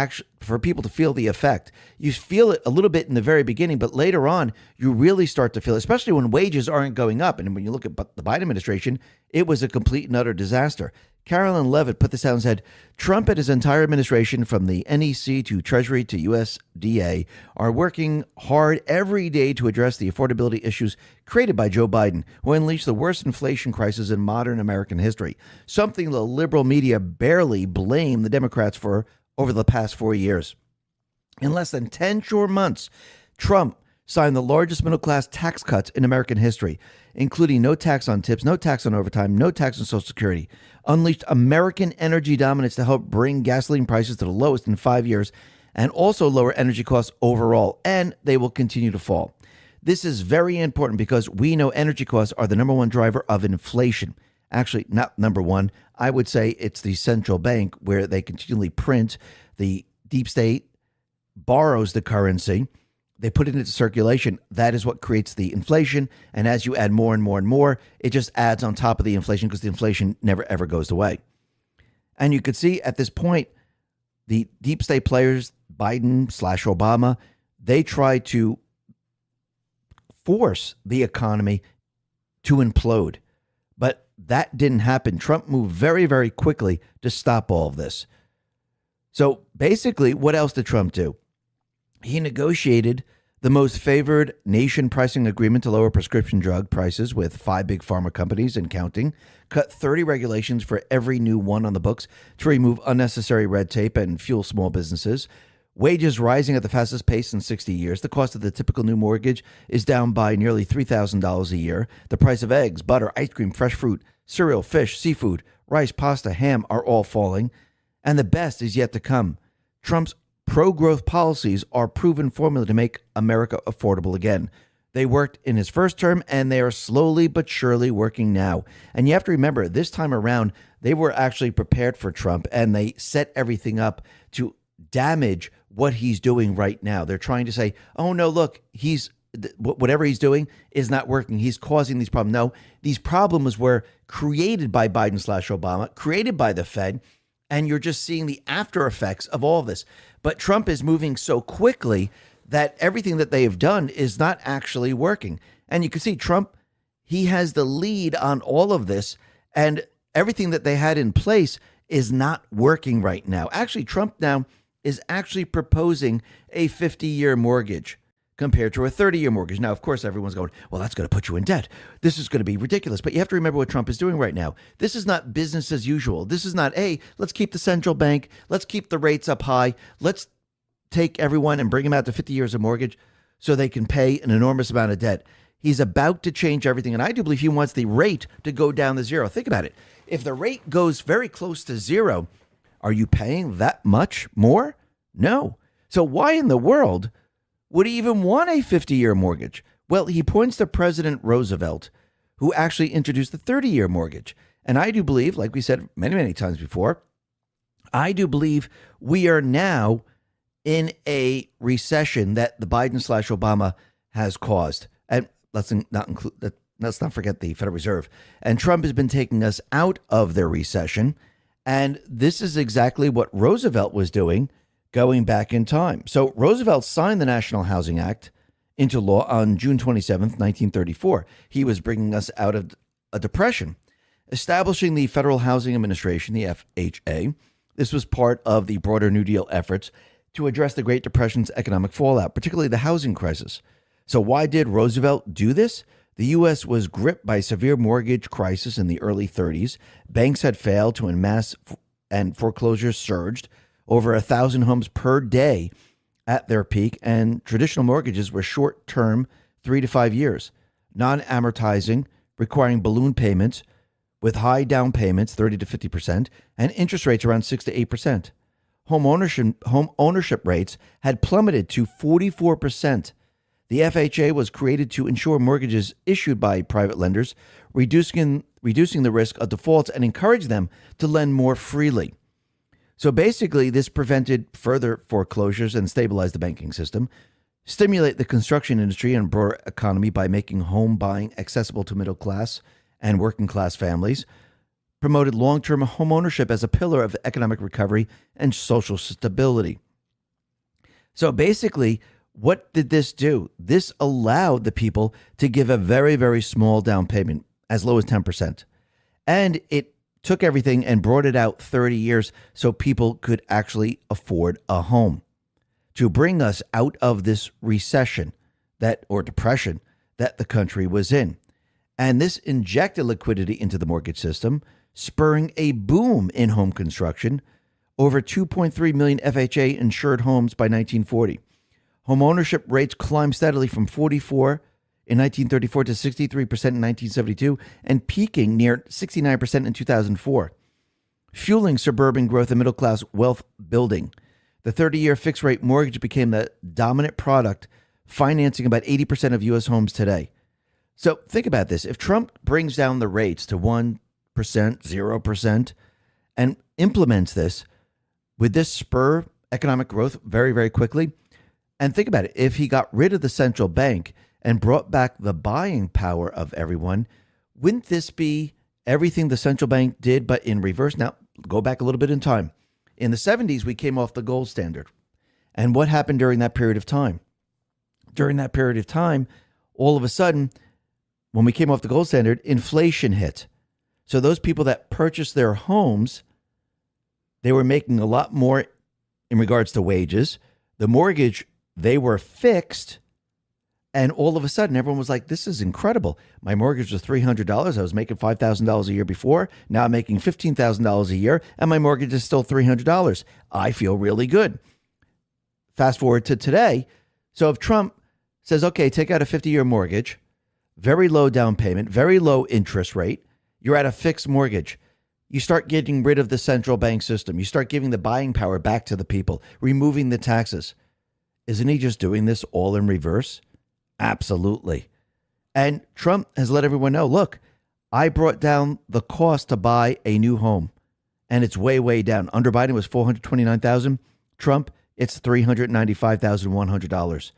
A: for people to feel the effect. You feel it a little bit in the very beginning, but later on, you really start to feel it, especially when wages aren't going up. And when you look at the Biden administration, it was a complete and utter disaster. Carolyn Levitt put this out and said, Trump and his entire administration, from the NEC to Treasury to USDA, are working hard every day to address the affordability issues created by Joe Biden, who unleashed the worst inflation crisis in modern American history, something the liberal media barely blame the Democrats for over the past 4 years. In less than 10 short months, Trump signed the largest middle-class tax cuts in American history, including no tax on tips, no tax on overtime, no tax on Social Security, unleashed American energy dominance to help bring gasoline prices to the lowest in 5 years, and also lower energy costs overall, and they will continue to fall. This is very important because we know energy costs are the number one driver of inflation. Actually, not number one. I would say it's the central bank, where they continually print. The deep state borrows the currency. They put it into circulation. That is what creates the inflation. And as you add more and more and more, it just adds on top of the inflation, because the inflation never, ever goes away. And you could see at this point, the deep state players, Biden/Obama, they try to force the economy to implode. But that didn't happen. Trump moved very, very quickly to stop all of this. So basically, what else did Trump do? He negotiated the most favored nation pricing agreement to lower prescription drug prices with 5 big pharma companies and counting, cut 30 regulations for every new one on the books to remove unnecessary red tape and fuel small businesses. Wages rising at the fastest pace in 60 years. The cost of the typical new mortgage is down by nearly $3,000 a year. The price of eggs, butter, ice cream, fresh fruit, cereal, fish, seafood, rice, pasta, ham are all falling. And the best is yet to come. Trump's pro-growth policies are proven formula to make America affordable again. They worked in his first term, and they are slowly but surely working now. And you have to remember, this time around, they were actually prepared for Trump, and they set everything up to damage what he's doing right now. They're trying to say, oh, no, look, whatever he's doing is not working. He's causing these problems. No, these problems were created by Biden/Obama, created by the Fed, and you're just seeing the after effects of all of this. But Trump is moving so quickly that everything that they have done is not actually working. And you can see Trump, he has the lead on all of this, and everything that they had in place is not working right now. Actually, Trump now is actually proposing a 50-year mortgage compared to a 30-year mortgage. Now, of course, everyone's going, well, that's going to put you in debt. This is going to be ridiculous. But you have to remember what Trump is doing right now. This is not business as usual. This is not, hey, let's keep the central bank. Let's keep the rates up high. Let's take everyone and bring them out to 50 years of mortgage so they can pay an enormous amount of debt. He's about to change everything. And I do believe he wants the rate to go down to zero. Think about it. If the rate goes very close to zero, are you paying that much more? No. So why in the world would he even want a 50-year mortgage? Well, he points to President Roosevelt, who actually introduced the 30-year mortgage. And I do believe, like we said many, many times before, I do believe we are now in a recession that the Biden/Obama has caused. And let's not forget the Federal Reserve. And Trump has been taking us out of their recession. And this is exactly what Roosevelt was doing going back in time. So Roosevelt signed the National Housing Act into law on June 27th, 1934. He was bringing us out of a depression, establishing the Federal Housing Administration, the FHA. This was part of the broader New Deal efforts to address the Great Depression's economic fallout, particularly the housing crisis. So why did Roosevelt do this? The U.S. was gripped by a severe mortgage crisis in the early 30s. Banks had failed to en masse, and foreclosures surged. Over 1,000 homes per day at their peak, and traditional mortgages were short-term, 3 to 5 years, non-amortizing, requiring balloon payments with high down payments, 30 to 50%, and interest rates around 6 to 8%. Home ownership rates had plummeted to 44%. The FHA was created to ensure mortgages issued by private lenders, reducing the risk of defaults and encourage them to lend more freely. So basically, this prevented further foreclosures and stabilized the banking system, stimulate the construction industry and broader economy by making home buying accessible to middle class and working class families, promoted long-term home ownership as a pillar of economic recovery and social stability. So basically, what did this do? This allowed the people to give a very, very small down payment, as low as 10%. And it took everything and brought it out 30 years so people could actually afford a home, to bring us out of this recession or depression that the country was in. And this injected liquidity into the mortgage system, spurring a boom in home construction. Over 2.3 million FHA insured homes by 1940. Home ownership rates climbed steadily from 44 in 1934 to 63% in 1972 and peaking near 69% in 2004, fueling suburban growth and middle-class wealth building. The 30-year fixed-rate mortgage became the dominant product, financing about 80% of U.S. homes today. So think about this. If Trump brings down the rates to 1%, 0%, and implements this, would this spur economic growth very, very quickly? And think about it. If he got rid of the central bank and brought back the buying power of everyone, wouldn't this be everything the central bank did, but in reverse? Now, go back a little bit in time. In the 70s, we came off the gold standard. And what happened during that period of time? During that period of time, all of a sudden, when we came off the gold standard, inflation hit. So those people that purchased their homes, they were making a lot more in regards to wages. The mortgage, they were fixed. And all of a sudden, everyone was like, this is incredible. My mortgage was $300. I was making $5,000 a year before. Now I'm making $15,000 a year, and my mortgage is still $300. I feel really good. Fast forward to today. So if Trump says, okay, take out a 50-year mortgage, very low down payment, very low interest rate, you're at a fixed mortgage. You start getting rid of the central bank system. You start giving the buying power back to the people, removing the taxes. Isn't he just doing this all in reverse? Absolutely. And Trump has let everyone know, look, I brought down the cost to buy a new home, and it's way, way down. Under Biden, it was $429,000. Trump, it's $395,100.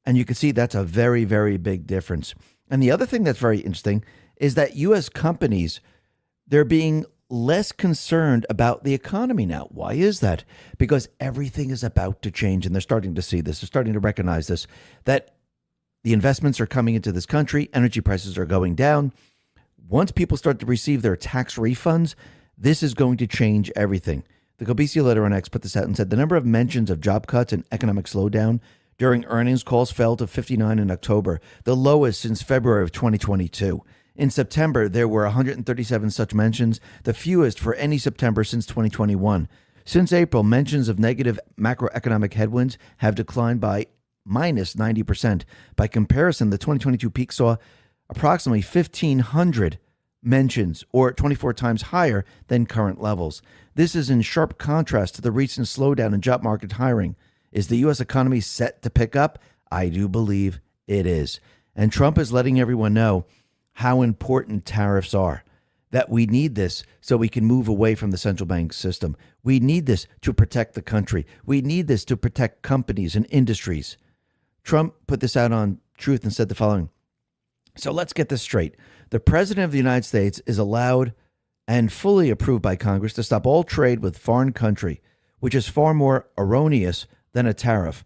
A: And you can see that's a very, very big difference. And the other thing that's very interesting is that U.S. companies, they're being less concerned about the economy now. Why is that? Because everything is about to change, and they're starting to see this. They're starting to recognize this, that the investments are coming into this country. Energy prices are going down. Once people start to receive their tax refunds, this is going to change everything. The Cobicio letter on X put this out and said the number of mentions of job cuts and economic slowdown during earnings calls fell to 59 in October, the lowest since February of 2022. In September, there were 137 such mentions, the fewest for any September since 2021. Since April, mentions of negative macroeconomic headwinds have declined by minus 90%. By comparison, the 2022 peak saw approximately 1,500 mentions, or 24 times higher than current levels. This is in sharp contrast to the recent slowdown in job market hiring. Is the U.S. economy set to pick up? I do believe it is. And Trump is letting everyone know how important tariffs are, that we need this so we can move away from the central bank system. We need this to protect the country. We need this to protect companies and industries. Trump put this out on Truth and said the following. So let's get this straight. The president of the United States is allowed and fully approved by Congress to stop all trade with foreign country, which is far more erroneous than a tariff,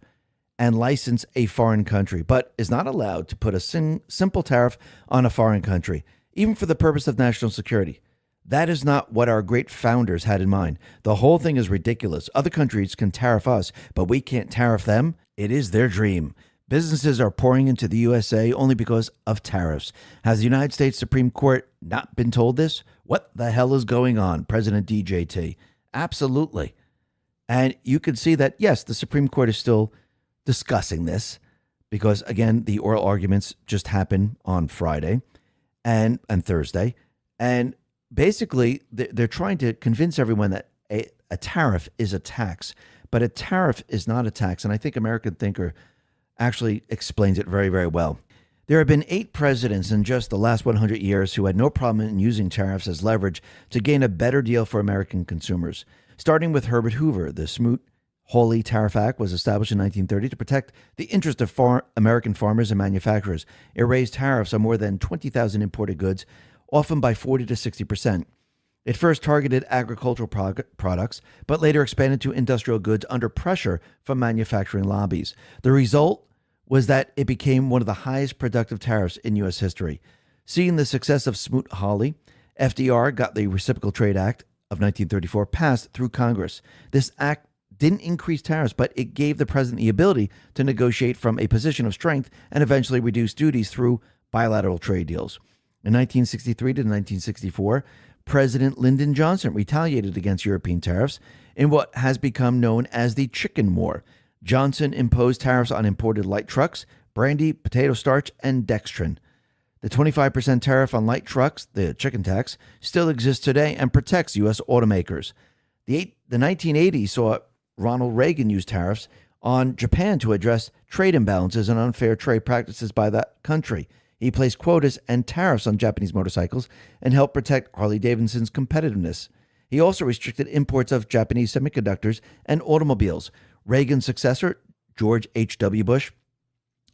A: and license a foreign country, but is not allowed to put a simple tariff on a foreign country, even for the purpose of national security. That is not what our great founders had in mind. The whole thing is ridiculous. Other countries can tariff us, but we can't tariff them. It is their dream. Businesses are pouring into the USA only because of tariffs. Has the United States Supreme Court not been told this? What the hell is going on, President DJT? Absolutely. And you can see that, yes, the Supreme Court is still discussing this because, again, the oral arguments just happened on Friday and Thursday. And basically, they're trying to convince everyone that a tariff is a tax, but a tariff is not a tax. And I think American Thinker actually explains it very, very well. There have been 8 presidents in just the last 100 years who had no problem in using tariffs as leverage to gain a better deal for American consumers. Starting with Herbert Hoover, the Smoot-Hawley Tariff Act was established in 1930 to protect the interest of American farmers and manufacturers. It raised tariffs on more than 20,000 imported goods, often by 40 to 60%. It first targeted agricultural products, but later expanded to industrial goods under pressure from manufacturing lobbies. The result was that it became one of the highest productive tariffs in U.S. history. Seeing the success of Smoot-Hawley FDR got the Reciprocal Trade Act of 1934 passed through Congress. This act didn't increase tariffs, but it gave the president the ability to negotiate from a position of strength and eventually reduce duties through bilateral trade deals. In 1963 to 1964, President Lyndon Johnson retaliated against European tariffs in what has become known as the Chicken War. Johnson imposed tariffs on imported light trucks, brandy, potato starch, and dextrin. The 25% tariff on light trucks, the chicken tax, still exists today and protects U.S. automakers. The 1980s saw Ronald Reagan use tariffs on Japan to address trade imbalances and unfair trade practices by that country. He placed quotas and tariffs on Japanese motorcycles and helped protect Harley-Davidson's competitiveness. He also restricted imports of Japanese semiconductors and automobiles. Reagan's successor, George H.W. Bush,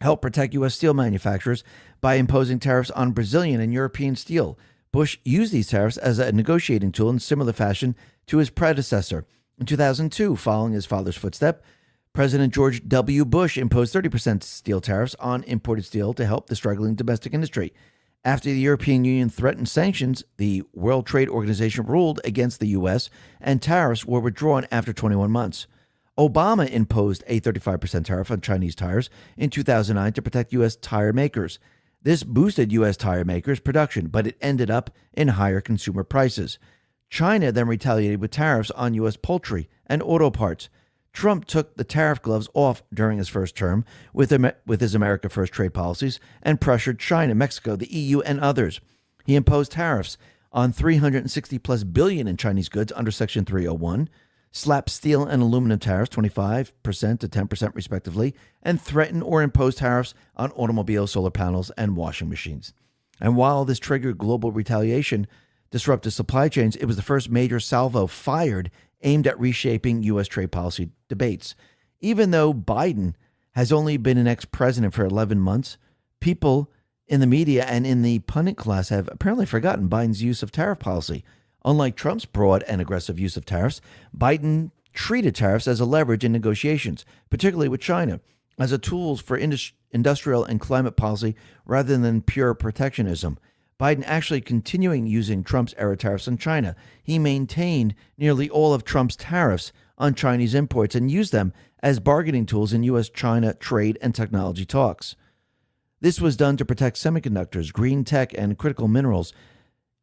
A: helped protect U.S. steel manufacturers by imposing tariffs on Brazilian and European steel. Bush used these tariffs as a negotiating tool in similar fashion to his predecessor. In 2002, following his father's footstep, President George W. Bush imposed 30% steel tariffs on imported steel to help the struggling domestic industry. After the European Union threatened sanctions, the World Trade Organization ruled against the U.S., and tariffs were withdrawn after 21 months. Obama imposed a 35% tariff on Chinese tires in 2009 to protect U.S. tire makers. This boosted U.S. tire makers' production, but it ended up in higher consumer prices. China then retaliated with tariffs on U.S. poultry and auto parts. Trump took the tariff gloves off during his first term with his America First trade policies and pressured China, Mexico, the EU, and others. He imposed tariffs on $360+ billion in Chinese goods under Section 301, slapped steel and aluminum tariffs 25% to 10% respectively, and threatened or imposed tariffs on automobiles, solar panels, and washing machines. And while this triggered global retaliation, disrupted supply chains, it was the first major salvo fired aimed at reshaping U.S. trade policy debates. Even though Biden has only been an ex-president for 11 months, people in the media and in the pundit class have apparently forgotten Biden's use of tariff policy. Unlike Trump's broad and aggressive use of tariffs, Biden treated tariffs as a leverage in negotiations, particularly with China, as a tool for industrial and climate policy rather than pure protectionism. Biden actually continuing using Trump's era tariffs on China. He maintained nearly all of Trump's tariffs on Chinese imports and used them as bargaining tools in U.S.-China trade and technology talks. This was done to protect semiconductors, green tech, and critical minerals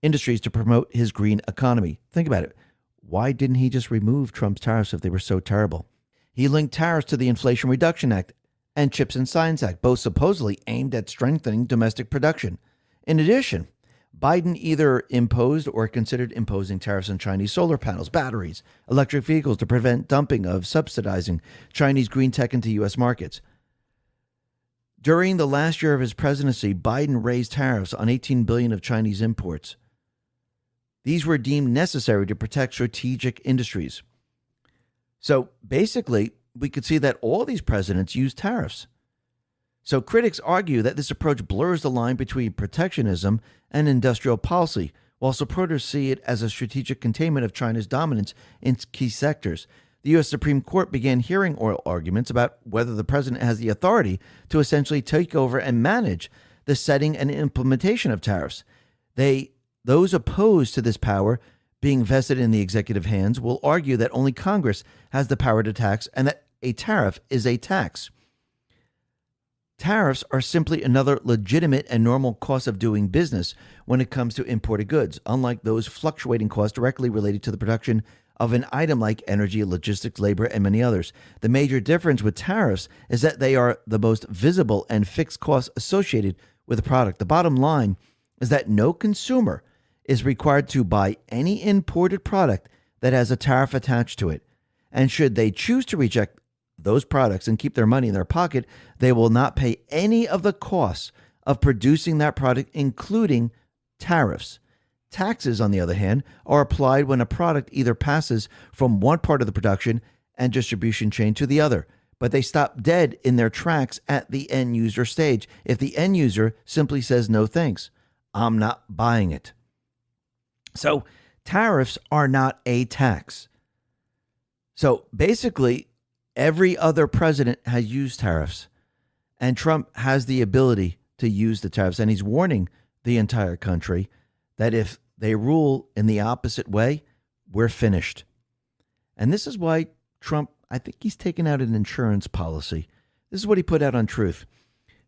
A: industries to promote his green economy. Think about it. Why didn't he just remove Trump's tariffs if they were so terrible? He linked tariffs to the Inflation Reduction Act and Chips and Science Act, both supposedly aimed at strengthening domestic production. In addition, Biden either imposed or considered imposing tariffs on Chinese solar panels, batteries, electric vehicles to prevent dumping of subsidizing Chinese green tech into U.S. markets. During the last year of his presidency, Biden raised tariffs on $18 billion of Chinese imports. These were deemed necessary to protect strategic industries. So basically, we could see that all these presidents used tariffs. So critics argue that this approach blurs the line between protectionism and industrial policy, while supporters see it as a strategic containment of China's dominance in key sectors. The U.S. Supreme Court began hearing oral arguments about whether the president has the authority to essentially take over and manage the setting and implementation of tariffs. Those opposed to this power being vested in the executive hands will argue that only Congress has the power to tax and that a tariff is a tax. Tariffs are simply another legitimate and normal cost of doing business when it comes to imported goods, unlike those fluctuating costs directly related to the production of an item like energy, logistics, labor, and many others. The major difference with tariffs is that they are the most visible and fixed costs associated with a product. The bottom line is that no consumer is required to buy any imported product that has a tariff attached to it. And should they choose to reject those products and keep their money in their pocket, they will not pay any of the costs of producing that product, including tariffs. Taxes, on the other hand, are applied when a product either passes from one part of the production and distribution chain to the other, but they stop dead in their tracks at the end user stage if the end user simply says no thanks. I'm not buying it. So tariffs are not a tax. So basically, every other president has used tariffs, and Trump has the ability to use the tariffs, and he's warning the entire country that if they rule in the opposite way, we're finished. And this is why Trump, I think he's taken out an insurance policy. This is what he put out on Truth.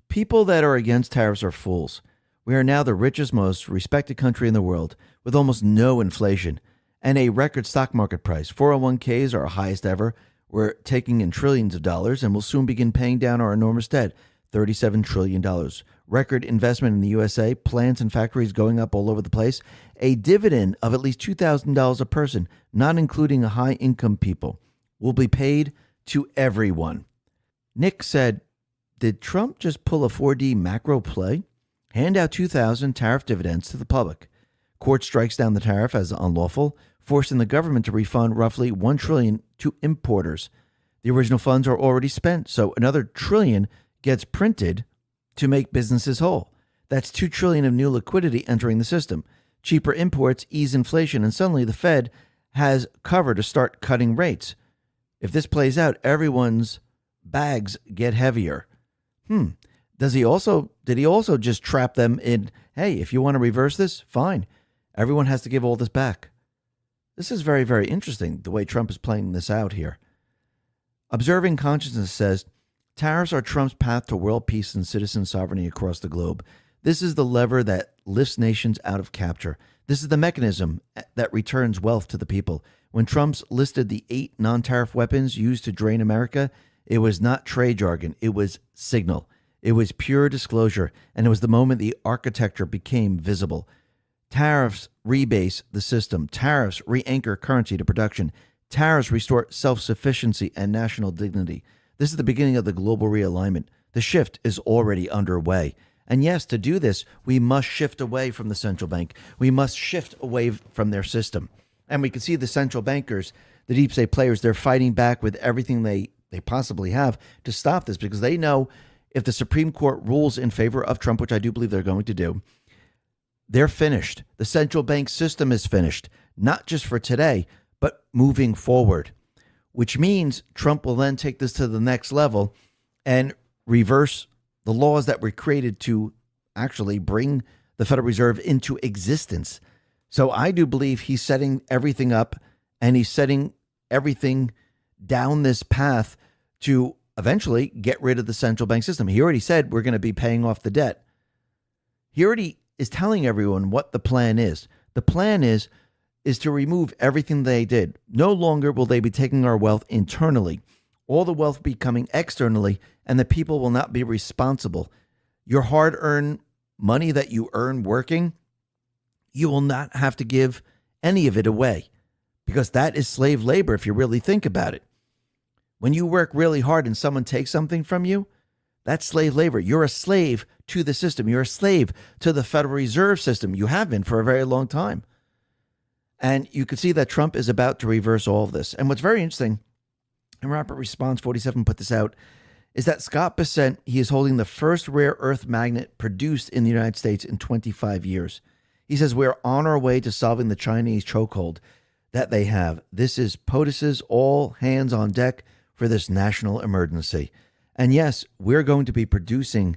A: People that are against tariffs are fools. We are now the richest, most respected country in the world with almost no inflation and a record stock market price. 401ks are our highest ever. We're taking in trillions of dollars and will soon begin paying down our enormous debt, $37 trillion. Record investment in the USA, plants and factories going up all over the place. A dividend of at least $2,000 a person, not including high-income people, will be paid to everyone. Nick said, did Trump just pull a 4D macro play? Hand out 2,000 tariff dividends to the public. Court strikes down the tariff as unlawful, forcing the government to refund roughly $1 trillion to importers. The original funds are already spent, so another $1 trillion gets printed to make businesses whole. That's $2 trillion of new liquidity entering the system. Cheaper imports ease inflation, and suddenly the Fed has cover to start cutting rates. If this plays out, everyone's bags get heavier. Did he also just trap them in, hey, if you want to reverse this, fine. Everyone has to give all this back. This is very, very interesting, the way Trump is playing this out here. Observing Consciousness says, tariffs are Trump's path to world peace and citizen sovereignty across the globe. This is the lever that lifts nations out of capture. This is the mechanism that returns wealth to the people. When Trump's listed the 8 non-tariff weapons used to drain America, it was not trade jargon. It was signal. It was pure disclosure, and it was the moment the architecture became visible. Tariffs rebase the system. Tariffs re-anchor currency to production. Tariffs restore self-sufficiency and national dignity. This is the beginning of the global realignment. The shift is already underway. And yes, to do this, we must shift away from the central bank. We must shift away from their system. And we can see the central bankers, the deep state players, they're fighting back with everything they possibly have to stop this, because they know if the Supreme Court rules in favor of Trump, which I do believe they're going to do, they're finished. The central bank system is finished, not just for today, but moving forward, which means Trump will then take this to the next level and reverse the laws that were created to actually bring the Federal Reserve into existence. So I do believe he's setting everything up, and he's setting everything down this path to eventually get rid of the central bank system. He already said we're going to be paying off the debt. He already is telling everyone what the plan is. The plan is to remove everything they did. No longer will they be taking our wealth internally. All the wealth will be coming externally, and the people will not be responsible. Your hard-earned money that you earn working, you will not have to give any of it away, because that is slave labor if you really think about it. When you work really hard and someone takes something from you, that's slave labor. You're a slave to the system. You're a slave to the Federal Reserve System. You have been for a very long time. And you can see that Trump is about to reverse all of this. And what's very interesting, and Rapid Response 47 put this out, is that Scott Bessent, he is holding the first rare earth magnet produced in the United States in 25 years. He says, we're on our way to solving the Chinese chokehold that they have. This is POTUS's all hands on deck for this national emergency. And yes, we're going to be producing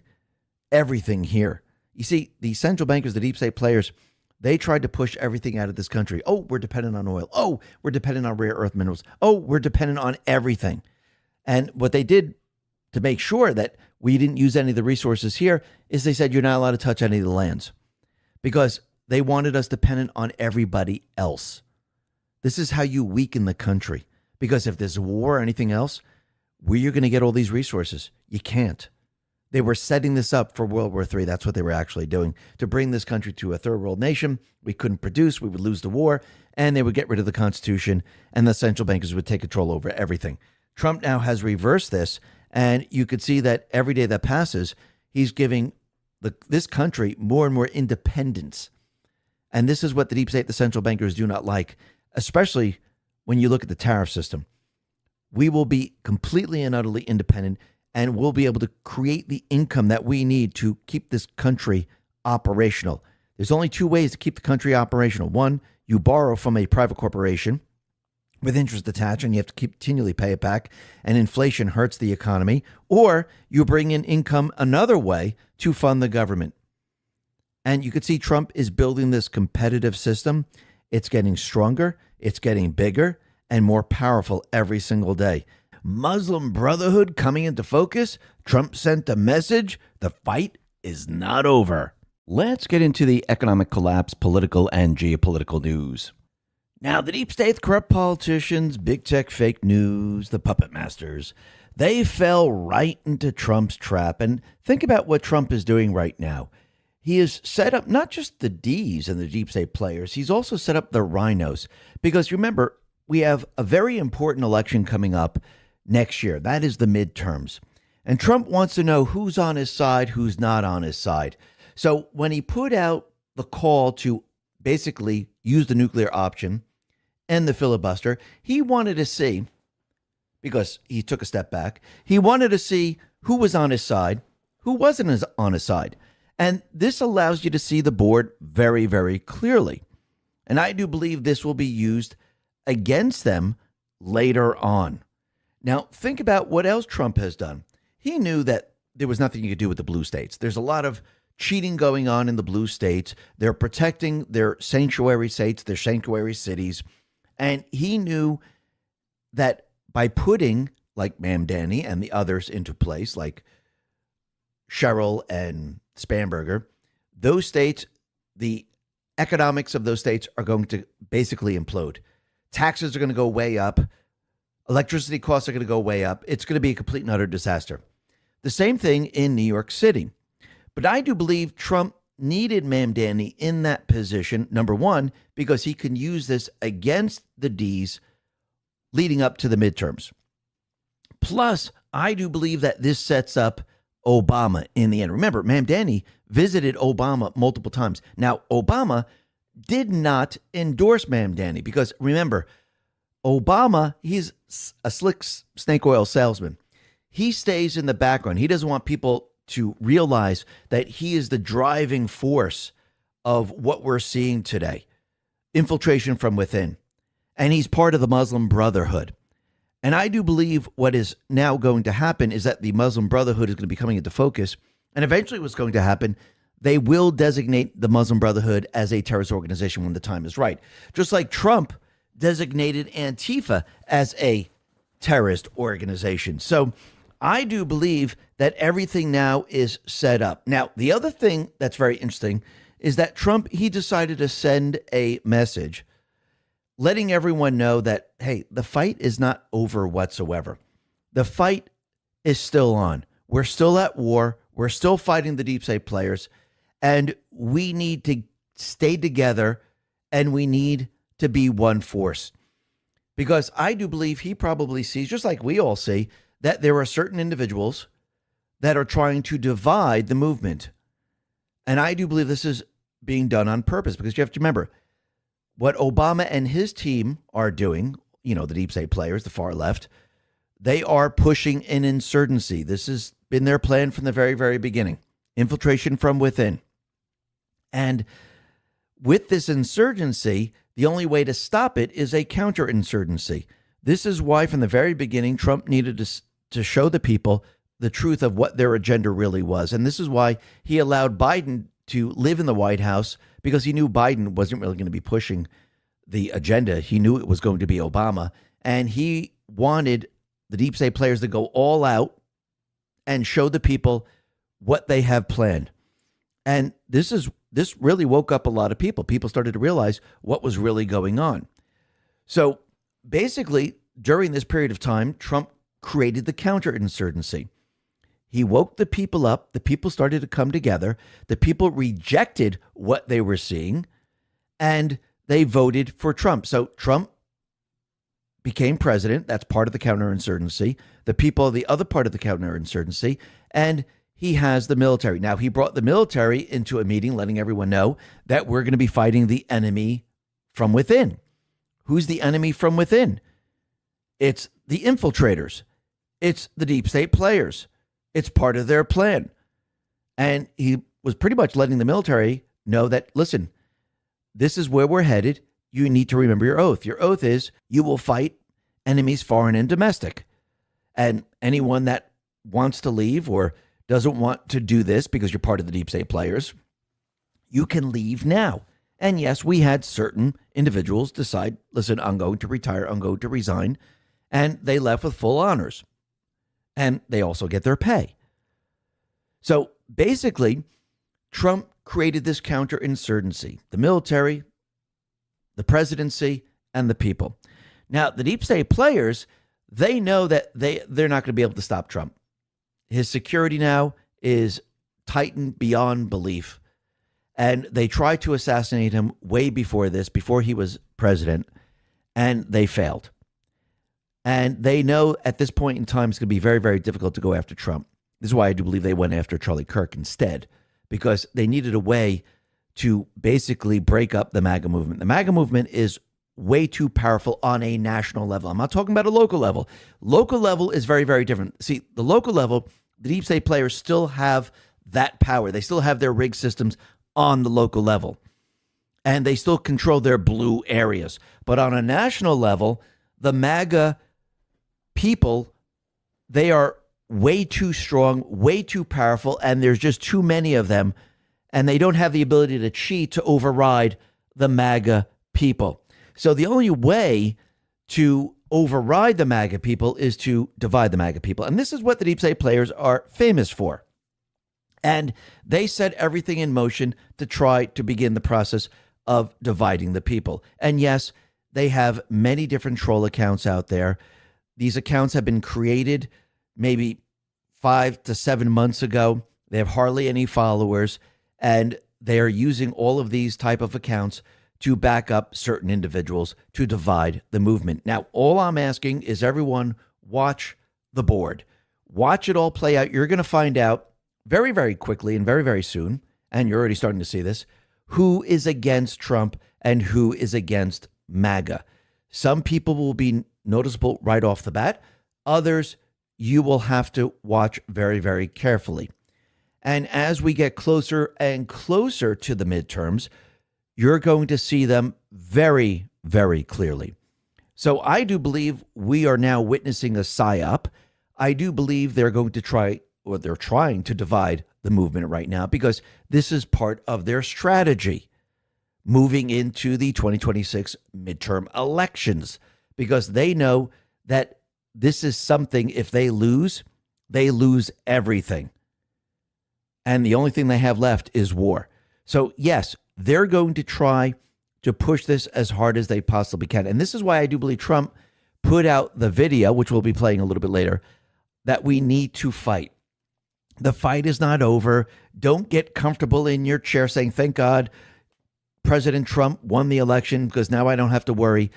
A: everything here. You see, the central bankers, the deep state players, they tried to push everything out of this country. Oh, we're dependent on oil. Oh, we're dependent on rare earth minerals. Oh, we're dependent on everything. And what they did to make sure that we didn't use any of the resources here is they said you're not allowed to touch any of the lands, because they wanted us dependent on everybody else. This is how you weaken the country, because if there's war or anything else, where you're going to get all these resources? You can't. They were setting this up for World War III. That's what they were actually doing, to bring this country to a third world nation. We couldn't produce. We would lose the war, and they would get rid of the Constitution, and the central bankers would take control over everything. Trump now has reversed this, and you could see that every day that passes, he's giving this country more and more independence. And this is what the deep state, the central bankers do not like, especially when you look at the tariff system. We will be completely and utterly independent, and we'll be able to create the income that we need to keep this country operational. There's only 2 ways to keep the country operational. One, you borrow from a private corporation with interest attached, and you have to continually pay it back, and inflation hurts the economy. Or you bring in income another way to fund the government. And you could see Trump is building this competitive system. It's getting stronger, it's getting bigger, and more powerful every single day. Muslim Brotherhood coming into focus. Trump sent a message. The fight is not over. Let's get into the economic collapse, political and geopolitical news. Now, the deep state, corrupt politicians, big tech, fake news, the puppet masters, they fell right into Trump's trap. And think about what Trump is doing right now. He has set up not just the Ds and the deep state players, he's also set up the rhinos. Because remember, we have a very important election coming up next year. That is the midterms. And Trump wants to know who's on his side, who's not on his side. So when he put out the call to basically use the nuclear option and the filibuster, he wanted to see, because he took a step back, he wanted to see who was on his side, who wasn't on his side. And this allows you to see the board very, very clearly. And I do believe this will be used against them later on. Now, think about what else Trump has done. He knew that there was nothing you could do with the blue states. There's a lot of cheating going on in the blue states. They're protecting their sanctuary states, their sanctuary cities. And he knew that by putting like Mamdani and the others into place, like Sherrill and Spanberger, those states, the economics of those states are going to basically implode. Taxes are going to go way up. Electricity costs are going to go way up. It's going to be a complete and utter disaster. The same thing in New York City. But I do believe Trump needed Mamdani in that position, number one, because he can use this against the Ds leading up to the midterms. Plus, I do believe that this sets up Obama in the end. Remember, Mamdani visited Obama multiple times. Now, Obama did not endorse Mamdani because, remember, Obama, he's a slick snake oil salesman. He stays in the background. He doesn't want people to realize that he is the driving force of what we're seeing today. Infiltration from within. And he's part of the Muslim Brotherhood. And I do believe what is now going to happen is that the Muslim Brotherhood is going to be coming into focus. And eventually what's going to happen, they will designate the Muslim Brotherhood as a terrorist organization when the time is right. Just like Trump designated Antifa as a terrorist organization. So I do believe that everything now is set up. Now, the other thing that's very interesting is that Trump, he decided to send a message letting everyone know that, hey, the fight is not over whatsoever. The fight is still on. We're still at war. We're still fighting the deep state players. And we need to stay together and we need to be one force. Because I do believe he probably sees, just like we all see, that there are certain individuals that are trying to divide the movement. And I do believe this is being done on purpose because you have to remember what Obama and his team are doing, you know, the deep state players, the far left, they are pushing an insurgency. This has been their plan from the very, very beginning. Infiltration from within. And with this insurgency, the only way to stop it is a counterinsurgency. This is why from the very beginning, Trump needed to show the people the truth of what their agenda really was. And this is why he allowed Biden to live in the White House, because he knew Biden wasn't really going to be pushing the agenda. He knew it was going to be Obama. And he wanted the deep state players to go all out and show the people what they have planned. And this really woke up a lot of people. People started to realize what was really going on. So basically, during this period of time, Trump created the counterinsurgency. He woke the people up. The people started to come together. The people rejected what they were seeing, and they voted for Trump. So Trump became president. That's part of the counterinsurgency. The people are the other part of the counterinsurgency, and he has the military. Now, he brought the military into a meeting, letting everyone know that we're going to be fighting the enemy from within. Who's the enemy from within? It's the infiltrators. It's the deep state players. It's part of their plan. And he was pretty much letting the military know that, listen, this is where we're headed. You need to remember your oath. Your oath is you will fight enemies foreign and domestic. And anyone that wants to leave or doesn't want to do this because you're part of the deep state players, You can leave now. And yes, we had certain individuals decide, listen, I'm going to retire, I'm going to resign. And they left with full honors. And they also get their pay. So basically, Trump created this counterinsurgency, the military, the presidency, and the people. Now, the deep state players, they know that they're not going to be able to stop Trump. His security now is tightened beyond belief. And they tried to assassinate him way before this, before he was president, and they failed. And they know at this point in time it's going to be very, very difficult to go after Trump. This is why I do believe they went after Charlie Kirk instead, because they needed a way to basically break up the MAGA movement. The MAGA movement is way too powerful on a national level. I'm not talking about a local level. Local level is very, very different. See, the local level, the deep state players still have that power. They still have their rig systems on the local level, and they still control their blue areas. But on a national level, the MAGA people, they are way too strong, way too powerful, and there's just too many of them, and they don't have the ability to cheat to override the MAGA people. So the only way to override the MAGA people is to divide the MAGA people. And this is what the deep state players are famous for. And they set everything in motion to try to begin the process of dividing the people. And yes, they have many different troll accounts out there. These accounts have been created maybe 5 to 7 months ago. They have hardly any followers, and they are using all of these type of accounts to back up certain individuals to divide the movement. Now, all I'm asking is everyone watch the board. Watch it all play out. You're going to find out very, very quickly and very, very soon, and you're already starting to see this, who is against Trump and who is against MAGA. Some people will be noticeable right off the bat. Others, you will have to watch very, very carefully. And as we get closer and closer to the midterms, you're going to see them very, very clearly. So I do believe we are now witnessing a psyop. I do believe they're going to try, or they're trying to divide the movement right now, because this is part of their strategy moving into the 2026 midterm elections, because they know that this is something, if they lose everything. And the only thing they have left is war. So yes, they're going to try to push this as hard as they possibly can. And this is why I do believe Trump put out the video, which we'll be playing a little bit later, that we need to fight. The fight is not over. Don't get comfortable in your chair saying, thank God President Trump won the election because now I don't have to worry.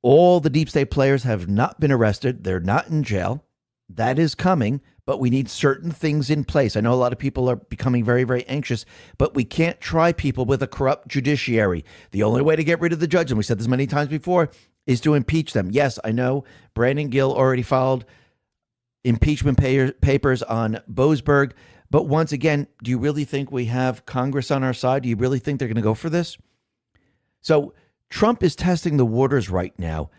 A: All the deep state players have not been arrested. They're not in jail. That is coming, but we need certain things in place. I know a lot of people are becoming very, very anxious, but we can't try people with a corrupt judiciary. The only way to get rid of the judge, and we said this many times before, is to impeach them. Yes, I know Brandon Gill already filed impeachment papers on Boasberg. But once again, do you really think we have Congress on our side? Do you really think they're going to go for this? So Trump is testing the waters right now,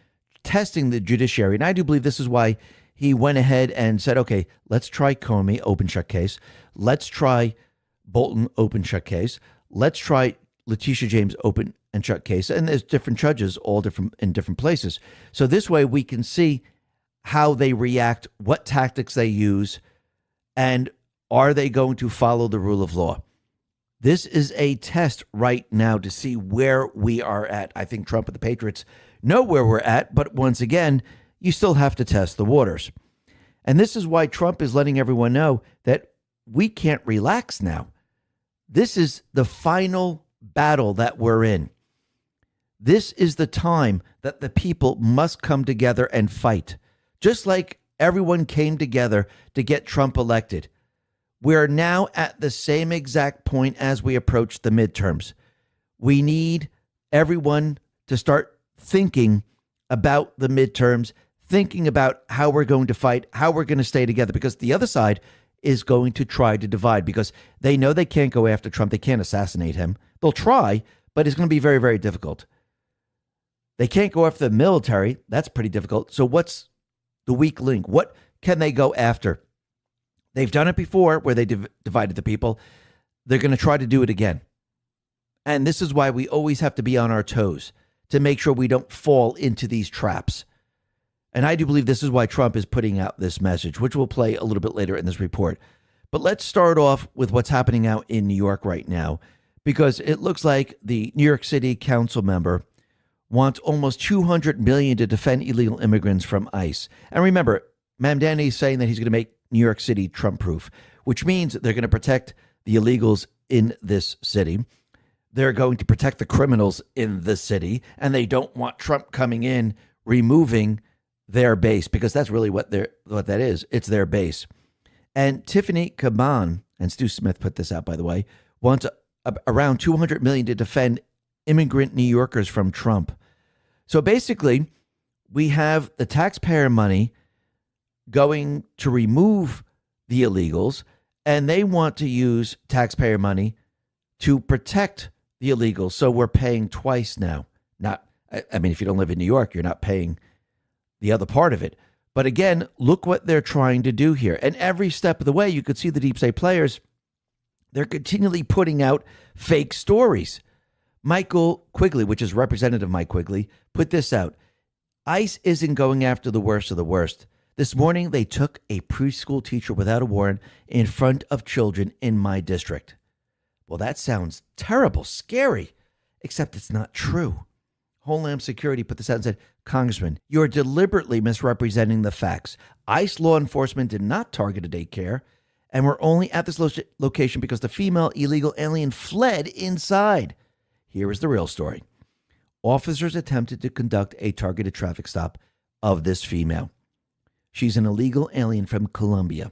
A: testing the judiciary. And I do believe this is why he went ahead and said, okay, let's try Comey, open shut case. Let's try Bolton, open shut case. Let's try Letitia James, open and shut case. And there's different judges, all different in different places. So this way we can see how they react, what tactics they use, and are they going to follow the rule of law? This is a test right now to see where we are at. I think Trump and the Patriots know where we're at, but once again, you still have to test the waters. And this is why Trump is letting everyone know that we can't relax now. This is the final battle that we're in. This is the time that the people must come together and fight. Just like everyone came together to get Trump elected. We are now at the same exact point as we approach the midterms. We need everyone to start thinking about the midterms, thinking about how we're going to fight, how we're going to stay together, because the other side is going to try to divide, because they know they can't go after Trump. They can't assassinate him. They'll try, but it's going to be very, very difficult. They can't go after the military. That's pretty difficult. So what's the weak link? What can they go after? They've done it before where they divided the people. They're going to try to do it again. And this is why we always have to be on our toes to make sure we don't fall into these traps. And I do believe this is why Trump is putting out this message, which we'll play a little bit later in this report. But let's start off with what's happening out in New York right now, because it looks like the New York City council member wants almost $200 million to defend illegal immigrants from ICE. And remember, Mamdani is saying that he's going to make New York City Trump-proof, which means they're going to protect the illegals in this city. They're going to protect the criminals in the city, and they don't want Trump coming in, removing their base, because that's really what that is. It's their base. And Tiffany Caban, and Stu Smith put this out, by the way, wants around $200 million to defend immigrant New Yorkers from Trump. So basically, we have the taxpayer money going to remove the illegals, and they want to use taxpayer money to protect the illegals. So we're paying twice now. I mean, if you don't live in New York, you're not paying the other part of it. But again, look what they're trying to do here. And every step of the way, you could see the deep state players, they're continually putting out fake stories. Michael Quigley, which is Representative Mike Quigley, put this out. ICE isn't going after the worst of the worst. This morning, they took a preschool teacher without a warrant in front of children in my district. Well, that sounds terrible, scary, except it's not true. Homeland Security put this out and said, Congressman, you're deliberately misrepresenting the facts. ICE law enforcement did not target a daycare, and we're only at this location because the female illegal alien fled inside. Here is the real story. Officers attempted to conduct a targeted traffic stop of this female. She's an illegal alien from Colombia.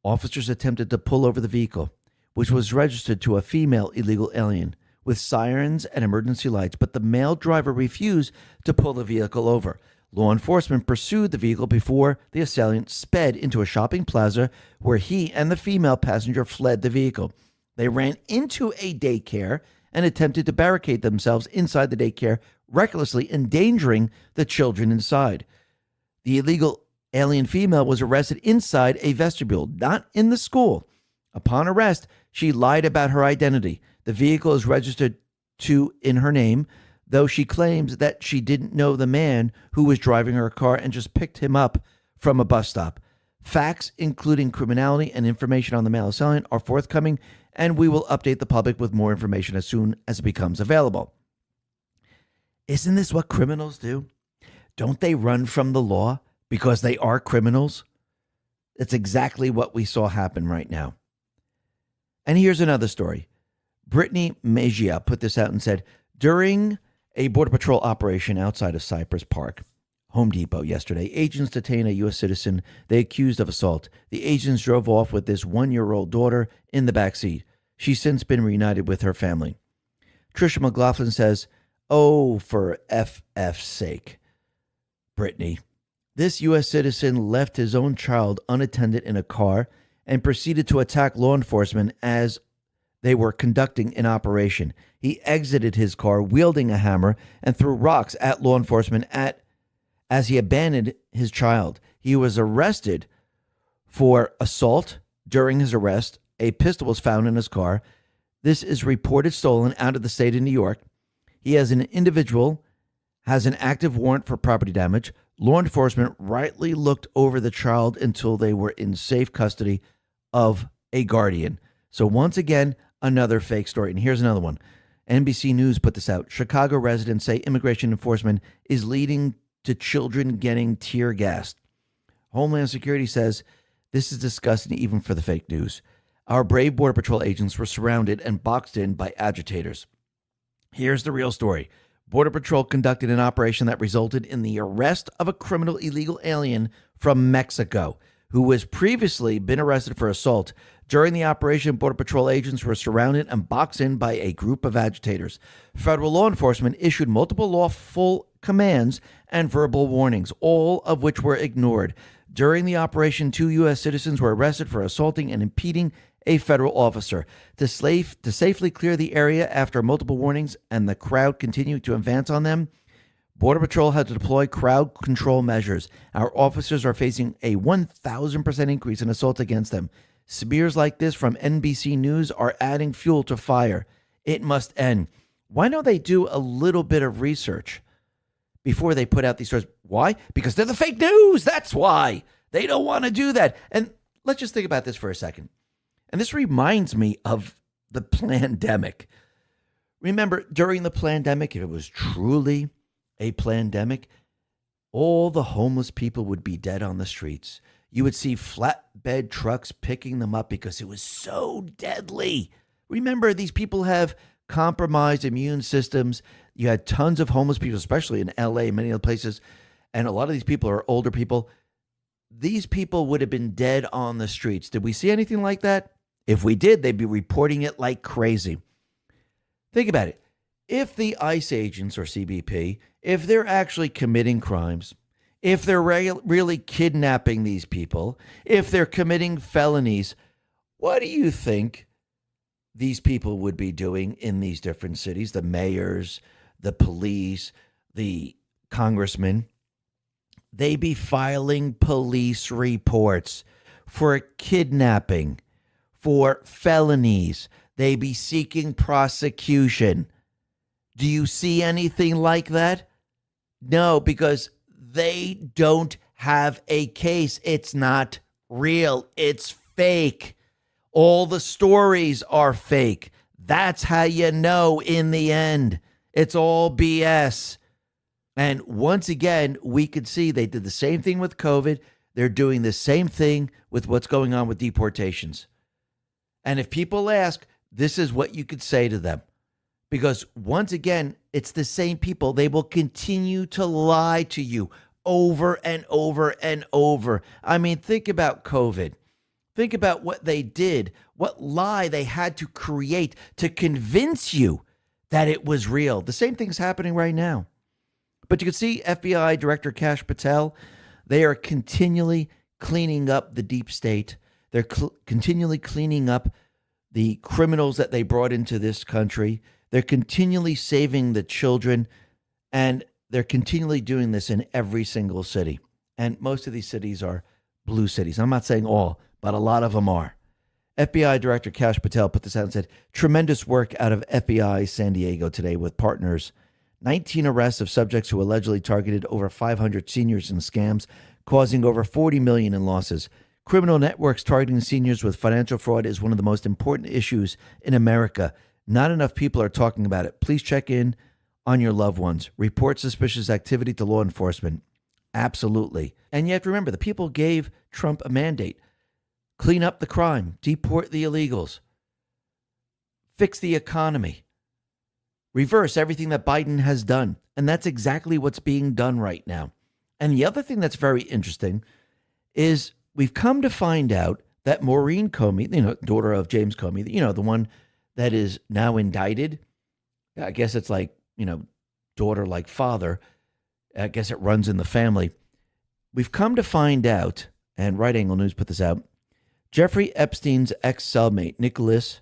A: Officers attempted to pull over the vehicle, which was registered to a female illegal alien, with sirens and emergency lights, but the male driver refused to pull the vehicle over. Law enforcement pursued the vehicle before the assailant sped into a shopping plaza where he and the female passenger fled the vehicle. They ran into a daycare and attempted to barricade themselves inside the daycare, recklessly endangering the children inside. The illegal alien female was arrested inside a vestibule, not in the school. Upon arrest, she lied about her identity. The vehicle is registered in her name, though she claims that she didn't know the man who was driving her car and just picked him up from a bus stop. Facts, including criminality and information on the male assailant, are forthcoming, and we will update the public with more information as soon as it becomes available. Isn't this what criminals do? Don't they run from the law because they are criminals? It's exactly what we saw happen right now. And here's another story. Brittany Mejia put this out and said, during a Border Patrol operation outside of Cypress Park, Home Depot yesterday, agents detained a U.S. citizen they accused of assault. The agents drove off with this 1-year-old daughter in the backseat. She's since been reunited with her family. Trisha McLaughlin says, oh, for FF's sake. Brittany, this U.S. citizen left his own child unattended in a car and proceeded to attack law enforcement as they were conducting an operation. He exited his car wielding a hammer and threw rocks at law enforcement as he abandoned his child. He was arrested for assault. During his arrest, a pistol was found in his car. This is reported stolen out of the state of New York. He, as an individual, has an active warrant for property damage. Law enforcement rightly looked over the child until they were in safe custody of a guardian. So once again, another fake story. And here's another one. NBC News put this out. Chicago residents say immigration enforcement is leading to children getting tear gassed. Homeland Security says this is disgusting even for the fake news. Our brave Border Patrol agents were surrounded and boxed in by agitators. Here's the real story. Border Patrol conducted an operation that resulted in the arrest of a criminal illegal alien from Mexico who has previously been arrested for assault. During the operation, Border Patrol agents were surrounded and boxed in by a group of agitators. Federal law enforcement issued multiple lawful commands and verbal warnings, all of which were ignored. During the operation, 2 U.S. citizens were arrested for assaulting and impeding a federal officer. To safely clear the area after multiple warnings and the crowd continued to advance on them, Border Patrol had to deploy crowd control measures. Our officers are facing a 1,000% increase in assaults against them. Smears like this from NBC News are adding fuel to fire. It must end. Why don't they do a little bit of research before they put out these stories? Why? Because they're the fake news. That's why. They don't want to do that. And let's just think about this for a second. And this reminds me of the pandemic. Remember, during the pandemic, if it was truly a pandemic, all the homeless people would be dead on the streets. You would see flatbed trucks picking them up because it was so deadly. Remember, these people have compromised immune systems. You had tons of homeless people, especially in LA, many other places. And a lot of these people are older people. These people would have been dead on the streets. Did we see anything like that? If we did, they'd be reporting it like crazy. Think about it. If the ICE agents or CBP, if they're actually committing crimes, if they're really kidnapping these people, if they're committing felonies, what do you think these people would be doing in these different cities? The mayors, the police, the congressmen. They'd be filing police reports for kidnapping, for felonies. They'd be seeking prosecution. Do you see anything like that? No, because they don't have a case. It's not real. It's fake. All the stories are fake. That's how you know in the end. It's all BS. And once again, we could see they did the same thing with COVID. They're doing the same thing with what's going on with deportations. And if people ask, this is what you could say to them. Because once again, it's the same people. They will continue to lie to you over and over and over. I mean, think about COVID. Think about what they did, what lie they had to create to convince you that it was real. The same thing's happening right now. But you can see FBI Director Kash Patel, they are continually cleaning up the deep state. They're continually cleaning up the criminals that they brought into this country. They're continually saving the children, and they're continually doing this in every single city. And most of these cities are blue cities. I'm not saying all, but a lot of them are. FBI Director Kash Patel put this out and said, tremendous work out of FBI San Diego today with partners. 19 arrests of subjects who allegedly targeted over 500 seniors in scams, causing over $40 million in losses. Criminal networks targeting seniors with financial fraud is one of the most important issues in America. Not enough people are talking about it. Please check in on your loved ones. Report suspicious activity to law enforcement. Absolutely. And yet remember, the people gave Trump a mandate. Clean up the crime. Deport the illegals. Fix the economy. Reverse everything that Biden has done. And that's exactly what's being done right now. And the other thing that's very interesting is we've come to find out that Maureen Comey, daughter of James Comey, the one that is now indicted. I guess it's like, daughter like father. I guess it runs in the family. We've come to find out, and Right Angle News put this out, Jeffrey Epstein's ex-cellmate, Nicholas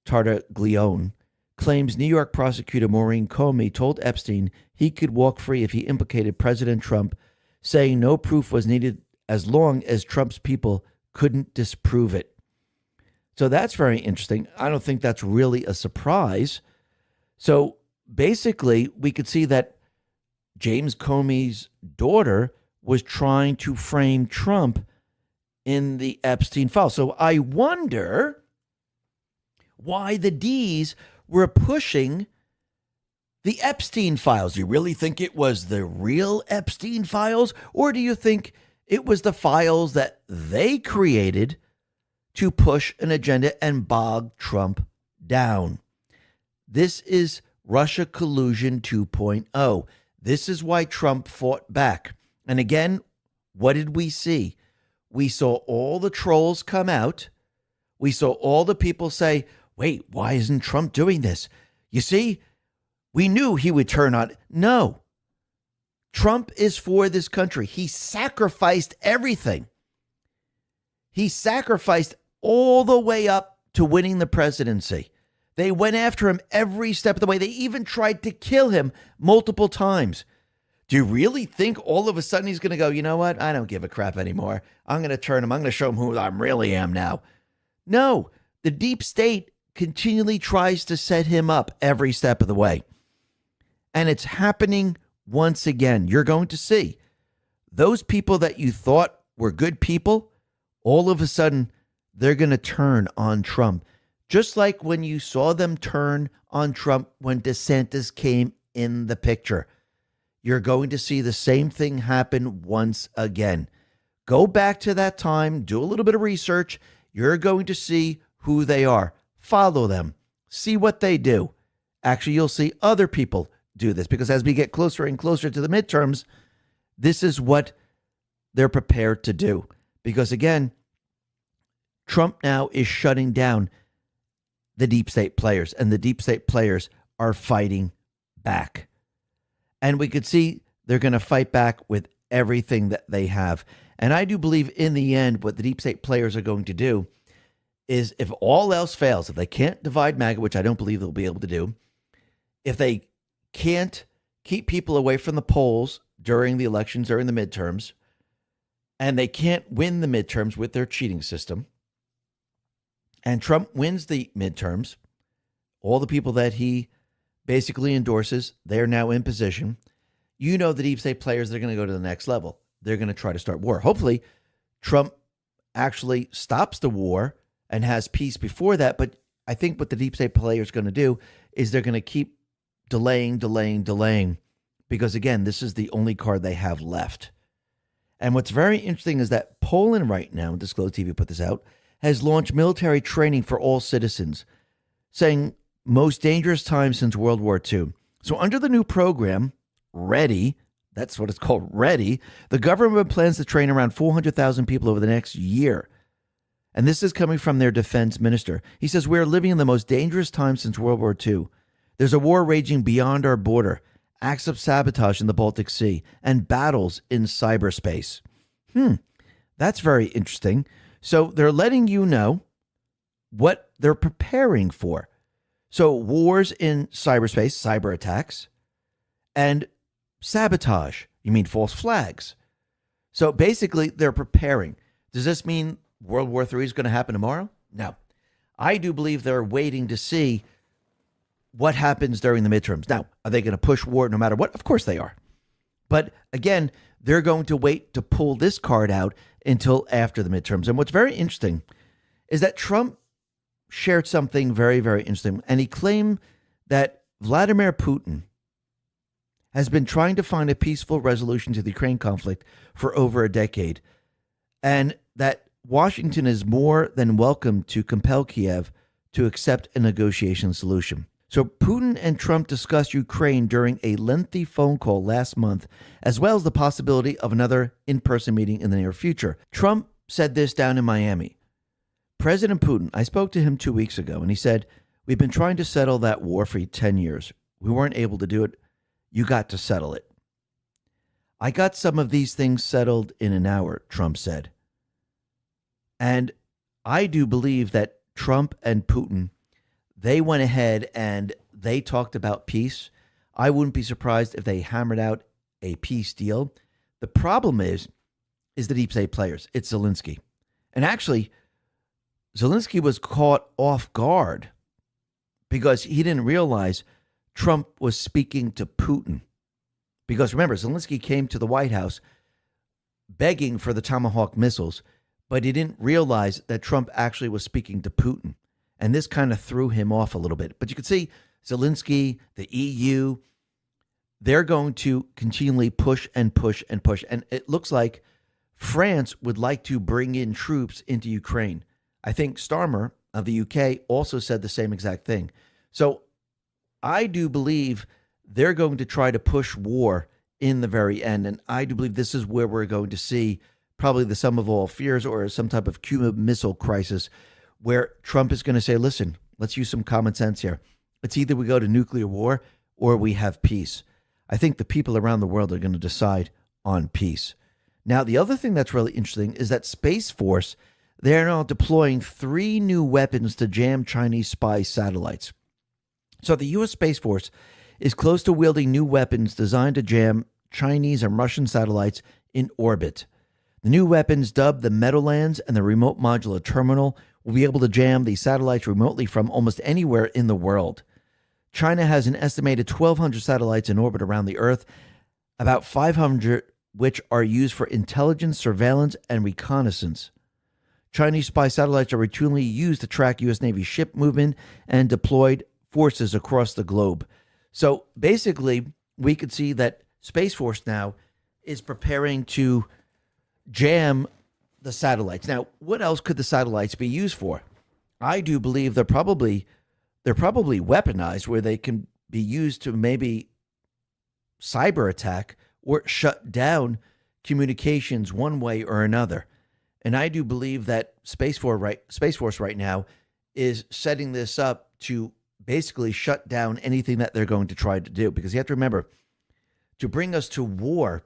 A: Tartaglione, claims New York prosecutor Maureen Comey told Epstein he could walk free if he implicated President Trump, saying no proof was needed as long as Trump's people couldn't disprove it. So that's very interesting. I don't think that's really a surprise. So basically, we could see that James Comey's daughter was trying to frame Trump in the Epstein file. So I wonder why the D's were pushing the Epstein files. Do you really think it was the real Epstein files? Or do you think it was the files that they created to push an agenda and bog Trump down? This is Russia collusion 2.0. This is why Trump fought back. And again, what did we see? We saw all the trolls come out. We saw all the people say, wait, why isn't Trump doing this? You see, we knew he would turn on. No. Trump is for this country. He sacrificed everything. He sacrificed all the way up to winning the presidency. They went after him every step of the way. They even tried to kill him multiple times. Do you really think all of a sudden he's going to go, you know what? I don't give a crap anymore. I'm going to turn him. I'm going to show him who I really am now. No, the deep state continually tries to set him up every step of the way. And it's happening once again. You're going to see those people that you thought were good people, all of a sudden, they're going to turn on Trump. Just like when you saw them turn on Trump when DeSantis came in the picture. You're going to see the same thing happen once again. Go back to that time, do a little bit of research. You're going to see who they are. Follow them. See what they do. Actually, you'll see other people do this because as we get closer and closer to the midterms, this is what they're prepared to do. Because again, Trump now is shutting down the deep state players, and the deep state players are fighting back. And we could see they're going to fight back with everything that they have. And I do believe in the end, what the deep state players are going to do is if all else fails, if they can't divide MAGA, which I don't believe they'll be able to do, if they can't keep people away from the polls during the elections, during the midterms, and they can't win the midterms with their cheating system, and Trump wins the midterms, all the people that he basically endorses, they're now in position. You know the deep state players, they're going to go to the next level. They're going to try to start war. Hopefully, Trump actually stops the war and has peace before that. But I think what the deep state players are going to do is they're going to keep delaying, because, again, this is the only card they have left. And what's very interesting is that Poland right now, Disclosed TV put this out, has launched military training for all citizens, saying most dangerous time since World War II. So under the new program, READY, that's what it's called, READY, the government plans to train around 400,000 people over the next year. And this is coming from their defense minister. He says, we're living in the most dangerous time since World War II. There's a war raging beyond our border, acts of sabotage in the Baltic Sea, and battles in cyberspace. That's very interesting. So they're letting you know what they're preparing for. So wars in cyberspace, cyber attacks, and sabotage. You mean false flags. So basically, they're preparing. Does this mean World War III is going to happen tomorrow? No. I do believe they're waiting to see what happens during the midterms. Now, are they going to push war no matter what? Of course they are. But again, they're going to wait to pull this card out until after the midterms. And what's very interesting is that Trump shared something very, very interesting. And he claimed that Vladimir Putin has been trying to find a peaceful resolution to the Ukraine conflict for over a decade. And that Washington is more than welcome to compel Kiev to accept a negotiation solution. So Putin and Trump discussed Ukraine during a lengthy phone call last month, as well as the possibility of another in-person meeting in the near future. Trump said this down in Miami. President Putin, I spoke to him 2 weeks ago, and he said, we've been trying to settle that war for 10 years. We weren't able to do it. You got to settle it. I got some of these things settled in an hour, Trump said. And I do believe that Trump and Putin, they went ahead and they talked about peace. I wouldn't be surprised if they hammered out a peace deal. The problem is the deep state players. It's Zelensky. And actually, Zelensky was caught off guard because he didn't realize Trump was speaking to Putin. Because remember, Zelensky came to the White House begging for the Tomahawk missiles, but he didn't realize that Trump actually was speaking to Putin. And this kind of threw him off a little bit. But you can see Zelensky, the EU, they're going to continually push and push and push. And it looks like France would like to bring in troops into Ukraine. I think Starmer of the UK also said the same exact thing. So I do believe they're going to try to push war in the very end. And I do believe this is where we're going to see probably the sum of all fears or some type of Cuban Missile Crisis, where Trump is going to say, listen, let's use some common sense here. It's either we go to nuclear war or we have peace. I think the people around the world are going to decide on peace. Now, the other thing that's really interesting is that Space Force, they're now deploying 3 new weapons to jam Chinese spy satellites. So the U.S. Space Force is close to wielding new weapons designed to jam Chinese and Russian satellites in orbit. The new weapons, dubbed the Meadowlands and the Remote Modular Terminal, will be able to jam the satellites remotely from almost anywhere in the world. China has an estimated 1,200 satellites in orbit around the Earth, about 500 which are used for intelligence, surveillance, and reconnaissance. Chinese spy satellites are routinely used to track U.S. Navy ship movement and deployed forces across the globe. So basically, we could see that Space Force now is preparing to jam the satellites. Now, what else could the satellites be used for? I do believe they're probably weaponized, where they can be used to maybe cyber attack or shut down communications one way or another. And I do believe that Space Force right now is setting this up to basically shut down anything that they're going to try to do. Because you have to remember, to bring us to war,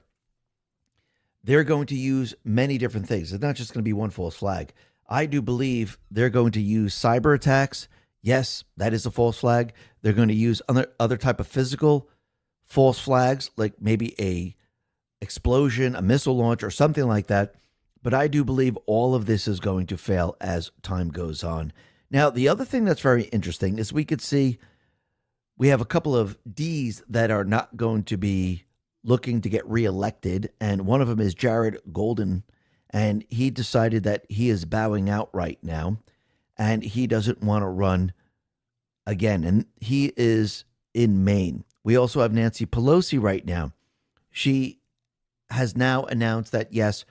A: they're going to use many different things. It's not just going to be one false flag. I do believe they're going to use cyber attacks. Yes, that is a false flag. They're going to use other type of physical false flags, like maybe a explosion, a missile launch, or something like that. But I do believe all of this is going to fail as time goes on. Now, the other thing that's very interesting is we could see we have a couple of Ds that are not going to be looking to get reelected, and one of them is Jared Golden, and he decided that he is bowing out right now, and he doesn't want to run again, and he is in Maine. We also have Nancy Pelosi right now. She has now announced that, yes,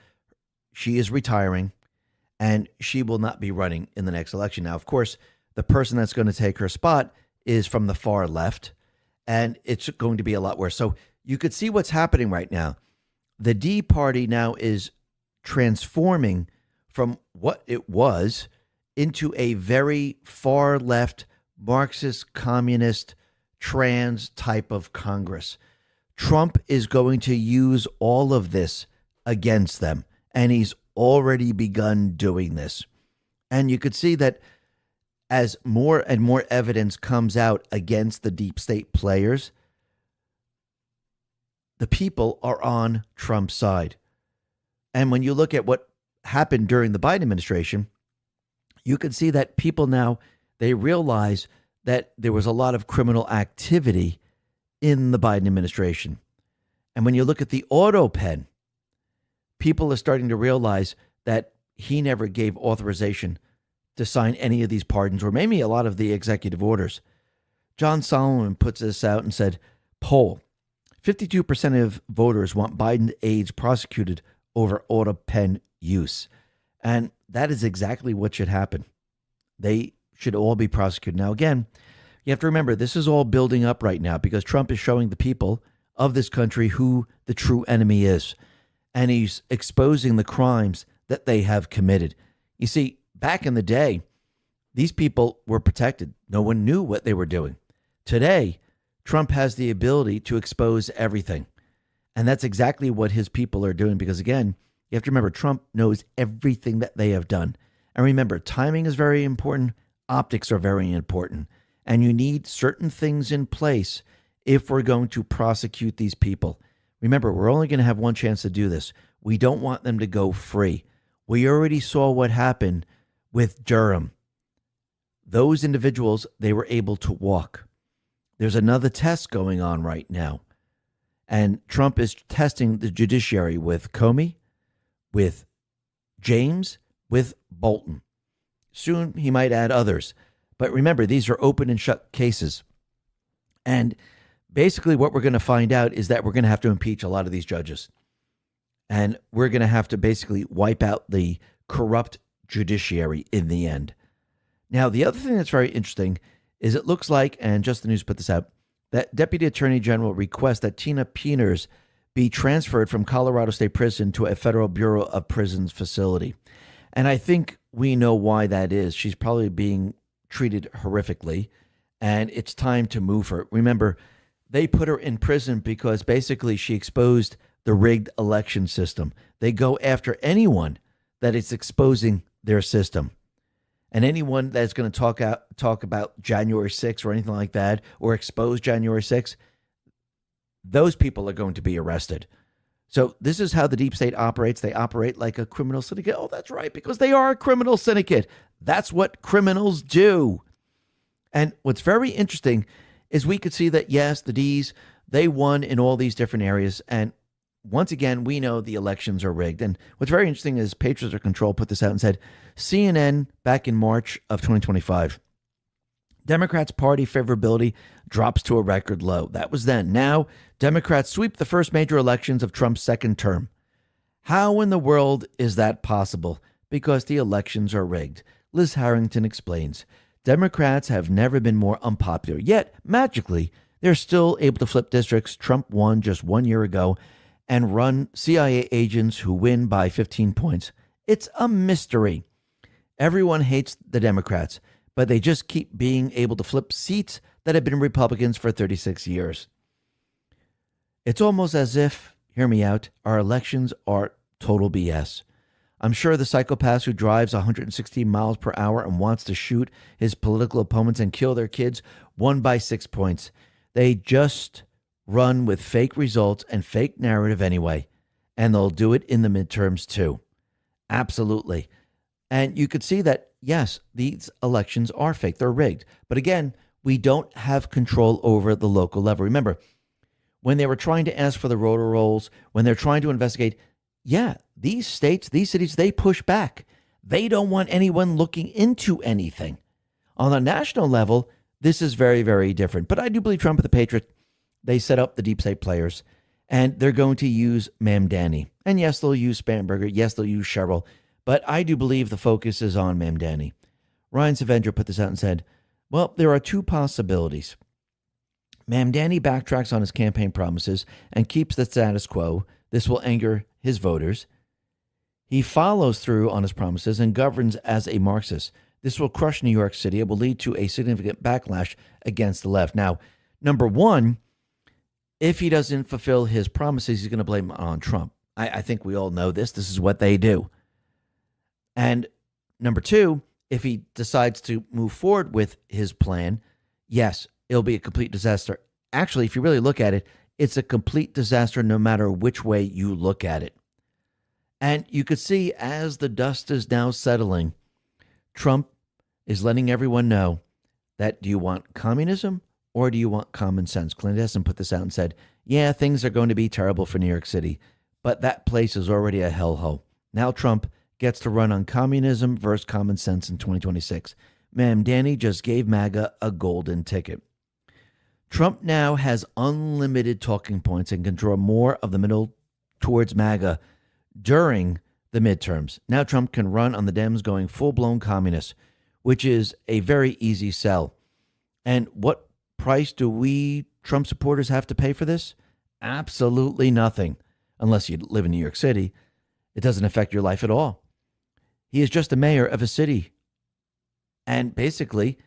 A: she is retiring, and she will not be running in the next election. Now, of course, the person that's going to take her spot is from the far left, and it's going to be a lot worse. So you could see what's happening right now. The D party now is transforming from what it was into a very far left, Marxist, communist, trans type of Congress. Trump is going to use all of this against them, and he's already begun doing this. And you could see that as more and more evidence comes out against the deep state players, the people are on Trump's side. And when you look at what happened during the Biden administration, you can see that people now, they realize that there was a lot of criminal activity in the Biden administration. And when you look at the auto pen, people are starting to realize that he never gave authorization to sign any of these pardons, or maybe a lot of the executive orders. John Solomon puts this out and said, poll, 52% of voters want Biden aides prosecuted over auto pen use. And that is exactly what should happen. They should all be prosecuted. Now, again, you have to remember, this is all building up right now because Trump is showing the people of this country who the true enemy is. And he's exposing the crimes that they have committed. You see, back in the day, these people were protected. No one knew what they were doing. Today, Trump has the ability to expose everything. And that's exactly what his people are doing. Because again, you have to remember, Trump knows everything that they have done. And remember, timing is very important. Optics are very important. And you need certain things in place if we're going to prosecute these people. Remember, we're only going to have one chance to do this. We don't want them to go free. We already saw what happened with Durham. Those individuals, they were able to walk. There's another test going on right now. And Trump is testing the judiciary with Comey, with James, with Bolton. Soon he might add others. But remember, these are open and shut cases. And basically what we're going to find out is that we're going to have to impeach a lot of these judges. And we're going to have to basically wipe out the corrupt judiciary in the end. Now, the other thing that's very interesting is it looks like, and Just the News put this out, that Deputy Attorney General requests that Tina Peeners be transferred from Colorado State Prison to a Federal Bureau of Prisons facility. And I think we know why that is. She's probably being treated horrifically, and it's time to move her. Remember, they put her in prison because basically she exposed the rigged election system. They go after anyone that is exposing their system. And anyone that's going to talk about January 6th or anything like that, or expose January 6th, those people are going to be arrested. So this is how the deep state operates. They operate like a criminal syndicate. Oh, that's right, because they are a criminal syndicate. That's what criminals do. And what's very interesting is we could see that, yes, the D's, they won in all these different areas. And once again, we know the elections are rigged. And what's very interesting is Patriots or Control put this out and said, CNN back in March of 2025, Democrats' party favorability drops to a record low. That was then. Now, Democrats sweep the first major elections of Trump's second term. How in the world is that possible? Because the elections are rigged. Liz Harrington explains, Democrats have never been more unpopular. Yet, magically, they're still able to flip districts Trump won just 1 year ago and run CIA agents who win by 15 points. It's a mystery. Everyone hates the Democrats, but they just keep being able to flip seats that have been Republicans for 36 years. It's almost as if, hear me out, our elections are total BS. I'm sure the psychopath who drives 160 miles per hour and wants to shoot his political opponents and kill their kids won by 6 points. They just run with fake results and fake narrative anyway, and they'll do it in the midterms too. Absolutely. And you could see that, yes, these elections are fake. They're rigged. But again, we don't have control over the local level. Remember, when they were trying to ask for the rotor rolls, when they're trying to investigate, yeah, these states, these cities, they push back. They don't want anyone looking into anything. On the national level, this is very, very different. But I do believe Trump and the Patriots, they set up the deep state players, and they're going to use Mamdani. And yes, they'll use Spanberger. Yes, they'll use Cheryl. But I do believe the focus is on Mamdani. Ryan Savendra put this out and said, well, there are two possibilities. Mamdani backtracks on his campaign promises and keeps the status quo. This will anger his voters. He follows through on his promises and governs as a Marxist. This will crush New York City. It will lead to a significant backlash against the left. Now, number one, if he doesn't fulfill his promises, he's going to blame it on Trump. I think we all know this. This is what they do. And number two, if he decides to move forward with his plan, yes, it'll be a complete disaster. Actually, if you really look at it, it's a complete disaster no matter which way you look at it. And you could see as the dust is now settling, Trump is letting everyone know that, do you want communism or do you want common sense? Clint Eastwood put this out and said, yeah, things are going to be terrible for New York City, but that place is already a hellhole. Now Trump gets to run on communism versus common sense in 2026. Mamdani just gave MAGA a golden ticket. Trump now has unlimited talking points and can draw more of the middle towards MAGA during the midterms. Now Trump can run on the Dems going full-blown communist, which is a very easy sell. And what price do we Trump supporters have to pay for this? Absolutely nothing. Unless you live in New York City, it doesn't affect your life at all. He is just the mayor of a city. And basically,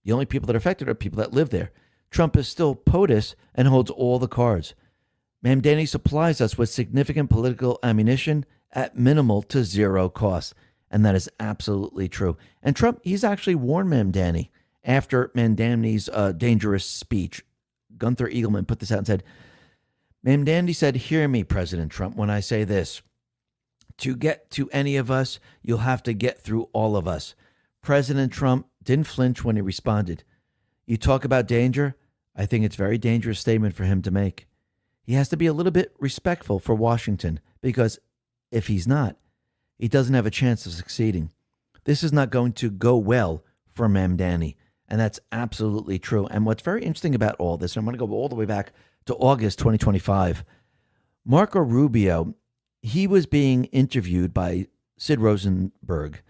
A: the only people that are affected are people that live there. Trump is still POTUS and holds all the cards. Mamdani supplies us with significant political ammunition at minimal to zero cost. And that is absolutely true. And Trump, he's actually warned Mamdani after Mamdani's dangerous speech. Gunther Eagleman put this out and said, Mamdani said, hear me, President Trump, when I say this. To get to any of us, you'll have to get through all of us. President Trump didn't flinch when he responded. You talk about danger? I think it's a very dangerous statement for him to make. He has to be a little bit respectful for Washington, because if he's not, he doesn't have a chance of succeeding. This is not going to go well for Mamdani, and that's absolutely true. And what's very interesting about all this, and I'm going to go all the way back to August 2025, Marco Rubio, he was being interviewed by Sid Rosenberg,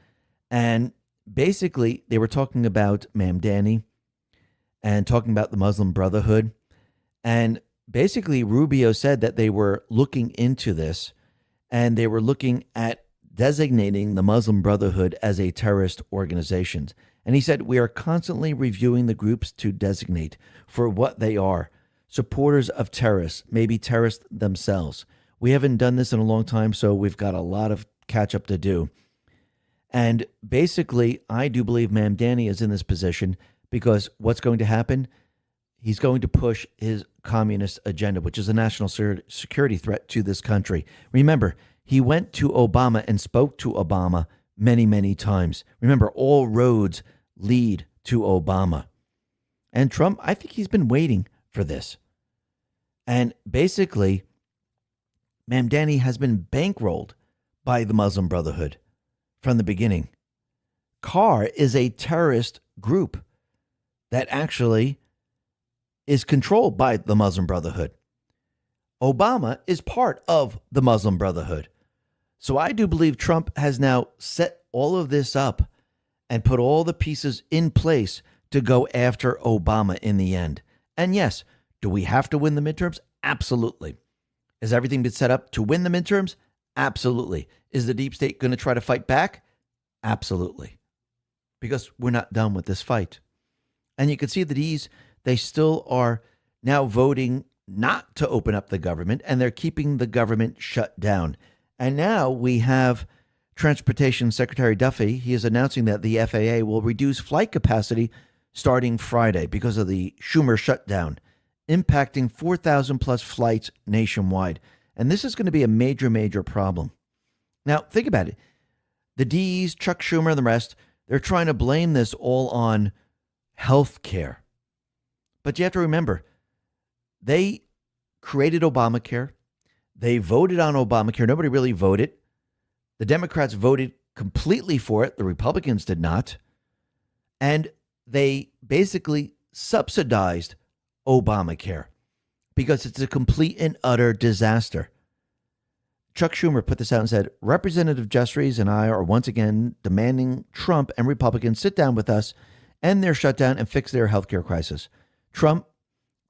A: and basically they were talking about Mamdani and talking about the Muslim Brotherhood. And basically Rubio said that they were looking into this, and they were looking at designating the Muslim Brotherhood as a terrorist organization. And he said, we are constantly reviewing the groups to designate for what they are. Supporters of terrorists, maybe terrorists themselves. We haven't done this in a long time, so we've got a lot of catch up to do. And basically, I do believe Mamdani is in this position because what's going to happen? He's going to push his communist agenda, which is a national security threat to this country. Remember, he went to Obama and spoke to Obama many, many times. Remember, all roads lead to Obama. And Trump, I think he's been waiting for this. And basically, Mamdani has been bankrolled by the Muslim Brotherhood from the beginning. CAR is a terrorist group that actually is controlled by the Muslim Brotherhood. Obama is part of the Muslim Brotherhood. So I do believe Trump has now set all of this up and put all the pieces in place to go after Obama in the end. And yes, do we have to win the midterms? Absolutely. Has everything been set up to win the midterms? Absolutely. Is the deep state going to try to fight back? Absolutely. Because we're not done with this fight. And you can see that they still are now voting not to open up the government, and they're keeping the government shut down. And now we have Transportation Secretary Duffy. He is announcing that the FAA will reduce flight capacity starting Friday because of the Schumer shutdown, impacting 4,000 plus flights nationwide. And this is going to be a major, major problem. Now, think about it. The D's, Chuck Schumer, and the rest, they're trying to blame this all on health care. But you have to remember, they created Obamacare. They voted on Obamacare. Nobody really voted. The Democrats voted completely for it. The Republicans did not. And they basically subsidized Obamacare because it's a complete and utter disaster. Chuck Schumer put this out and said, Representative Jeffries and I are once again demanding Trump and Republicans sit down with us, end their shutdown, and fix their healthcare crisis. Trump,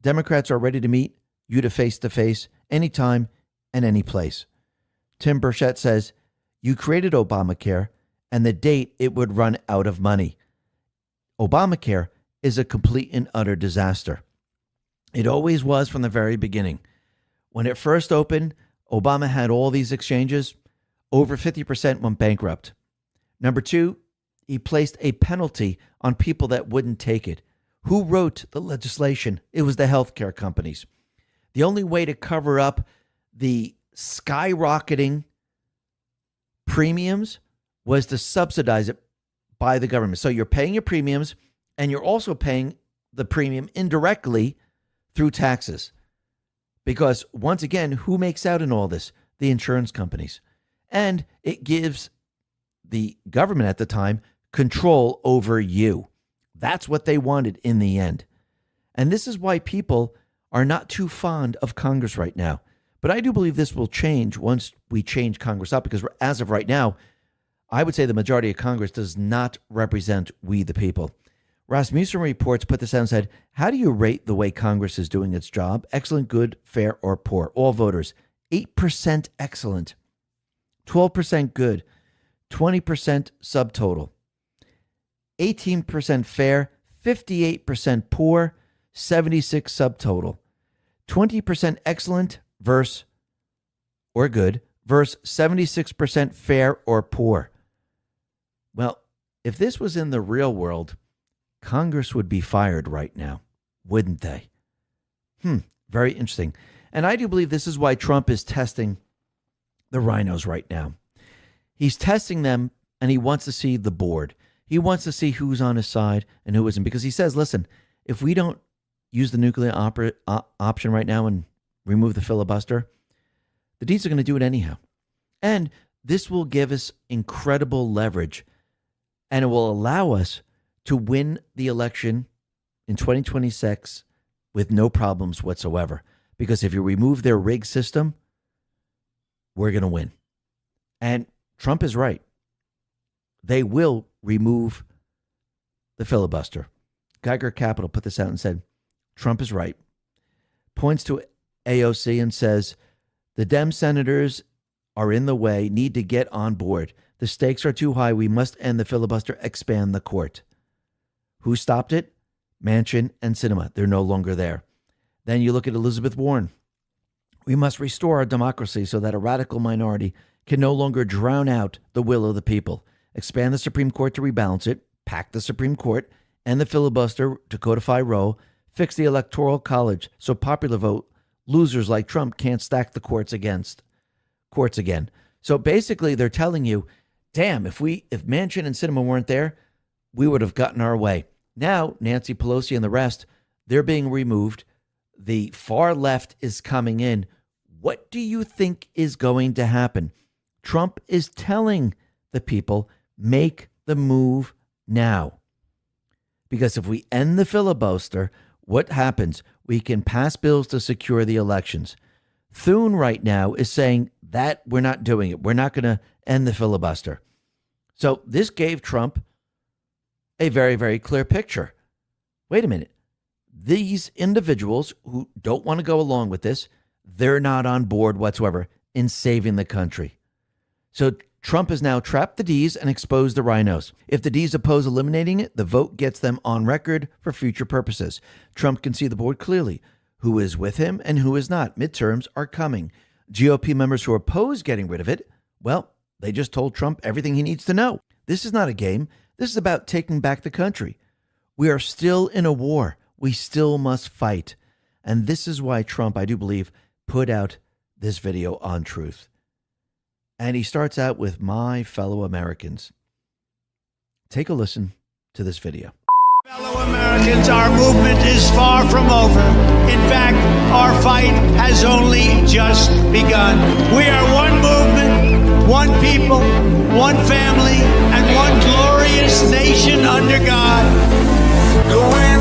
A: Democrats are ready to meet you to face, anytime and any place. Tim Burchett says, you created Obamacare, and the date it would run out of money. Obamacare is a complete and utter disaster. It always was from the very beginning. When it first opened, Obama had all these exchanges. Over 50% went bankrupt. Number two, he placed a penalty on people that wouldn't take it. Who wrote the legislation? It was the healthcare companies. The only way to cover up the skyrocketing premiums was to subsidize it by the government. So you're paying your premiums, and you're also paying the premium indirectly through taxes. Because once again, who makes out in all this? The insurance companies. And it gives the government at the time control over you. That's what they wanted in the end. And this is why people are not too fond of Congress right now. But I do believe this will change once we change Congress up, because as of right now, I would say the majority of Congress does not represent we the people. Rasmussen Reports put this out and said, how do you rate the way Congress is doing its job? Excellent, good, fair, or poor? All voters, 8% excellent, 12% good, 20% subtotal, 18% fair, 58% poor, 76 subtotal, 20% excellent versus or good versus 76% fair or poor. Well, if this was in the real world, Congress would be fired right now, wouldn't they? Very interesting. And I do believe this is why Trump is testing the rhinos right now. He's testing them, and he wants to see the board. He wants to see who's on his side and who isn't, because he says, listen, if we don't use the nuclear option right now and remove the filibuster, the Deeds are going to do it anyhow. And this will give us incredible leverage, and it will allow us to win the election in 2026 with no problems whatsoever. Because if you remove their rigged system, we're going to win. And Trump is right. They will remove the filibuster. Geiger Capital put this out and said, Trump is right. Points to AOC and says, the Dem senators are in the way, need to get on board. The stakes are too high. We must end the filibuster, expand the court. Who stopped it? Manchin and Sinema. They're no longer there. Then you look at Elizabeth Warren. We must restore our democracy so that a radical minority can no longer drown out the will of the people. Expand the Supreme Court to rebalance it, pack the Supreme Court, end the filibuster to codify Roe, fix the Electoral College so popular vote losers like Trump can't stack the courts again. So basically they're telling you, damn, if Manchin and Sinema weren't there, we would have gotten our way. Now, Nancy Pelosi and the rest, they're being removed. The far left is coming in. What do you think is going to happen? Trump is telling the people, make the move now. Because if we end the filibuster, what happens? We can pass bills to secure the elections. Thune right now is saying that we're not doing it. We're not going to end the filibuster. So this gave Trump a very, very clear picture. Wait a minute. These individuals who don't want to go along with this, they're not on board whatsoever in saving the country. So Trump has now trapped the D's and exposed the rhinos. If the D's oppose eliminating it, the vote gets them on record for future purposes. Trump can see the board clearly, who is with him and who is not. Midterms are coming. GOP members who oppose getting rid of it, well, they just told Trump everything he needs to know. This is not a game. This is about taking back the country. We are still in a war. We still must fight. And this is why Trump, I do believe, put out this video on Truth. And he starts out with my fellow Americans. Take a listen to this video.
D: Fellow Americans, our movement is far from over. In fact, our fight has only just begun. We are one movement, one people, one family, and one glorious nation under God.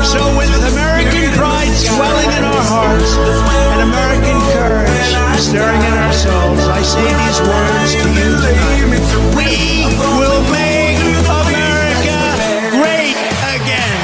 D: So with American pride swelling in our hearts and American courage stirring in our souls, I say these words to you tonight. We will make America great again.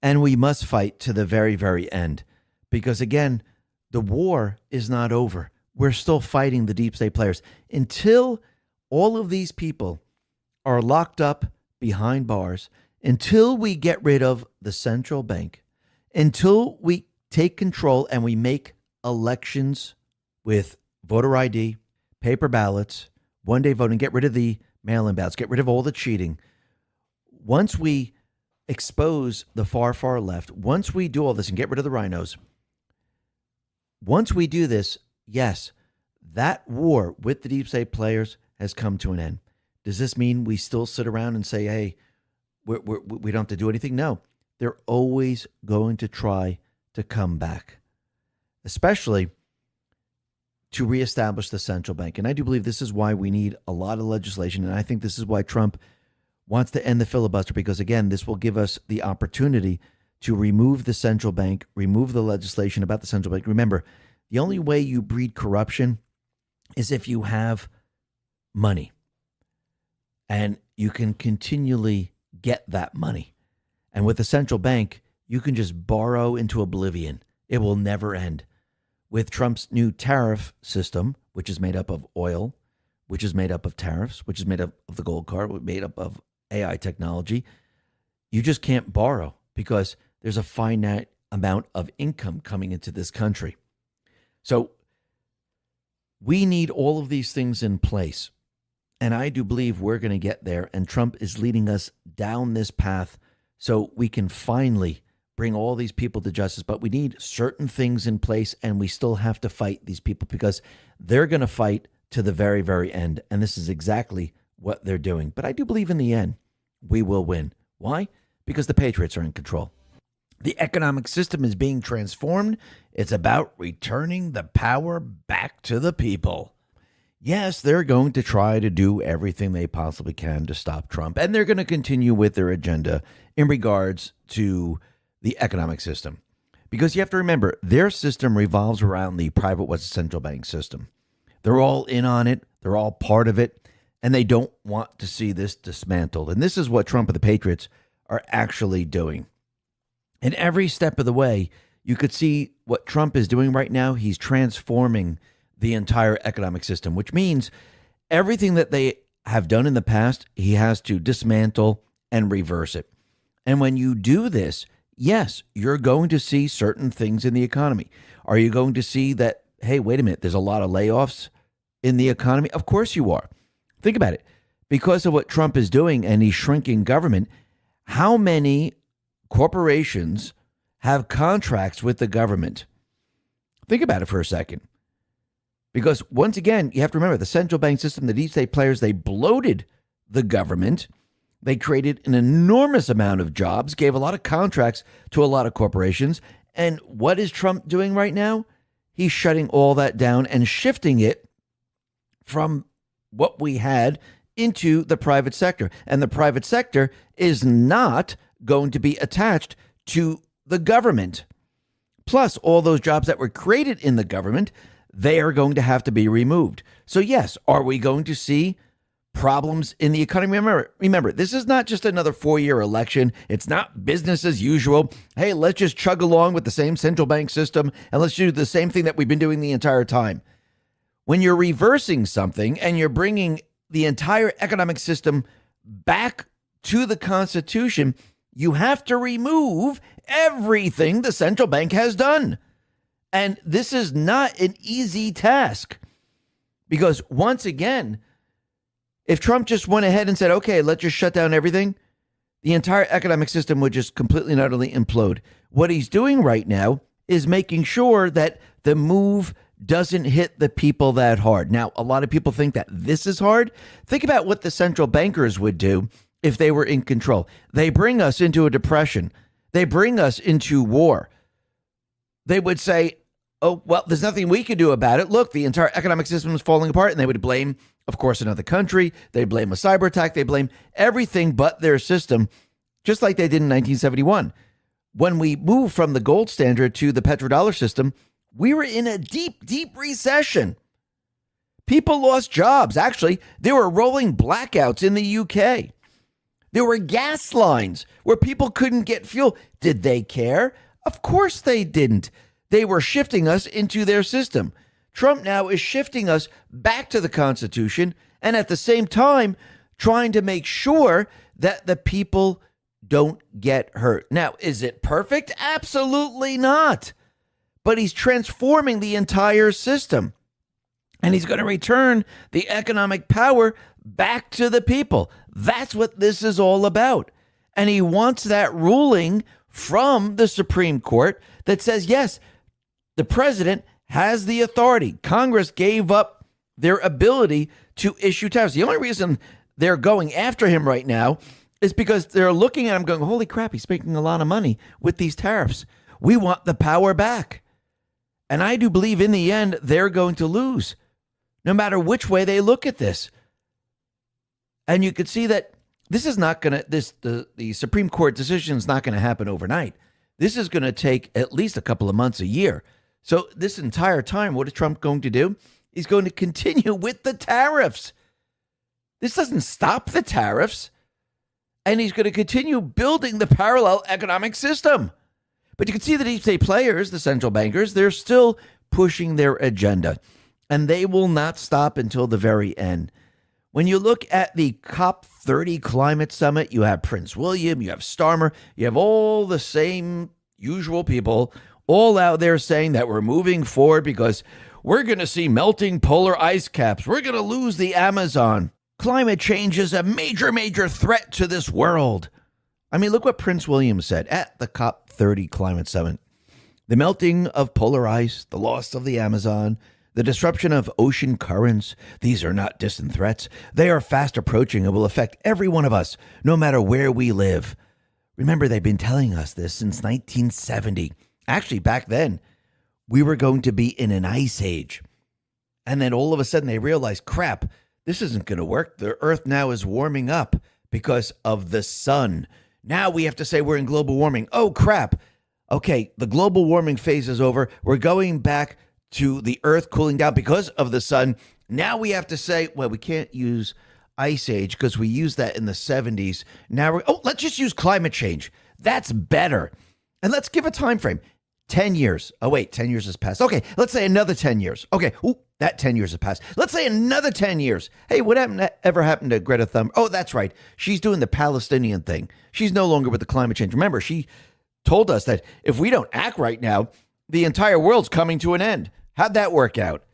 A: And we must fight to the very, very end. Because again, the war is not over. We're still fighting the deep state players. Until all of these people are locked up behind bars, until we get rid of the central bank, until we take control and we make elections with voter ID, paper ballots, one-day voting, get rid of the mail-in ballots, get rid of all the cheating. Once we expose the far, far left, once we do all this and get rid of the rhinos, once we do this, yes, that war with the deep state players has come to an end. Does this mean we still sit around and say, hey, we don't have to do anything? No, they're always going to try to come back, especially to reestablish the central bank. And I do believe this is why we need a lot of legislation. And I think this is why Trump wants to end the filibuster, because, again, this will give us the opportunity to remove the central bank, remove the legislation about the central bank. Remember, the only way you breed corruption is if you have money and you can continually get that money. And with the central bank, you can just borrow into oblivion. It will never end. With Trump's new tariff system, which is made up of oil, which is made up of tariffs, which is made up of the gold card, made up of AI technology, you just can't borrow because there's a finite amount of income coming into this country. So we need all of these things in place. And I do believe we're going to get there. And Trump is leading us down this path so we can finally bring all these people to justice. But we need certain things in place, and we still have to fight these people because they're going to fight to the very, very end. And this is exactly what they're doing. But I do believe in the end, we will win. Why? Because the Patriots are in control. The economic system is being transformed. It's about returning the power back to the people. Yes, they're going to try to do everything they possibly can to stop Trump, and they're going to continue with their agenda in regards to the economic system. Because you have to remember, their system revolves around the private West central bank system. They're all in on it. They're all part of it. And they don't want to see this dismantled. And this is what Trump and the Patriots are actually doing. And every step of the way, you could see what Trump is doing right now. He's transforming the entire economic system, which means everything that they have done in the past, he has to dismantle and reverse it. And when you do this, yes, you're going to see certain things in the economy. Are you going to see that, hey, wait a minute, there's a lot of layoffs in the economy? Of course you are. Think about it. Because of what Trump is doing and he's shrinking government, how many corporations have contracts with the government? Think about it for a second. Because once again, you have to remember the central bank system, the deep state players, they bloated the government. They created an enormous amount of jobs, gave a lot of contracts to a lot of corporations. And what is Trump doing right now? He's shutting all that down and shifting it from what we had into the private sector. And the private sector is not going to be attached to the government. Plus, all those jobs that were created in the government, they are going to have to be removed. So yes, are we going to see problems in the economy? Remember, this is not just another 4-year election. It's not business as usual. Hey, let's just chug along with the same central bank system and let's do the same thing that we've been doing the entire time. When you're reversing something and you're bringing the entire economic system back to the Constitution, you have to remove everything the central bank has done. And this is not an easy task because once again, if Trump just went ahead and said, okay, let's just shut down everything, the entire economic system would just completely and utterly implode. What he's doing right now is making sure that the move doesn't hit the people that hard. Now, a lot of people think that this is hard. Think about what the central bankers would do if they were in control. They bring us into a depression. They bring us into war. They would say, oh, well, there's nothing we can do about it. Look, the entire economic system is falling apart. And they would blame, of course, another country. They blame a cyber attack. They blame everything but their system, just like they did in 1971. When we moved from the gold standard to the petrodollar system, we were in a deep, deep recession. People lost jobs. Actually, there were rolling blackouts in the UK. There were gas lines where people couldn't get fuel. Did they care? Of course they didn't. They were shifting us into their system. Trump now is shifting us back to the Constitution and at the same time trying to make sure that the people don't get hurt. Now, is it perfect? Absolutely not. But he's transforming the entire system. And he's going to return the economic power back to the people. That's what this is all about. And he wants that ruling from the Supreme Court that says, yes, the president has the authority. Congress gave up their ability to issue tariffs. The only reason they're going after him right now is because they're looking at him going, holy crap, he's making a lot of money with these tariffs. We want the power back. And I do believe in the end, they're going to lose, no matter which way they look at this. And you could see that this is not going to, the Supreme Court decision is not going to happen overnight. This is going to take at least a couple of months, a year. So this entire time, what is Trump going to do? He's going to continue with the tariffs. This doesn't stop the tariffs. And he's going to continue building the parallel economic system. But you can see the deep state players, the central bankers, they're still pushing their agenda. And they will not stop until the very end. When you look at the COP30 climate summit, you have Prince William, you have Starmer, you have all the same usual people all out there saying that we're moving forward because we're going to see melting polar ice caps. We're going to lose the Amazon. Climate change is a major, major threat to this world. I mean, look what Prince William said at the COP30 climate summit. The melting of polar ice, the loss of the Amazon, the disruption of ocean currents, these are not distant threats. They are fast approaching and will affect every one of us, no matter where we live. Remember, they've been telling us this since 1970. Actually, back then, we were going to be in an ice age. And then all of a sudden they realized, crap, this isn't going to work. The Earth now is warming up because of the sun. Now we have to say we're in global warming. Oh, crap. Okay, the global warming phase is over. We're going back to the Earth cooling down because of the sun. Now we have to say, well, we can't use ice age because we used that in the 70s. Now let's just use climate change. That's better. And let's give a time frame. 10 years. Oh, wait, 10 years has passed. Okay, let's say another 10 years. Okay, that 10 years has passed. Let's say another 10 years. Hey, what ever happened to Greta Thunberg? Oh, that's right. She's doing the Palestinian thing. She's no longer with the climate change. Remember, she told us that if we don't act right now, the entire world's coming to an end. How'd that work out?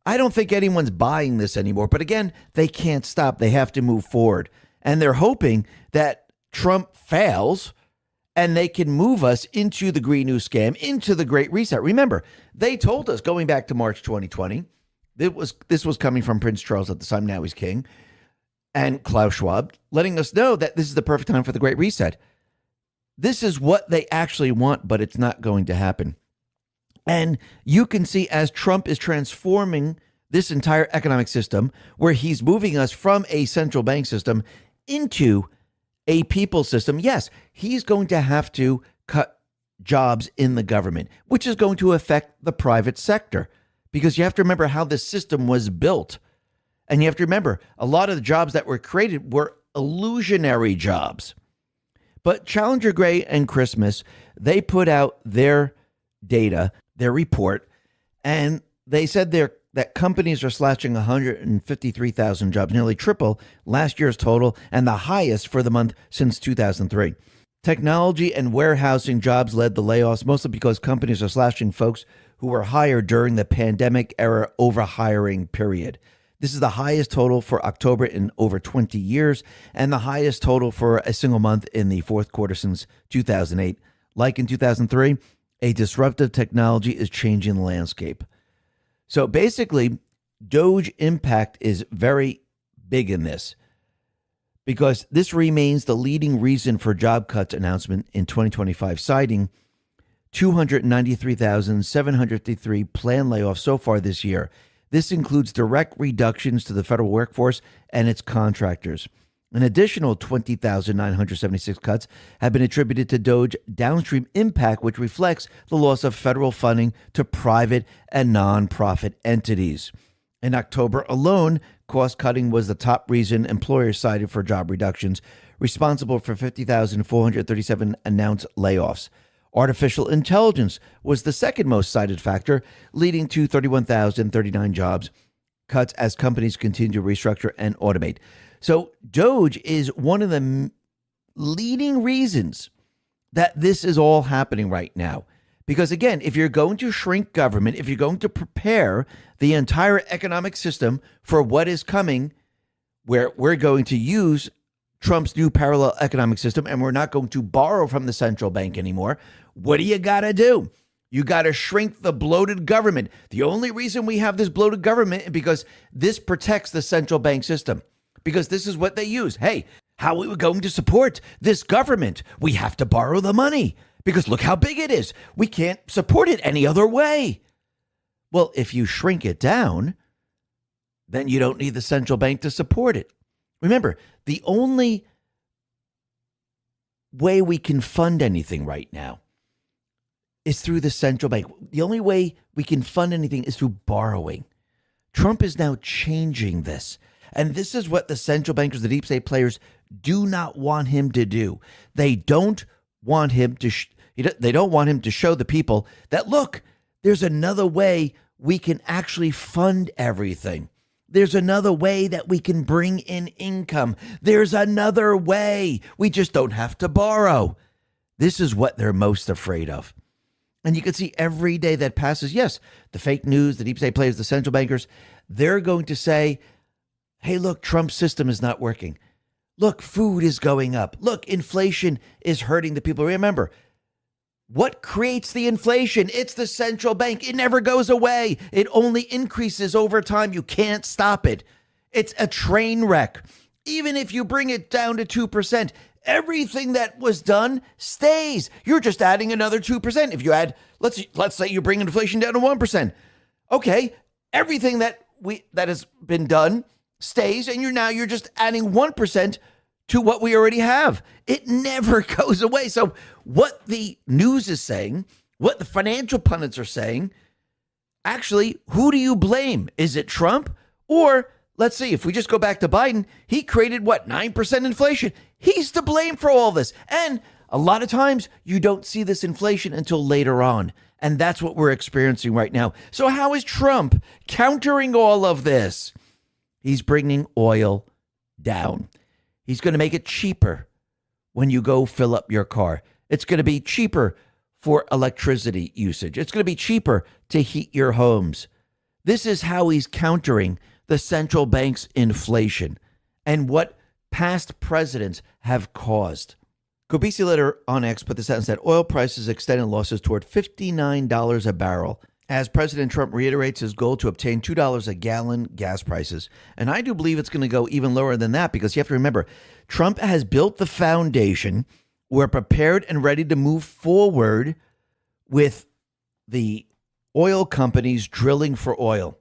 A: I don't think anyone's buying this anymore. But again, they can't stop. They have to move forward. And they're hoping that Trump fails and they can move us into the Green New Scam, into the Great Reset. Remember, they told us going back to March 2020, this was coming from Prince Charles at the time, now he's king, and Klaus Schwab, letting us know that this is the perfect time for the Great Reset. This is what they actually want, but it's not going to happen. And you can see as Trump is transforming this entire economic system, where he's moving us from a central bank system into a people system, yes, he's going to have to cut jobs in the government, which is going to affect the private sector, because you have to remember how this system was built. And you have to remember, a lot of the jobs that were created were illusionary jobs. But Challenger Gray and Christmas, they put out their data, their report, and they said that companies are slashing 153,000 jobs, nearly triple last year's total and the highest for the month since 2003. Technology and warehousing jobs led the layoffs, mostly because companies are slashing folks who were hired during the pandemic era overhiring period. This is the highest total for October in over 20 years and the highest total for a single month in the fourth quarter since 2008. Like in 2003, a disruptive technology is changing the landscape. So basically, Doge impact is very big in this because this remains the leading reason for job cuts announcement in 2025, citing 293,753 planned layoffs so far this year. This includes direct reductions to the federal workforce and its contractors. An additional 20,976 cuts have been attributed to Doge downstream impact, which reflects the loss of federal funding to private and nonprofit entities. In October alone, cost cutting was the top reason employers cited for job reductions, responsible for 50,437 announced layoffs. Artificial intelligence was the second most cited factor, leading to 31,039 jobs cuts as companies continue to restructure and automate. So Doge is one of the leading reasons that this is all happening right now. Because again, if you're going to shrink government, if you're going to prepare the entire economic system for what is coming, where we're going to use Trump's new parallel economic system and we're not going to borrow from the central bank anymore, what do you got to do? You got to shrink the bloated government. The only reason we have this bloated government is because this protects the central bank system. Because this is what they use. Hey, how are we going to support this government? We have to borrow the money because look how big it is. We can't support it any other way. Well, if you shrink it down, then you don't need the central bank to support it. Remember, the only way we can fund anything right now is through the central bank. The only way we can fund anything is through borrowing. Trump is now changing this. And this is what the central bankers, the deep state players, do not want him to do. They don't want him to. They don't want him to show the people that look, there's another way we can actually fund everything. There's another way that we can bring in income. There's another way. We just don't have to borrow. This is what they're most afraid of. And you can see every day that passes, yes, the fake news, the deep state players, the central bankers, they're going to say, hey, look, Trump's system is not working. Look, food is going up. Look, inflation is hurting the people. Remember, what creates the inflation? It's the central bank. It never goes away. It only increases over time. You can't stop it. It's a train wreck. Even if you bring it down to 2%, everything that was done stays. You're just adding another 2%. If you add, let's say you bring inflation down to 1%. Okay, everything that has been done stays, and you're just adding 1% to what we already have. It never goes away. So what the news is saying, what the financial pundits are saying, actually, who do you blame? Is it Trump? Or let's see, if we just go back to Biden, he created 9% inflation. He's to blame for all this. And a lot of times you don't see this inflation until later on. And that's what we're experiencing right now. So how is Trump countering all of this? He's bringing oil down. He's going to make it cheaper when you go fill up your car. It's going to be cheaper for electricity usage. It's going to be cheaper to heat your homes This is how he's countering the central bank's inflation and what past presidents have caused. Kobisi later on X put this out and said oil prices extended losses toward $59 a barrel as President Trump reiterates his goal to obtain $2 a gallon gas prices. And I do believe it's going to go even lower than that because you have to remember, Trump has built the foundation. We're prepared and ready to move forward with the oil companies drilling for oil.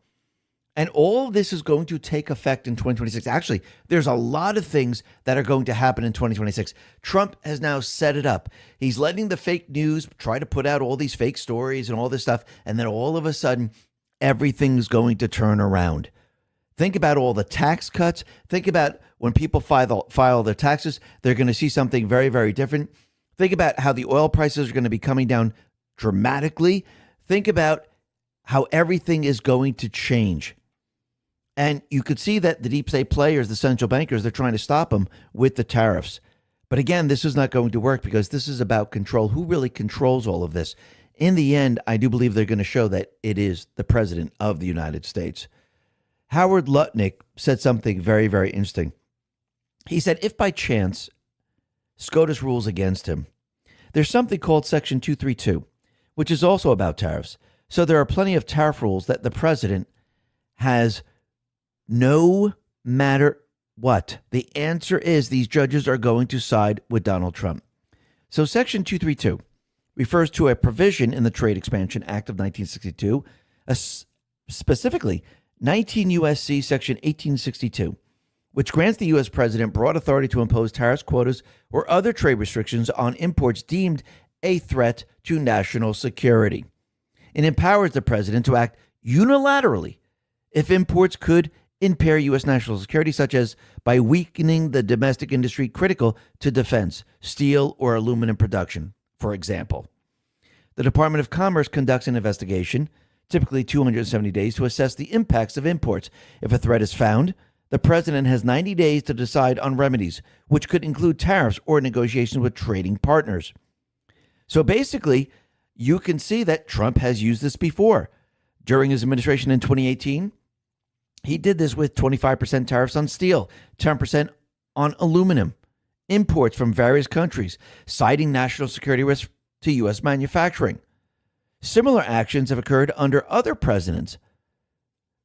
A: And all of this is going to take effect in 2026. Actually, there's a lot of things that are going to happen in 2026. Trump has now set it up. He's letting the fake news try to put out all these fake stories and all this stuff. And then all of a sudden, everything's going to turn around. Think about all the tax cuts. Think about when people file their taxes, they're going to see something very, very different. Think about how the oil prices are going to be coming down dramatically. Think about how everything is going to change. And you could see that the deep state players, the central bankers, they're trying to stop them with the tariffs. But again, this is not going to work because this is about control. Who really controls all of this? In the end, I do believe they're going to show that it is the president of the United States. Howard Lutnick said something very, very interesting. He said, if by chance SCOTUS rules against him, there's something called Section 232, which is also about tariffs. So there are plenty of tariff rules that the president has no matter what. The answer is these judges are going to side with Donald Trump. So Section 232 refers to a provision in the Trade Expansion Act of 1962, specifically 19 U.S.C. Section 1862, which grants the U.S. president broad authority to impose tariffs, quotas, or other trade restrictions on imports deemed a threat to national security. It empowers the president to act unilaterally if imports could impair U.S. national security, such as by weakening the domestic industry critical to defense, steel or aluminum production, for example. The Department of Commerce conducts an investigation, typically 270 days, to assess the impacts of imports. If a threat is found, the president has 90 days to decide on remedies, which could include tariffs or negotiations with trading partners. So basically, you can see that Trump has used this before. During his administration in 2018, he did this with 25% tariffs on steel, 10% on aluminum, imports from various countries, citing national security risks to U.S. manufacturing. Similar actions have occurred under other presidents.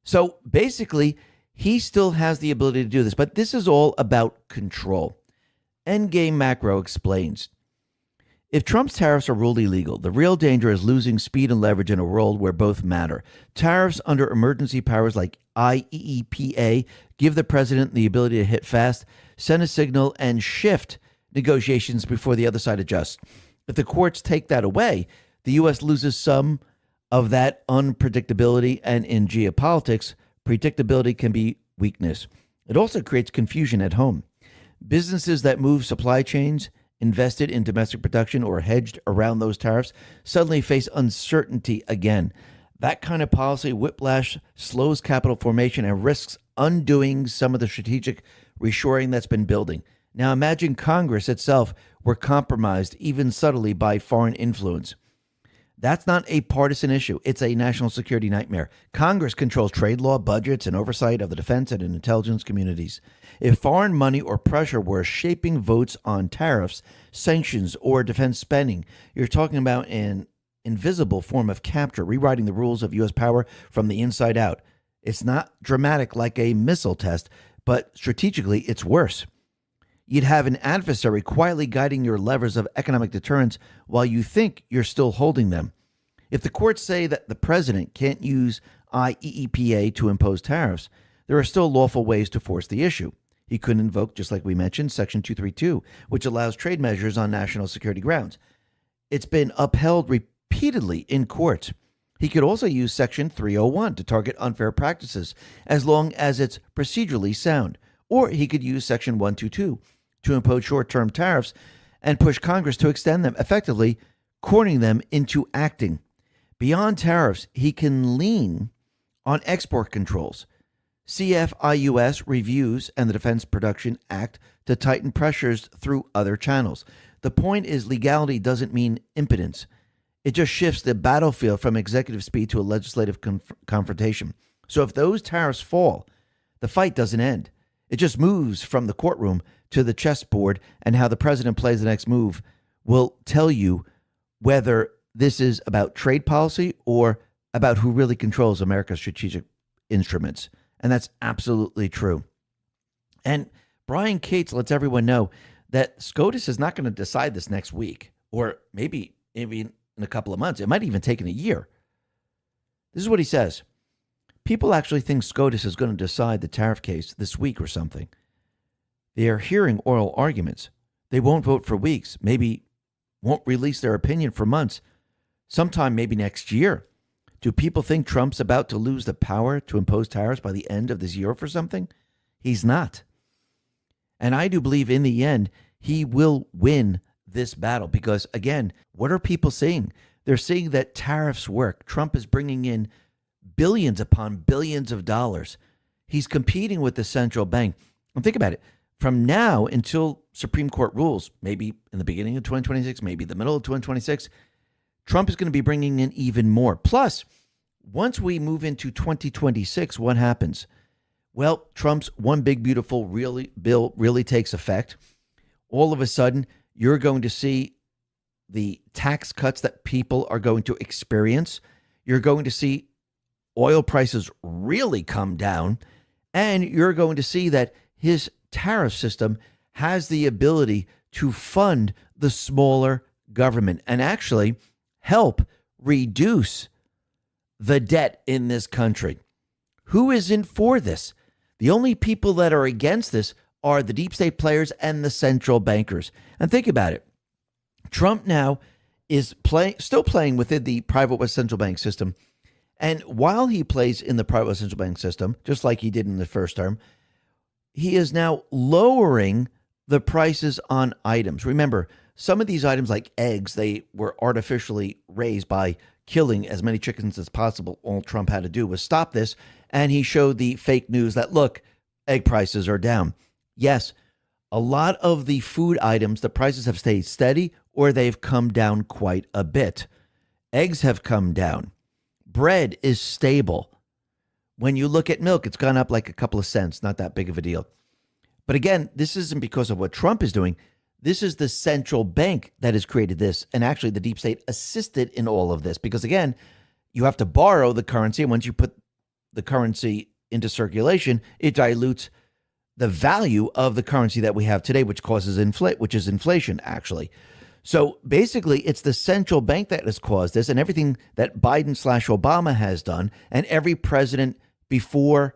A: So basically, he still has the ability to do this, but this is all about control. Endgame Macro explains. If Trump's tariffs are ruled illegal, the real danger is losing speed and leverage in a world where both matter. Tariffs under emergency powers like IEEPA give the president the ability to hit fast, send a signal, and shift negotiations before the other side adjusts. If the courts take that away, the U.S. loses some of that unpredictability, and in geopolitics, predictability can be weakness. It also creates confusion at home. Businesses that move supply chains, invested in domestic production, or hedged around those tariffs suddenly face uncertainty again. That kind of policy whiplash slows capital formation and risks undoing some of the strategic reshoring that's been building. Now imagine Congress itself were compromised even subtly by foreign influence. That's not a partisan issue. It's a national security nightmare. Congress controls trade law, budgets, and oversight of the defense and intelligence communities. If foreign money or pressure were shaping votes on tariffs, sanctions, or defense spending, you're talking about an invisible form of capture, rewriting the rules of U.S. power from the inside out. It's not dramatic like a missile test, but strategically, it's worse. You'd have an adversary quietly guiding your levers of economic deterrence while you think you're still holding them. If the courts say that the president can't use IEEPA to impose tariffs, there are still lawful ways to force the issue. He could invoke, just like we mentioned, Section 232, which allows trade measures on national security grounds. It's been upheld repeatedly in courts. He could also use Section 301 to target unfair practices, as long as it's procedurally sound. Or he could use Section 122 to impose short-term tariffs and push Congress to extend them, effectively cornering them into acting. Beyond tariffs, he can lean on export controls, CFIUS reviews, and the Defense Production Act to tighten pressures through other channels. The point is, legality doesn't mean impotence. It just shifts the battlefield from executive speed to a legislative confrontation. So if those tariffs fall, the fight doesn't end. It just moves from the courtroom to the chessboard, and how the president plays the next move will tell you whether this is about trade policy or about who really controls America's strategic instruments. And that's absolutely true. And Brian Cates lets everyone know that SCOTUS is not going to decide this next week, or maybe in a couple of months. It might even take a year. This is what he says. People actually think SCOTUS is going to decide the tariff case this week or something. They are hearing oral arguments. They won't vote for weeks, maybe won't release their opinion for months, sometime maybe next year. Do people think Trump's about to lose the power to impose tariffs by the end of this year for something? He's not. And I do believe in the end, he will win this battle because, again, what are people seeing? They're seeing that tariffs work. Trump is bringing in billions upon billions of dollars. He's competing with the central bank. And think about it. From now until Supreme Court rules, maybe in the beginning of 2026, maybe the middle of 2026, Trump is going to be bringing in even more. Plus, once we move into 2026, what happens? Well, Trump's one big beautiful bill really takes effect. All of a sudden, you're going to see the tax cuts that people are going to experience. You're going to see oil prices really come down. And you're going to see that his tariff system has the ability to fund the smaller government and actually help reduce the debt in this country. Who isn't for this? The only people that are against this are the deep state players and the central bankers. And think about it. Trump now is still playing within the private West central bank system. And while he plays in the private West central bank system, just like he did in the first term, he is now lowering the prices on items. Remember, some of these items like eggs, they were artificially raised by killing as many chickens as possible. All Trump had to do was stop this. And he showed the fake news that, look, egg prices are down. Yes, a lot of the food items, the prices have stayed steady or they've come down quite a bit. Eggs have come down. Bread is stable. When you look at milk, it's gone up like a couple of cents, not that big of a deal. But again, this isn't because of what Trump is doing. This is the central bank that has created this. And actually, the deep state assisted in all of this because, again, you have to borrow the currency. And once you put the currency into circulation, it dilutes the value of the currency that we have today, which causes inflation, actually. So basically, it's the central bank that has caused this, and everything that Biden/Obama has done, and every president before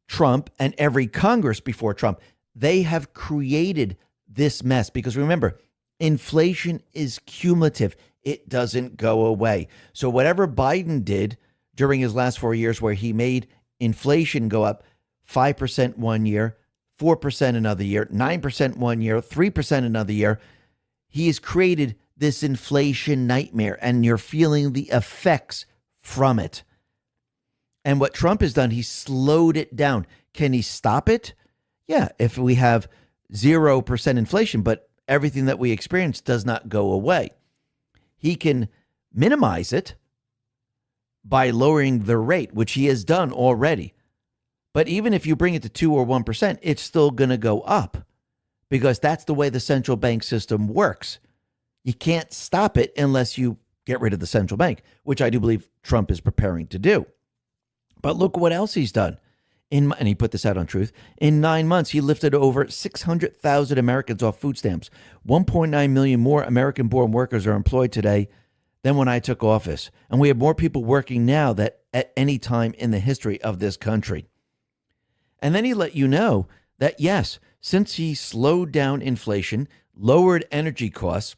A: Trump and every Congress before Trump, they have created this mess. Because remember, inflation is cumulative. It doesn't go away. So whatever Biden did during his last 4 years, where he made inflation go up 5% one year, 4% another year, 9% one year, 3% another year, he has created this inflation nightmare, and you're feeling the effects from it. And what Trump has done, he slowed it down. Can he stop it? Yeah, if we have 0% inflation, but everything that we experience does not go away. He can minimize it by lowering the rate, which he has done already. But even if you bring it to 2 or 1%, it's still going to go up because that's the way the central bank system works. You can't stop it unless you get rid of the central bank, which I do believe Trump is preparing to do. But look what else he's done. And he put this out on Truth. In 9 months, he lifted over 600,000 Americans off food stamps. 1.9 million more American-born workers are employed today than when I took office. And we have more people working now than at any time in the history of this country. And then he let you know that, yes, since he slowed down inflation, lowered energy costs,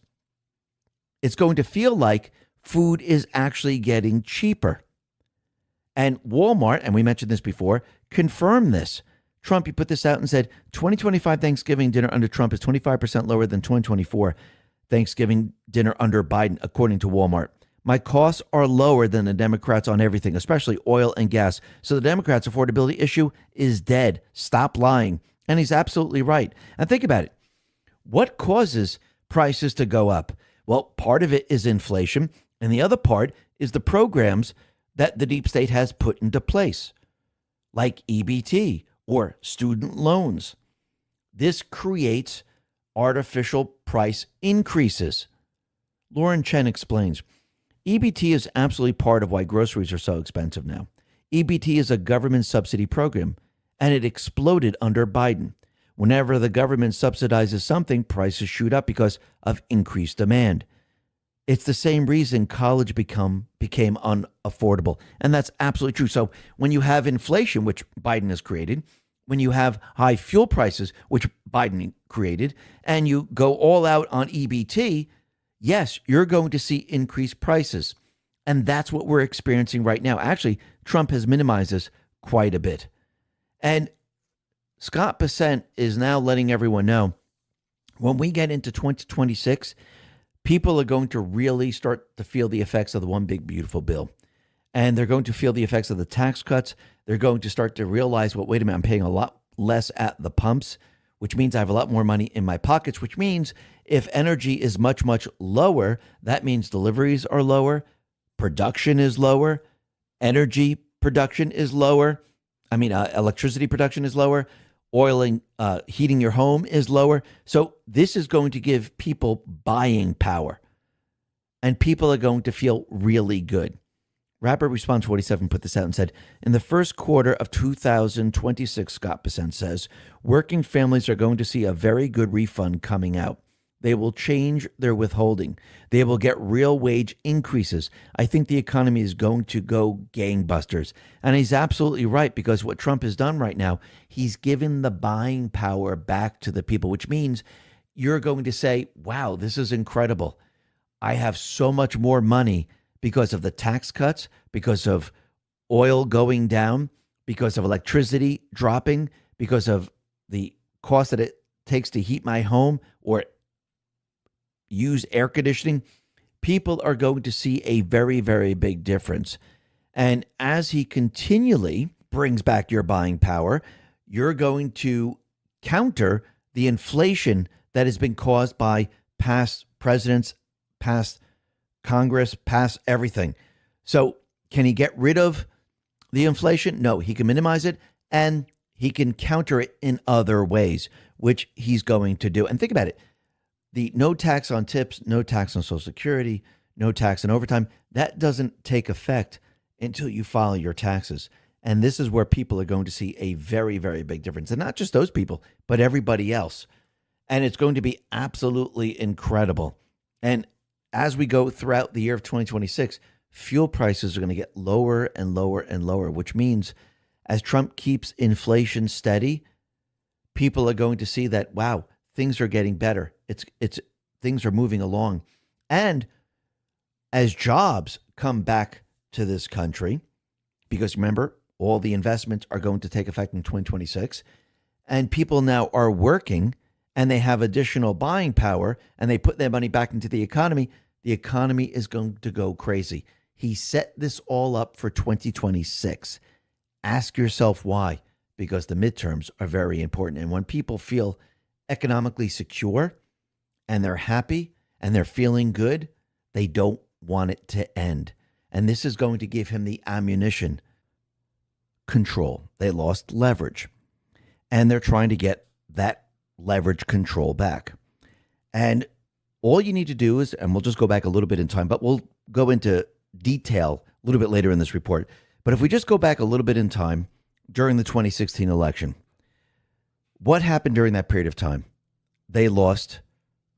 A: it's going to feel like food is actually getting cheaper. And Walmart, and we mentioned this before, confirmed this. Trump, he put this out and said, 2025 Thanksgiving dinner under Trump is 25% lower than 2024 Thanksgiving dinner under Biden, according to Walmart. My costs are lower than the Democrats on everything, especially oil and gas. So the Democrats' affordability issue is dead. Stop lying. And he's absolutely right. And think about it. What causes prices to go up? Well, part of it is inflation. And the other part is the programs that the deep state has put into place, like EBT or student loans. This creates artificial price increases. Lauren Chen explains, EBT is absolutely part of why groceries are so expensive now. EBT is a government subsidy program, and it exploded under Biden. Whenever the government subsidizes something, prices shoot up because of increased demand. It's the same reason college became unaffordable. And that's absolutely true. So when you have inflation, which Biden has created, when you have high fuel prices, which Biden created, and you go all out on EBT, yes, you're going to see increased prices. And that's what we're experiencing right now. Actually, Trump has minimized this quite a bit. And Scott Bessent is now letting everyone know when we get into 2026, people are going to really start to feel the effects of the one big beautiful bill. And they're going to feel the effects of the tax cuts. They're going to start to realize, well, wait a minute, I'm paying a lot less at the pumps, which means I have a lot more money in my pockets, which means if energy is much, much lower, that means deliveries are lower, production is lower, energy production is lower. Electricity production is lower. Heating your home is lower. So this is going to give people buying power, and people are going to feel really good. Rapper Response 47 put this out and said, in the first quarter of 2026, Scott Bessent says, working families are going to see a very good refund coming out. They will change their withholding. They will get real wage increases. I think the economy is going to go gangbusters. And he's absolutely right, because what Trump has done right now, he's given the buying power back to the people, which means you're going to say, wow, this is incredible. I have so much more money because of the tax cuts, because of oil going down, because of electricity dropping, because of the cost that it takes to heat my home or use air conditioning. People are going to see a very, very big difference. And as he continually brings back your buying power, you're going to counter the inflation that has been caused by past presidents, past Congress, past everything. So can he get rid of the inflation? No, he can minimize it, and he can counter it in other ways, which he's going to do. And think about it. The no tax on tips, no tax on Social Security, no tax on overtime, that doesn't take effect until you file your taxes. And this is where people are going to see a very, very big difference. And not just those people, but everybody else. And it's going to be absolutely incredible. And as we go throughout the year of 2026, fuel prices are going to get lower and lower and lower, which means as Trump keeps inflation steady, people are going to see that, wow, things are getting better. It's things are moving along. And as jobs come back to this country, because remember, all the investments are going to take effect in 2026, and people now are working and they have additional buying power and they put their money back into the economy is going to go crazy. He set this all up for 2026. Ask yourself why, because the midterms are very important. And when people feel economically secure and they're happy and they're feeling good, they don't want it to end. And this is going to give him the ammunition. Control. They lost leverage, and they're trying to get that leverage control back. And all you need to do is, and we'll just go back a little bit in time, but we'll go into detail a little bit later in this report. But if we just go back a little bit in time during the 2016 election, what happened during that period of time? They lost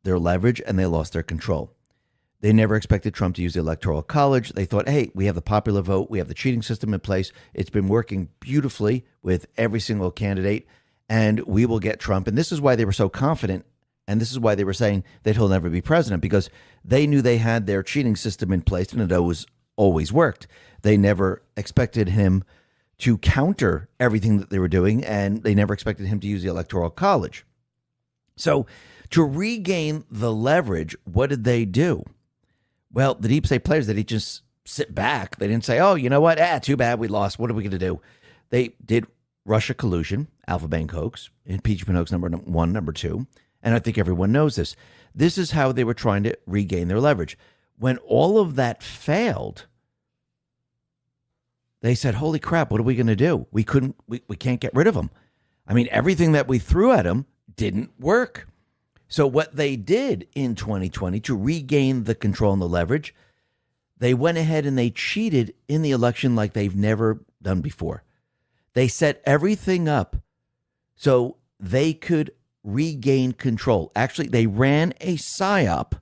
A: their leverage and they lost their control. They never expected Trump to use the Electoral College. They thought, hey, we have the popular vote. We have the cheating system in place. It's been working beautifully with every single candidate, and we will get Trump. And this is why they were so confident, and this is why they were saying that he'll never be president, because they knew they had their cheating system in place, and it always worked. They never expected him to counter everything that they were doing, and they never expected him to use the Electoral College. So to regain the leverage, what did they do? Well, the deep state players, they didn't just sit back. They didn't say, oh, you know what? Too bad we lost. What are we going to do? They did Russia collusion, Alpha Bank hoax, impeachment hoax number 1, number 2. And I think everyone knows this. This is how they were trying to regain their leverage. When all of that failed, they said, holy crap, what are we going to do? We can't get rid of him. I mean, everything that we threw at him didn't work. So what they did in 2020 to regain the control and the leverage, they went ahead and they cheated in the election like they've never done before. They set everything up so they could regain control. Actually, they ran a psyop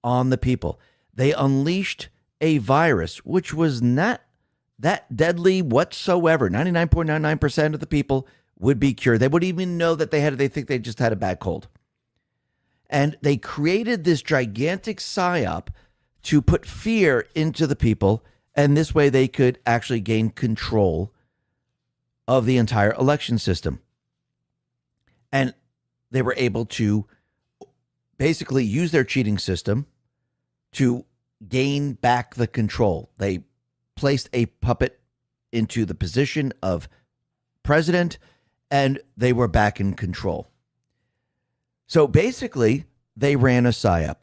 A: on the people. They unleashed a virus, which was not that deadly whatsoever. 99.99% of the people would be cured. They wouldn't even know that they had it. They think they just had a bad cold. And they created this gigantic psyop to put fear into the people. And this way they could actually gain control of the entire election system. And they were able to basically use their cheating system to gain back the control. They placed a puppet into the position of president, and they were back in control. So basically, they ran a psyop.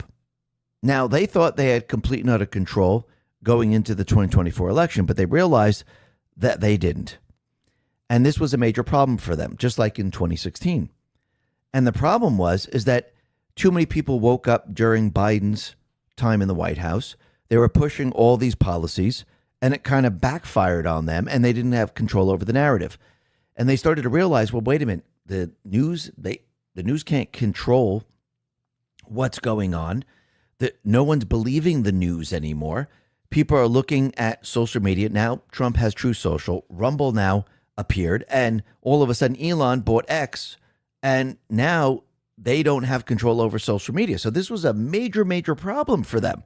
A: Now, they thought they had complete and utter control going into the 2024 election, but they realized that they didn't. And this was a major problem for them, just like in 2016. And the problem is that too many people woke up during Biden's time in the White House. They were pushing all these policies, and it kind of backfired on them, and they didn't have control over the narrative. And they started to realize, well, wait a minute, the news can't control what's going on. That no one's believing the news anymore. People are looking at social media. Now Trump has True Social. Rumble now appeared, and all of a sudden Elon bought X, and now they don't have control over social media. So this was a major, major problem for them.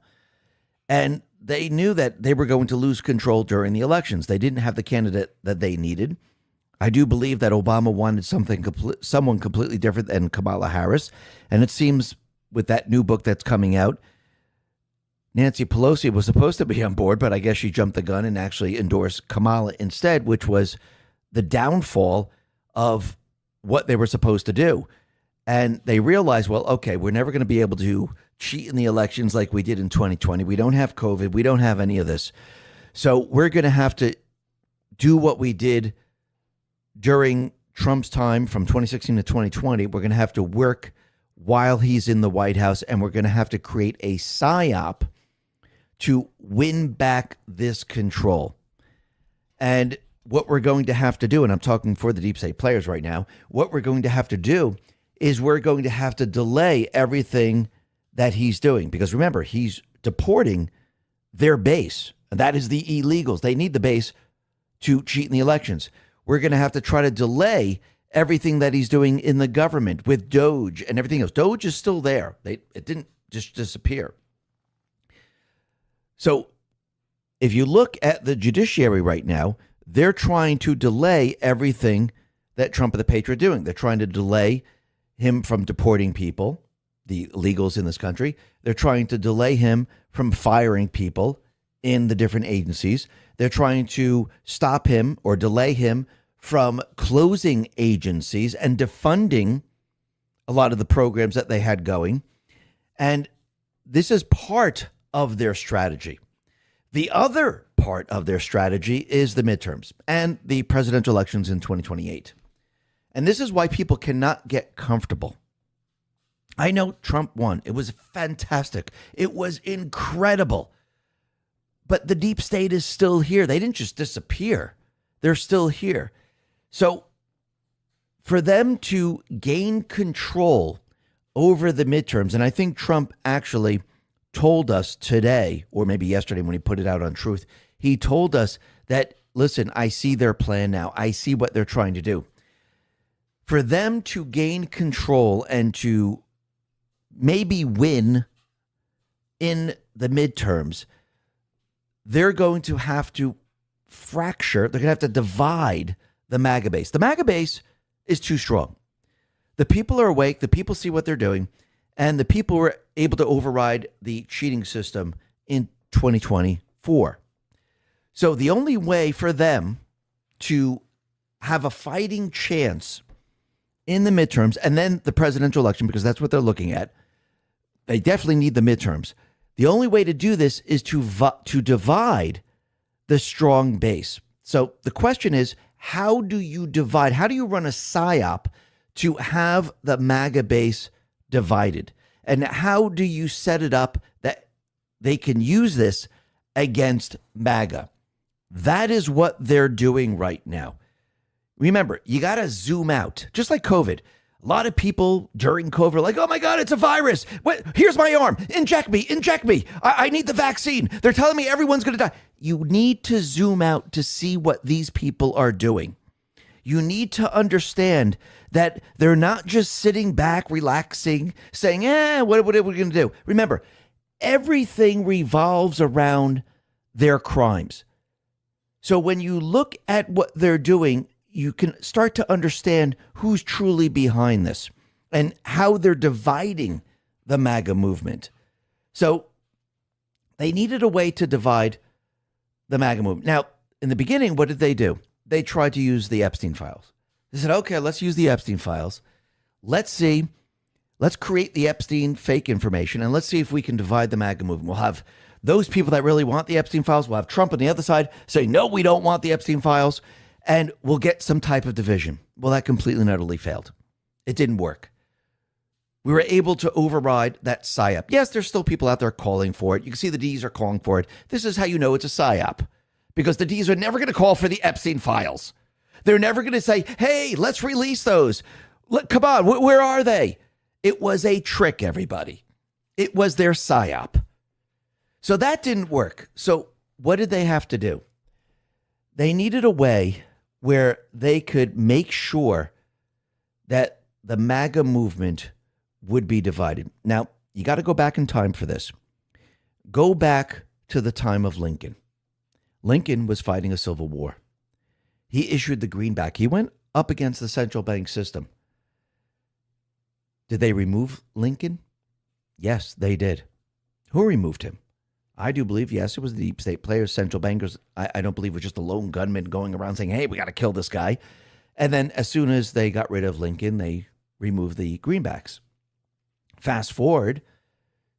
A: And they knew that they were going to lose control during the elections. They didn't have the candidate that they needed. I do believe that Obama wanted someone completely different than Kamala Harris. And it seems with that new book that's coming out, Nancy Pelosi was supposed to be on board, but I guess she jumped the gun and actually endorsed Kamala instead, which was the downfall of what they were supposed to do. And they realized, well, okay, we're never going to be able to cheat in the elections like we did in 2020. We don't have COVID. We don't have any of this. So we're going to have to do what we did during Trump's time from 2016 to 2020. We're going to have to work while he's in the White House, and we're going to have to create a psyop to win back this control. And what we're going to have to do, and I'm talking for the deep state players right now, what we're going to have to do is we're going to have to delay everything that he's doing. Because remember, he's deporting their base. And that is the illegals. They need the base to cheat in the elections. We're going to have to try to delay everything that he's doing in the government with Doge and everything else. Doge is still there. It didn't just disappear. So if you look at the judiciary right now, they're trying to delay everything that Trump and the Patriot are doing. They're trying to delay him from deporting people, the illegals in this country. They're trying to delay him from firing people in the different agencies. They're trying to stop him or delay him from closing agencies and defunding a lot of the programs that they had going. And this is part of their strategy. The other part of their strategy is the midterms and the presidential elections in 2028. And this is why people cannot get comfortable. I know Trump won. It was fantastic. It was incredible. But the deep state is still here. They didn't just disappear. They're still here. So for them to gain control over the midterms, and I think Trump actually told us today, or maybe yesterday when he put it out on Truth, he told us that, listen, I see their plan now. I see what they're trying to do. For them to gain control and to maybe win in the midterms, they're going to have to fracture. They're going to have to divide the MAGA base. The MAGA base is too strong. The people are awake. The people see what they're doing. And the people were able to override the cheating system in 2024. So the only way for them to have a fighting chance in the midterms and then the presidential election, because that's what they're looking at, they definitely need the midterms. The only way to do this is to divide the strong base. So the question is, how do you divide? How do you run a psyop to have the MAGA base divided? And how do you set it up that they can use this against MAGA? That is what they're doing right now. Remember, you got to zoom out, just like COVID. A lot of people during COVID are like, oh my God, it's a virus. What? Here's my arm. Inject me. I need the vaccine. They're telling me everyone's going to die. You need to zoom out to see what these people are doing. You need to understand that they're not just sitting back, relaxing, saying, what are we going to do? Remember, everything revolves around their crimes. So when you look at what they're doing, you can start to understand who's truly behind this and how they're dividing the MAGA movement. So they needed a way to divide the MAGA movement. Now, in the beginning, what did they do? They tried to use the Epstein files. They said, okay, let's use the Epstein files. Let's create the Epstein fake information, and let's see if we can divide the MAGA movement. We'll have those people that really want the Epstein files. We'll have Trump on the other side say, no, we don't want the Epstein files. And we'll get some type of division. Well, that completely and utterly failed. It didn't work. We were able to override that PSYOP. Yes, there's still people out there calling for it. You can see the Ds are calling for it. This is how you know it's a PSYOP. Because the Ds are never going to call for the Epstein files. They're never going to say, hey, let's release those. Come on, where are they? It was a trick, everybody. It was their PSYOP. So that didn't work. So what did they have to do? They needed a way where they could make sure that the MAGA movement would be divided. Now, you got to go back in time for this. Go back to the time of Lincoln. Lincoln was fighting a civil war. He issued the greenback. He went up against the central bank system. Did they remove Lincoln? Yes, they did. Who removed him? I do believe, yes, it was the deep state players, central bankers. I don't believe it was just a lone gunman going around saying, hey, we got to kill this guy. And then as soon as they got rid of Lincoln, they removed the greenbacks. Fast forward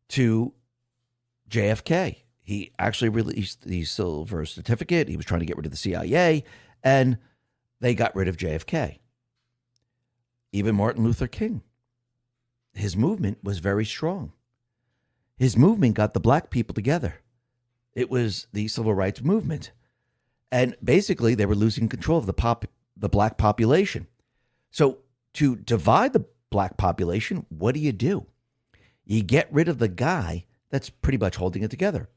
A: to JFK. He actually released the silver certificate. He was trying to get rid of the CIA, and they got rid of JFK. Even Martin Luther King. His movement was very strong. His movement got the black people together. It was the civil rights movement. And basically, they were losing control of the black population. So to divide the black population, what do? You get rid of the guy that's pretty much holding it together.